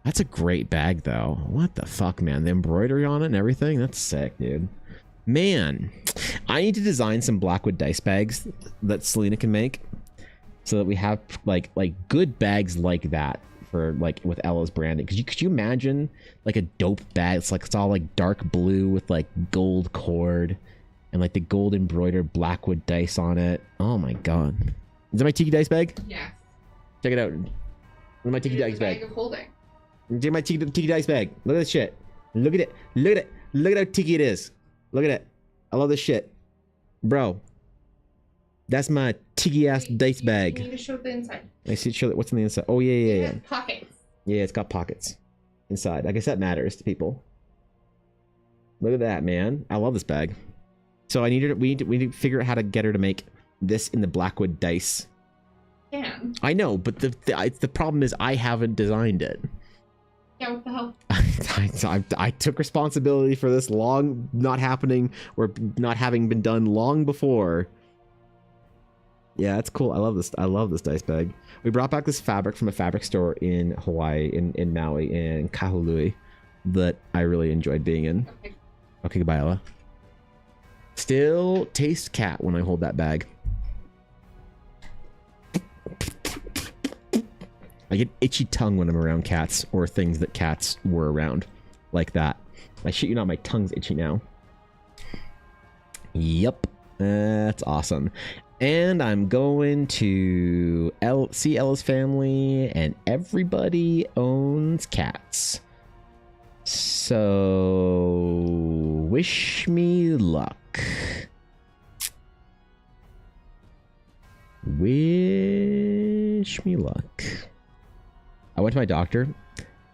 That's a great bag, though. What the fuck, man? The embroidery on it and everything? That's sick, dude. Man, I need to design some Blackwood dice bags that Selena can make, so that we have like good bags like that for like with Ella's branding. Could you imagine like a dope bag? It's all like dark blue with like gold cord and like the gold embroidered Blackwood dice on it. Oh my god! Is that my tiki dice bag? Yes. Check it out. Look at my tiki dice bag. Of holding. Check my tiki dice bag. Look at this shit. Look at it. Look at it. Look at how tiki it is. Look at it. I love this shit, bro. That's my tiki ass dice bag. You need to show the inside. I see. Show it. What's on the inside? Oh yeah. It has pockets. Yeah, it's got pockets inside. I guess that matters to people. Look at that, man. I love this bag. So we need to figure out how to get her to make this in the Blackwood dice. Can. I know, but the problem is I haven't designed it. Yeah, what the hell? I took responsibility for this not happening or not having been done long before. Yeah, it's cool. I love this. I love this dice bag. We brought back this fabric from a fabric store in Hawaii, in Maui, in Kahului, that I really enjoyed being in. Okay, goodbye, Ella. Still taste cat when I hold that bag. I get itchy tongue when I'm around cats or things that cats were around, like that. I shit you not, my tongue's itchy now. Yep, that's awesome. And I'm going to see Ella's family, and everybody owns cats. So wish me luck. Wish me luck. I went to my doctor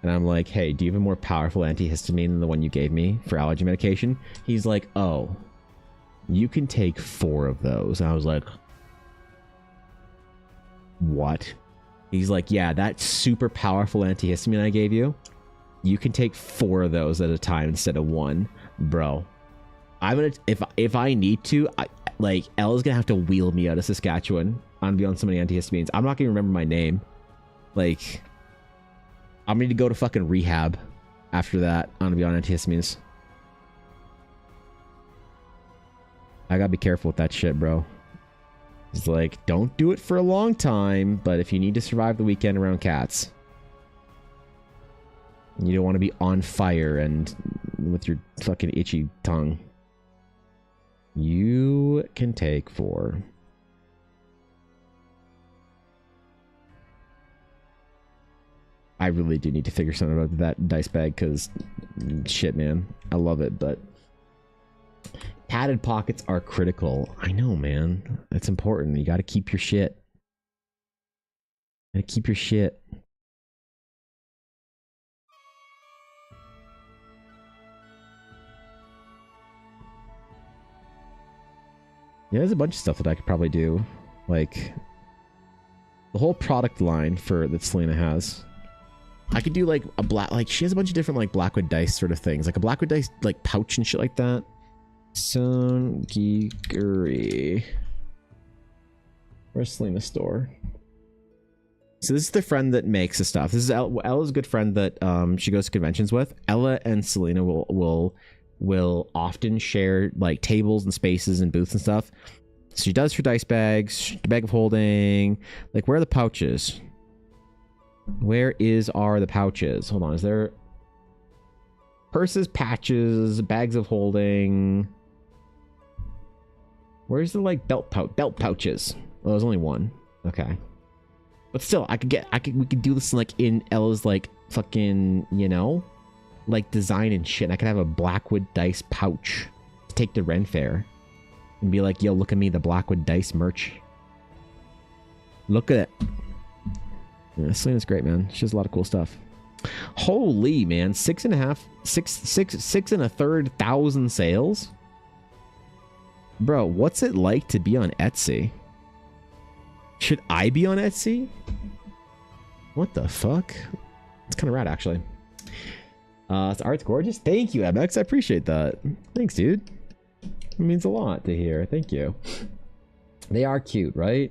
and I'm like, hey, do you have a more powerful antihistamine than the one you gave me for allergy medication? He's like, oh, you can take 4 of those. And I was like, what? He's like, yeah, that super powerful antihistamine I gave you, you can take 4 of those at a time instead of 1. Bro, I'm gonna, if I need to, like, Ella's gonna have to wheel me out of Saskatchewan. I'm gonna be on so many antihistamines. I'm not gonna remember my name. Like, I'm gonna need to go to fucking rehab after that. I'm gonna be on antihistamines. I gotta be careful with that shit, bro. It's like, don't do it for a long time, but if you need to survive the weekend around cats, you don't want to be on fire and with your fucking itchy tongue, you can take 4. I really do need to figure something about that dice bag, because shit, man, I love it, but padded pockets are critical. I know, man. That's important. You got to keep your shit. Gotta keep your shit. Yeah, there's a bunch of stuff that I could probably do, like the whole product line for that Selena has. I could do like a black, like she has a bunch of different like Blackwood dice sort of things, like a Blackwood dice like pouch and shit like that. Some geekery. Where's Selena's store? So this is the friend that makes the stuff. This is Ella's good friend that she goes to conventions with. Ella and Selena will often share like tables and spaces and booths and stuff. So she does her dice bags, the bag of holding. Like, where are the pouches? Where are the pouches? Hold on, is there purses, patches, bags of holding? Where's the like belt pouches? Well, there's only one. Okay. But still, we could do this like in Ella's like fucking, you know, like design and shit. I could have a Blackwood dice pouch to take to Ren Fair and be like, yo, look at me, the Blackwood dice merch. Look at it. Yeah, Selena's great, man. She has a lot of cool stuff. Holy man, 6,1/3 thousand sales. Bro, what's it like to be on Etsy? Should I be on Etsy? What the fuck? It's kind of rad, actually. The art's gorgeous. Thank you, MX. I appreciate that. Thanks, dude. It means a lot to hear. Thank you. They are cute, right?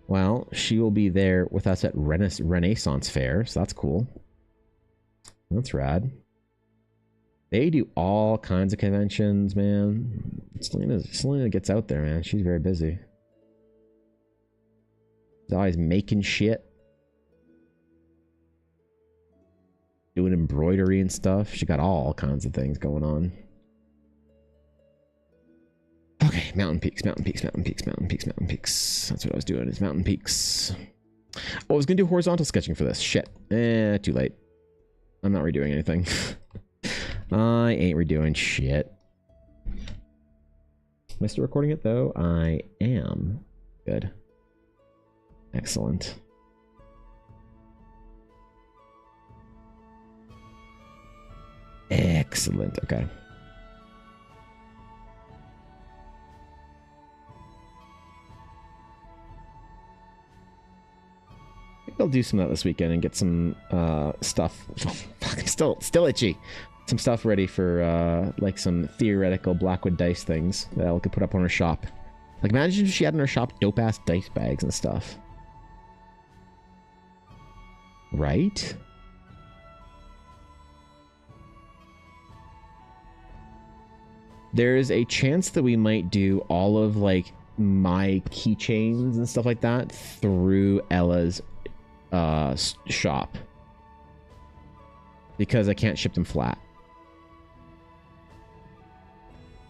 Well, she will be there with us at Renaissance Fair, so that's cool. That's rad. They do all kinds of conventions, man. Selena gets out there, man. She's very busy. She's always making shit. Doing embroidery and stuff. She got all kinds of things going on. Okay, mountain peaks, mountain peaks, mountain peaks, mountain peaks, mountain peaks. That's what I was doing, is mountain peaks. Oh, I was gonna do horizontal sketching for this. Shit. Too late. I'm not redoing anything. I ain't redoing shit. Am I still recording it though? I am. Good. Excellent. Excellent. Okay. I'll do some of that this weekend and get some stuff. I'm still itchy. Some stuff ready for like some theoretical Blackwood dice things that I could put up on her shop. Like, imagine if she had in her shop dope-ass dice bags and stuff. Right? There's a chance that we might do all of, like, my keychains and stuff like that through Ella's shop. Because I can't ship them flat.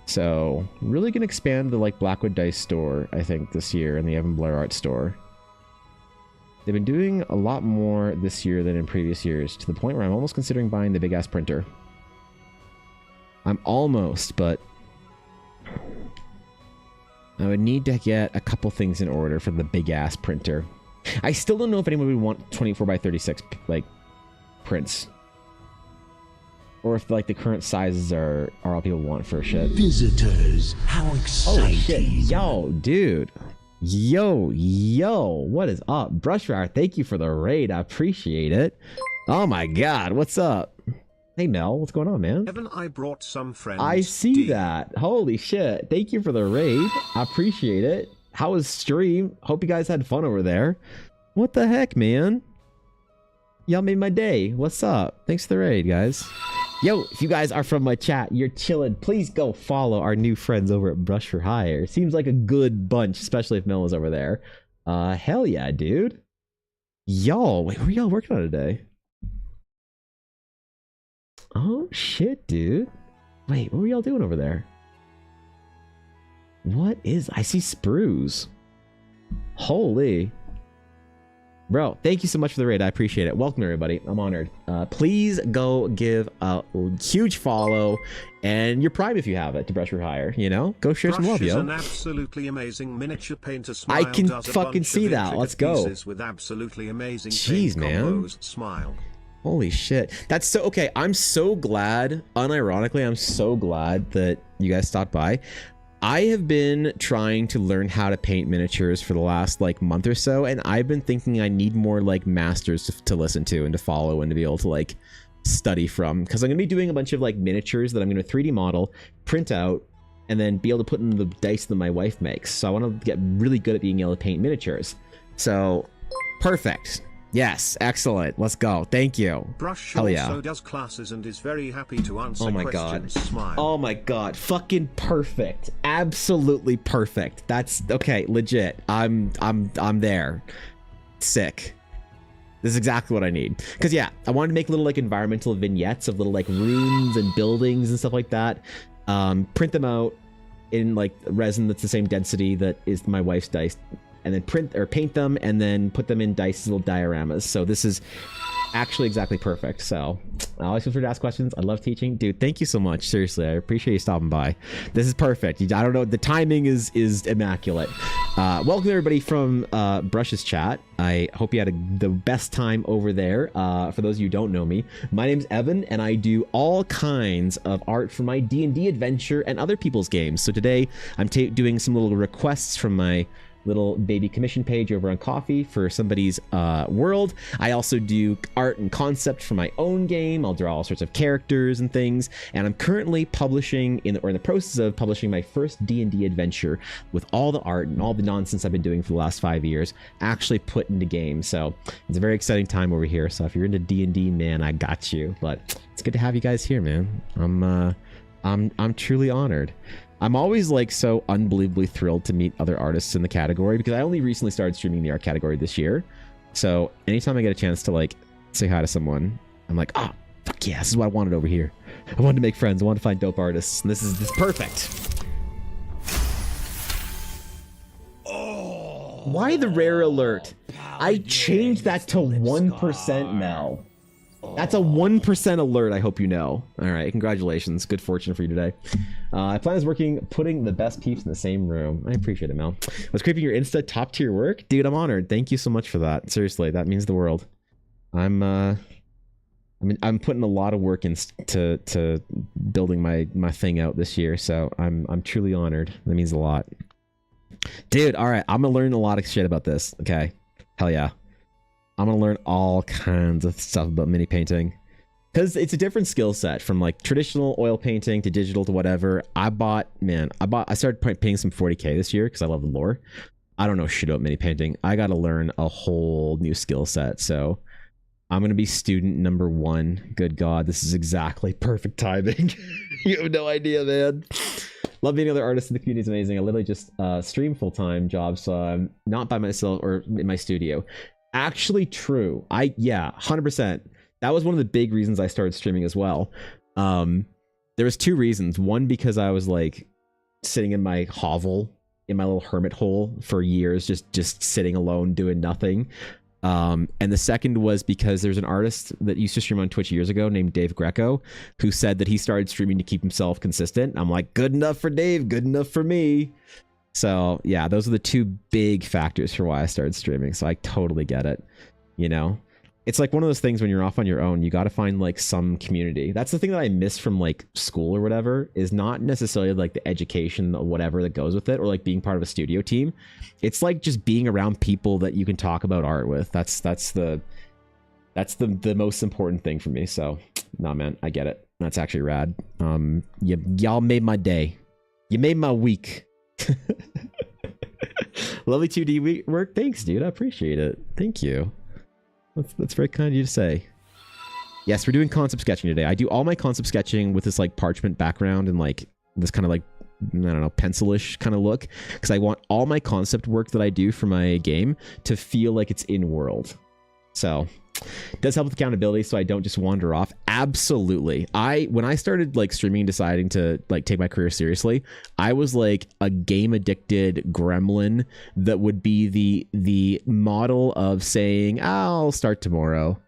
So, really gonna expand the, like, Blackwood Dice store, I think, this year, and the Evan Blair Art store. They've been doing a lot more this year than in previous years, to the point where I'm almost considering buying the big-ass printer. I'm almost, but I would need to get a couple things in order for the big-ass printer. I still don't know if anyone would want 24 by 36, like, prints. Or if, like, the current sizes are all people want for shit. Visitors, how exciting. Oh, shit. Yo, dude. Yo, what is up? Brushfire, thank you for the raid. I appreciate it. Oh, my God. What's up? Hey, Mel. What's going on, man? Evan, I brought some friends. I see that. Holy shit. Thank you for the raid. I appreciate it. How was stream? Hope you guys had fun over there. What the heck, man? Y'all made my day. What's up? Thanks for the raid, guys. Yo, if you guys are from my chat, you're chilling, please go follow our new friends over at Brush for Hire. Seems like a good bunch, especially if Mel was over there. Hell yeah, dude. Y'all, wait, what are y'all working on today? Oh, shit, dude. Wait, what were y'all doing over there? What is... I see sprues. Holy... Bro, thank you so much for the raid. I appreciate it. Welcome, everybody. I'm honored. Please go give a huge follow and your Prime if you have it to Brush for Hire. You know, go share some love, yo. An absolutely amazing miniature painter. Smile I can does a fucking bunch see of that. Let's go. With absolutely amazing Jeez, man. combos. Smile. Holy shit. That's so okay. I'm so glad. Unironically, I'm so glad that you guys stopped by. I have been trying to learn how to paint miniatures for the last like month or so, and I've been thinking I need more like masters to listen to and to follow and to be able to like study from, because I'm gonna be doing a bunch of like miniatures that I'm gonna 3D model, print out, and then be able to put in the dice that my wife makes. So I want to get really good at being able to paint miniatures. So perfect. Yes, excellent. Let's go. Thank you. Brush Hell yeah. also does classes and is very happy to answer Oh my questions. God. Smile. Oh my God. Fucking perfect. Absolutely perfect. That's okay. Legit. I'm there. Sick. This is exactly what I need. Because yeah, I wanted to make little like environmental vignettes of little like runes and buildings and stuff like that. Print them out in like resin that's the same density that is my wife's dice, and then print or paint them and then put them in dice little dioramas. So this is actually exactly perfect. So I always feel free to ask questions. I love teaching. Dude, thank you so much. Seriously, I appreciate you stopping by. This is perfect. I don't know, the timing is immaculate. Welcome everybody from Brush's chat. I hope you had the best time over there. For those of you who don't know me, my name's Evan and I do all kinds of art for my D&D adventure and other people's games. So today I'm doing some little requests from my little baby commission page over on Coffee for somebody's world. I also do art and concept for my own game. I'll draw all sorts of characters and things, and I'm currently publishing in the process of publishing my first D&D adventure with all the art and all the nonsense I've been doing for the last 5 years actually put into games. So it's a very exciting time over here. So if you're into D&D, man, I got you. But it's good to have you guys here, man. I'm truly honored. I'm always like so unbelievably thrilled to meet other artists in the category, because I only recently started streaming the art category this year. So anytime I get a chance to like say hi to someone, I'm like, oh, fuck yeah, this is what I wanted over here. I wanted to make friends. I wanted to find dope artists, and this is perfect. Oh, why the rare alert? I changed that to 1%, Mel. That's a 1% alert, I hope you know. All right, congratulations. Good fortune for you today. I plan on putting the best peeps in the same room. I appreciate it, Mel. Was creeping your Insta top tier work? Dude, I'm honored. Thank you so much for that. Seriously, that means the world. I'm putting a lot of work into building my thing out this year, so I'm truly honored. That means a lot. Dude, all right, I'm gonna learn a lot of shit about this. Okay, hell yeah. I'm gonna learn all kinds of stuff about mini painting. Because it's a different skill set from like traditional oil painting to digital to whatever. I started painting some 40k this year because I love the lore. I don't know shit about mini painting. I got to learn a whole new skill set. So I'm going to be student number 1. Good God, this is exactly perfect timing. You have no idea, man. Love being other artists in the community is amazing. I literally just stream full-time jobs, so I'm not by myself or in my studio. Actually true. 100%. That was one of the big reasons I started streaming as well. There was 2 reasons. One, because I was like sitting in my hovel, in my little hermit hole for years, just sitting alone doing nothing. And the second was because there's an artist that used to stream on Twitch years ago named Dave Greco, who said that he started streaming to keep himself consistent. I'm like, good enough for Dave, good enough for me. So yeah, those are the 2 big factors for why I started streaming. So I totally get it. You know, it's like one of those things when you're off on your own, you got to find like some community. That's the thing that I miss from like school or whatever, is not necessarily like the education or whatever that goes with it, or like being part of a studio team. It's like just being around people that you can talk about art with. That's the most important thing for me. So nah, man, I get it. That's actually rad. Y'all made my day. You made my week. Lovely 2D work. Thanks, dude. I appreciate it. Thank you. That's very kind of you to say. Yes, we're doing concept sketching today. I do all my concept sketching with this like parchment background and like this kind of like, I don't know, pencilish kind of look, because I want all my concept work that I do for my game to feel like it's in world. So it does help with accountability, so I don't just wander off. Absolutely. When I started like streaming and deciding to like take my career seriously, I was like a game addicted gremlin that would be the model of saying, I'll start tomorrow.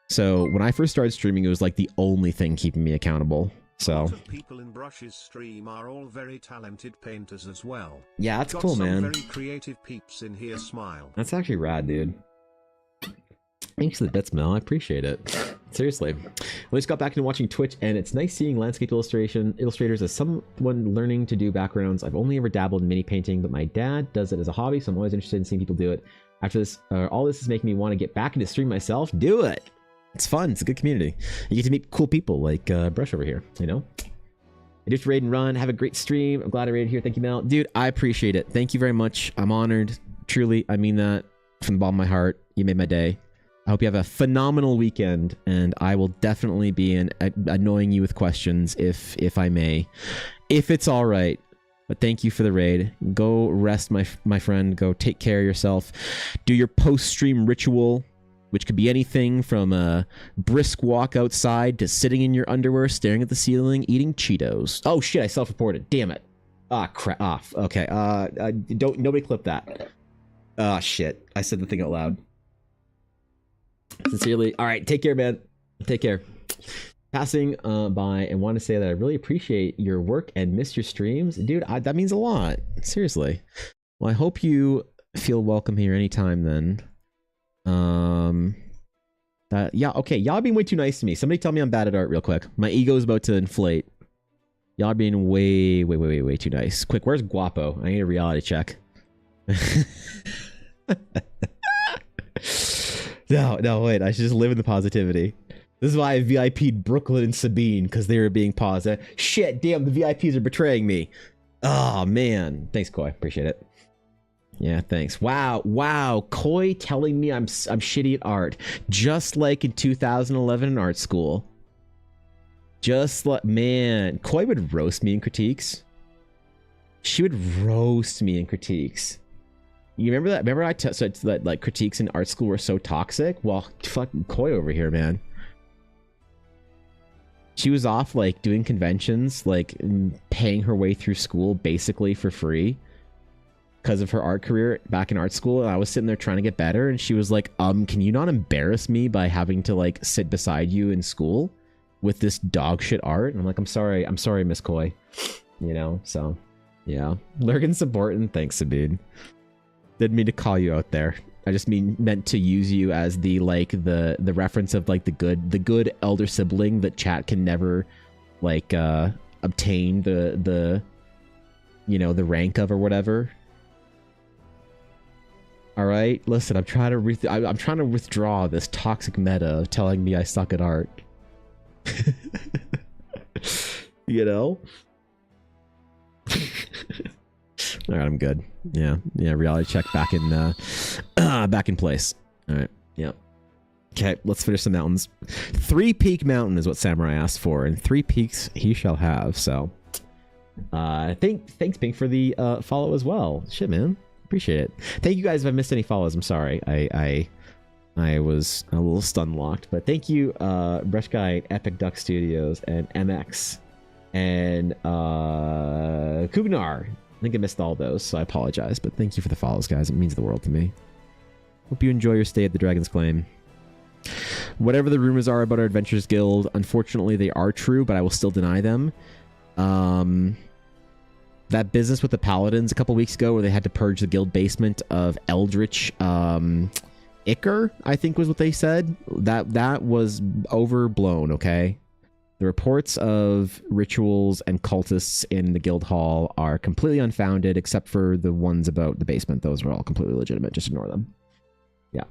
So when I first started streaming, it was like the only thing keeping me accountable. So lots of people in Brush's stream are all very talented painters as well. Yeah, that's Got cool, some man. Very creative peeps in here. Smile. That's actually rad, dude. Thanks for the bits, Mel. I appreciate it. Seriously. I just got back into watching Twitch, and it's nice seeing landscape illustrators as someone learning to do backgrounds. I've only ever dabbled in mini painting, but my dad does it as a hobby, so I'm always interested in seeing people do it. After this, all this is making me want to get back into stream myself. Do it! It's fun. It's a good community. You get to meet cool people like Brush over here, you know? I do raid and run. Have a great stream. I'm glad I raided here. Thank you, Mel. Dude, I appreciate it. Thank you very much. I'm honored. Truly, I mean that from the bottom of my heart. You made my day. I hope you have a phenomenal weekend, and I will definitely be annoying you with questions if I may. If it's all right. But thank you for the raid. Go rest, my friend. Go take care of yourself. Do your post-stream ritual, which could be anything from a brisk walk outside to sitting in your underwear, staring at the ceiling, eating Cheetos. Oh shit, I self-reported. Damn it. Ah, crap. Off. Okay. Nobody clip that. Ah, shit. I said the thing out loud. Sincerely. All right. Take care, man. Take care. Passing by and want to say that I really appreciate your work and miss your streams. Dude, that means a lot. Seriously. Well, I hope you feel welcome here anytime then. Yeah, okay. Y'all being way too nice to me. Somebody tell me I'm bad at art real quick. My ego is about to inflate. Y'all are being way too nice. Quick, where's Guapo? I need a reality check. No, wait. I should just live in the positivity. This is why I VIP'd Brooklyn and Sabine, because they were being positive. Shit, damn, the VIPs are betraying me. Oh, man. Thanks, Koi. Appreciate it. Yeah, thanks. Wow. Koi telling me I'm shitty at art. Just like in 2011 in art school. Just like, man. Koi would roast me in critiques. She would roast me in critiques. You remember that? Remember I said that like critiques in art school were so toxic? Well, fucking Koi over here, man. She was off like doing conventions, like paying her way through school basically for free because of her art career back in art school. And I was sitting there trying to get better, and she was like, can you not embarrass me by having to like sit beside you in school with this dog shit art? And I'm like, I'm sorry, Miss Koi. You know, so yeah. Lurgan support, and thanks, Sabine. Didn't mean to call you out there. I just meant to use you as the reference of like the good elder sibling that chat can never like obtain the you know, the rank of or whatever. All right, listen, I'm trying to withdraw this toxic meta of telling me I suck at art. You know? All right, I'm good. Yeah, reality check back in place. All right, yep. Okay, let's finish the mountains. 3 Peak Mountain is what Samurai asked for, and 3 peaks he shall have. So, thanks Pink for the follow as well. Shit, man, appreciate it. Thank you guys. If I missed any follows, I'm sorry. I was a little stun locked, but thank you, Brush Guy, Epic Duck Studios, and MX, and Kugnar. I think I missed all those, so I apologize, but thank you for the follows, guys. It means the world to me. Hope you enjoy your stay at the Dragon's Claim. Whatever the rumors are about our Adventurers Guild, unfortunately they are true, but I will still deny them. That business with the Paladins a couple weeks ago where they had to purge the guild basement of Eldritch Icker, I think was what they said. That was overblown, okay? The reports of rituals and cultists in the guild hall are completely unfounded, except for the ones about the basement. Those are all completely legitimate. Just ignore them. Yeah.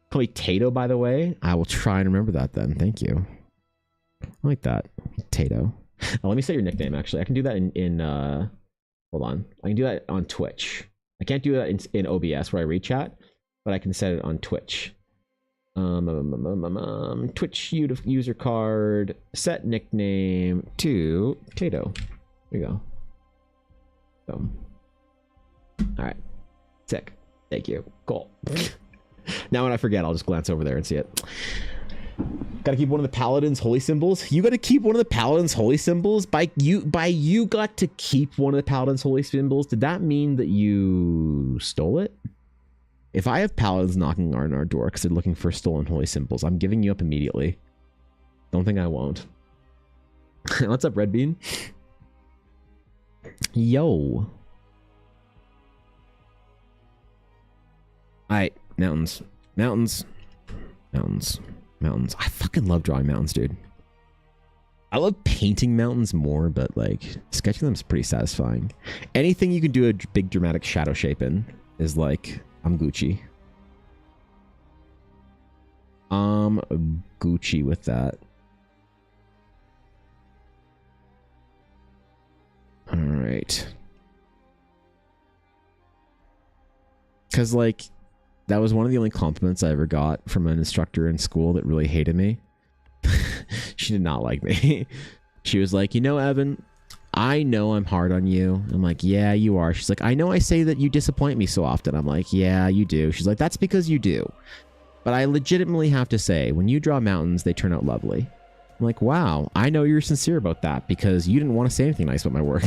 Call me Tato, by the way. I will try and remember that then. Thank you. I like that. Tato. Let me say your nickname, actually. I can do that in hold on. I can do that on Twitch. I can't do that in OBS where I read chat, but I can set it on Twitch. Twitch user card, set nickname to Tato. There you go. Boom. All right. Sick. Thank you. Cool. Now when I forget, I'll just glance over there and see it. Gotta keep one of the Paladin's holy symbols. You gotta keep one of the Paladin's holy symbols? By you got to keep one of the Paladin's holy symbols, did that mean that you stole it? If I have Paladins knocking on our door because they're looking for stolen holy symbols, I'm giving you up immediately. Don't think I won't. What's up, Red Bean? Yo. Alright, mountains. Mountains. Mountains. Mountains. I fucking love drawing mountains, dude. I love painting mountains more, but like sketching them is pretty satisfying. Anything you can do a big dramatic shadow shape in is like, I'm Gucci. Gucci with that. All right. Because like, that was one of the only compliments I ever got from an instructor in school that really hated me. She did not like me. She was like, you know, Evan, I know I'm hard on you. I'm like, yeah, you are. She's like, I know I say that you disappoint me so often. I'm like, yeah, you do. She's like, that's because you do. But I legitimately have to say, when you draw mountains, they turn out lovely. I'm like, wow, I know you're sincere about that because you didn't want to say anything nice about my work.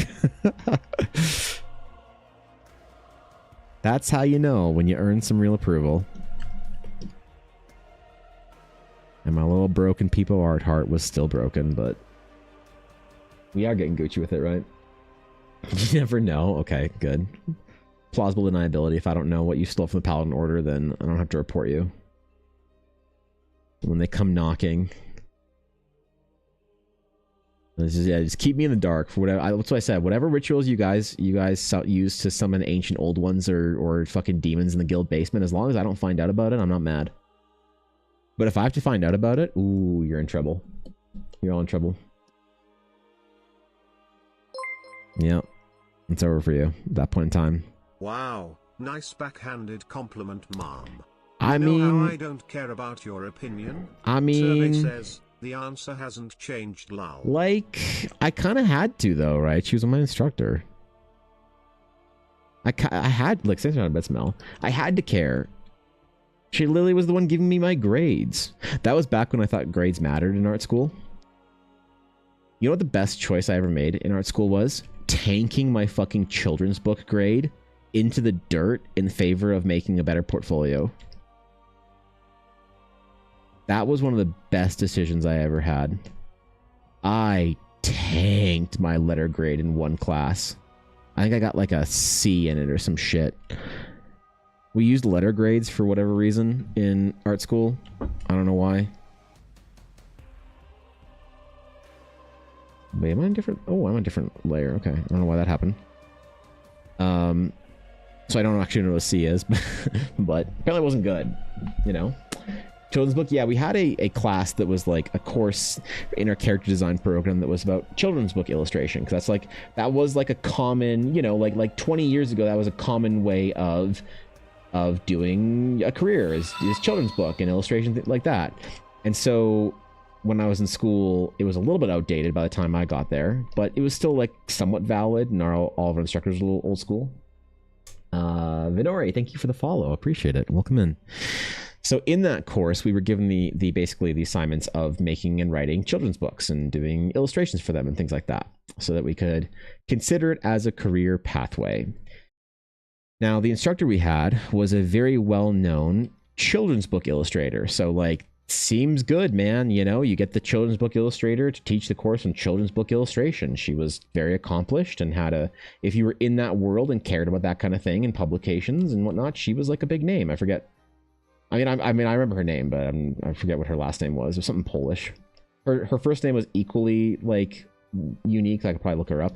That's how you know when you earn some real approval. And my little broken people art heart was still broken, but we are getting Gucci with it, right? You never know. Okay, good. Plausible deniability. If I don't know what you stole from the Paladin Order, then I don't have to report you. When they come knocking. Just keep me in the dark for whatever. That's what I said. Whatever rituals you guys use to summon ancient old ones or fucking demons in the guild basement, as long as I don't find out about it, I'm not mad. But if I have to find out about it, ooh, you're in trouble. You're all in trouble. Yep. It's over for you at that point in time. Wow, nice backhanded compliment, Mom. I mean, how I don't care about your opinion. I mean, Survey says the answer hasn't changed, lol. Like, I kind of had to though, right? She was my instructor. I had, like, since I had a bad smell, I had to care. She literally was the one giving me my grades. That was back when I thought grades mattered in art school. You know what the best choice I ever made in art school was? Tanking my fucking children's book grade into the dirt in favor of making a better portfolio. That was one of the best decisions I ever had. I tanked my letter grade in one class. I think I got like a C in it or some shit. We used letter grades for whatever reason in art school. I don't know why. Wait, am I in different? Oh, I'm on a different layer. Okay, I don't know why that happened. So I don't actually know what a C is, but apparently it wasn't good, you know? Children's book, yeah, we had a class that was like a course in our character design program that was about children's book illustration, because that was like a common, you know, like 20 years ago, that was a common way of doing a career is children's book and illustration like that. And so when I was in school, it was a little bit outdated by the time I got there, but it was still like somewhat valid, and all of our instructors were a little old school. Vidori, thank you for the follow. Appreciate it. Welcome in. So in that course, we were given the basically the assignments of making and writing children's books and doing illustrations for them and things like that, so that we could consider it as a career pathway. Now, the instructor we had was a very well-known children's book illustrator. So like, seems good, man. You know, you get the children's book illustrator to teach the course on children's book illustration. She was very accomplished and if you were in that world and cared about that kind of thing and publications and whatnot, she was like a big name. I forget. I remember her name, but I forget what her last name was. It was something Polish. Her first name was equally like unique. So I could probably look her up,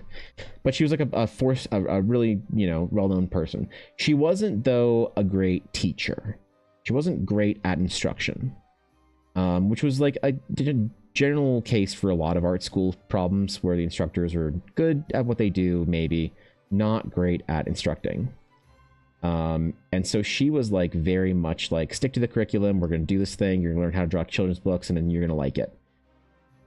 but she was like a really, you know, well-known person. She wasn't though a great teacher. She wasn't great at instruction, which was like a general case for a lot of art school problems where the instructors are good at what they do, maybe not great at instructing. And so she was like very much like, stick to the curriculum. We're going to do this thing. You're going to learn how to draw children's books and then you're going to like it.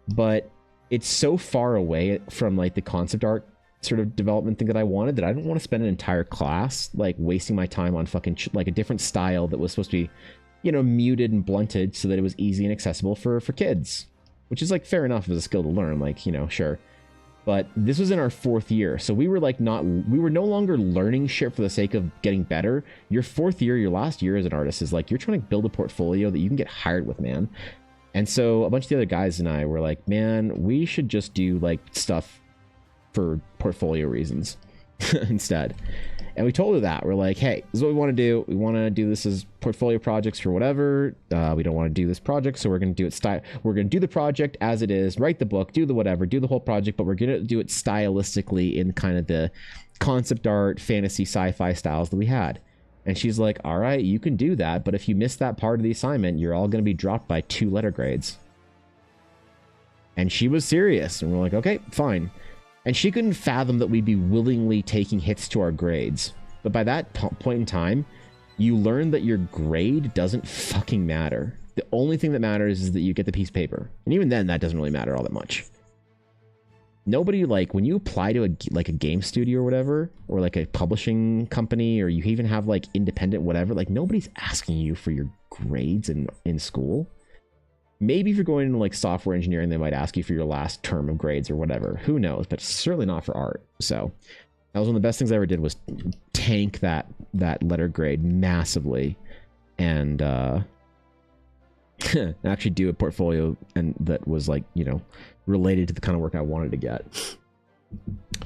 But it's so far away from like the concept art sort of development thing that I wanted that I didn't want to spend an entire class like wasting my time on fucking like a different style that was supposed to be, you know, muted and blunted so that it was easy and accessible for kids, which is like fair enough as a skill to learn, like, you know, sure. But this was in our 4th year, so we were no longer learning shit for the sake of getting better. Your 4th year, your last year as an artist is like, you're trying to build a portfolio that you can get hired with, man. And so a bunch of the other guys and I were like, man, we should just do like stuff for portfolio reasons instead. And we told her that. We're like, hey, this is what we want to do. We want to do this as portfolio projects for whatever. We don't want to do this project, so we're going to do it we're going to do the project as it is, write the book, do the whatever, do the whole project, but we're going to do it stylistically in kind of the concept art, fantasy, sci-fi styles that we had. And she's like, all right, you can do that, but if you miss that part of the assignment, you're all going to be dropped by 2 letter grades. And she was serious, and we're like, okay, fine. And she couldn't fathom that we'd be willingly taking hits to our grades. But by that point in time, you learn that your grade doesn't fucking matter. The only thing that matters is that you get the piece of paper. And even then, that doesn't really matter all that much. Nobody, like, when you apply to a game studio or whatever, or like a publishing company, or you even have like independent whatever, like nobody's asking you for your grades in school. Maybe if you're going into like software engineering, they might ask you for your last term of grades or whatever. Who knows? But certainly not for art. So that was one of the best things I ever did, was tank that letter grade massively, and actually do a portfolio and that was like, you know, related to the kind of work I wanted to get.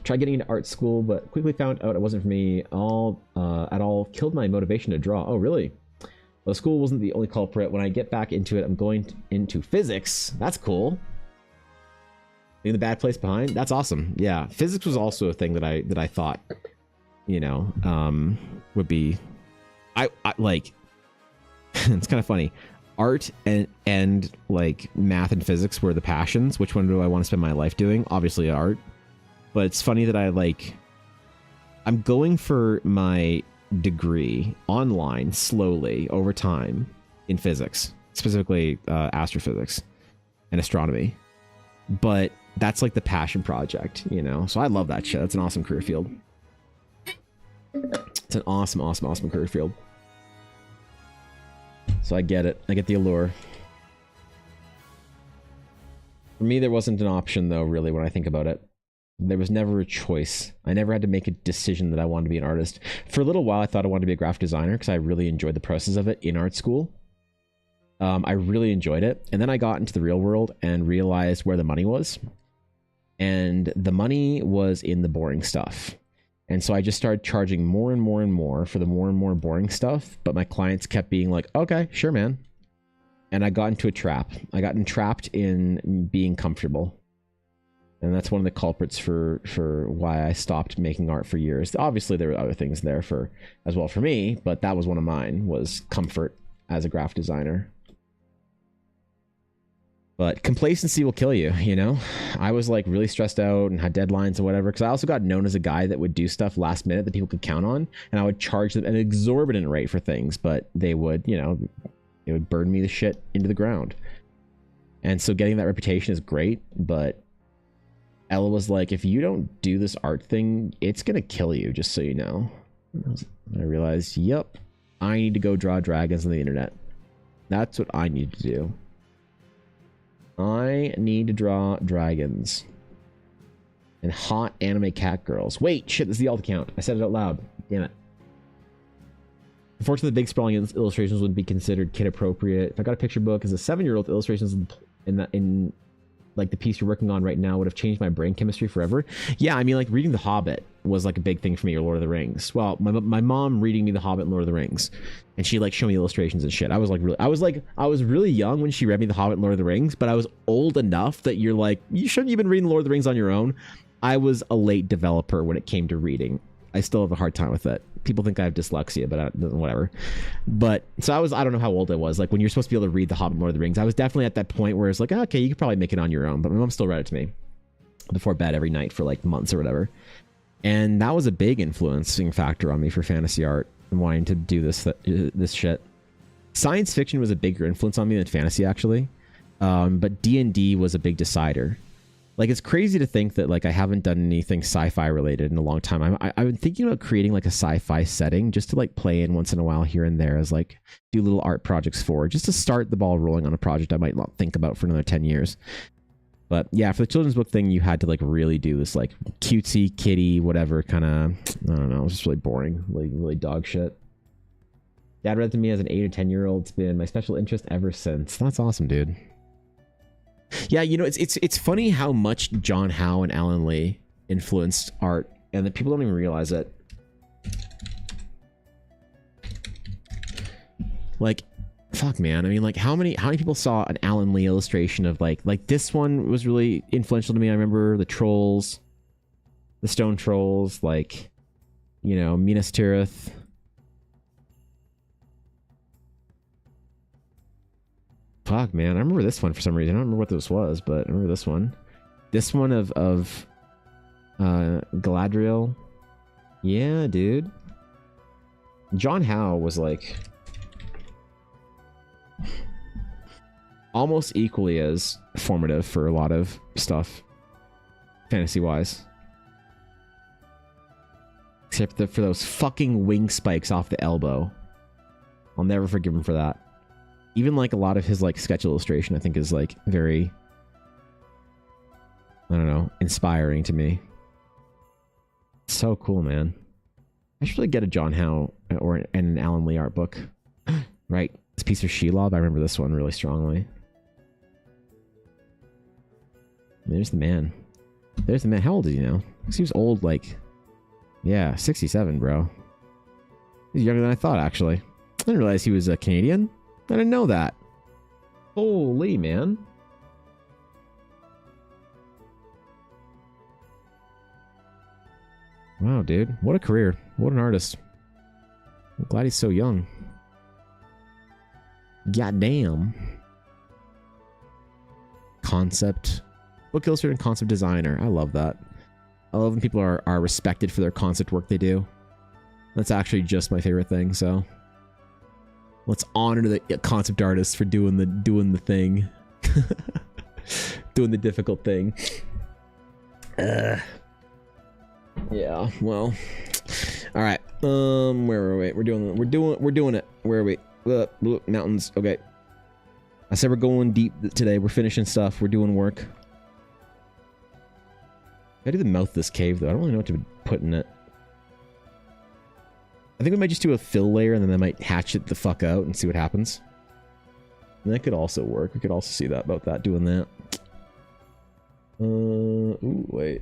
Tried getting into art school, but quickly found out it wasn't for me at all. Killed my motivation to draw. Oh, really? Well, school wasn't the only culprit. When I get back into it, I'm going into physics. That's cool. Leaving the bad place behind. That's awesome. Yeah, physics was also a thing that I thought, you know, would be. I like. It's kind of funny. Art and like math and physics were the passions. Which one do I want to spend my life doing? Obviously art. But it's funny that I'm going for my degree online slowly over time in physics, specifically astrophysics and astronomy. But that's like the passion project, you know? So I love that shit. That's an awesome career field. It's an awesome career field. So I get it. I get the allure. For me, there wasn't an option though, really, when I think about it. There was never a choice. I never had to make a decision that I wanted to be an artist. For a little while, I thought I wanted to be a graphic designer because I really enjoyed the process of it in art school. I really enjoyed it. And then I got into the real world and realized where the money was. And the money was in the boring stuff. And so I just started charging more and more and more for the more and more boring stuff. But my clients kept being like, okay, sure, man. And I got into a trap. I got entrapped in being comfortable. And that's one of the culprits for why I stopped making art for years. Obviously, there were other things there as well for me, but that was one of mine, was comfort as a graphic designer. But complacency will kill you, you know? I was like really stressed out and had deadlines and whatever, because I also got known as a guy that would do stuff last minute that people could count on, and I would charge them an exorbitant rate for things, but they would, you know, it would burn me the shit into the ground. And so getting that reputation is great, but Ella was like, if you don't do this art thing, it's gonna kill you, just so you know. I realized, yep, I need to go draw dragons on the internet. That's what I need to do. I need to draw dragons. And hot anime cat girls. Wait, shit, this is the alt account. I said it out loud. Damn it. Unfortunately, the big sprawling illustrations would be considered kid appropriate. If I got a picture book as a 7-year-old, illustrations in like the piece you're working on right now would have changed my brain chemistry forever. Yeah, I mean, like reading The Hobbit was like a big thing for me, or Lord of the Rings. Well, my mom reading me The Hobbit and Lord of the Rings, and she like showed me illustrations and shit. I was really young when she read me The Hobbit and Lord of the Rings, but I was old enough that you're like, you shouldn't have been reading Lord of the Rings on your own. I was a late developer when it came to reading. I still have a hard time with it. People think I have dyslexia, but whatever. But so I don't know how old I was. Like when you're supposed to be able to read The Hobbit and Lord of the Rings, I was definitely at that point where it's like, oh, okay, you could probably make it on your own. But my mom still read it to me before bed every night for like months or whatever. And that was a big influencing factor on me for fantasy art and wanting to do this shit. Science fiction was a bigger influence on me than fantasy, actually. But D&D was a big decider. Like, it's crazy to think that, like, I haven't done anything sci-fi related in a long time. I've been thinking about creating, like, a sci-fi setting just to, like, play in once in a while here and there as, like, do little art projects for, just to start the ball rolling on a project I might not think about for another 10 years. But, yeah, for the children's book thing, you had to, like, really do this, like, cutesy, kitty, whatever kind of, I don't know, it was just really boring, really dog shit. Dad read it to me as an 8 or 10-year-old. It's been my special interest ever since. That's awesome, dude. Yeah, you know, it's funny how much John Howe and Alan Lee influenced art, and that people don't even realize it. Like, fuck, man. I mean, like, how many people saw an Alan Lee illustration of like this one was really influential to me. I remember the trolls, the stone trolls, like, you know, Minas Tirith. Fuck, man, I remember this one for some reason. I don't remember what this was, but I remember this one. This one of Galadriel. Yeah, dude. John Howe was like almost equally as formative for a lot of stuff, fantasy-wise. Except for those fucking wing spikes off the elbow. I'll never forgive him for that. Even like a lot of his like sketch illustration, I think is like very, I don't know, inspiring to me. So cool, man. I should really get a John Howe or an Alan Lee art book. Right, this piece of Shelob, I remember this one really strongly. There's the man. There's the man. How old is he now? He was old, like, yeah, 67, bro. He's younger than I thought, actually. I didn't realize he was a Canadian. I didn't know that. Holy, man. Wow, dude. What a career. What an artist. I'm glad he's so young. Goddamn. Concept. Book illustrator and concept designer. I love that. I love when people are respected for their concept work they do. That's actually just my favorite thing, so... Let's honor the concept artists for doing the thing. Doing the difficult thing. Yeah, well. All right. Where are we? We're doing it. Where are we? Mountains. Okay. I said we're going deep today. We're finishing stuff. We're doing work. I do the mouth of this cave though. I don't really know what to put in it. I think we might just do a fill layer and then I might hatch it the fuck out and see what happens. And that could also work. We could also see that about that, doing that. Ooh, wait.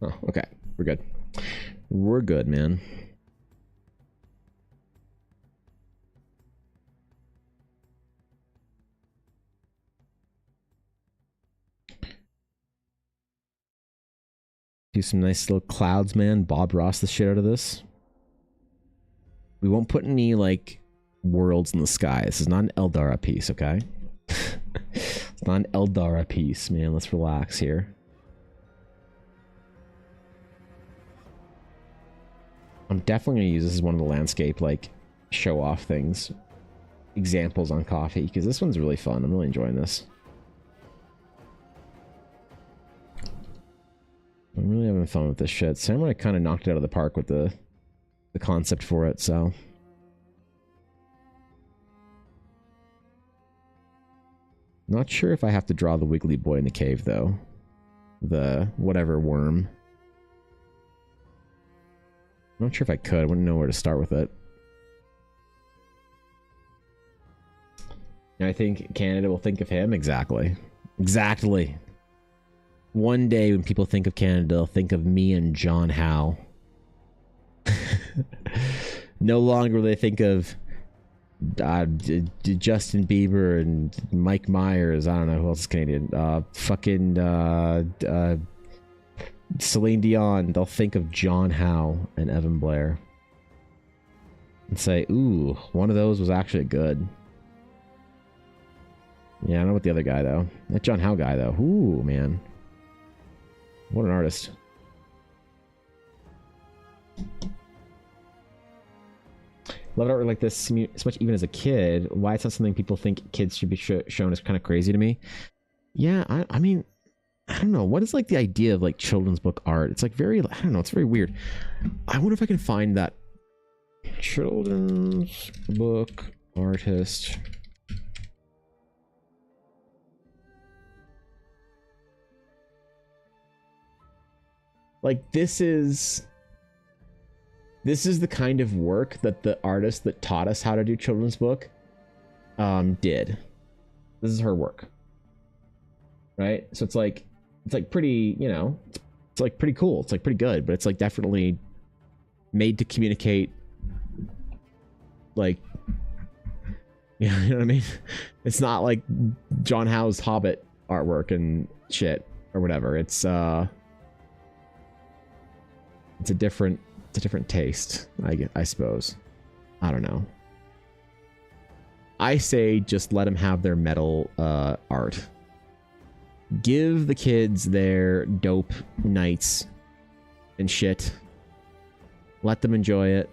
Oh, okay. We're good. We're good, man. Do some nice little clouds, man. Bob Ross the shit out of this. We won't put any, like, worlds in the sky. This is not an Eldara piece, okay? It's not an Eldara piece, man. Let's relax here. I'm definitely going to use this as one of the landscape, like, show-off things. Examples on coffee, because this one's really fun. I'm really enjoying this. I'm really having fun with this shit. Samurai kind of knocked it out of the park with the concept for it, so... Not sure if I have to draw the wiggly boy in the cave, though. The whatever worm. I'm not sure if I could. I wouldn't know where to start with it. And I think Canada will think of him. Exactly. Exactly. One day when people think of Canada, they'll think of me and John Howe. No longer will they think of Justin Bieber and Mike Myers. I don't know who else is Canadian. Celine Dion. They'll think of John Howe and Evan Blair. And say, ooh, one of those was actually good. Yeah, I don't know what the other guy, though. That John Howe guy, though. Ooh, man. What an artist. Love art like this so much even as a kid. Why it's not something people think kids should be shown is kind of crazy to me. Yeah, I mean, I don't know. What is like the idea of like children's book art? It's like very, I don't know. It's very weird. I wonder if I can find that children's book artist. Like this is the kind of work that the artist that taught us how to do children's book did. This is her work. Right? So it's like pretty, you know, it's like pretty cool. It's like pretty good, but it's like definitely made to communicate like you know what I mean? It's not like John Howe's Hobbit artwork and shit or whatever. It's a different taste, I suppose. I don't know. I say just let them have their metal art. Give the kids their dope knights and shit. Let them enjoy it.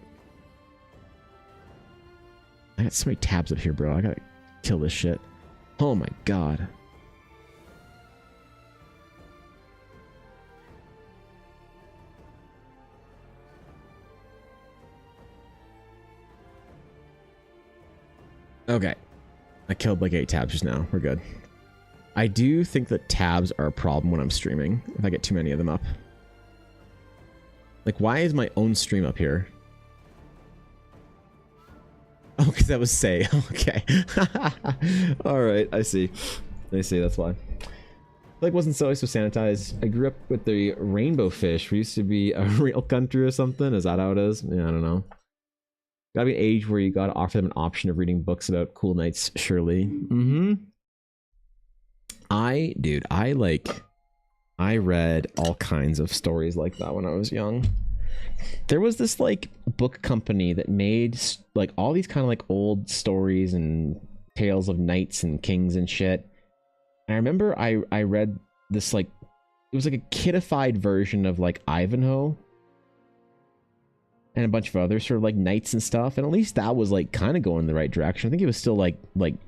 I got so many tabs up here, bro. I gotta kill this shit. Oh my god. Okay. I killed like 8 tabs just now. We're good. I do think that tabs are a problem when I'm streaming, if I get too many of them up. Like, why is my own stream up here? Oh, because that was say. Okay. Alright, I see. I see, that's why. Like, wasn't so sanitized. I grew up with the rainbow fish. We used to be a real country or something. Is that how it is? Yeah, I don't know. Gotta be an age where you gotta offer them an option of reading books about cool nights, surely. Mm-hmm. I read all kinds of stories like that when I was young. There was this like book company that made like all these kind of like old stories and tales of knights and kings and shit. And I remember I read this like, it was like a kidified version of like Ivanhoe. And a bunch of other sort of like knights and stuff, and at least that was like kind of going in the right direction. I think it was still like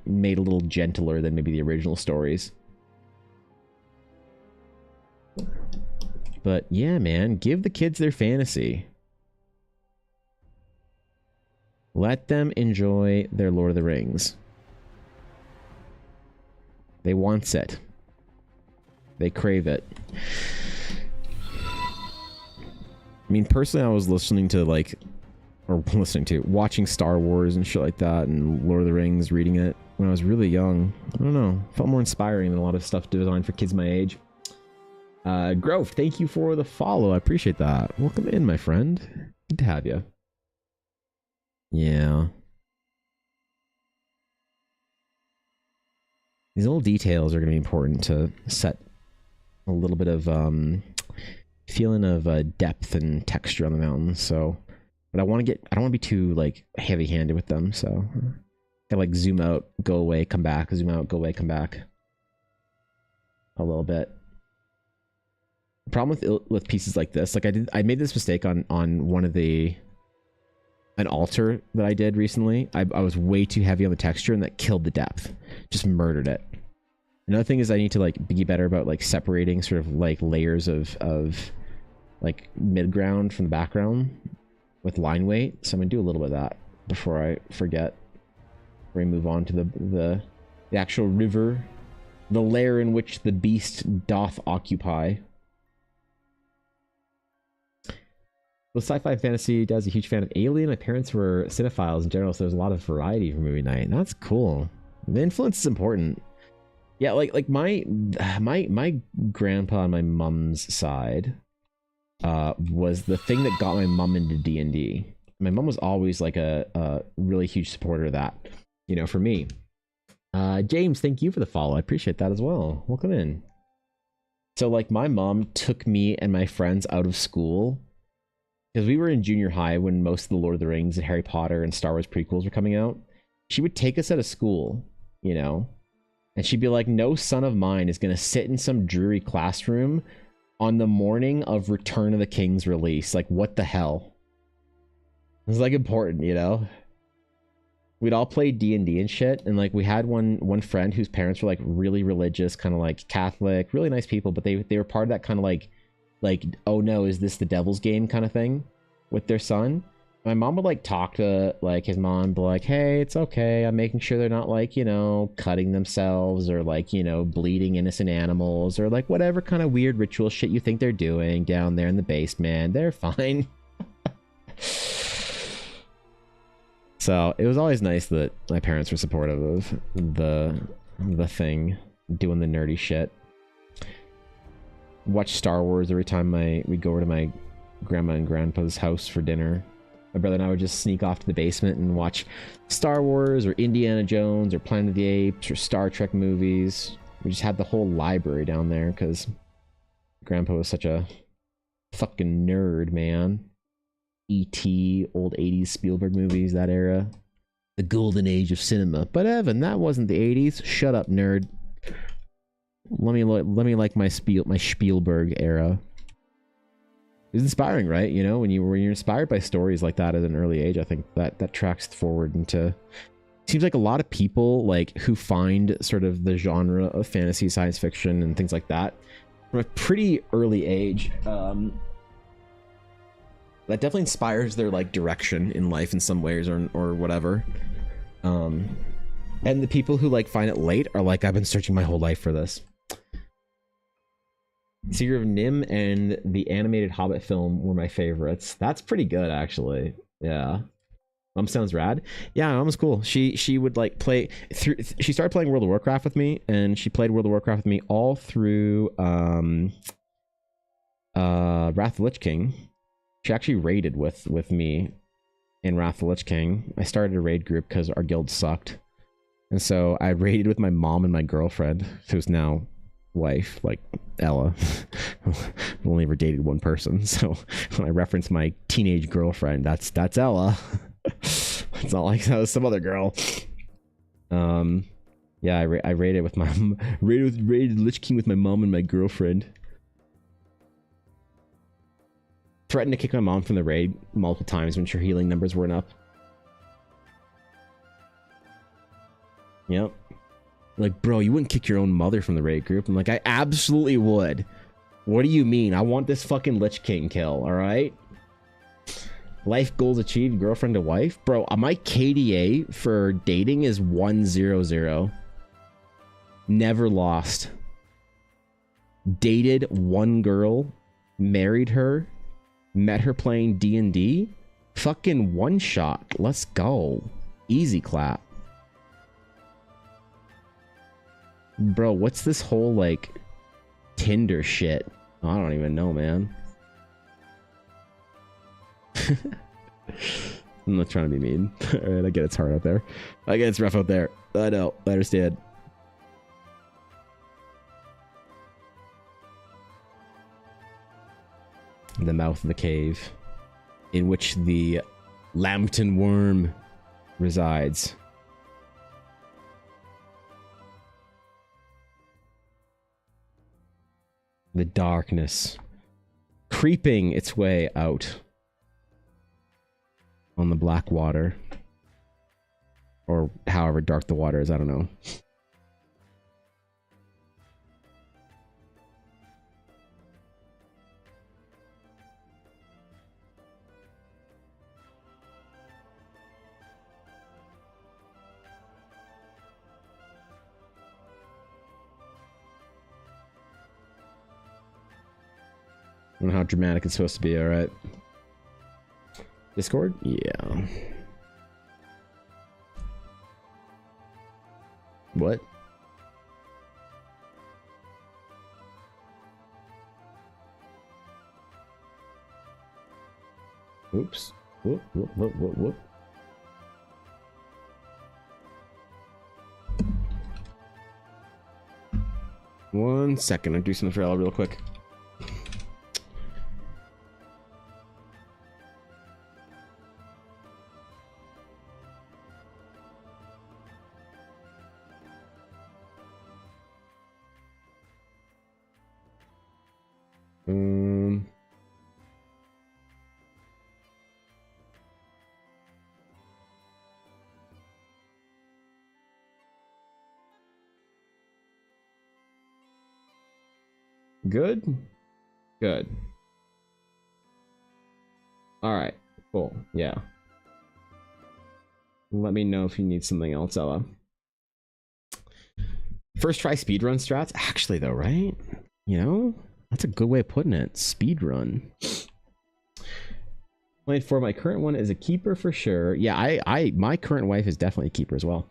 made a little gentler than maybe the original stories. But yeah, man, give the kids their fantasy. Let them enjoy their Lord of the Rings. They want it. They crave it. I mean, personally, I was watching Star Wars and shit like that, and Lord of the Rings, reading it when I was really young. I don't know. Felt more inspiring than a lot of stuff designed for kids my age. Grove, thank you for the follow. I appreciate that. Welcome in, my friend. Good to have you. Yeah. These little details are going to be important to set a little bit of feeling of depth and texture on the mountain. So But I don't want to be too like heavy-handed with them, so I like zoom out, go away, come back, zoom out, go away, come back a little bit. The problem with pieces like this, like I made this mistake on one of an altar that I did recently. I was way too heavy on the texture, and that killed the depth, just murdered it. Another thing is I need to like be better about like separating sort of like layers of like mid-ground from the background with line weight. So I'm gonna do a little bit of that before I forget. Before we move on to the actual river, the lair in which the beast doth occupy. With sci-fi fantasy, Dad's a huge fan of Alien. My parents were cinephiles in general, so there's a lot of variety for movie night. That's cool. The influence is important. Yeah, like my grandpa on my mom's side was the thing that got my mom into D&D. My mom was always like a really huge supporter of that, you know, for me. James, thank you for the follow. I appreciate that as well. Welcome in. So like my mom took me and my friends out of school because we were in junior high when most of the Lord of the Rings and Harry Potter and Star Wars prequels were coming out. She would take us out of school, you know, and she'd be like, no son of mine is going to sit in some dreary classroom on the morning of Return of the King's release. Like, what the hell? It's like important, you know? We'd all play D&D and shit, and like we had one friend whose parents were like really religious, kind of like Catholic, really nice people, but they were part of that kind of like, oh no, is this the devil's game kind of thing with their son. My mom would like talk to like his mom, be like, hey, it's okay, I'm making sure they're not like, you know, cutting themselves or like, you know, bleeding innocent animals or like whatever kind of weird ritual shit you think they're doing down there in the basement. They're fine. So it was always nice that my parents were supportive of the thing, doing the nerdy shit. Watch Star Wars every time we'd go over to my grandma and grandpa's house for dinner. My brother and I would just sneak off to the basement and watch Star Wars or Indiana Jones or Planet of the Apes or Star Trek movies. We just had the whole library down there because Grandpa was such a fucking nerd, man. E.T., old 80s Spielberg movies, that era. The golden age of cinema. But Evan, that wasn't the 80s. Shut up, nerd. Let me like my Spielberg era. It was inspiring, right? You know, when you're inspired by stories like that at an early age, I think that tracks forward into. Seems like a lot of people like who find sort of the genre of fantasy, science fiction, and things like that from a pretty early age. That definitely inspires their like direction in life in some ways or whatever. And the people who like find it late are like, I've been searching my whole life for this. Seer of Nim and the animated Hobbit film were my favorites. That's pretty good, actually. Yeah. Mom sounds rad. Yeah, Mom was cool. She would like play through. She started playing World of Warcraft with me, and she played World of Warcraft with me all through Wrath of the Lich King. She actually raided with me in Wrath of the Lich King. I started a raid group because our guild sucked, and so I raided with my mom and my girlfriend, who's now wife, like Ella. I've only ever dated one person, so when I reference my teenage girlfriend, that's Ella. It's not like that was some other girl. Yeah, I raided with my raided Lich King with my mom and my girlfriend. Threatened to kick my mom from the raid multiple times when her healing numbers weren't up. Yep. Like, bro, you wouldn't kick your own mother from the raid group. I'm like, I absolutely would. What do you mean? I want this fucking Lich King kill, alright? Life goals achieved, girlfriend to wife. Bro, my KDA for dating is 100. Never lost. Dated one girl, married her, met her playing D&D. Fucking one shot. Let's go. Easy clap. Bro, what's this whole, like, Tinder shit? I don't even know, man. I'm not trying to be mean. Alright, I get it's hard out there. I get it's rough out there. I know. I understand. The mouth of the cave, in which the Lambton worm resides. The darkness creeping its way out on the black water, or however dark the water is, I don't know. I don't know how dramatic it's supposed to be, alright. Discord? Yeah. What? Oops. Whoop, whoop, whoop, whoop, whoop. One second, I'll do something for Ella real quick. Good? Good. Alright, cool. Yeah. Let me know if you need something else, Ella. First try speedrun strats? Actually, though, right? You know? That's a good way of putting it. Speedrun. Playing for my current one is a keeper for sure. Yeah, my current wife is definitely a keeper as well.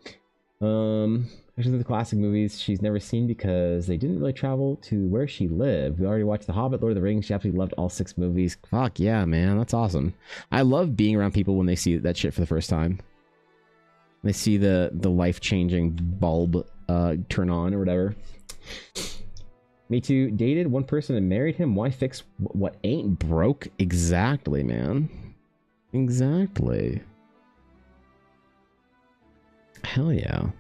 Especially the classic movies she's never seen because they didn't really travel to where she lived. We already watched The Hobbit, Lord of the Rings. She absolutely loved all 6 movies. Fuck yeah, man. That's awesome. I love being around people when they see that shit for the first time. They see the life-changing bulb turn on or whatever. Me too. Dated one person and married him. Why fix what ain't broke? Exactly, man. Exactly. Hell yeah.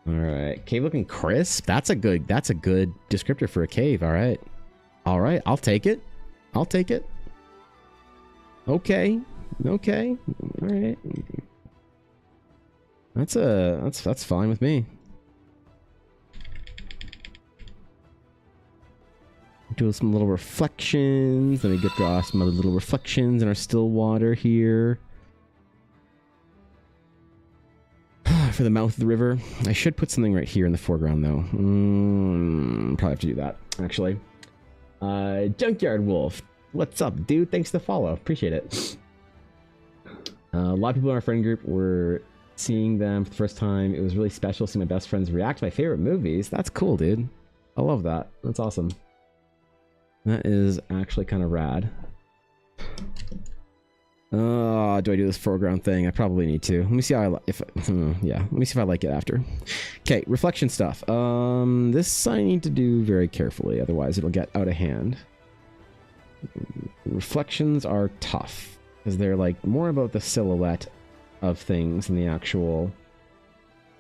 All right, cave looking crisp. That's a good descriptor for a cave. All right, I'll take it. I'll take it. Okay. All right. That's fine with me. Do some little reflections. Let me draw some other little reflections in our still water here. For the mouth of the river. I should put something right here in the foreground though. Probably have to do that, actually. Junkyard Wolf. What's up, dude? Thanks for the follow. Appreciate it. A lot of people in our friend group were seeing them for the first time. It was really special seeing my best friends react to my favorite movies. That's cool, dude. I love that. That's awesome. That is actually kind of rad. Do I do this foreground thing? I probably need to. Let me see how yeah. Let me see if I like it after. Okay, reflection stuff. This I need to do very carefully, otherwise it'll get out of hand. Reflections are tough because they're like more about the silhouette of things than the actual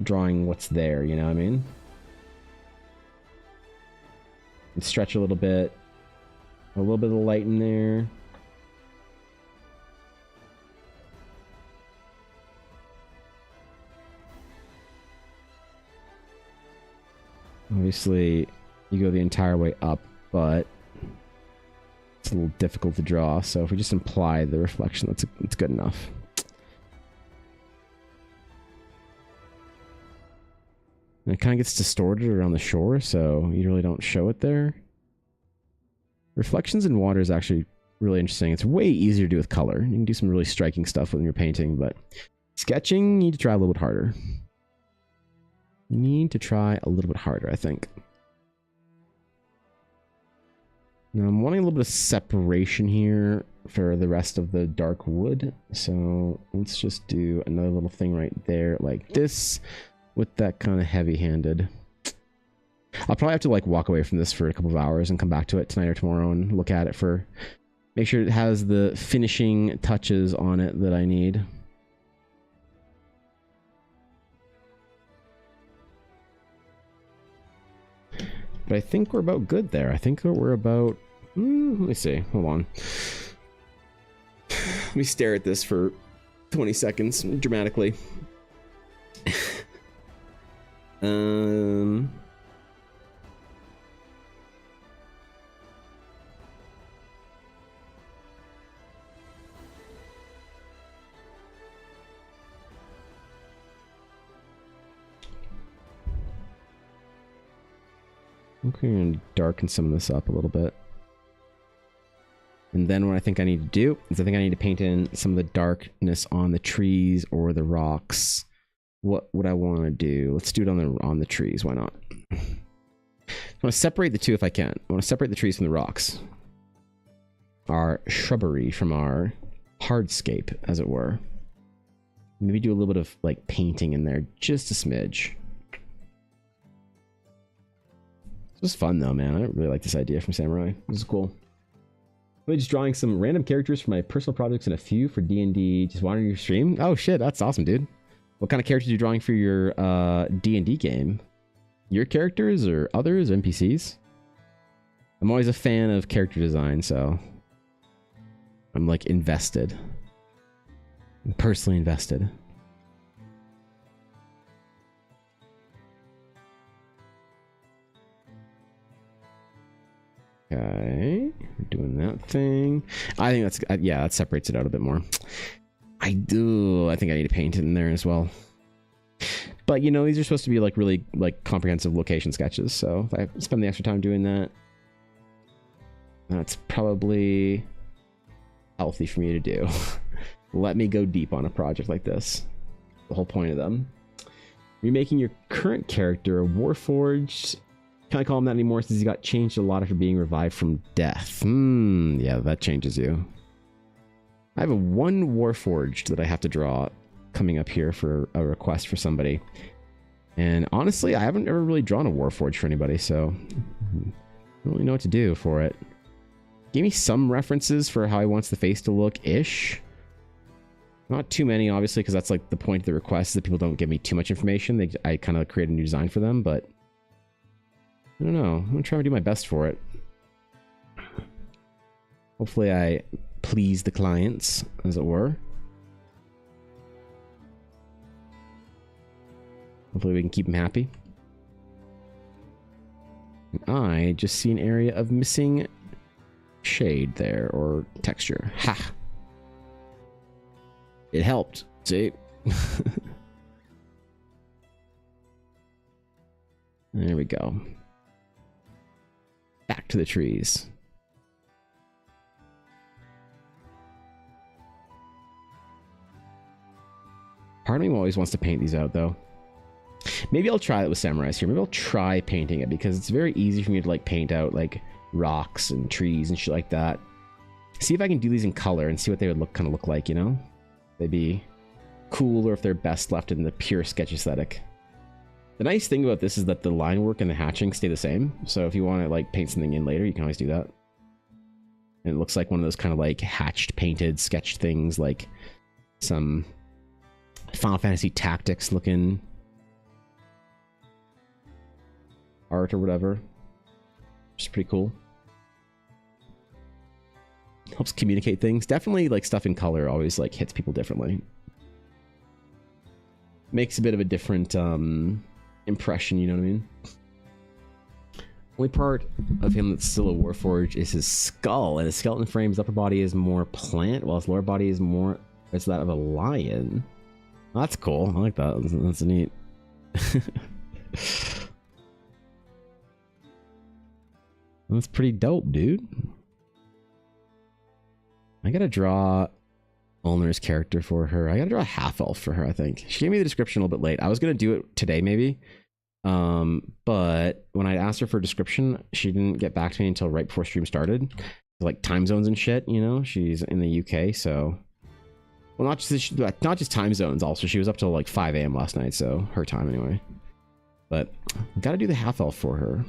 drawing what's there, you know what I mean? And stretch a little bit of the light in there. Obviously, you go the entire way up, but it's a little difficult to draw, so if we just imply the reflection, that's good enough. And it kind of gets distorted around the shore, so you really don't show it there. Reflections in water is actually really interesting. It's way easier to do with color. You can do some really striking stuff when you're painting, but sketching, you need to try a little bit harder. You need to try a little bit harder, I think. Now I'm wanting a little bit of separation here for the rest of the dark wood. So let's just do another little thing right there like this with that kind of heavy-handed. I'll probably have to like walk away from this for a couple of hours and come back to it tonight or tomorrow and look at it for, make sure it has the finishing touches on it that I need. But I think we're about good there. I think we're about, let me see, hold on. Let me stare at this for 20 seconds dramatically. Okay, I'm going to darken some of this up a little bit. And then what I think I need to do is I think I need to paint in some of the darkness on the trees or the rocks. What would I want to do? Let's do it on the trees. Why not? I want to separate the two if I can. I want to separate the trees from the rocks. Our shrubbery from our hardscape, as it were. Maybe do a little bit of like painting in there, just a smidge. This was fun though, man. I really like this idea from Samurai. This is cool. I'm just drawing some random characters for my personal projects and a few for D&D. Just watching your stream. Oh shit, that's awesome, dude. What kind of characters are you drawing for your D&D game? Your characters or others or NPCs? I'm always a fan of character design, so I'm like invested. I'm personally invested. Okay, we're doing that thing. I think that's, yeah, that separates it out a bit more. I think I need to paint it in there as well. But you know, these are supposed to be like really like comprehensive location sketches. So if I spend the extra time doing that, that's probably healthy for me to do. Let me go deep on a project like this. The whole point of them. Remaking your current character, Warforged. Can't call him that anymore since he got changed a lot after being revived from death. Yeah, that changes you. I have a one Warforged that I have to draw coming up here for a request for somebody. And honestly, I haven't ever really drawn a Warforged for anybody, so I don't really know what to do for it. Give me some references for how he wants the face to look-ish. Not too many, obviously, because that's like the point of the request, is that people don't give me too much information. I kind of create a new design for them, but I don't know. I'm going to try to do my best for it. Hopefully I please the clients, as it were. Hopefully we can keep them happy. And I just see an area of missing shade there, or texture. Ha! It helped. See? There we go. Back to the trees. Part of me always wants to paint these out, though. Maybe I'll try it with Samurais here. Maybe I'll try painting it, because it's very easy for me to like paint out like rocks and trees and shit like that. See if I can do these in color and see what they would kind of look like, you know? They'd be cool, or if they're best left in the pure sketch aesthetic. The nice thing about this is that the line work and the hatching stay the same. So if you want to like paint something in later, you can always do that. And it looks like one of those kind of like hatched, painted, sketched things, like some Final Fantasy Tactics looking art or whatever. Which is pretty cool. Helps communicate things. Definitely like stuff in color always like hits people differently. Makes a bit of a different impression, you know what I mean? Only part of him that's still a Warforged is his skull, and his skeleton frame's upper body is more plant, while his lower body is more, it's that of a lion. Oh, that's cool. I like that. That's neat. That's pretty dope, dude. I gotta draw Ulner's character for her. I gotta draw a half-elf for her, I think. She gave me the description a little bit late. I was gonna do it today, maybe. But when I asked her for a description, she didn't get back to me until right before stream started. Like time zones and shit, you know? She's in the UK, so... Well, not just time zones, also. She was up till like 5 a.m. last night, so her time anyway. But we gotta do the half elf for her.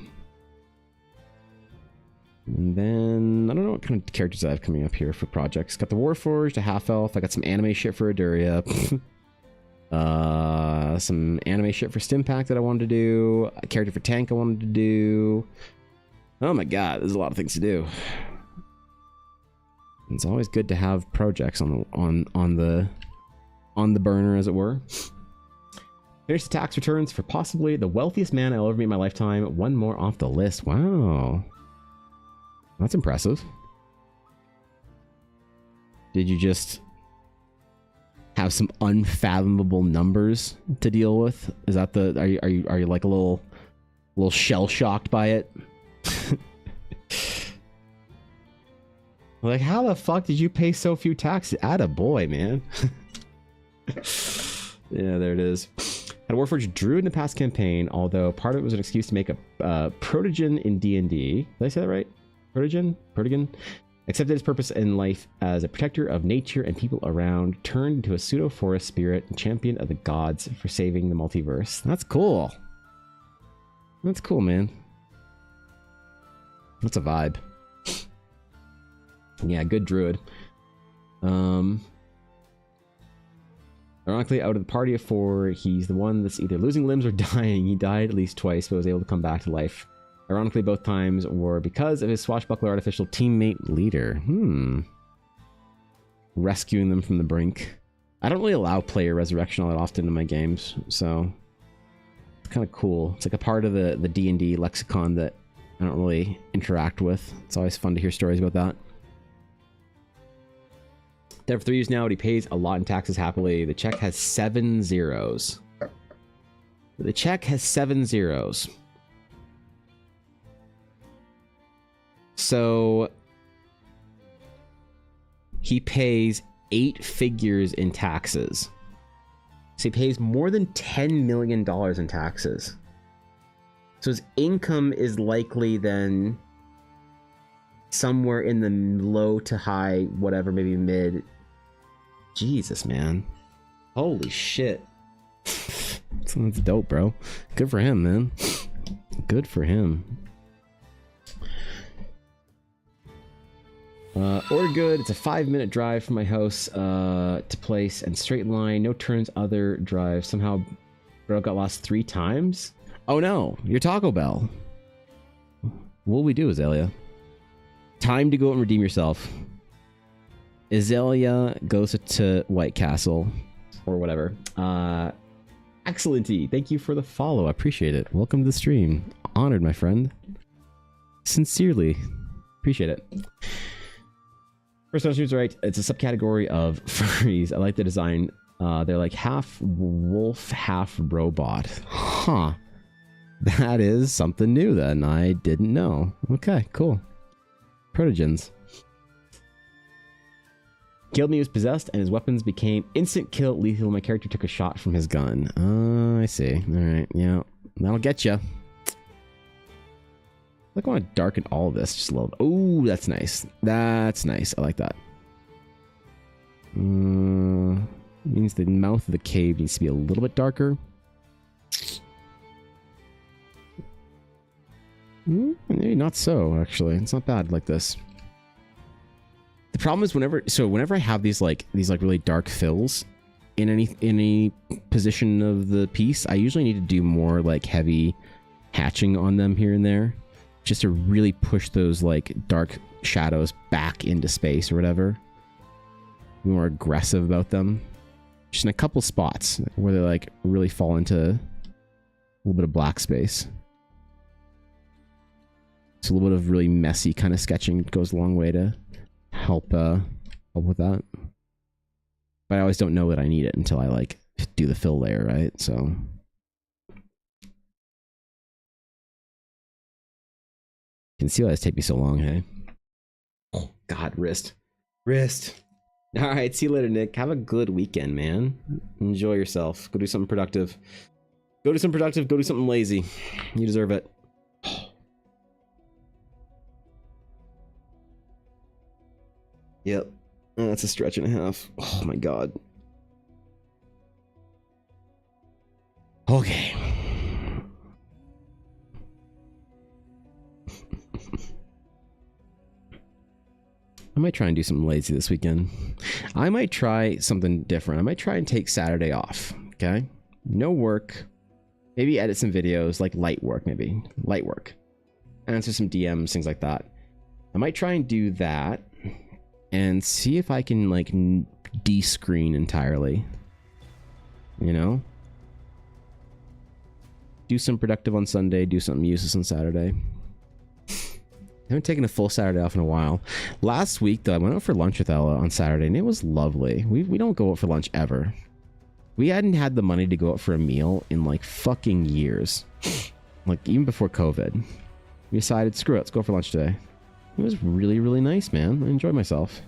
And then I don't know what kind of characters I have coming up here for projects. Got the Warforged, a half elf. I got some anime shit for Aduria. Some anime shit for Stimpack that I wanted to do. A character for Tank I wanted to do. Oh my god, there's a lot of things to do. It's always good to have projects on the burner, as it were. Finished the tax returns for possibly the wealthiest man I'll ever meet in my lifetime. One more off the list. Wow. That's impressive. Did you just have some unfathomable numbers to deal with? Is that the are you like a little shell shocked by it? Like, how the fuck did you pay so few taxes? Attaboy, man. Yeah, there it is. Had a Warforged Druid in the past campaign, although part of it was an excuse to make a protogen in D&D. Did I say that right? Protogen? Accepted his purpose in life as a protector of nature and people around, turned into a pseudo-forest spirit and champion of the gods for saving the multiverse. That's cool. That's cool, man. That's a vibe. Yeah, good druid. Ironically, out of the party of 4, he's the one that's either losing limbs or dying. He died at least twice, but was able to come back to life. Ironically, both times were because of his swashbuckler artificial teammate leader. Rescuing them from the brink. I don't really allow player resurrection all that often in my games, so it's kind of cool. It's like a part of the D&D lexicon that I don't really interact with. It's always fun to hear stories about that. Dead for 3 years now, but he pays a lot in taxes happily. The check has 7 zeros. The check has 7 zeros. So he pays 8 figures in taxes. So he pays more than $10 million in taxes. So his income is likely then somewhere in the low to high, whatever, maybe mid. Jesus, man. Holy shit. That's dope, bro. Good for him, man. Good for him. Or good. It's a 5-minute drive from my house to place and straight line. No turns, other drive. Somehow, bro got lost 3 times. Oh no, you're Taco Bell. What'll we do, Azalea? Time to go out and redeem yourself. Azalea goes to White Castle or whatever. Excellenty, thank you for the follow. I appreciate it. Welcome to the stream. Honored, my friend. Sincerely. Appreciate it. First one is right. It's a subcategory of furries. I like the design. They're like half wolf, half robot. Huh. That is something new then. I didn't know. Okay, cool. Protogens. Killed me, he was possessed, and his weapons became instant kill lethal. My character took a shot from his gun. I see. Alright, yeah. That'll get you. I want to darken all of this just a little. Oh, that's nice. That's nice. I like that. Means the mouth of the cave needs to be a little bit darker. Maybe not so, actually. It's not bad like this. The problem is whenever I have these really dark fills in any position of the piece, I usually need to do more like heavy hatching on them here and there, just to really push those like dark shadows back into space or whatever. Be more aggressive about them. Just in a couple spots where they like really fall into a little bit of black space. So a little bit of really messy kind of sketching goes a long way to help with that. But I always don't know that I need it until I like do the fill layer, right? So can see why this take me so long, hey? Oh God, wrist. All right, see you later, Nick. Have a good weekend, man. Enjoy yourself. Go do something productive. Go do something lazy. You deserve it. Yep. Oh, that's a stretch and a half. Oh my God. Okay. I might try and do something lazy this weekend. I might try something different. I might try and take Saturday off. Okay? No work. Maybe edit some videos, like light work, maybe. Light work. Answer some DMs, things like that. I might try and do that and see if I can, like, de-screen entirely. You know? Do some productive on Sunday, do something useless on Saturday. I haven't taken a full Saturday off in a while. Last week, though, I went out for lunch with Ella on Saturday, and it was lovely. We don't go out for lunch ever. We hadn't had the money to go out for a meal in, like, fucking years. Like, even before COVID. We decided, screw it, let's go for lunch today. It was really, really nice, man. I enjoyed myself.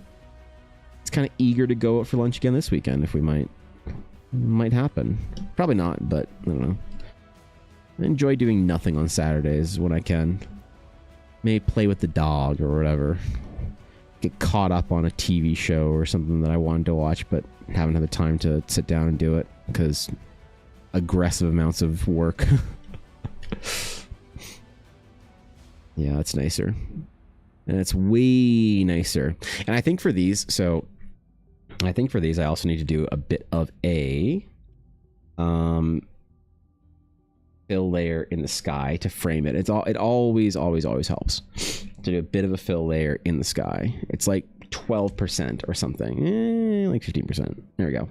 It's kind of eager to go out for lunch again this weekend, if we might. It might happen. Probably not, but I don't know. I enjoy doing nothing on Saturdays when I can. Maybe play with the dog or whatever. Get caught up on a TV show or something that I wanted to watch but haven't had the time to sit down and do it because aggressive amounts of work. Yeah, it's nicer. And it's way nicer. And I think for these, I also need to do a bit of a fill layer in the sky to frame it. It always helps to do a bit of a fill layer in the sky. It's like 12% or something, like 15%. There we go.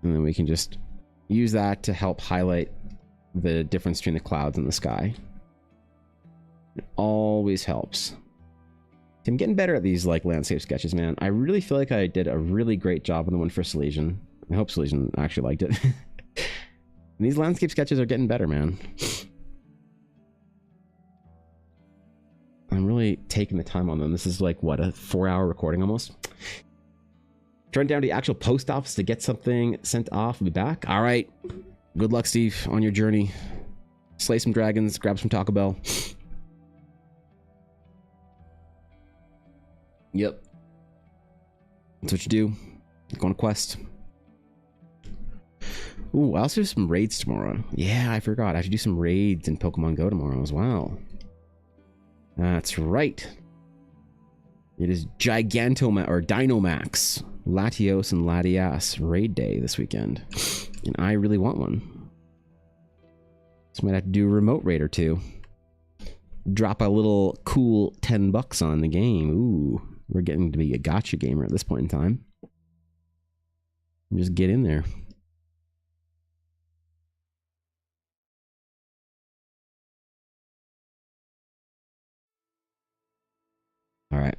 And then we can just use that to help highlight the difference between the clouds and the sky. It always helps. I'm getting better at these like landscape sketches, man. I really feel like I did a really great job on the one for Silesian. I hope Silesian actually liked it. And these landscape sketches are getting better, man. I'm really taking the time on them. This is like, what, a 4-hour recording almost? Turn down to the actual post office to get something sent off. We'll be back. All right. Good luck, Steve, on your journey. Slay some dragons, grab some Taco Bell. Yep. That's what you do. Go on a quest. Ooh, I also do some raids tomorrow. Yeah, I forgot. I have to do some raids in Pokemon Go tomorrow as well. That's right. It is Gigantoma or Dynamax, Latios and Latias raid day this weekend. And I really want one. So I might have to do a remote raid or two. Drop a little cool $10 on the game. Ooh, we're getting to be a gacha gamer at this point in time. Just get in there. All right.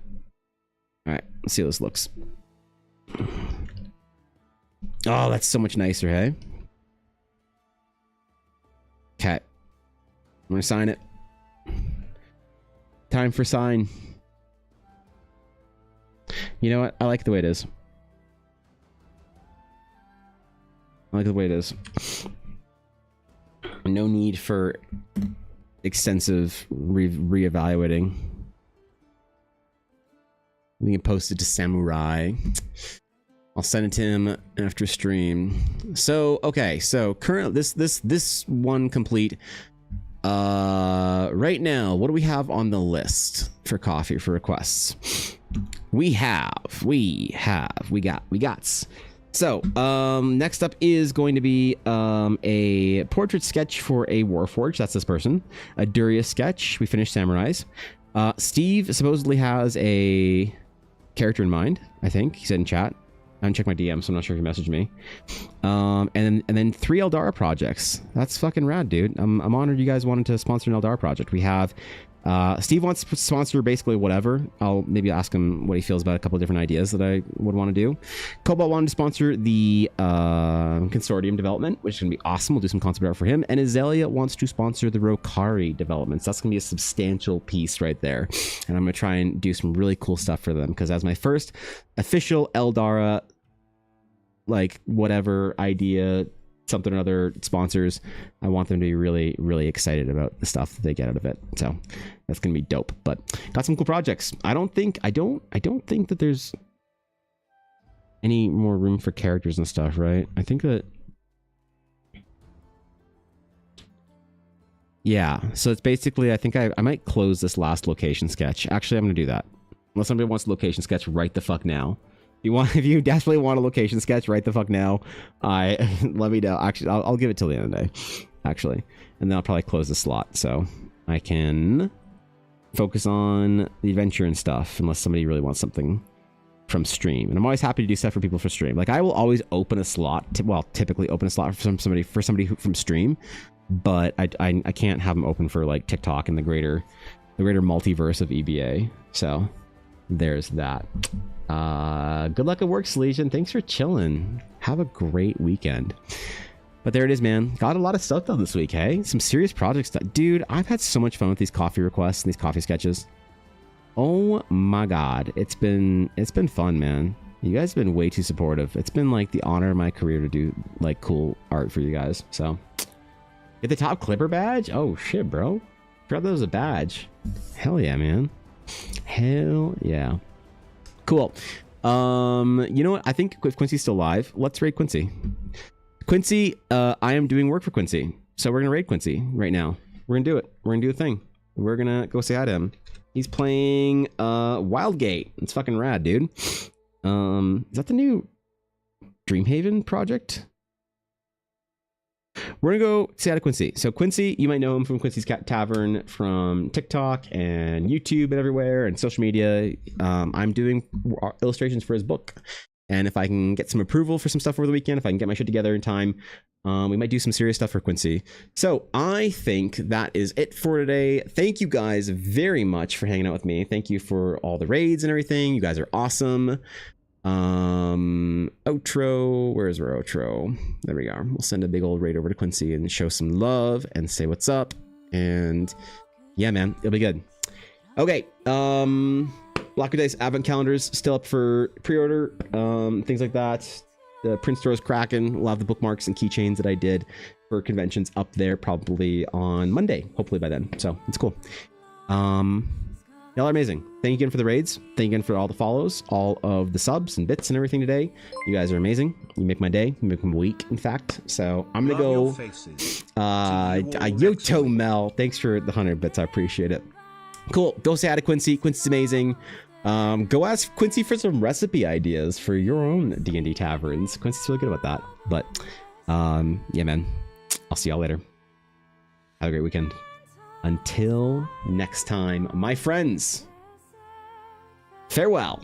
All right, let's see how this looks. Oh, that's so much nicer, hey? Okay. I'm gonna sign it. Time for sign. You know what? I like the way it is. I like the way it is. No need for extensive reevaluating. We can post it to Samurai. I'll send it to him after stream. So, okay, so current this one complete. Right now, what do we have on the list for coffee for requests? We got. So, next up is going to be a portrait sketch for a Warforged. That's this person. A Durius sketch. We finished Samurais. Steve supposedly has a character in mind, I think. He said in chat. I haven't checked my DM, so I'm not sure if he messaged me. And then 3 Eldara projects. That's fucking rad, dude. I'm honored you guys wanted to sponsor an Eldara project. We have Steve wants to sponsor basically whatever. I'll maybe ask him what he feels about a couple of different ideas that I would want to do. Cobalt wanted to sponsor the consortium development, which is going to be awesome. We'll do some concept art for him. And Azalea wants to sponsor the Rokari developments. That's going to be a substantial piece right there. And I'm going to try and do some really cool stuff for them, because as my first official Eldara, like whatever idea, something or other sponsors, I want them to be really, really excited about the stuff that they get out of it. So that's gonna be dope. But got some cool projects. I don't think that there's any more room for characters and stuff, right? I think that Yeah, so it's basically, I think I might close this last location sketch. Actually, I'm gonna do that. Unless somebody wants a location sketch right the fuck now. If you desperately want a location sketch right the fuck now, let me know. Actually, I'll give it till the end of the day, actually. And then I'll probably close the slot so I can focus on the adventure and stuff, unless somebody really wants something from stream. And I'm always happy to do stuff for people for stream. Like, I will always open a slot, typically open a slot for somebody from stream, but I can't have them open for like TikTok and the greater multiverse of EBA. So there's that. Good luck at work, Legion. Thanks for chilling. Have a great weekend. But there it is, man. Got a lot of stuff done this week, hey? Some serious project stuff. Dude, I've had so much fun with these coffee requests and these coffee sketches. Oh my god. It's been fun, man. You guys have been way too supportive. It's been like the honor of my career to do like cool art for you guys. So get the top clipper badge? Oh shit, bro. Forgot that was a badge. Hell yeah, man. Hell yeah. Cool. You know what? I think if Quincy's still live, let's raid Quincy. Quincy, I am doing work for Quincy. So we're gonna raid Quincy right now. We're gonna do it. We're gonna do a thing. We're gonna go say hi to him. He's playing Wildgate. It's fucking rad, dude. Is that the new Dreamhaven project? We're gonna go say hi to Quincy. So Quincy, you might know him from Quincy's Cat Tavern from TikTok and YouTube and everywhere and social media. I'm doing illustrations for his book. And if I can get some approval for some stuff over the weekend, if I can get my shit together in time, we might do some serious stuff for Quincy. So I think that is it for today. Thank you guys very much for hanging out with me. Thank you for all the raids and everything. You guys are awesome. Outro. Where's our outro? There we are. We'll send a big old raid over to Quincy and show some love and say what's up. And yeah, man, it'll be good. Okay. Black Dice Advent calendars still up for pre-order, things like that. The print store is cracking. We'll have the bookmarks and keychains that I did for conventions up there probably on Monday, hopefully by then. So it's cool. Y'all are amazing. Thank you again for the raids. Thank you again for all the follows, all of the subs and bits and everything today. You guys are amazing. You make my day. You make my week, in fact. So I'm gonna go. Yoto Mel. Thanks for the 100 bits. I appreciate it. Cool. Go say hi to Quincy. Quincy's amazing. Go ask Quincy for some recipe ideas for your own D&D taverns. Quincy's really good about that. But yeah, man. I'll see y'all later. Have a great weekend. Until next time, my friends. Farewell.